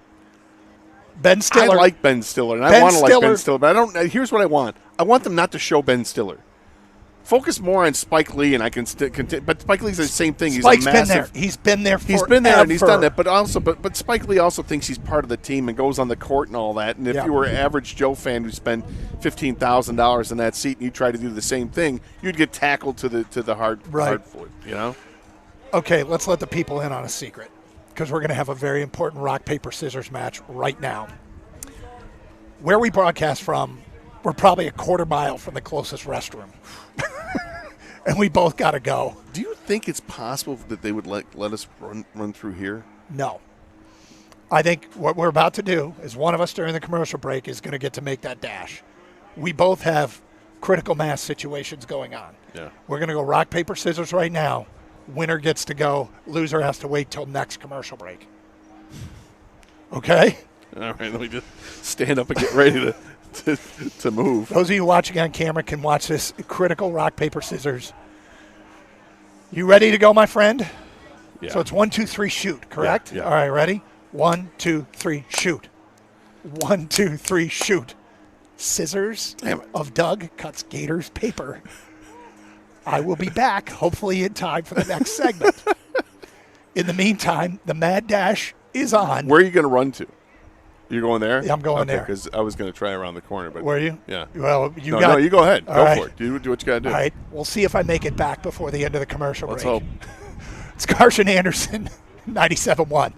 Ben Stiller. I like Ben Stiller, and I want to like Ben Stiller, but I don't... Here's what I want. I want them not to show Ben Stiller. Focus more on Spike Lee, and I can continue. But Spike Lee's the same thing. Spike's been there. He's been there forever. He's been there, and he's done that. But Spike Lee also thinks he's part of the team and goes on the court and all that. And if you were an average Joe fan who spent $15,000 in that seat and you try to do the same thing, you'd get tackled to the hard foot. Okay, let's let the people in on a secret, because we're going to have a very important rock paper scissors match right now. Where we broadcast from, we're probably a quarter mile from the closest restroom. And we both got to go. Do you think it's possible that they would let us run through here? No. I think what we're about to do is one of us during the commercial break is going to get to make that dash. We both have critical mass situations going on. Yeah. We're going to go rock, paper, scissors right now. Winner gets to go. Loser has to wait till next commercial break. Okay? All right, let me just stand up and get ready to move. Those of you watching on camera can watch this critical rock, paper, scissors. You ready to go, my friend? Yeah. So it's 1, 2, 3, shoot, correct? Yeah. All right, ready? 1, 2, 3, shoot. 1, 2, 3, shoot. Scissors of Doug cuts Gator's paper. I will be back, hopefully in time for the next segment. In the meantime, the Mad Dash is on. Where are you going to run to? You're going there? Yeah, I'm going there. Because I was going to try around the corner. But were you? Yeah. Well, you go ahead. Go right. for it. Do what you got to do. All right. We'll see if I make it back before the end of the commercial break. Let's hope. It's Carson Anderson, 97.1.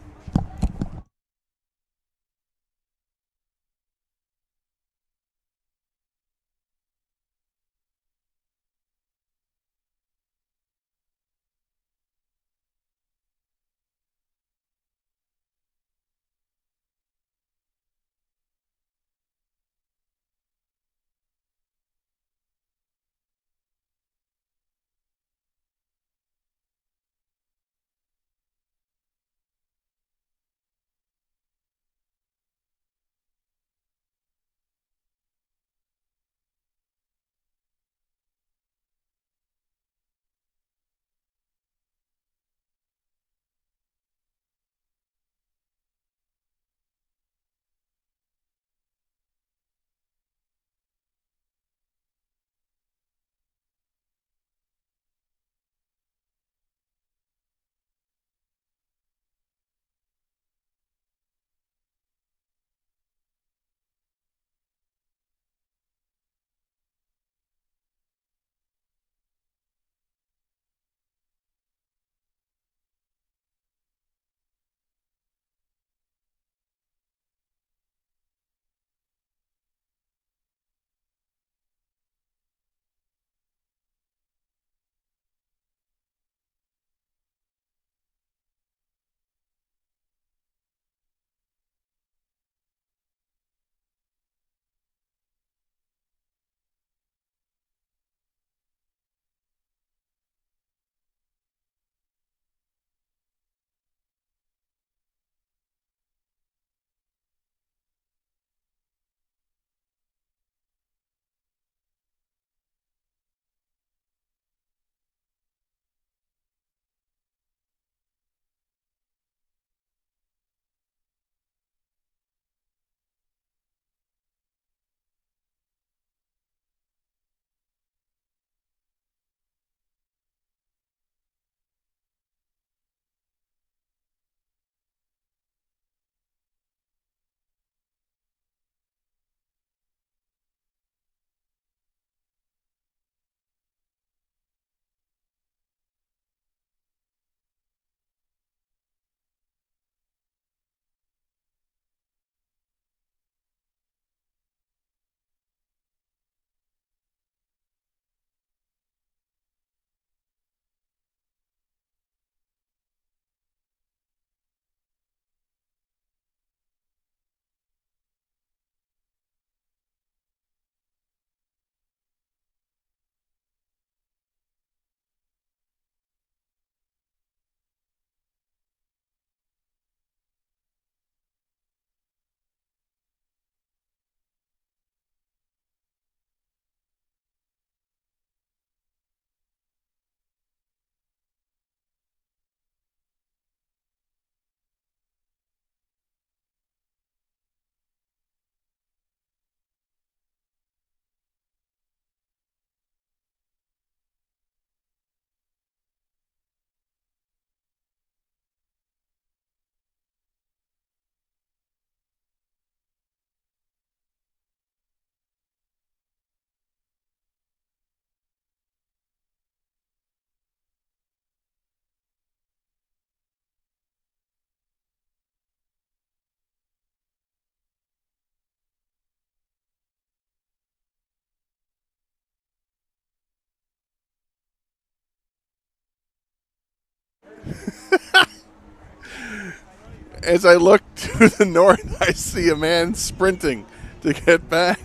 As I look to the north, I see a man sprinting to get back.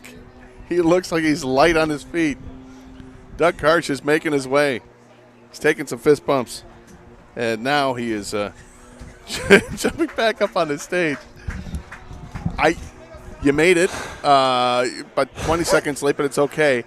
He looks like he's light on his feet. Doug Karsch is making his way. He's taking some fist bumps. And now he is jumping back up on the stage. You made it, but 20 seconds late, but it's okay.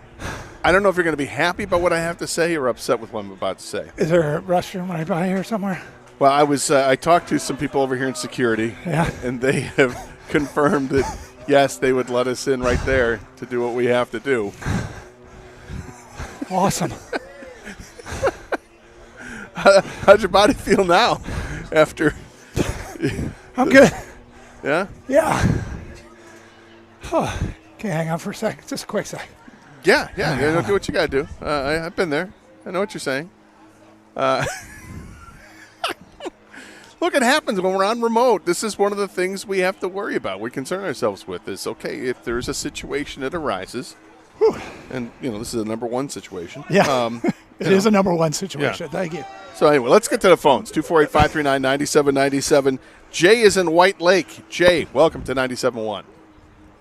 I don't know if you're going to be happy about what I have to say or upset with what I'm about to say. Is there a restroom right by here somewhere? Well, I talked to some people over here in security, and they have confirmed that, yes, they would let us in right there to do what we have to do. Awesome. How's your body feel now after? I'm good. Yeah? Yeah. Oh, can you hang on for a second? Just a quick second. Yeah. Do what you got to do. I've been there. I know what you're saying. Look, it happens when we're on remote. This is one of the things we have to worry about. We concern ourselves with is, okay, if there's a situation that arises, and, this is a number one situation. Yeah, it is a number one situation. Yeah. Thank you. So anyway, let's get to the phones. 248-539-9797. Jay is in White Lake. Jay, welcome to 97.1.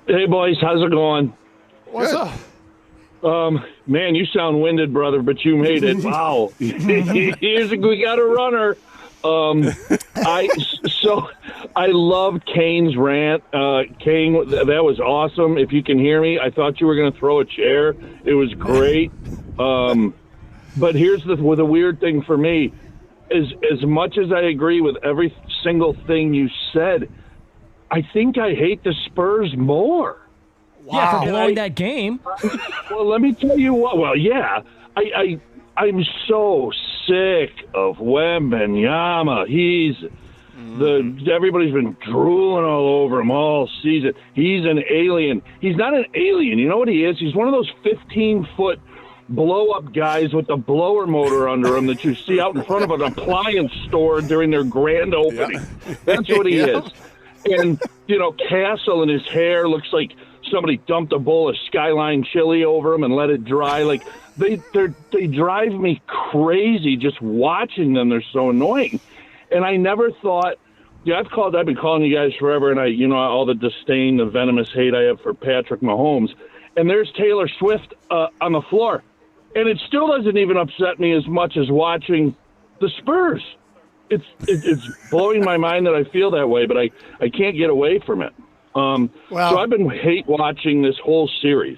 Hey, boys. How's it going? What's up? Man, you sound winded, brother, but you made it. Wow. We got a runner. I loved Kane's rant. Kane, that was awesome. If you can hear me, I thought you were going to throw a chair. It was great. But here's the weird thing for me is, as much as I agree with every single thing you said, I think I hate the Spurs more. Wow. Yeah, for blowing that game. Well, let me tell you what. Well, yeah, I'm so sick of Wembanyama. Everybody's been drooling all over him all season. He's an alien. He's not an alien. You know what he is? He's one of those 15-foot blow-up guys with the blower motor under him that you see out in front of an appliance store during their grand opening. Yeah. That's what he is. And, Castle and his hair looks like somebody dumped a bowl of Skyline chili over him and let it dry. Like, they drive me crazy just watching them. They're so annoying. And I never thought, I've been calling you guys forever, and all the disdain, the venomous hate I have for Patrick Mahomes. And there's Taylor Swift on the floor. And it still doesn't even upset me as much as watching the Spurs. It's blowing my mind that I feel that way, but I can't get away from it. So I've been hate watching this whole series.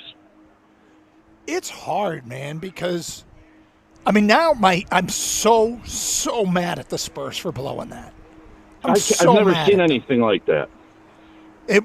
It's hard, man, because now I'm so mad at the Spurs for blowing that. I've never seen anything like that. To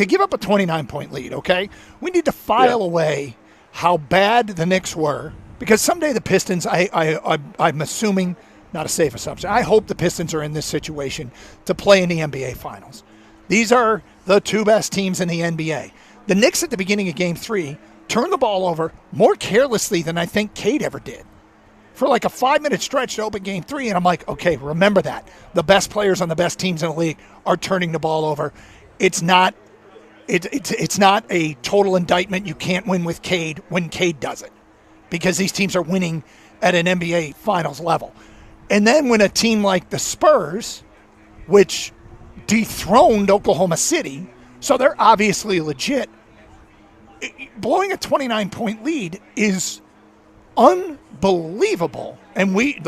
give up a 29-point lead, okay? We need to file away how bad the Knicks were, because someday the Pistons, I'm assuming, not a safe assumption, I hope the Pistons are in this situation to play in the NBA Finals. These are the two best teams in the NBA. The Knicks at the beginning of Game 3 turned the ball over more carelessly than I think Cade ever did. For like a 5-minute stretch to open Game 3, and I'm like, okay, remember that. The best players on the best teams in the league are turning the ball over. It's not a total indictment. You can't win with Cade when Cade does it, because these teams are winning at an NBA Finals level. And then when a team like the Spurs, which dethroned Oklahoma City, so they're obviously legit, blowing a 29-point lead is unbelievable. And we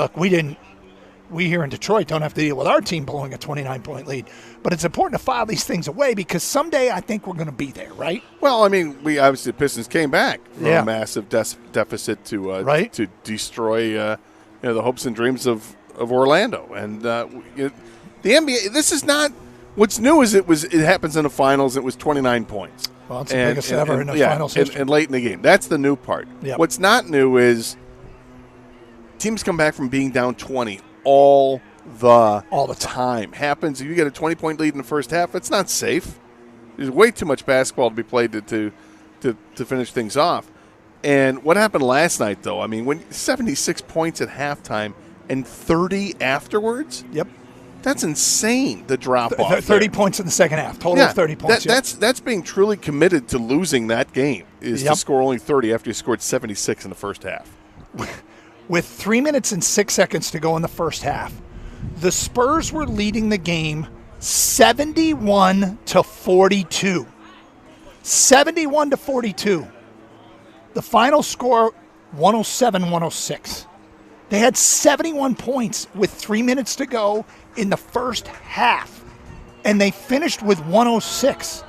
here in Detroit don't have to deal with our team blowing a 29-point lead. But it's important to file these things away, because someday I think we're going to be there, right? Well, we obviously, the Pistons came back from a massive deficit to destroy the hopes and dreams of Orlando. And the NBA, this is not what's new. Is it happens in the finals. It was 29 points. Well, it's the biggest ever in the finals history. And late in the game. That's the new part. Yep. What's not new is teams come back from being down 20 all the time. Happens. If you get a 20-point lead in the first half, it's not safe. There's way too much basketball to be played to finish things off. And what happened last night, though, when 76 points at halftime and 30 afterwards? Yep. That's insane, the drop-off. 30 points in the second half. Total of 30 points. That's being truly committed to losing that game, is to score only 30 after you scored 76 in the first half. With 3 minutes and 6 seconds to go in the first half, the Spurs were leading the game 71-42. 71-42. The final score, 107-106. They had 71 points with 3 minutes to go in the first half, and they finished with 106.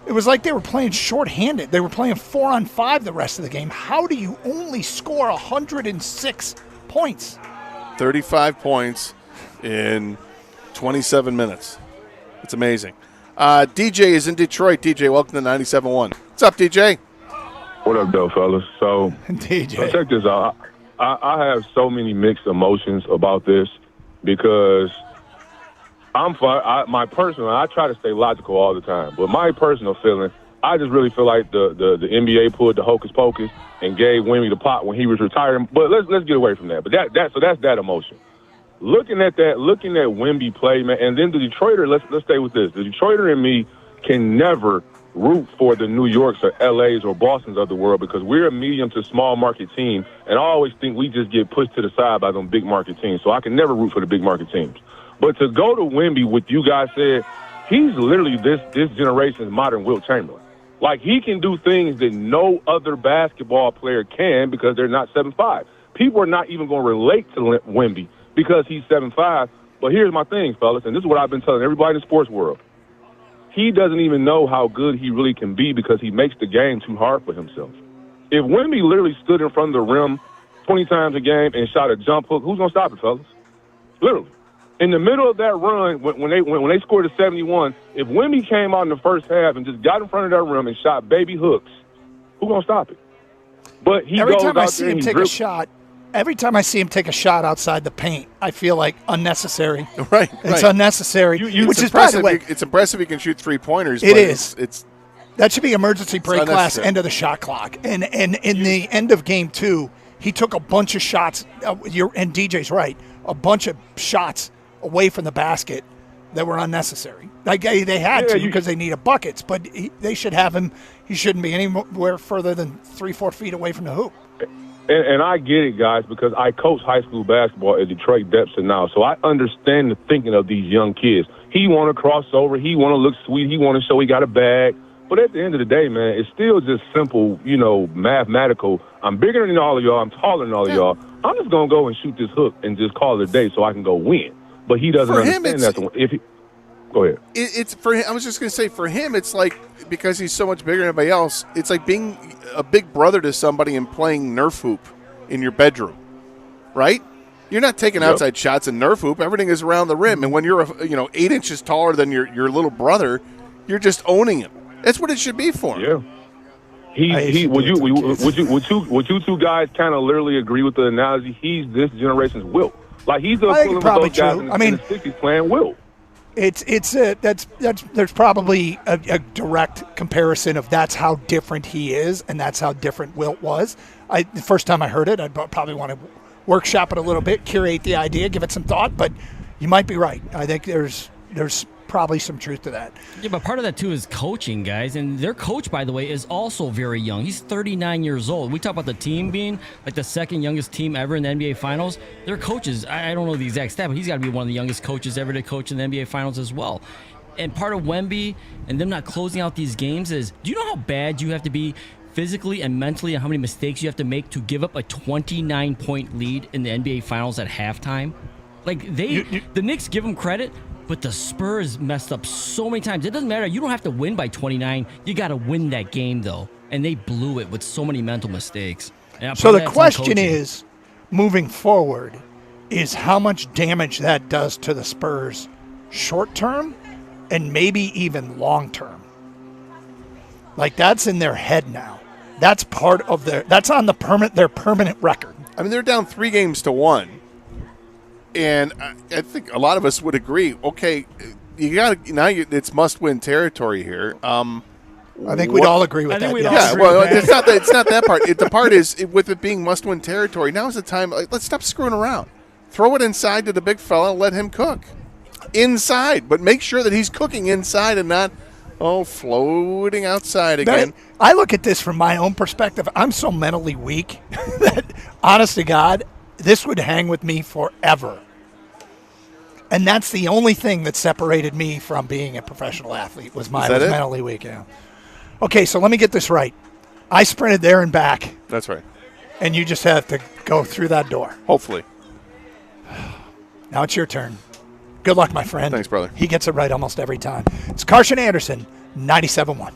It was like they were playing shorthanded. They were playing 4-on-5 the rest of the game. How do you only score 106 points? 35 points in 27 minutes. It's amazing. DJ is in Detroit. DJ, welcome to 97.1. What's up, DJ? What up, though, fellas? So, DJ, check this out. I have so many mixed emotions about this, because I try to stay logical all the time, but my personal feeling I just really feel like the NBA pulled the hocus pocus and gave Wemby the pot when he was retiring. But let's get away from that. But that's that emotion. Looking at Wemby play, man, and then the Detroiter. Let's stay with this. The Detroiter and me can never root for the New Yorks or LAs or Bostons of the world because we're a medium to small market team, and I always think we just get pushed to the side by them big market teams. So I can never root for the big market teams. But to go to Wemby, what you guys said, he's literally this generation's modern Wilt Chamberlain. Like, he can do things that no other basketball player can because they're not 7'5". People are not even going to relate to Wemby because he's 7'5". But here's my thing, fellas, and this is what I've been telling everybody in the sports world. He doesn't even know how good he really can be because he makes the game too hard for himself. If Wemby literally stood in front of the rim 20 times a game and shot a jump hook, who's going to stop it, fellas? Literally. In the middle of that run, when they scored a 71, if Wemby came out in the first half and just got in front of that rim and shot baby hooks, who's going to stop it? But he every goes time I out see there him and take a shot, every time I see him take a shot outside the paint, I feel like unnecessary. Right. It's unnecessary. Which is, by the way, it's impressive he can shoot 3-pointers. It but is. It's that should be emergency break class, unnecessary. end of the shot clock. And in the end of game 2, he took a bunch of shots. And DJ's right, a bunch of shots away from the basket that were unnecessary. Like they had to because they needed buckets, but they should have him. He shouldn't be anywhere further than 3-4 feet away from the hoop. And I get it, guys, because I coach high school basketball at Detroit Depths now, so I understand the thinking of these young kids. He want to cross over. He want to look sweet. He want to show he got a bag. But at the end of the day, man, it's still just simple, mathematical. I'm bigger than all of y'all. I'm taller than all of y'all. I'm just going to go and shoot this hook and just call it a day so I can go win. But he doesn't understand that. Go ahead. It's for him. I was just going to say, for him, it's like because he's so much bigger than everybody else. It's like being a big brother to somebody and playing Nerf hoop in your bedroom, right? You're not taking outside shots in Nerf hoop. Everything is around the rim, and when you're 8 inches taller than your little brother, you're just owning him. That's what it should be for him. Yeah. Would you two guys kind of literally agree with the analogy? He's this generation's Wilt. Like, he's the equivalent of those guys in the 60s playing Wilt. There's probably a direct comparison of that's how different he is and that's how different Wilt was. The first time I heard it, I'd probably want to workshop it a little bit, curate the idea, give it some thought, but you might be right. I think there's probably some truth to that. Yeah, but part of that too is coaching, guys, and their coach, by the way, is also very young. He's 39 years old. We talk about the team being like the second youngest team ever in the NBA Finals. Their coaches, I don't know the exact stat, but he's got to be one of the youngest coaches ever to coach in the NBA Finals as well. And part of Wemby and them not closing out these games is, do you know how bad you have to be physically and mentally and how many mistakes you have to make to give up a 29-point lead in the NBA Finals at halftime? Like, the Knicks give them credit, but the Spurs messed up so many times. It doesn't matter. You don't have to win by 29. You got to win that game, though. And they blew it with so many mental mistakes. So the question is, moving forward, is how much damage that does to the Spurs short term and maybe even long term. Like, that's in their head now. That's part of that's on their permanent record. I mean, they're down 3-1. And I think a lot of us would agree. Okay, you got it's must-win territory here. I think we'd all agree with that. Yeah, well, it's not that part. The part is with it being must-win territory. Now is the time. Let's stop screwing around. Throw it inside to the big fella. Let him cook inside, but make sure that he's cooking inside and not floating outside again. I look at this from my own perspective. I'm so mentally weak that, honest to God, this would hang with me forever. And that's the only thing that separated me from being a professional athlete was mentally weak. Yeah. Okay, so let me get this right. I sprinted there and back. That's right. And you just have to go through that door. Hopefully. Now it's your turn. Good luck, my friend. Thanks, brother. He gets it right almost every time. It's Carson Anderson, 97.1.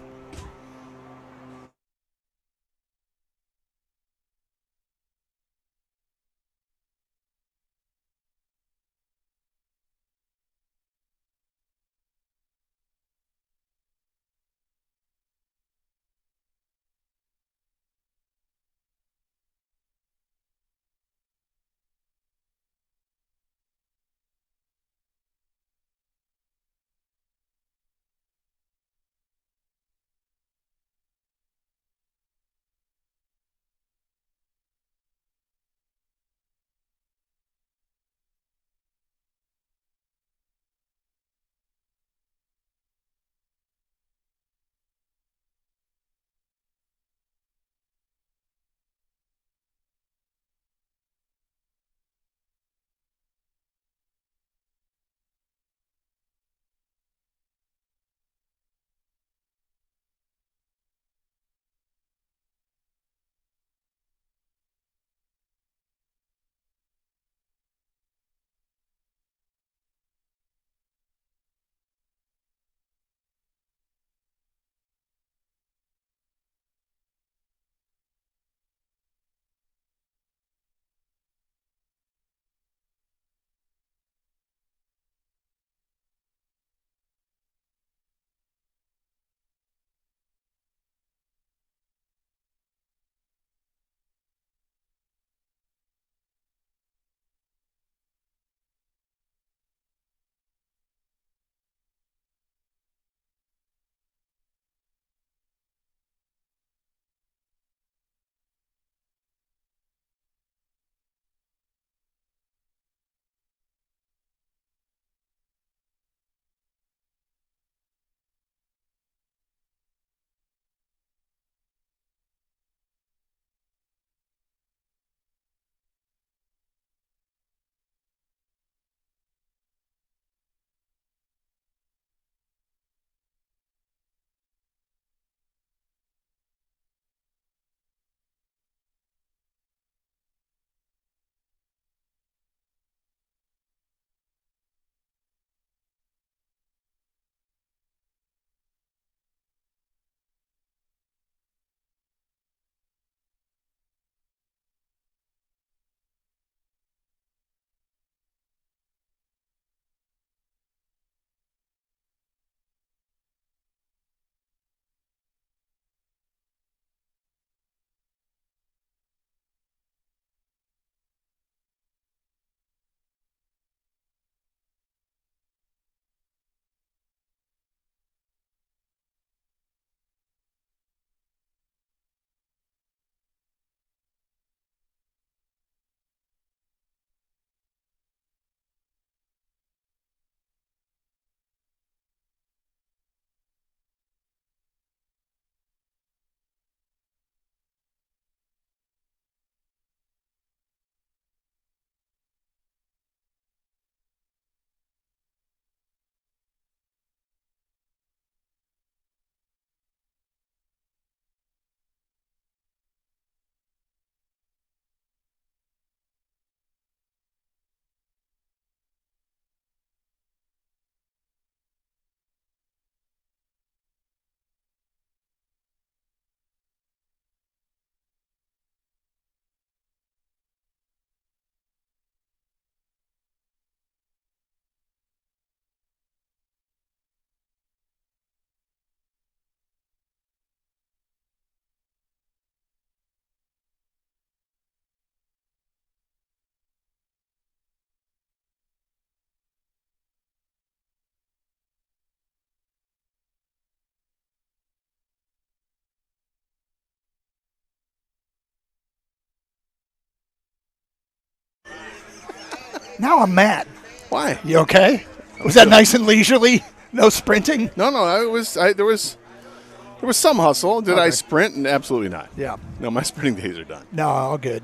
Now I'm mad. Why? You okay? Was that nice and leisurely? No sprinting? No. There was some hustle. Did I Okay. sprint? And absolutely not. Yeah. No, my sprinting days are done. No, all good.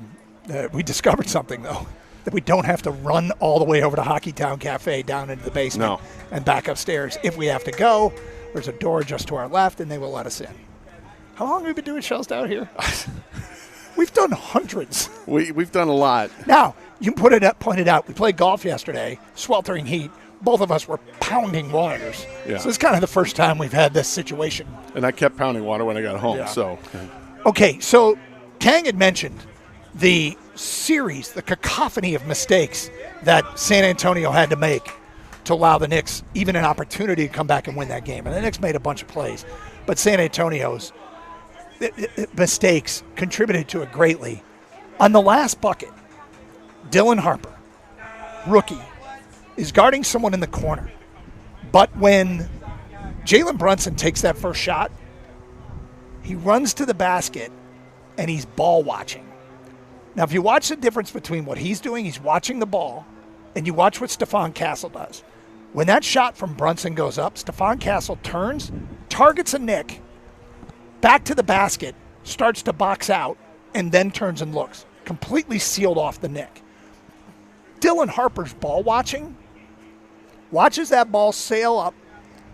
We discovered something, though, that we don't have to run all the way over to Hockeytown Cafe down into the basement and back upstairs. If we have to go, there's a door just to our left, and they will let us in. How long have we been doing shows down here? We've done hundreds. We've done a lot. Now, you pointed out, we played golf yesterday, sweltering heat. Both of us were pounding waters. Yeah. So it's kind of the first time we've had this situation. And I kept pounding water when I got home. Yeah. So, Okay, so Kang had mentioned the series, the cacophony of mistakes that San Antonio had to make to allow the Knicks even an opportunity to come back and win that game. And the Knicks made a bunch of plays. But San Antonio's mistakes contributed to it greatly. On the last bucket, Dylan Harper, rookie, is guarding someone in the corner. But when Jalen Brunson takes that first shot, he runs to the basket and he's ball watching. Now, if you watch the difference between what he's doing, he's watching the ball, and you watch what Stephon Castle does. When that shot from Brunson goes up, Stephon Castle turns, targets a Knick, back to the basket, starts to box out, and then turns and looks. Completely sealed off the Knick. Dylan Harper's ball watching, watches that ball sail up,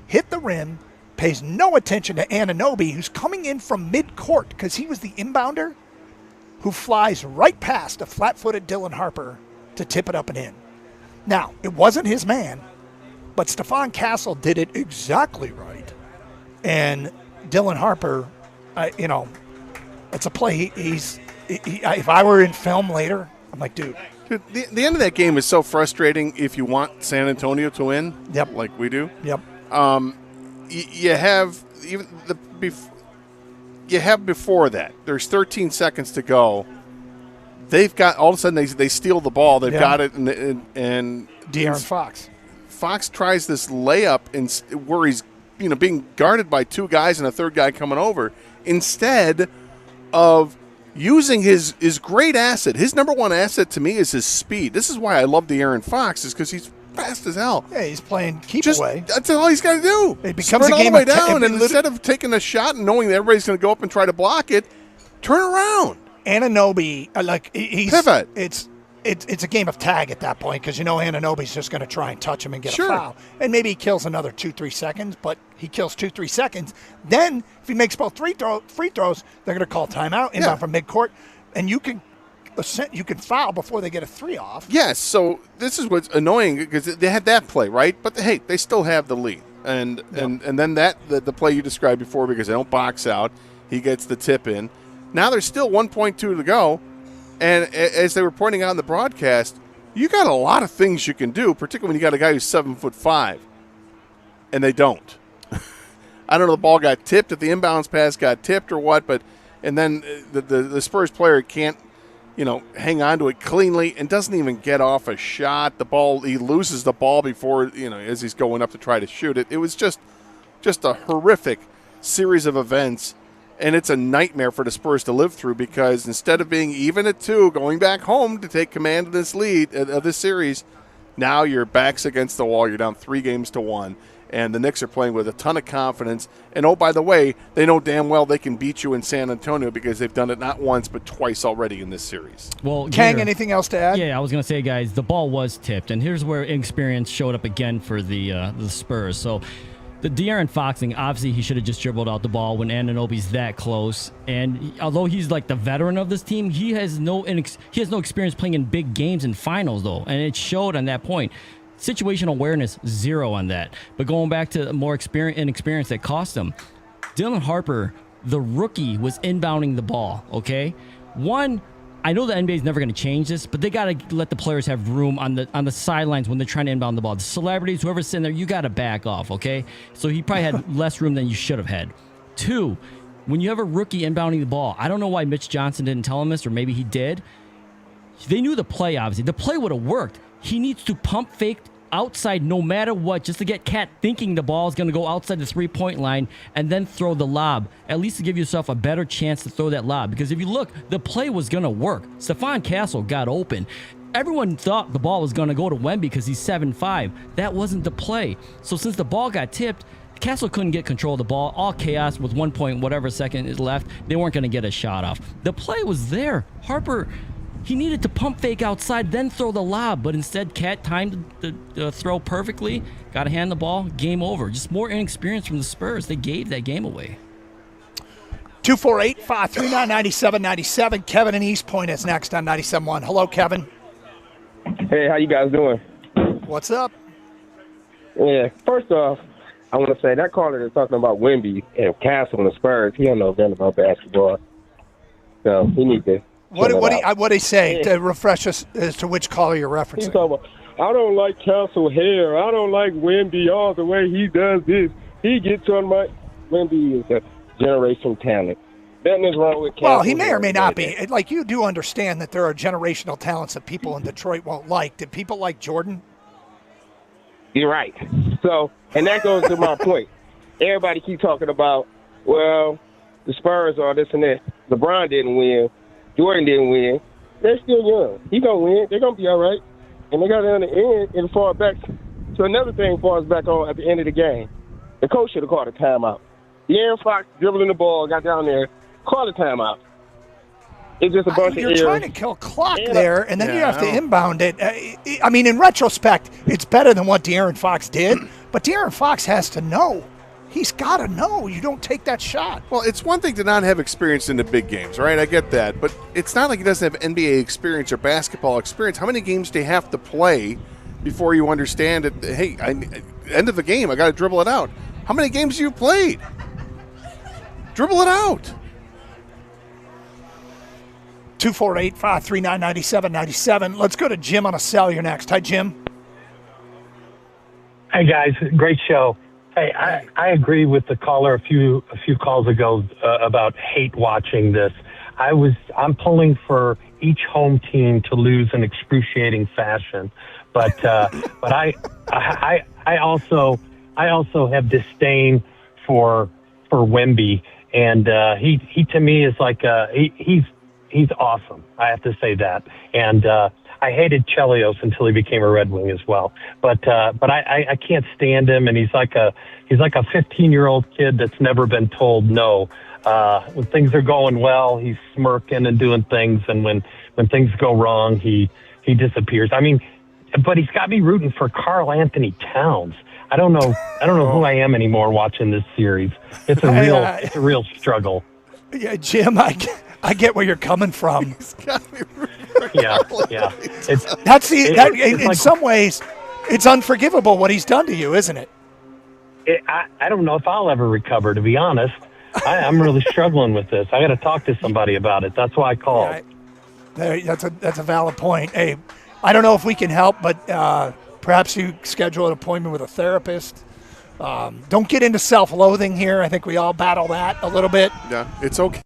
hit the rim, pays no attention to Anunoby, who's coming in from mid-court because he was the inbounder, who flies right past a flat-footed Dylan Harper to tip it up and in. Now, it wasn't his man, but Stephon Castle did it exactly right. And Dylan Harper, it's a play. If I were in film later, I'm like, dude. the end of that game is so frustrating if you want San Antonio to win. Yep. Like we do. Yep. You have even you have before that. There's 13 seconds to go. They've got all of a sudden they steal the ball. They've got it and De'Aaron Fox. Fox tries this layup where he's being guarded by two guys and a third guy coming over instead of using his great asset. His number one asset to me is his speed. This is why I love De'Aaron Fox, is because he's fast as hell. Yeah, he's playing keep away. That's all he's got to do. It becomes Sprint a game all the way of down, and instead of taking a shot and knowing that everybody's going to go up and try to block it, turn around. Anunoby, he's pivot. It's a game of tag at that point because Anunoby's just going to try and touch him and get a foul. And maybe he kills another 2-3 seconds, but he kills 2-3 seconds. Then if he makes both free throws, they're going to call timeout inbound from midcourt, and you can foul before they get a three off. Yes, so this is what's annoying because they had that play, right? But hey, they still have the lead. And then the play you described before, because they don't box out, he gets the tip in. Now there's still 1.2 to go. And as they were pointing out in the broadcast, you got a lot of things you can do, particularly when you got a guy who's 7'5", and they don't. I don't know, the ball got tipped, if the inbounds pass got tipped or what, and then the Spurs player can't, hang on to it cleanly and doesn't even get off a shot. The ball, he loses the ball before, as he's going up to try to shoot it. It was just a horrific series of events. And it's a nightmare for the Spurs to live through because instead of being even at 2, going back home to take command of this lead, of this series, now your back's against the wall. You're down 3-1, and the Knicks are playing with a ton of confidence. And, oh, by the way, they know damn well they can beat you in San Antonio because they've done it not once but twice already in this series. Well, Kang, anything else to add? Yeah, I was going to say, guys, the ball was tipped, and here's where inexperience showed up again for the Spurs. So the De'Aaron Fox thing, obviously he should have just dribbled out the ball when Anunoby's that close. And although he's like the veteran of this team, he has no experience playing in big games and finals, though. And it showed on that point. Situational awareness, 0 on that. But going back to more inexperience that cost him, Dylan Harper, the rookie, was inbounding the ball, okay? One, I know the NBA is never going to change this, but they got to let the players have room on the sidelines when they're trying to inbound the ball. The celebrities, whoever's sitting there, you got to back off, okay? So he probably had less room than you should have had. 2, when you have a rookie inbounding the ball, I don't know why Mitch Johnson didn't tell him this, or maybe he did. They knew the play, obviously. The play would have worked. He needs to pump fake outside no matter what, just to get Cat thinking the ball is going to go outside the three-point line and then throw the lob, at least to give yourself a better chance to throw that lob. Because if you look, the play was going to work. Stephon Castle got open. everyone thought the ball was going to go to Wemby because he's 7'5". That wasn't the play. So since the ball got tipped, Castle couldn't get control of the ball. All chaos with 1 point whatever second is left. They weren't going to get a shot off. The play was there. Harper, he needed to pump fake outside, then throw the lob, but instead Cat timed the throw perfectly, got to hand the ball, game over. Just more inexperience from the Spurs. They gave that game away. 248-539-9797. Kevin in East Point is next on 97.1. Hello, Kevin. Hey, how you guys doing? What's up? Yeah, first off, I want to say that caller that's talking about Wemby and Castle and the Spurs, he don't know nothing about basketball. So he needs to. What did he say to refresh us as to which caller you're referencing? He's talking about, I don't like Castle hair. I don't like Wemby all the way he does this. He gets on my. Wemby is a generation talent. Nothing is wrong with Castle. Well, he may or may not be. Like, you do understand that there are generational talents that people in Detroit won't like. Did people like Jordan? You're right. So, and that goes to my point. Everybody keep talking about, well, the Spurs are this and that. LeBron didn't win. Jordan didn't win. They're still young. He gonna win. They're gonna be all right. And they got it on the end and fall back. So another thing falls back on at the end of the game. The coach should have called a timeout. De'Aaron Fox dribbling the ball, got down there, called a timeout. It's just a bunch of You're errors. trying to kill clock there, and then you have to inbound it. I mean, in retrospect, it's better than what De'Aaron Fox did, but De'Aaron Fox has to know. He's got to know. You don't take that shot. Well, it's one thing to not have experience in the big games, right? I get that. But it's not like he doesn't have NBA experience or basketball experience. How many games do you have to play before you understand it? Hey, end of the game, I got to dribble it out. How many games have you played? Dribble it out. 248-539-9797. Let's go to Jim on a cell. You're next. Hi, Jim. Hey, guys. Great show. Hey, I agree with the caller a few calls ago about hate watching this. I'm pulling for each home team to lose in excruciating fashion, but I also have disdain for Wemby, and he to me is like he's awesome. I have to say that, and I hated Chelios until he became a Red Wing as well. But I can't stand him, and he's like a 15-year-old kid that's never been told no. When things are going well, he's smirking and doing things, and when things go wrong, he disappears. I mean, but he's got me rooting for Karl Anthony Towns. I don't know who I am anymore watching this series. It's a real struggle. Yeah, Jim, I get where you're coming from. Yeah. In some ways, it's unforgivable what he's done to you, isn't it? I don't know if I'll ever recover, to be honest. I'm really struggling with this. I got to talk to somebody about it. That's why I called. Yeah, that's a valid point. Hey, I don't know if we can help, but perhaps you schedule an appointment with a therapist. Don't get into self-loathing here. I think we all battle that a little bit. Yeah, it's okay.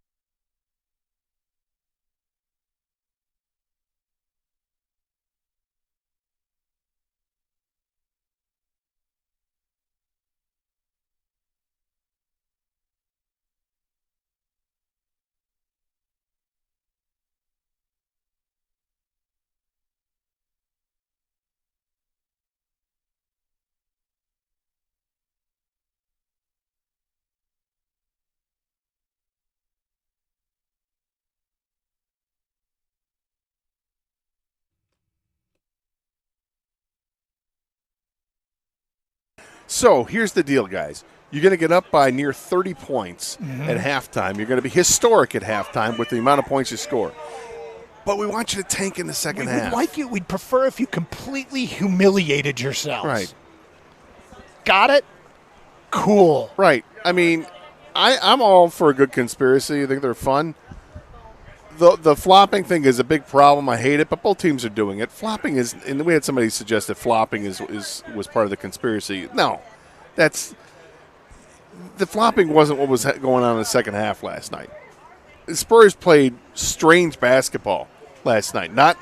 So here's the deal, guys. You're going to get up by near 30 points at halftime. You're going to be historic at halftime with the amount of points you score. But we want you to tank in the second half. We'd prefer if you completely humiliated yourselves. Right. Got it? Cool. Right. I mean, I'm all for a good conspiracy. I think they're fun. The flopping thing is a big problem. I hate it, but both teams are doing it. Flopping is, and we had somebody suggest that flopping was part of the conspiracy. No, the flopping wasn't what was going on in the second half last night. The Spurs played strange basketball last night. Not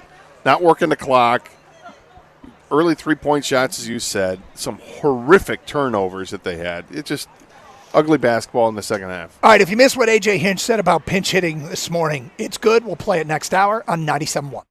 working the clock. Early 3-point shots, as you said. Some horrific turnovers that they had. It just ugly basketball in the second half. All right, if you missed what A.J. Hinch said about pinch hitting this morning, it's good. We'll play it next hour on 97.1.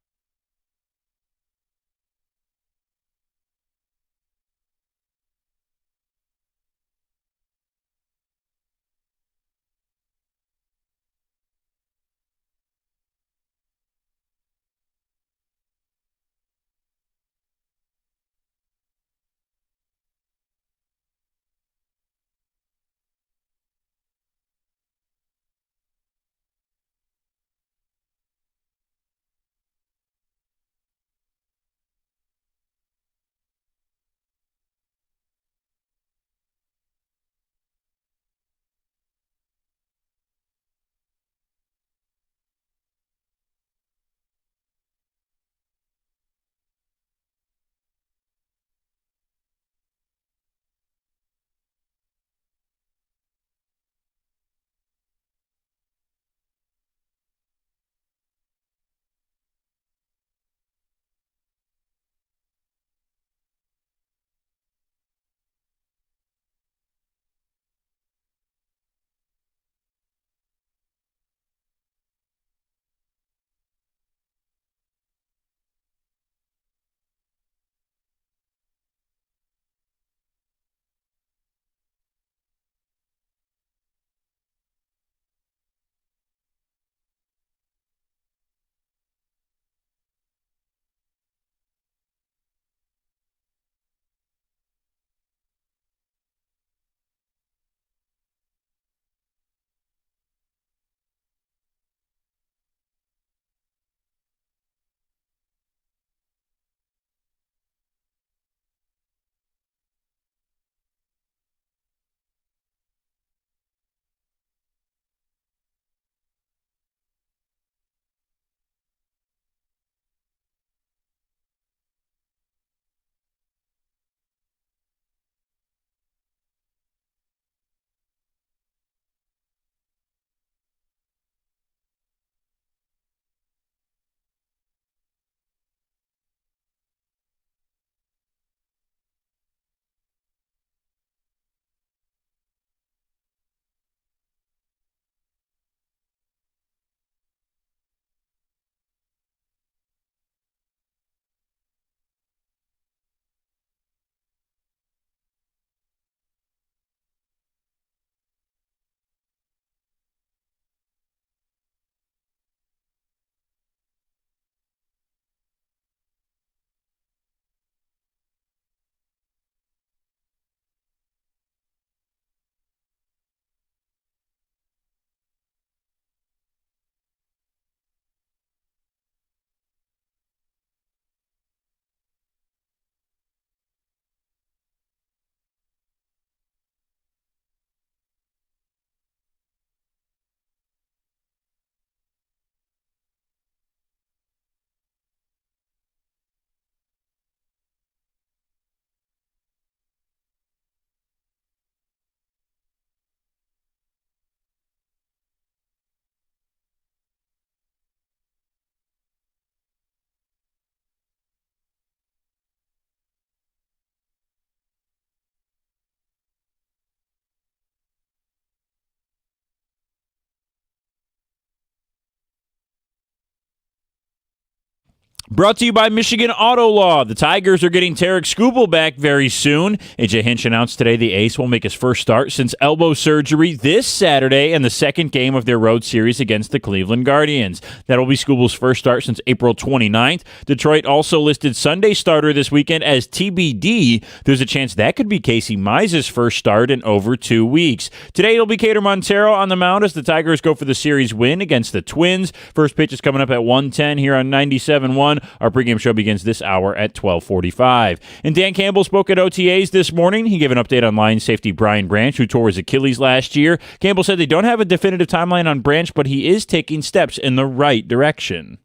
Brought to you by Michigan Auto Law. The Tigers are getting Tarek Skubal back very soon. AJ Hinch announced today the ace will make his first start since elbow surgery this Saturday in the second game of their road series against the Cleveland Guardians. That'll be Skubal's first start since April 29th. Detroit also listed Sunday starter this weekend as TBD. There's a chance that could be Casey Mize's first start in over 2 weeks. Today it'll be Cater Montero on the mound as the Tigers go for the series win against the Twins. First pitch is coming up at 1:10 here on 97.1. Our pregame show begins this hour at 12:45. And Dan Campbell spoke at OTAs this morning. He gave an update on Lions safety Brian Branch, who tore his Achilles last year. Campbell said they don't have a definitive timeline on Branch, but he is taking steps in the right direction.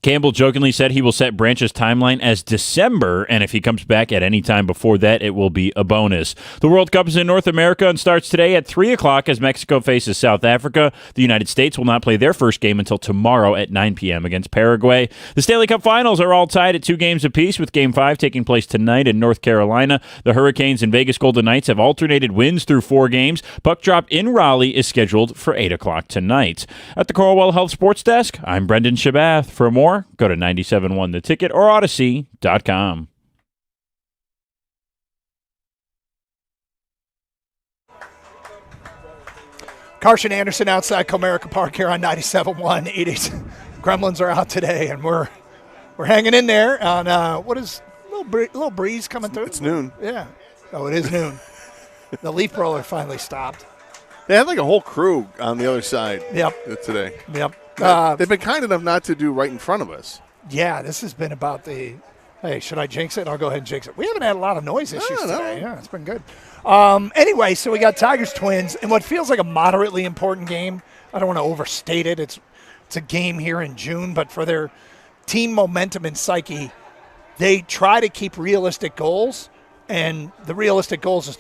Campbell jokingly said he will set Branch's timeline as December, and if he comes back at any time before that, it will be a bonus. The World Cup is in North America and starts today at 3 o'clock as Mexico faces South Africa. The United States will not play their first game until tomorrow at 9 p.m. against Paraguay. The Stanley Cup Finals are all tied at 2 games apiece, with Game 5 taking place tonight in North Carolina. The Hurricanes and Vegas Golden Knights have alternated wins through 4 games. Puck drop in Raleigh is scheduled for 8 o'clock tonight. At the Coralwell Health Sports Desk, I'm Brendan Shabath. For more, go to 97.1 The Ticket or Odyssey.com. Carson Anderson outside Comerica Park here on 97.1. 80s. Gremlins are out today, and we're hanging in there on what is a little breeze coming through. It's noon. Yeah. Oh, it is noon. The leaf roller finally stopped. They had like a whole crew on the other side. Yep. Today. Yep. They've been kind enough not to do right in front of us. Yeah, this has been about the, hey, should I jinx it? I'll go ahead and jinx it. We haven't had a lot of noise issues today. Yeah, it's been good. Anyway, so we got Tigers-Twins in what feels like a moderately important game. I don't want to overstate it. It's a game here in June, but for their team momentum and psyche, they try to keep realistic goals, and the realistic goal is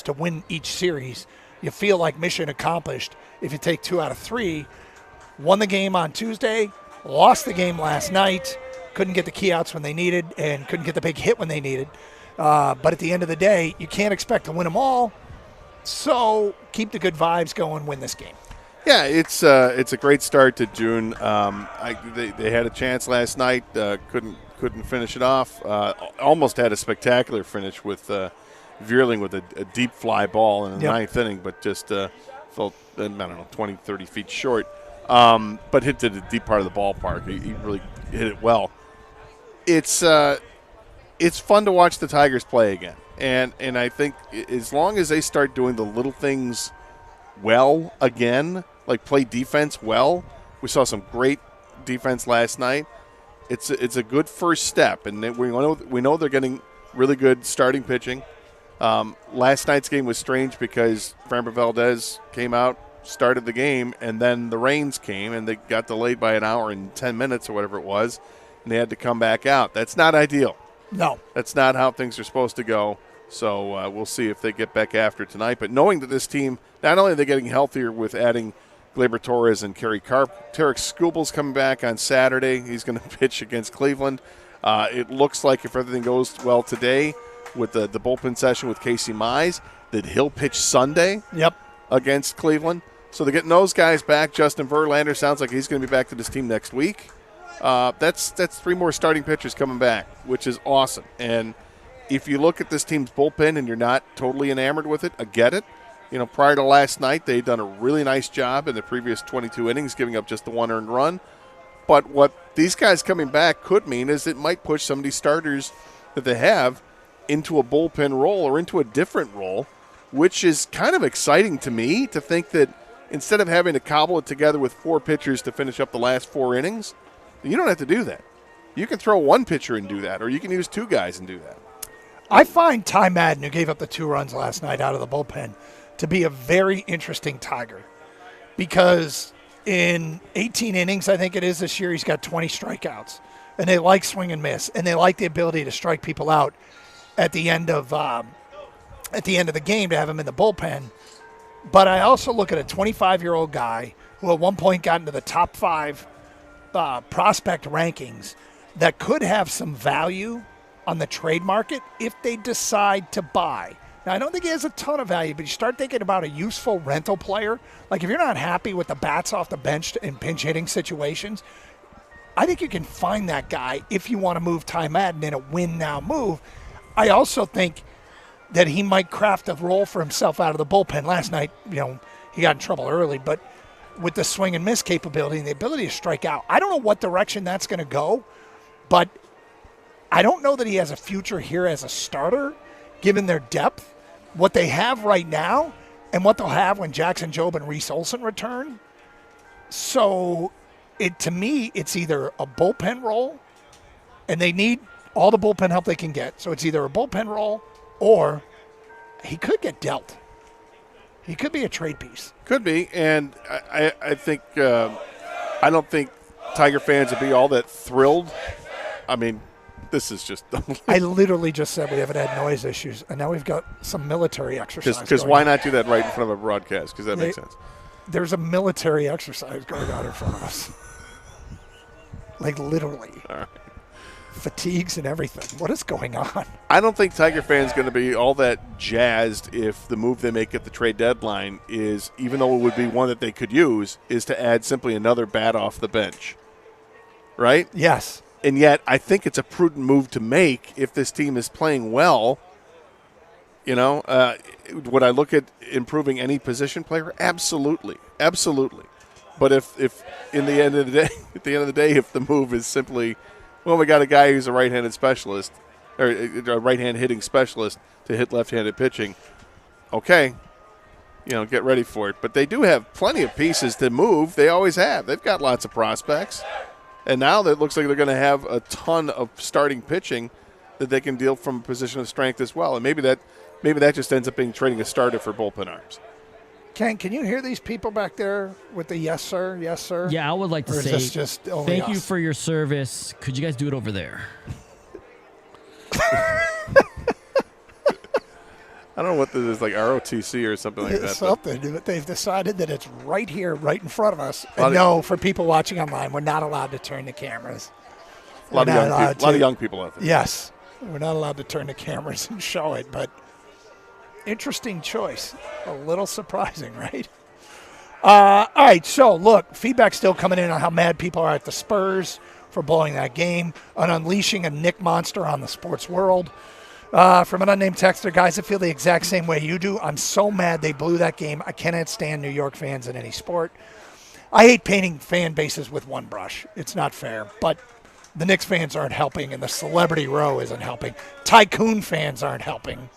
to win each series. You feel like mission accomplished if you take 2 out of 3. Won the game on Tuesday, lost the game last night, couldn't get the key outs when they needed, and couldn't get the big hit when they needed. But at the end of the day, you can't expect to win them all. So keep the good vibes going, win this game. Yeah, it's a great start to June. They had a chance last night, couldn't finish it off. Almost had a spectacular finish with Vierling with a deep fly ball in the ninth inning, but just felt, I don't know, 20, 30 feet short. But hit to the deep part of the ballpark. He really hit it well. It's fun to watch the Tigers play again, and I think as long as they start doing the little things well again, like play defense well, we saw some great defense last night. It's a good first step, and we know they're getting really good starting pitching. Last night's game was strange because Framber Valdez came out, started the game, and then the rains came and they got delayed by an hour and 10 minutes or whatever it was, and they had to come back out. That's not ideal. No. That's not how things are supposed to go. So we'll see if they get back after tonight. But knowing that this team, not only are they getting healthier with adding Gleyber Torres and Kerry Karp, Tarek Skubal's coming back on Saturday. He's going to pitch against Cleveland. It looks like if everything goes well today with the bullpen session with Casey Mize, that he'll pitch Sunday against Cleveland. So they're getting those guys back. Justin Verlander sounds like he's going to be back to this team next week. That's 3 more starting pitchers coming back, which is awesome. And if you look at this team's bullpen and you're not totally enamored with it, I get it. You know, prior to last night, they'd done a really nice job in the previous 22 innings, giving up just the 1 earned run. But what these guys coming back could mean is it might push some of these starters that they have into a bullpen role or into a different role, which is kind of exciting to me to think that instead of having to cobble it together with 4 pitchers to finish up the last 4 innings, you don't have to do that. You can throw 1 pitcher and do that, or you can use 2 guys and do that. I find Ty Madden, who gave up the 2 runs last night out of the bullpen, to be a very interesting Tiger because in 18 innings, I think it is this year, he's got 20 strikeouts. And they like swing and miss, and they like the ability to strike people out at the end of the game to have him in the bullpen. But I also look at a 25-year-old guy who at one point got into the top 5 prospect rankings that could have some value on the trade market if they decide to buy. Now, I don't think he has a ton of value, but you start thinking about a useful rental player. Like if you're not happy with the bats off the bench in pinch hitting situations, I think you can find that guy if you want to move Ty Madden in a win now move. I also think that he might craft a role for himself out of the bullpen. Last night, he got in trouble early, but with the swing and miss capability and the ability to strike out, I don't know what direction that's going to go, but I don't know that he has a future here as a starter, given their depth, what they have right now, and what they'll have when Jackson Jobe and Reese Olson return. So to me, it's either a bullpen role, and they need all the bullpen help they can get. So it's either a bullpen role or he could get dealt. He could be a trade piece. Could be, and I think I don't think Tiger fans would be all that thrilled. I mean, this is just. I literally just said we haven't had noise issues, and now we've got some military exercise. Because why not do that right in front of a broadcast? Because that makes sense. There's a military exercise going on in front of us. Like literally. All right. Fatigues and everything. What is going on? I don't think Tiger fans going to be all that jazzed if the move they make at the trade deadline is, even though it would be one that they could use, is to add simply another bat off the bench. Right? Yes. And yet, I think it's a prudent move to make if this team is playing well. Would I look at improving any position player? Absolutely. Absolutely. But if in the end of the day, if the move is simply, well, we got a guy who's a right-handed specialist, or a right-hand hitting specialist to hit left-handed pitching. Okay, get ready for it. But they do have plenty of pieces to move. They always have. They've got lots of prospects. And now it looks like they're going to have a ton of starting pitching that they can deal from a position of strength as well. And maybe that just ends up being trading a starter for bullpen arms. Ken, can you hear these people back there with the yes, sir, yes, sir? Yeah, I would like to or is say this just only thank you us? for your service. Could you guys do it over there? I don't know what this is, like ROTC or something like that. Something, but they've decided that it's right here, right in front of us. And no, for people watching online, we're not allowed to turn the cameras. A lot of young people out there. Yes, we're not allowed to turn the cameras and show it, but interesting choice. A little surprising, right? All right, so look, feedback still coming in on how mad people are at the Spurs for blowing that game, on unleashing a Nick monster on the sports world. From an unnamed texter, guys, I feel the exact same way you do. I'm so mad they blew that game. I cannot stand New York fans in any sport. I hate painting fan bases with one brush. It's not fair, but the Knicks fans aren't helping, and the celebrity row isn't helping. Tycoon fans aren't helping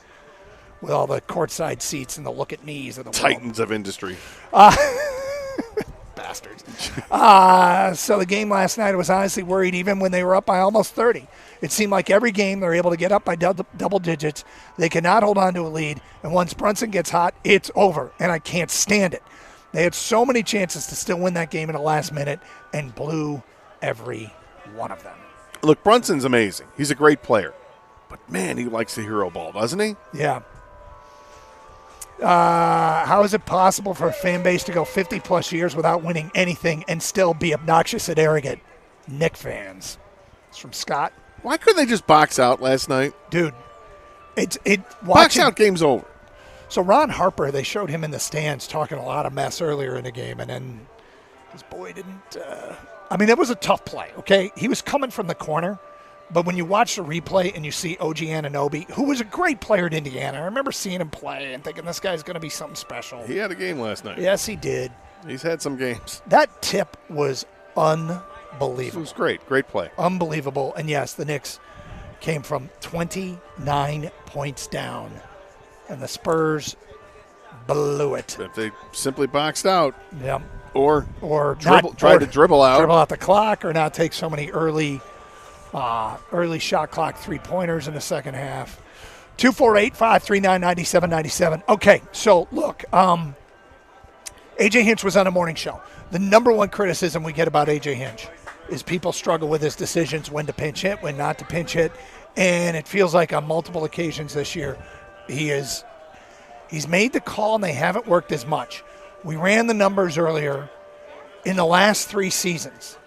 with all the courtside seats and the look at me's of the Titans of industry. Bastards. So the game last night, I was honestly worried even when they were up by almost 30. It seemed like every game they're able to get up by double digits. They cannot hold on to a lead. And once Brunson gets hot, it's over. And I can't stand it. They had so many chances to still win that game in the last minute and blew every one of them. Look, Brunson's amazing. He's a great player. But, man, he likes the hero ball, doesn't he? Yeah. How is it possible for a fan base to go 50-plus years without winning anything and still be obnoxious and arrogant? Knick fans. It's from Scott. Why couldn't they just box out last night? Dude, box out, game's over. So Ron Harper, they showed him in the stands talking a lot of mess earlier in the game, and then his boy didn't. It was a tough play, okay? He was coming from the corner, but when you watch the replay and you see OG Anunoby, who was a great player at Indiana, I remember seeing him play and thinking this guy's going to be something special. He had a game last night. Yes, he did. He's had some games. That tip was unbelievable. It was great. Great play. Unbelievable. And, yes, the Knicks came from 29 points down, and the Spurs blew it. If they simply boxed out. Yeah. Or tried to dribble out. Dribble out the clock or not take so many early shot clock three-pointers in the second half. 248-539-9797. Okay, so look, A.J. Hinch was on a morning show. The number one criticism we get about A.J. Hinch is people struggle with his decisions when to pinch hit, when not to pinch hit, and it feels like on multiple occasions this year he's made the call and they haven't worked as much. We ran the numbers earlier. In the last 3 seasons,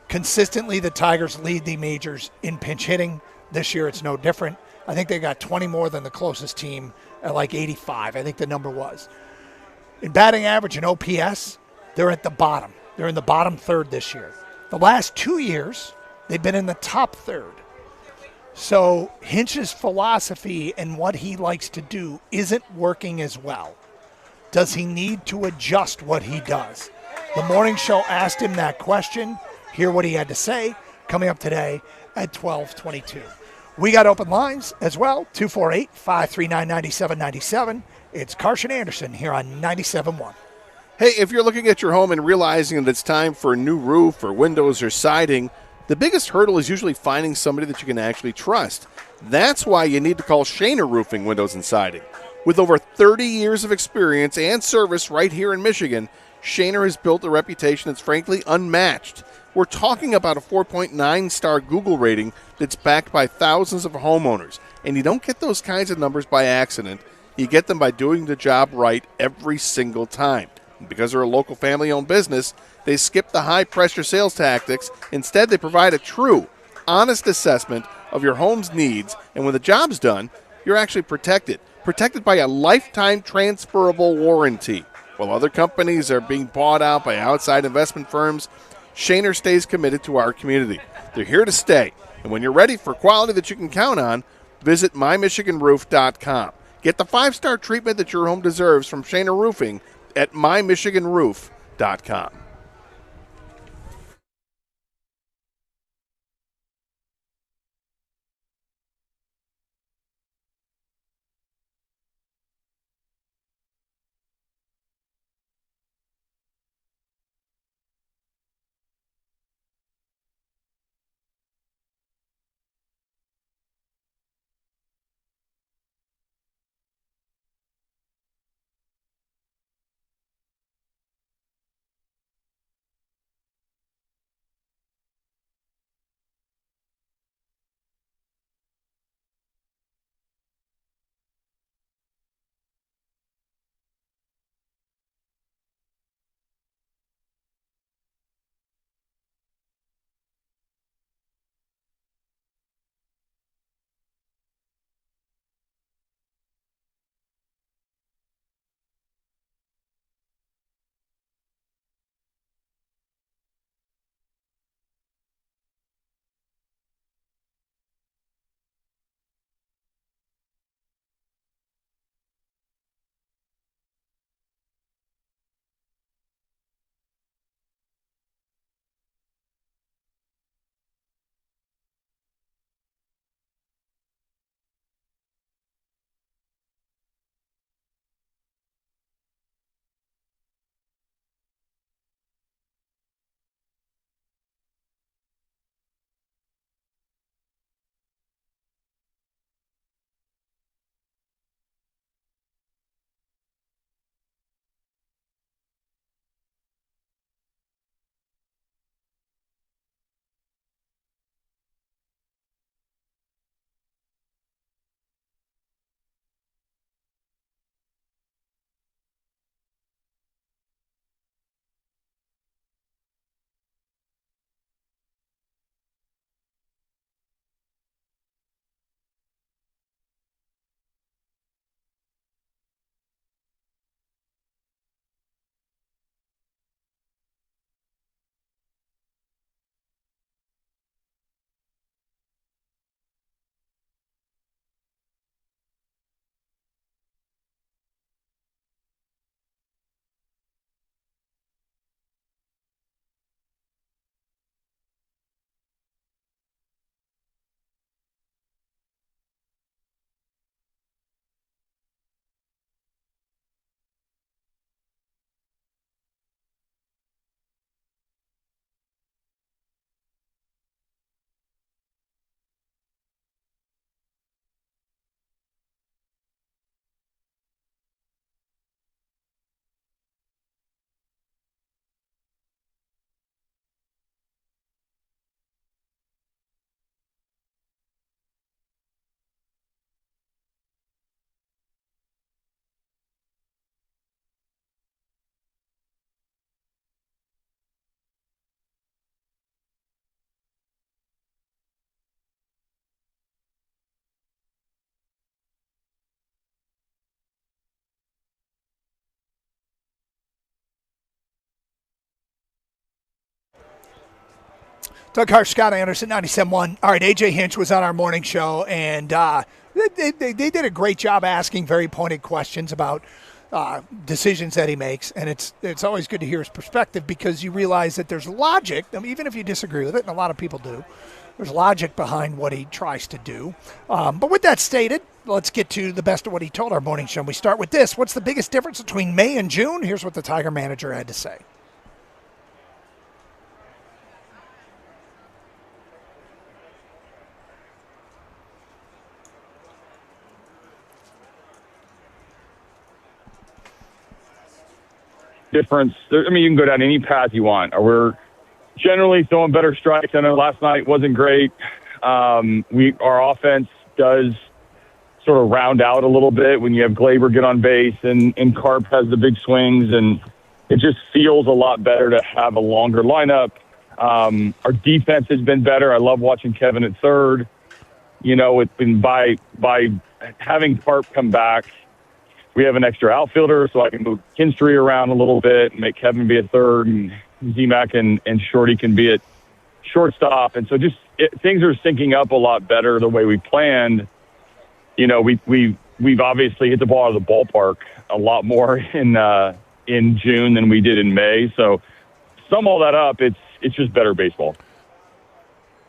consistently the Tigers lead the majors in pinch hitting, This year it's no different. I think they got 20 more than the closest team at like 85, I think the number was. In batting average and OPS, they're at the bottom. They're in the bottom third this year. The last 2 years, they've been in the top third. So Hinch's philosophy and what he likes to do isn't working as well. Does he need to adjust what he does? The morning show asked him that question. Hear what he had to say coming up today at 12:22. We got open lines as well, 248-539-9797. It's Carson Anderson here on 97.1. Hey, if you're looking at your home and realizing that it's time for a new roof or windows or siding, the biggest hurdle is usually finding somebody that you can actually trust. That's why you need to call Shaner Roofing Windows and Siding. With over 30 years of experience and service right here in Michigan, Shaner has built a reputation that's frankly unmatched. We're talking about a 4.9-star Google rating that's backed by thousands of homeowners. And you don't get those kinds of numbers by accident. You get them by doing the job right every single time. And because they're a local family-owned business, they skip the high-pressure sales tactics. Instead, they provide a true, honest assessment of your home's needs. And when the job's done, you're actually protected. Protected by a lifetime transferable warranty. While other companies are being bought out by outside investment firms, Shaner stays committed to our community. They're here to stay. And when you're ready for quality that you can count on, visit mymichiganroof.com. Get the 5-star treatment that your home deserves from Shaner Roofing at mymichiganroof.com. Doug Harsh, Scott Anderson, 97.1. All right, AJ Hinch was on our morning show, and they did a great job asking very pointed questions about decisions that he makes, and it's always good to hear his perspective because you realize that there's logic, even if you disagree with it, and a lot of people do. There's logic behind what he tries to do. But with that stated, let's get to the best of what he told our morning show. We start with this. What's the biggest difference between May and June? Here's what the Tiger manager had to say. Difference. I mean, you can go down any path you want. We're generally throwing better strikes. I know last night wasn't great. Our offense does sort of round out a little bit when you have Glaber get on base and Carp has the big swings, and it just feels a lot better to have a longer lineup. Our defense has been better. I love watching Kevin at third. You know, it's been by having Carp come back. We have an extra outfielder, so I can move Kinstry around a little bit and make Kevin be at third, and Z-Mac and Shorty can be at shortstop. And so things are syncing up a lot better the way we planned. You know, we've obviously hit the ball out of the ballpark a lot more in June than we did in May. So sum all that up, it's just better baseball.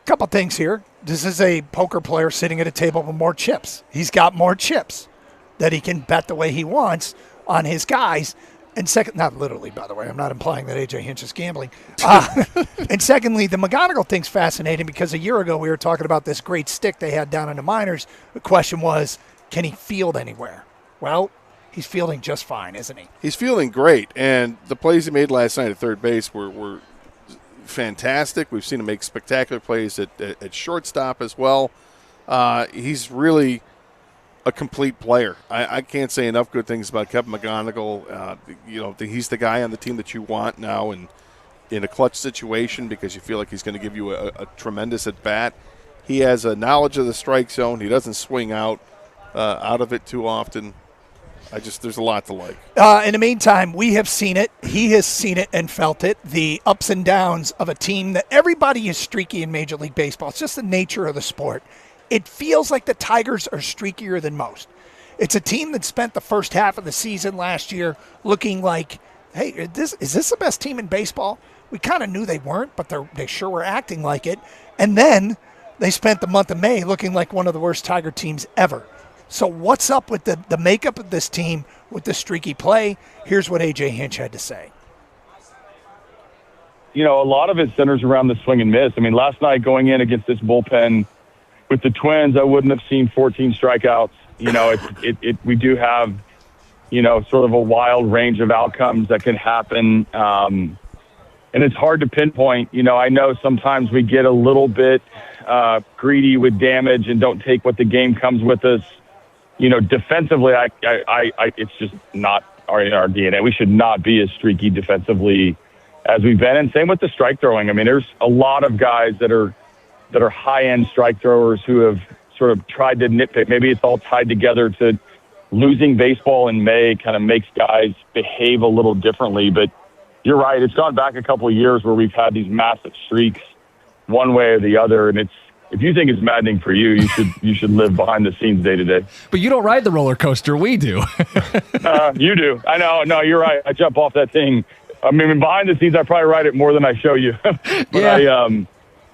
Couple things here. This is a poker player sitting at a table with more chips. He's got more chips that he can bet the way he wants on his guys. And second, not literally, by the way, I'm not implying that AJ Hinch is gambling. And secondly, the McGonigal thing's fascinating because a year ago we were talking about this great stick they had down in the minors. The question was, can he field anywhere? Well, he's fielding just fine, isn't he? He's fielding great, and the plays he made last night at third base were fantastic. We've seen him make spectacular plays at shortstop as well. He's really a complete player. I can't say enough good things about Kevin McGonigal. He's the guy on the team that you want now in a clutch situation because you feel like he's going to give you a tremendous at-bat. He has a knowledge of the strike zone. He doesn't swing out of it too often. There's a lot to like. In the meantime, we have seen it. He has seen it and felt it. The ups and downs of a team that everybody is streaky in Major League Baseball. It's just the nature of the sport. It feels like the Tigers are streakier than most. It's a team that spent the first half of the season last year looking like, hey, is this the best team in baseball? We kind of knew they weren't, but they sure were acting like it. And then they spent the month of May looking like one of the worst Tiger teams ever. So what's up with the makeup of this team with the streaky play? Here's what A.J. Hinch had to say. You know, a lot of it centers around the swing and miss. I mean, last night going in against this bullpen with the Twins, I wouldn't have seen 14 strikeouts. You know, we do have, you know, sort of a wild range of outcomes that can happen. And it's hard to pinpoint. You know, I know sometimes we get a little bit greedy with damage and don't take what the game comes with us. You know, defensively, it's just not in our DNA. We should not be as streaky defensively as we've been. And same with the strike throwing. I mean, there's a lot of guys that are high-end strike throwers who have sort of tried to nitpick. Maybe it's all tied together to losing baseball in May kind of makes guys behave a little differently. But you're right. It's gone back a couple of years where we've had these massive streaks one way or the other. And if you think it's maddening for you, you should live behind the scenes day to day. But you don't ride the roller coaster. We do. You do. I know. No, you're right. I jump off that thing. I mean, behind the scenes, I probably ride it more than I show you. But yeah.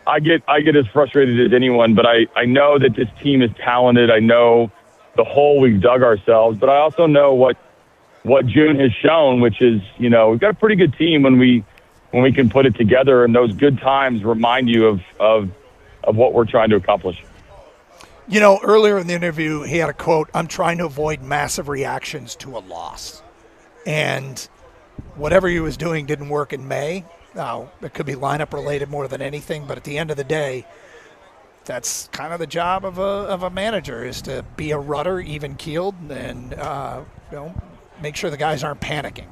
I get as frustrated as anyone, but I know that this team is talented. I know the hole we've dug ourselves, but I also know what June has shown, which is, you know, we've got a pretty good team when we can put it together, and those good times remind you of what we're trying to accomplish. You know, earlier in the interview, he had a quote, "I'm trying to avoid massive reactions to a loss." And whatever he was doing didn't work in May. Now, it could be lineup related more than anything, but at the end of the day, that's kind of the job of a manager, is to be a rudder, even keeled, and make sure the guys aren't panicking.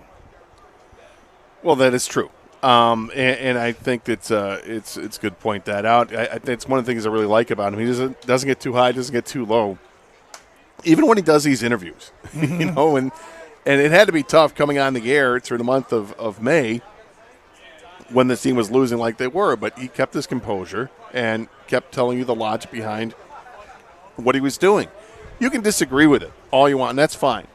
Well, that is true, and I think it's good to point that out. I think it's one of the things I really like about him. He doesn't get too high, doesn't get too low, even when he does these interviews. You know, and it had to be tough coming on the air through the month of May. when the team was losing like they were, but he kept his composure and kept telling you the logic behind what he was doing. You can disagree with it all you want, and that's fine.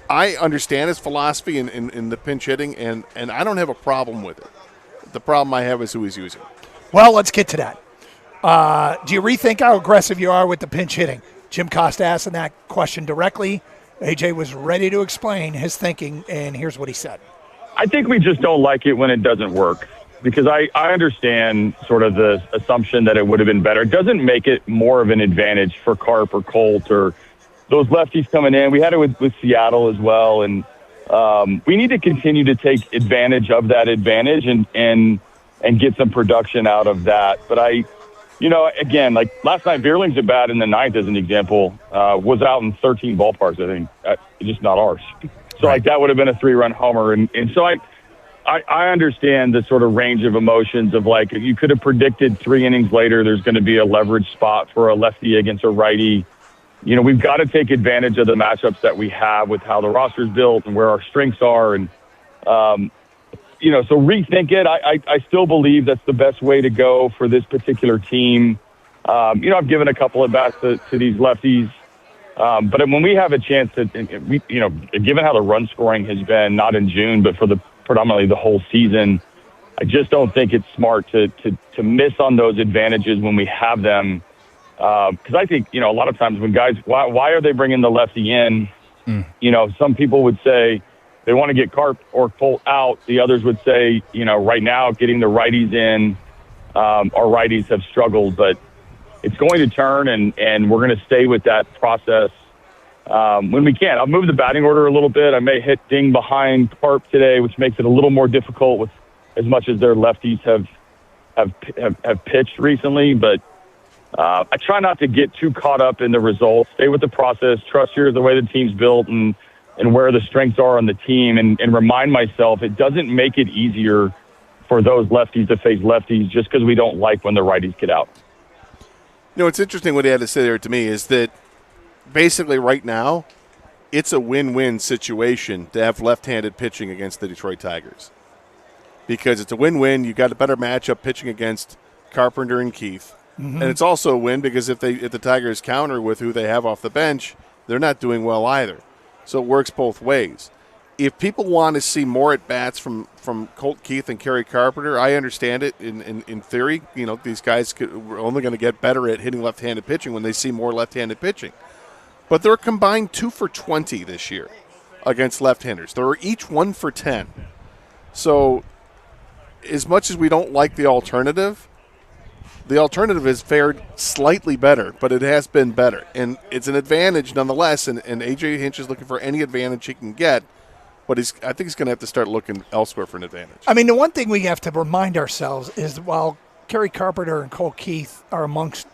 I understand his philosophy in the pinch hitting, and I don't have a problem with it. The problem I have is who he's using. Well, let's get to that. Do you rethink how aggressive you are with the pinch hitting? Jim Costa asked him that question directly. AJ was ready to explain his thinking, and here's what he said. I think we just don't like it when it doesn't work, because I understand sort of the assumption that it would have been better. It doesn't make it more of an advantage for Carp or Colt or those lefties coming in. We had it with Seattle as well, and we need to continue to take advantage of that advantage and get some production out of that. But again, like last night, Beerling's at bat in the ninth, as an example, was out in 13 ballparks, I think. Just not ours. So, like, that would have been a 3-run homer. And so I understand the sort of range of emotions of, like, you could have predicted 3 innings later there's going to be a leverage spot for a lefty against a righty. We've got to take advantage of the matchups that we have with how the roster's built and where our strengths are. And, so rethink it. I still believe that's the best way to go for this particular team. I've given a couple of bats to these lefties. But when we have a chance to, given how the run scoring has been, not in June, but for predominantly the whole season, I just don't think it's smart to miss on those advantages when we have them. Because I think, a lot of times when guys, why are they bringing the lefty in? Some people would say they want to get Carp or Colt out. The others would say, right now getting the righties in, our righties have struggled, but it's going to turn, and we're going to stay with that process when we can. I'll move the batting order a little bit. I may hit Ding behind Carp today, which makes it a little more difficult with as much as their lefties have pitched recently. But I try not to get too caught up in the results. Stay with the process. Trust here the way the team's built and where the strengths are on the team, and remind myself it doesn't make it easier for those lefties to face lefties just because we don't like when the righties get out. It's interesting what he had to say there to me is that basically right now it's a win-win situation to have left-handed pitching against the Detroit Tigers, because it's a win-win. You got a better matchup pitching against Carpenter and Keith, and it's also a win because if the Tigers counter with who they have off the bench, they're not doing well either. So it works both ways. If people want to see more at-bats from Colt Keith and Kerry Carpenter, I understand it in theory. These guys are only going to get better at hitting left-handed pitching when they see more left-handed pitching. But they're combined 2 for 20 this year against left-handers. They're each 1 for 10. So as much as we don't like the alternative has fared slightly better, but it has been better. And it's an advantage nonetheless, and A.J. Hinch is looking for any advantage he can get. But I think he's going to have to start looking elsewhere for an advantage. I mean, the one thing we have to remind ourselves is while Kerry Carpenter and Colt Keith are amongst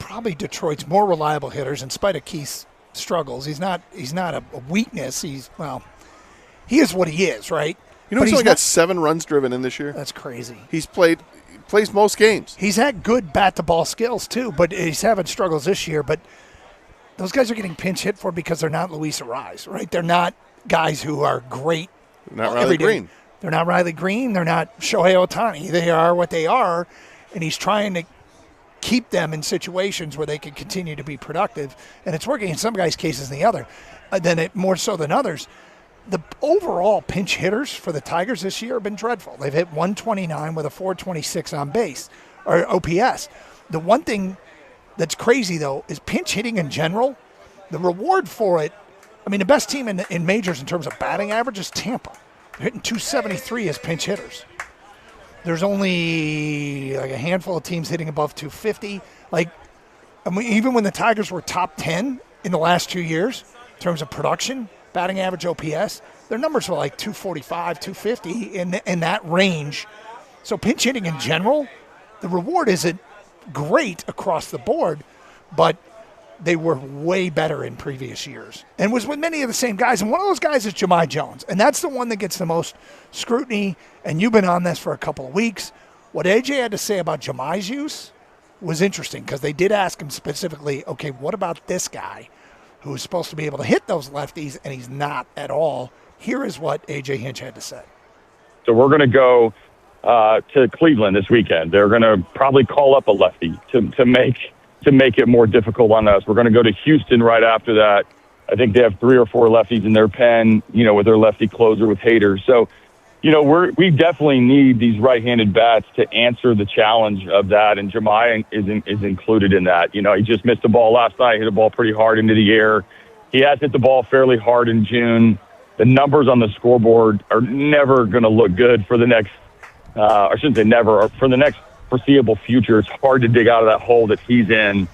probably Detroit's more reliable hitters, in spite of Keith's struggles, he's not a weakness. He is what he is, right? He's only got 7 runs driven in this year. That's crazy. He plays most games. He's had good bat-to-ball skills, too, but he's having struggles this year. But those guys are getting pinch hit for because they're not Luis Arraez, right? They're not guys who are great. They're not Riley Green. They're not Riley Green. They're not Shohei Ohtani. They are what they are, and he's trying to keep them in situations where they can continue to be productive, and it's working in some guys' cases than the other, more so than others. The overall pinch hitters for the Tigers this year have been dreadful. They've hit 129 with a 426 on base, or OPS. The one thing that's crazy, though, is pinch hitting in general. The reward for it, I mean, the best team in majors in terms of batting average is Tampa. They're hitting 273 as pinch hitters. There's only like a handful of teams hitting above 250. Even when the Tigers were top 10 in the last 2 years in terms of production, batting average, OPS, their numbers were like 245, 250 in that range. So pinch hitting in general, the reward isn't great across the board, but they were way better in previous years and was with many of the same guys. And one of those guys is Jahmai Jones. And that's the one that gets the most scrutiny. And you've been on this for a couple of weeks. What AJ had to say about Jahmai's use was interesting because they did ask him specifically, okay, what about this guy who is supposed to be able to hit those lefties and he's not at all? Here is what AJ Hinch had to say. So we're going to go to Cleveland this weekend. They're going to probably call up a lefty to make it more difficult on us. We're going to go to Houston right after that. I think they have 3 or 4 lefties in their pen, with their lefty closer with Hader. So, we definitely need these right-handed bats to answer the challenge of that, and Jahmai is included in that. He just missed a ball last night, hit a ball pretty hard into the air. He has hit the ball fairly hard in June. The numbers on the scoreboard are never going to look good for the next, I shouldn't say never, for the next foreseeable future. It's hard to dig out of that hole that he's in.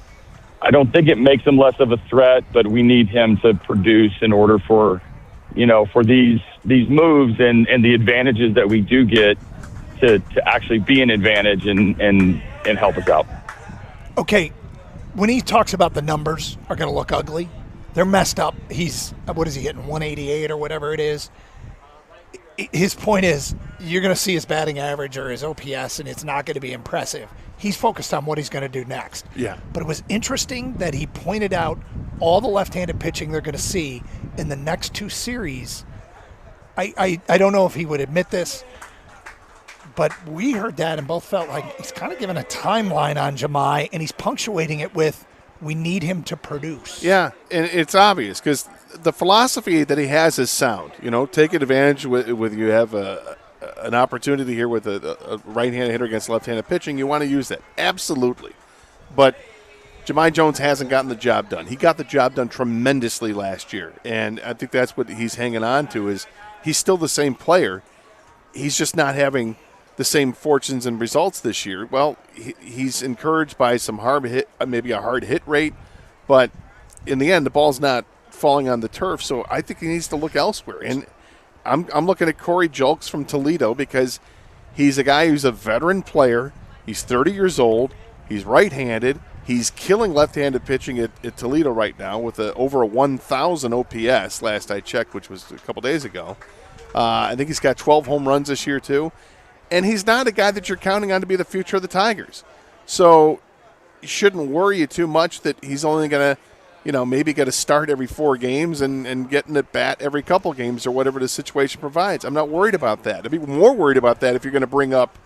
I don't think it makes him less of a threat, but we need him to produce in order for these moves and the advantages that we do get to actually be an advantage and help us out. Okay, when he talks about the numbers are going to look ugly, they're messed up. What is he hitting, 188 or whatever it is? His point is you're going to see his batting average or his OPS, and it's not going to be impressive. He's focused on what he's going to do next. Yeah. But it was interesting that he pointed out all the left-handed pitching they're going to see in the next 2 series. I don't know if he would admit this, but we heard that and both felt like he's kind of giving a timeline on Jahmai, and he's punctuating it with, we need him to produce. Yeah, and it's obvious because the philosophy that he has is sound. Take advantage with you have an opportunity here with a right-handed hitter against left-handed pitching. You want to use that, absolutely. But Jahmai Jones hasn't gotten the job done. He got the job done tremendously last year, and I think that's what he's hanging on to is he's still the same player. He's just not having the same fortunes and results this year. Well, he's encouraged by some maybe a hard hit rate, but in the end, the ball's not falling on the turf. So I think he needs to look elsewhere. And I'm looking at Corey Julks from Toledo because he's a guy who's a veteran player. He's 30 years old. He's right-handed. He's killing left-handed pitching at Toledo right now with over a 1,000 OPS last I checked, which was a couple days ago. I think he's got 12 home runs this year too. And he's not a guy that you're counting on to be the future of the Tigers. So you shouldn't worry you too much that he's only going to, maybe get a start every 4 games and getting at bat every couple games or whatever the situation provides. I'm not worried about that. I'd be more worried about that if you're going to bring up,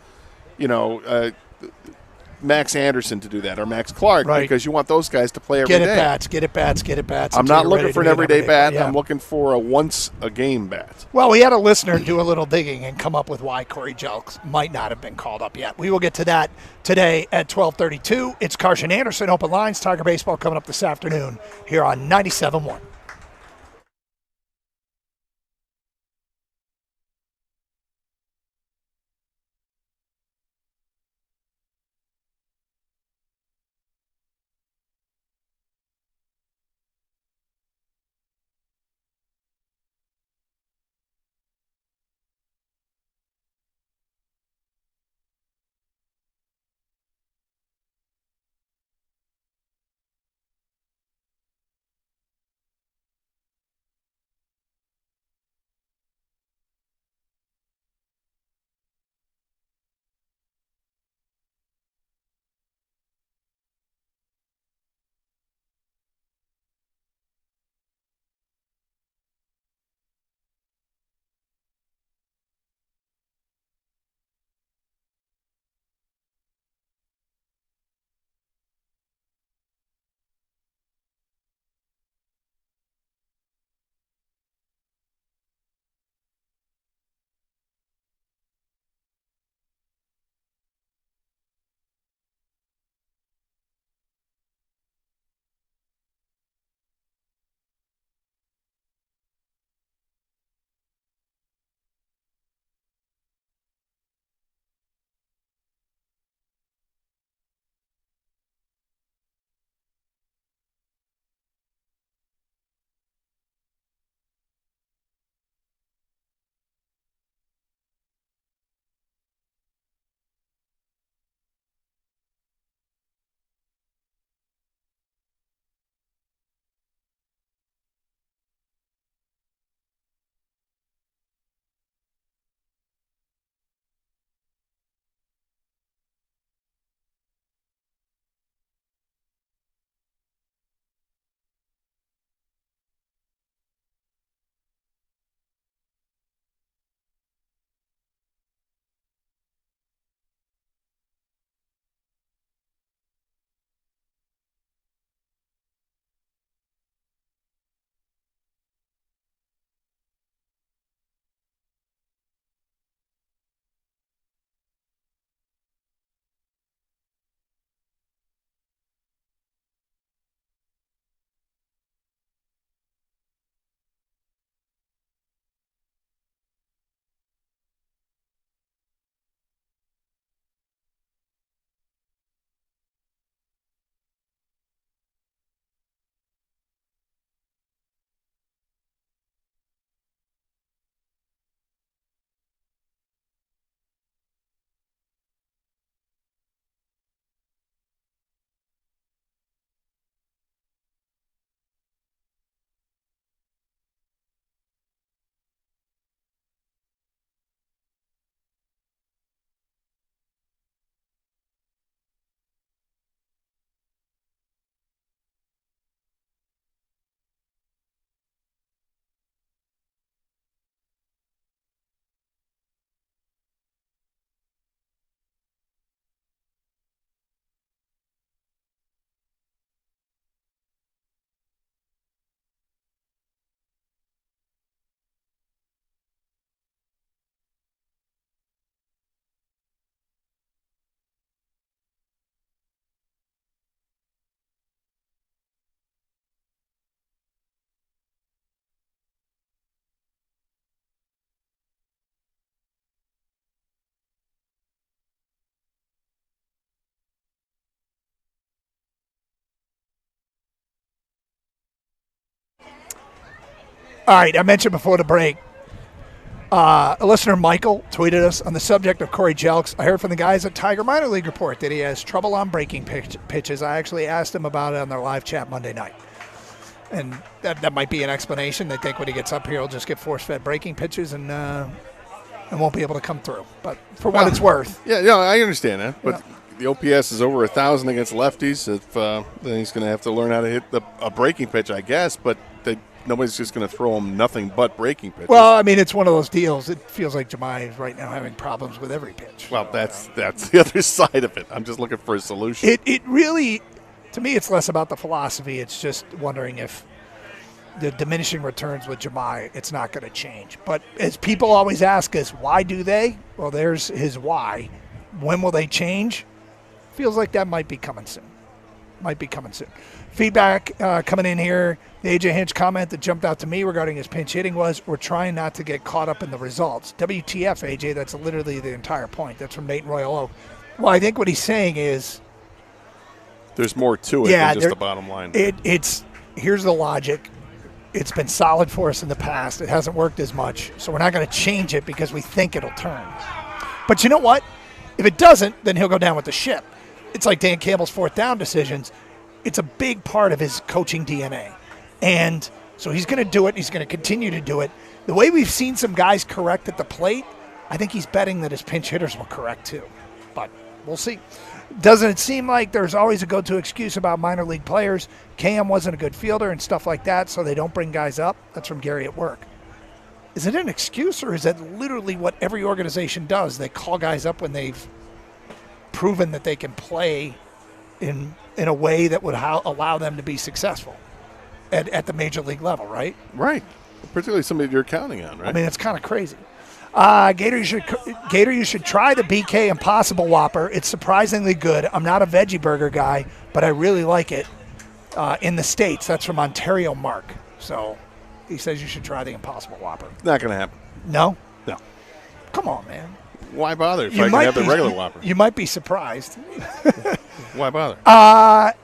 Max Anderson to do that or Max Clark because you want those guys to play every day. Get at bats. I'm not looking for an everyday bat. Yeah. I'm looking for a once-a-game bat. Well, we had a listener do a little digging and come up with why Corey Julks might not have been called up yet. We will get to that today at 12:32. It's Karsch and Anderson, Open Lines, Tiger Baseball coming up this afternoon here on 97.1. All right, I mentioned before the break, a listener, Michael, tweeted us on the subject of Corey Jelks. I heard from the guys at Tiger Minor League Report that he has trouble on breaking pitches. I actually asked him about it on their live chat Monday night. And that might be an explanation. They think when he gets up here, he'll just get force-fed breaking pitches and won't be able to come through. But for what it's worth. Yeah, I understand that. But the OPS is over 1,000 against lefties. Then he's going to have to learn how to hit a breaking pitch, I guess. But nobody's just going to throw him nothing but breaking pitches. Well, I mean, it's one of those deals. It feels like Jahmai is right now having problems with every pitch. Well, that's the other side of it. I'm just looking for a solution. It really, to me, it's less about the philosophy. It's just wondering if the diminishing returns with Jahmai, it's not going to change. But as people always ask us, why do they? Well, there's his why. When will they change? Feels like that might be coming soon. Feedback coming in here. The AJ Hinch comment that jumped out to me regarding his pinch hitting was, we're trying not to get caught up in the results. WTF, AJ, that's literally the entire point. That's from Nate and Royal Oak. Well, I think what he's saying is, there's more to it than just the bottom line. Here's the logic. It's been solid for us in the past. It hasn't worked as much, so we're not going to change it because we think it'll turn. But you know what? If it doesn't, then he'll go down with the ship. It's like Dan Campbell's fourth down decisions. It's a big part of his coaching DNA. And so he's going to do it. He's going to continue to do it. The way we've seen some guys correct at the plate, I think he's betting that his pinch hitters will correct too. But we'll see. Doesn't it seem like there's always a go-to excuse about minor league players? Cam wasn't a good fielder and stuff like that, so they don't bring guys up? That's from Gary at work. Is it an excuse, or is that literally what every organization does? They call guys up when they've proven that they can play in a way that would allow them to be successful at the major league level, right? Right. Particularly somebody you're counting on, right? I mean, it's kind of crazy. Gator, you should try the BK Impossible Whopper. It's surprisingly good. I'm not a veggie burger guy, but I really like it in the States. That's from Ontario Mark. So he says you should try the Impossible Whopper. Not going to happen. No? No. Come on, man. Why bother if I can have the regular Whopper? You might be surprised. Why bother? By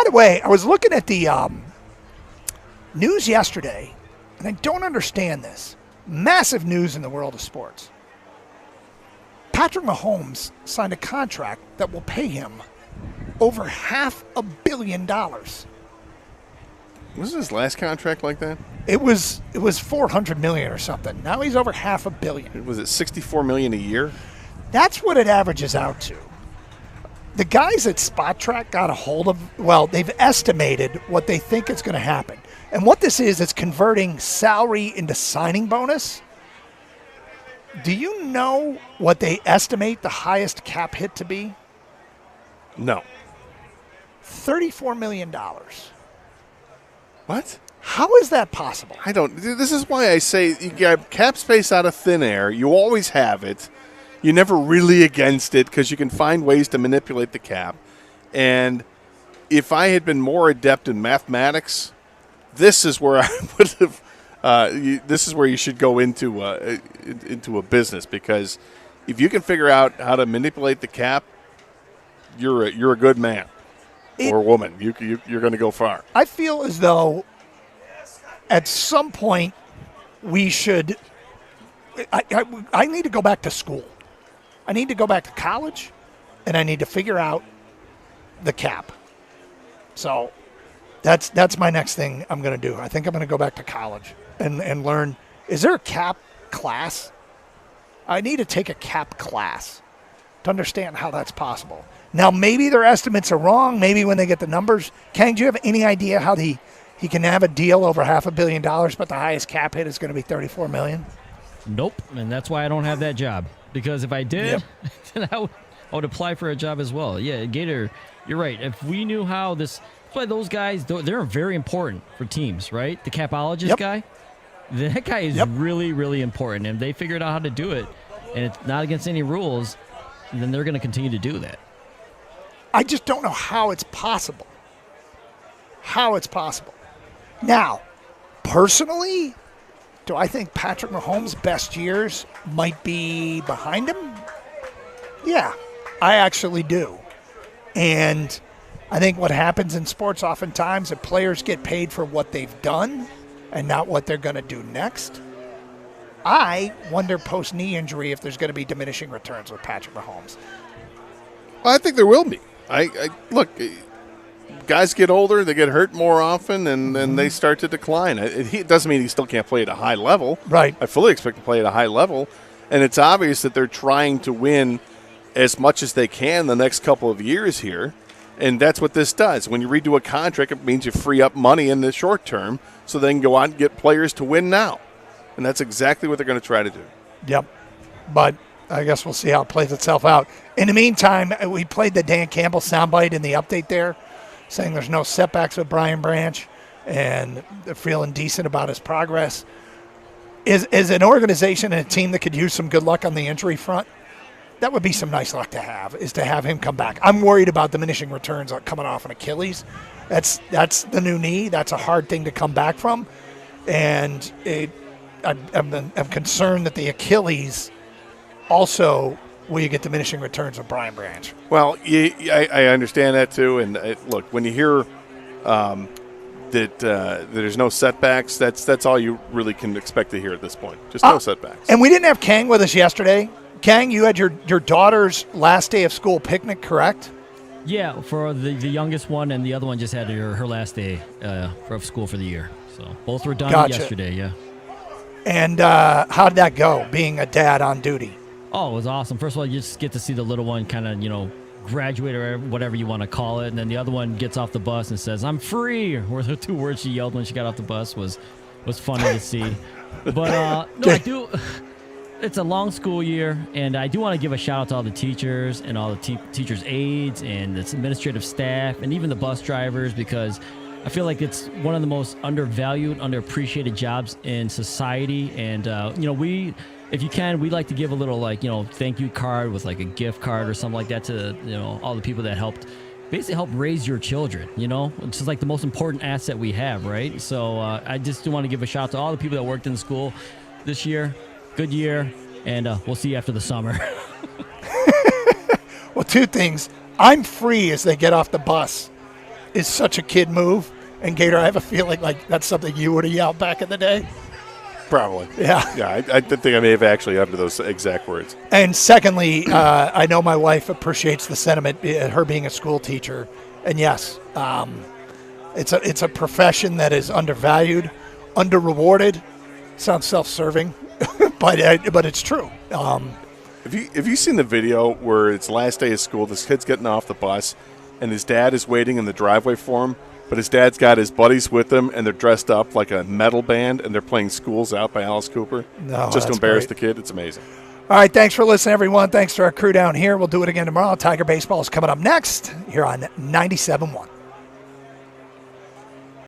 the way, I was looking at the news yesterday, and I don't understand this. Massive news in the world of sports. Patrick Mahomes signed a contract that will pay him over $500 million. Was his last contract like that? It was $400 million or something. Now he's over $500 million. Was it $64 million a year? That's what it averages out to. The guys at Spot Track got a hold of, well, they've estimated what they think is going to happen. And what this is converting salary into signing bonus. Do you know what they estimate the highest cap hit to be? No. $34 million. What? How is that possible? I don't. This is why I say you get cap space out of thin air. You always have it. You're never really against it because you can find ways to manipulate the cap. And if I had been more adept in mathematics, this is where I would have. This is where you should go into a business, because if you can figure out how to manipulate the cap, you're a good man or woman. You're going to go far. I feel as though at some point we should. I need to go back to school. I need to go back to college, and I need to figure out the cap. So that's my next thing I'm going to do. I think I'm going to go back to college and learn. Is there a cap class? I need to take a cap class to understand how that's possible. Now, maybe their estimates are wrong. Maybe when they get the numbers. Kang, do you have any idea how he can have a deal over $500 million, but the highest cap hit is going to be $34 million? Nope, and that's why I don't have that job. Because if I did, then I would apply for a job as well. Yeah, Gator, you're right. If we knew how this, that's why those guys, they're very important for teams, right? The capologist guy, that guy is really, really important. And if they figured out how to do it, and it's not against any rules, then they're going to continue to do that. I just don't know how it's possible. Now, personally, do I think Patrick Mahomes' best years might be behind him? Yeah, I actually do. And I think what happens in sports oftentimes is players get paid for what they've done, and not what they're going to do next, I wonder post-knee injury if there's going to be diminishing returns with Patrick Mahomes. I think there will be. Look, guys get older, they get hurt more often, and then they start to decline. It doesn't mean he still can't play at a high level. Right. I fully expect to play at a high level, and it's obvious that they're trying to win as much as they can the next couple of years here, and that's what this does. When you redo a contract, it means you free up money in the short term so they can go out and get players to win now, and that's exactly what they're going to try to do. Yep. But I guess we'll see how it plays itself out. In the meantime, we played the Dan Campbell soundbite in the update there, saying there's no setbacks with Brian Branch, and they're feeling decent about his progress. Is an organization and a team that could use some good luck on the injury front, that would be some nice luck to have, is to have him come back. I'm worried about diminishing returns coming off an Achilles. That's the new knee. That's a hard thing to come back from. And I'm concerned that the Achilles also will you get diminishing returns with Brian Branch. Well, I understand that too. And look, when you hear that there's no setbacks, that's all you really can expect to hear at this point. Just no setbacks. And we didn't have Kang with us yesterday. Kang, you had your daughter's last day of school picnic, correct? Yeah, for the youngest one, and the other one just had her last day of school for the year. So both were done yesterday, yeah. And how did that go, being a dad on duty? Oh, it was awesome. First of all, you just get to see the little one kind of, graduate or whatever you want to call it. And then the other one gets off the bus and says, "I'm free," were the two words she yelled when she got off the bus. Was funny to see. But no, I do. It's a long school year, and I do want to give a shout out to all the teachers and all the teachers' aides and the administrative staff and even the bus drivers, because I feel like it's one of the most undervalued, underappreciated jobs in society. And if you can, we'd like to give a little thank you card with like a gift card or something like that to all the people that helped raise your children. It's just like the most important asset we have, right? So I just want to give a shout out to all the people that worked in the school this year. Good year, and we'll see you after the summer. Well, two things. I'm free as they get off the bus is such a kid move. And Gator, I have a feeling like that's something you would have yelled back in the day. Probably. Yeah. Yeah, I did think I may have actually uttered those exact words. And secondly, I know my wife appreciates the sentiment, her being a school teacher. And yes, it's a profession that is undervalued, under-rewarded. Sounds self-serving, but it's true. Have you seen the video where it's last day of school, this kid's getting off the bus, and his dad is waiting in the driveway for him, but his dad's got his buddies with him, and they're dressed up like a metal band, and they're playing Schools Out by Alice Cooper? No, just to embarrass great. the kid. It's amazing. All right, thanks for listening, everyone. Thanks to our crew down here. We'll do it again tomorrow. Tiger Baseball is coming up next here on 97.1.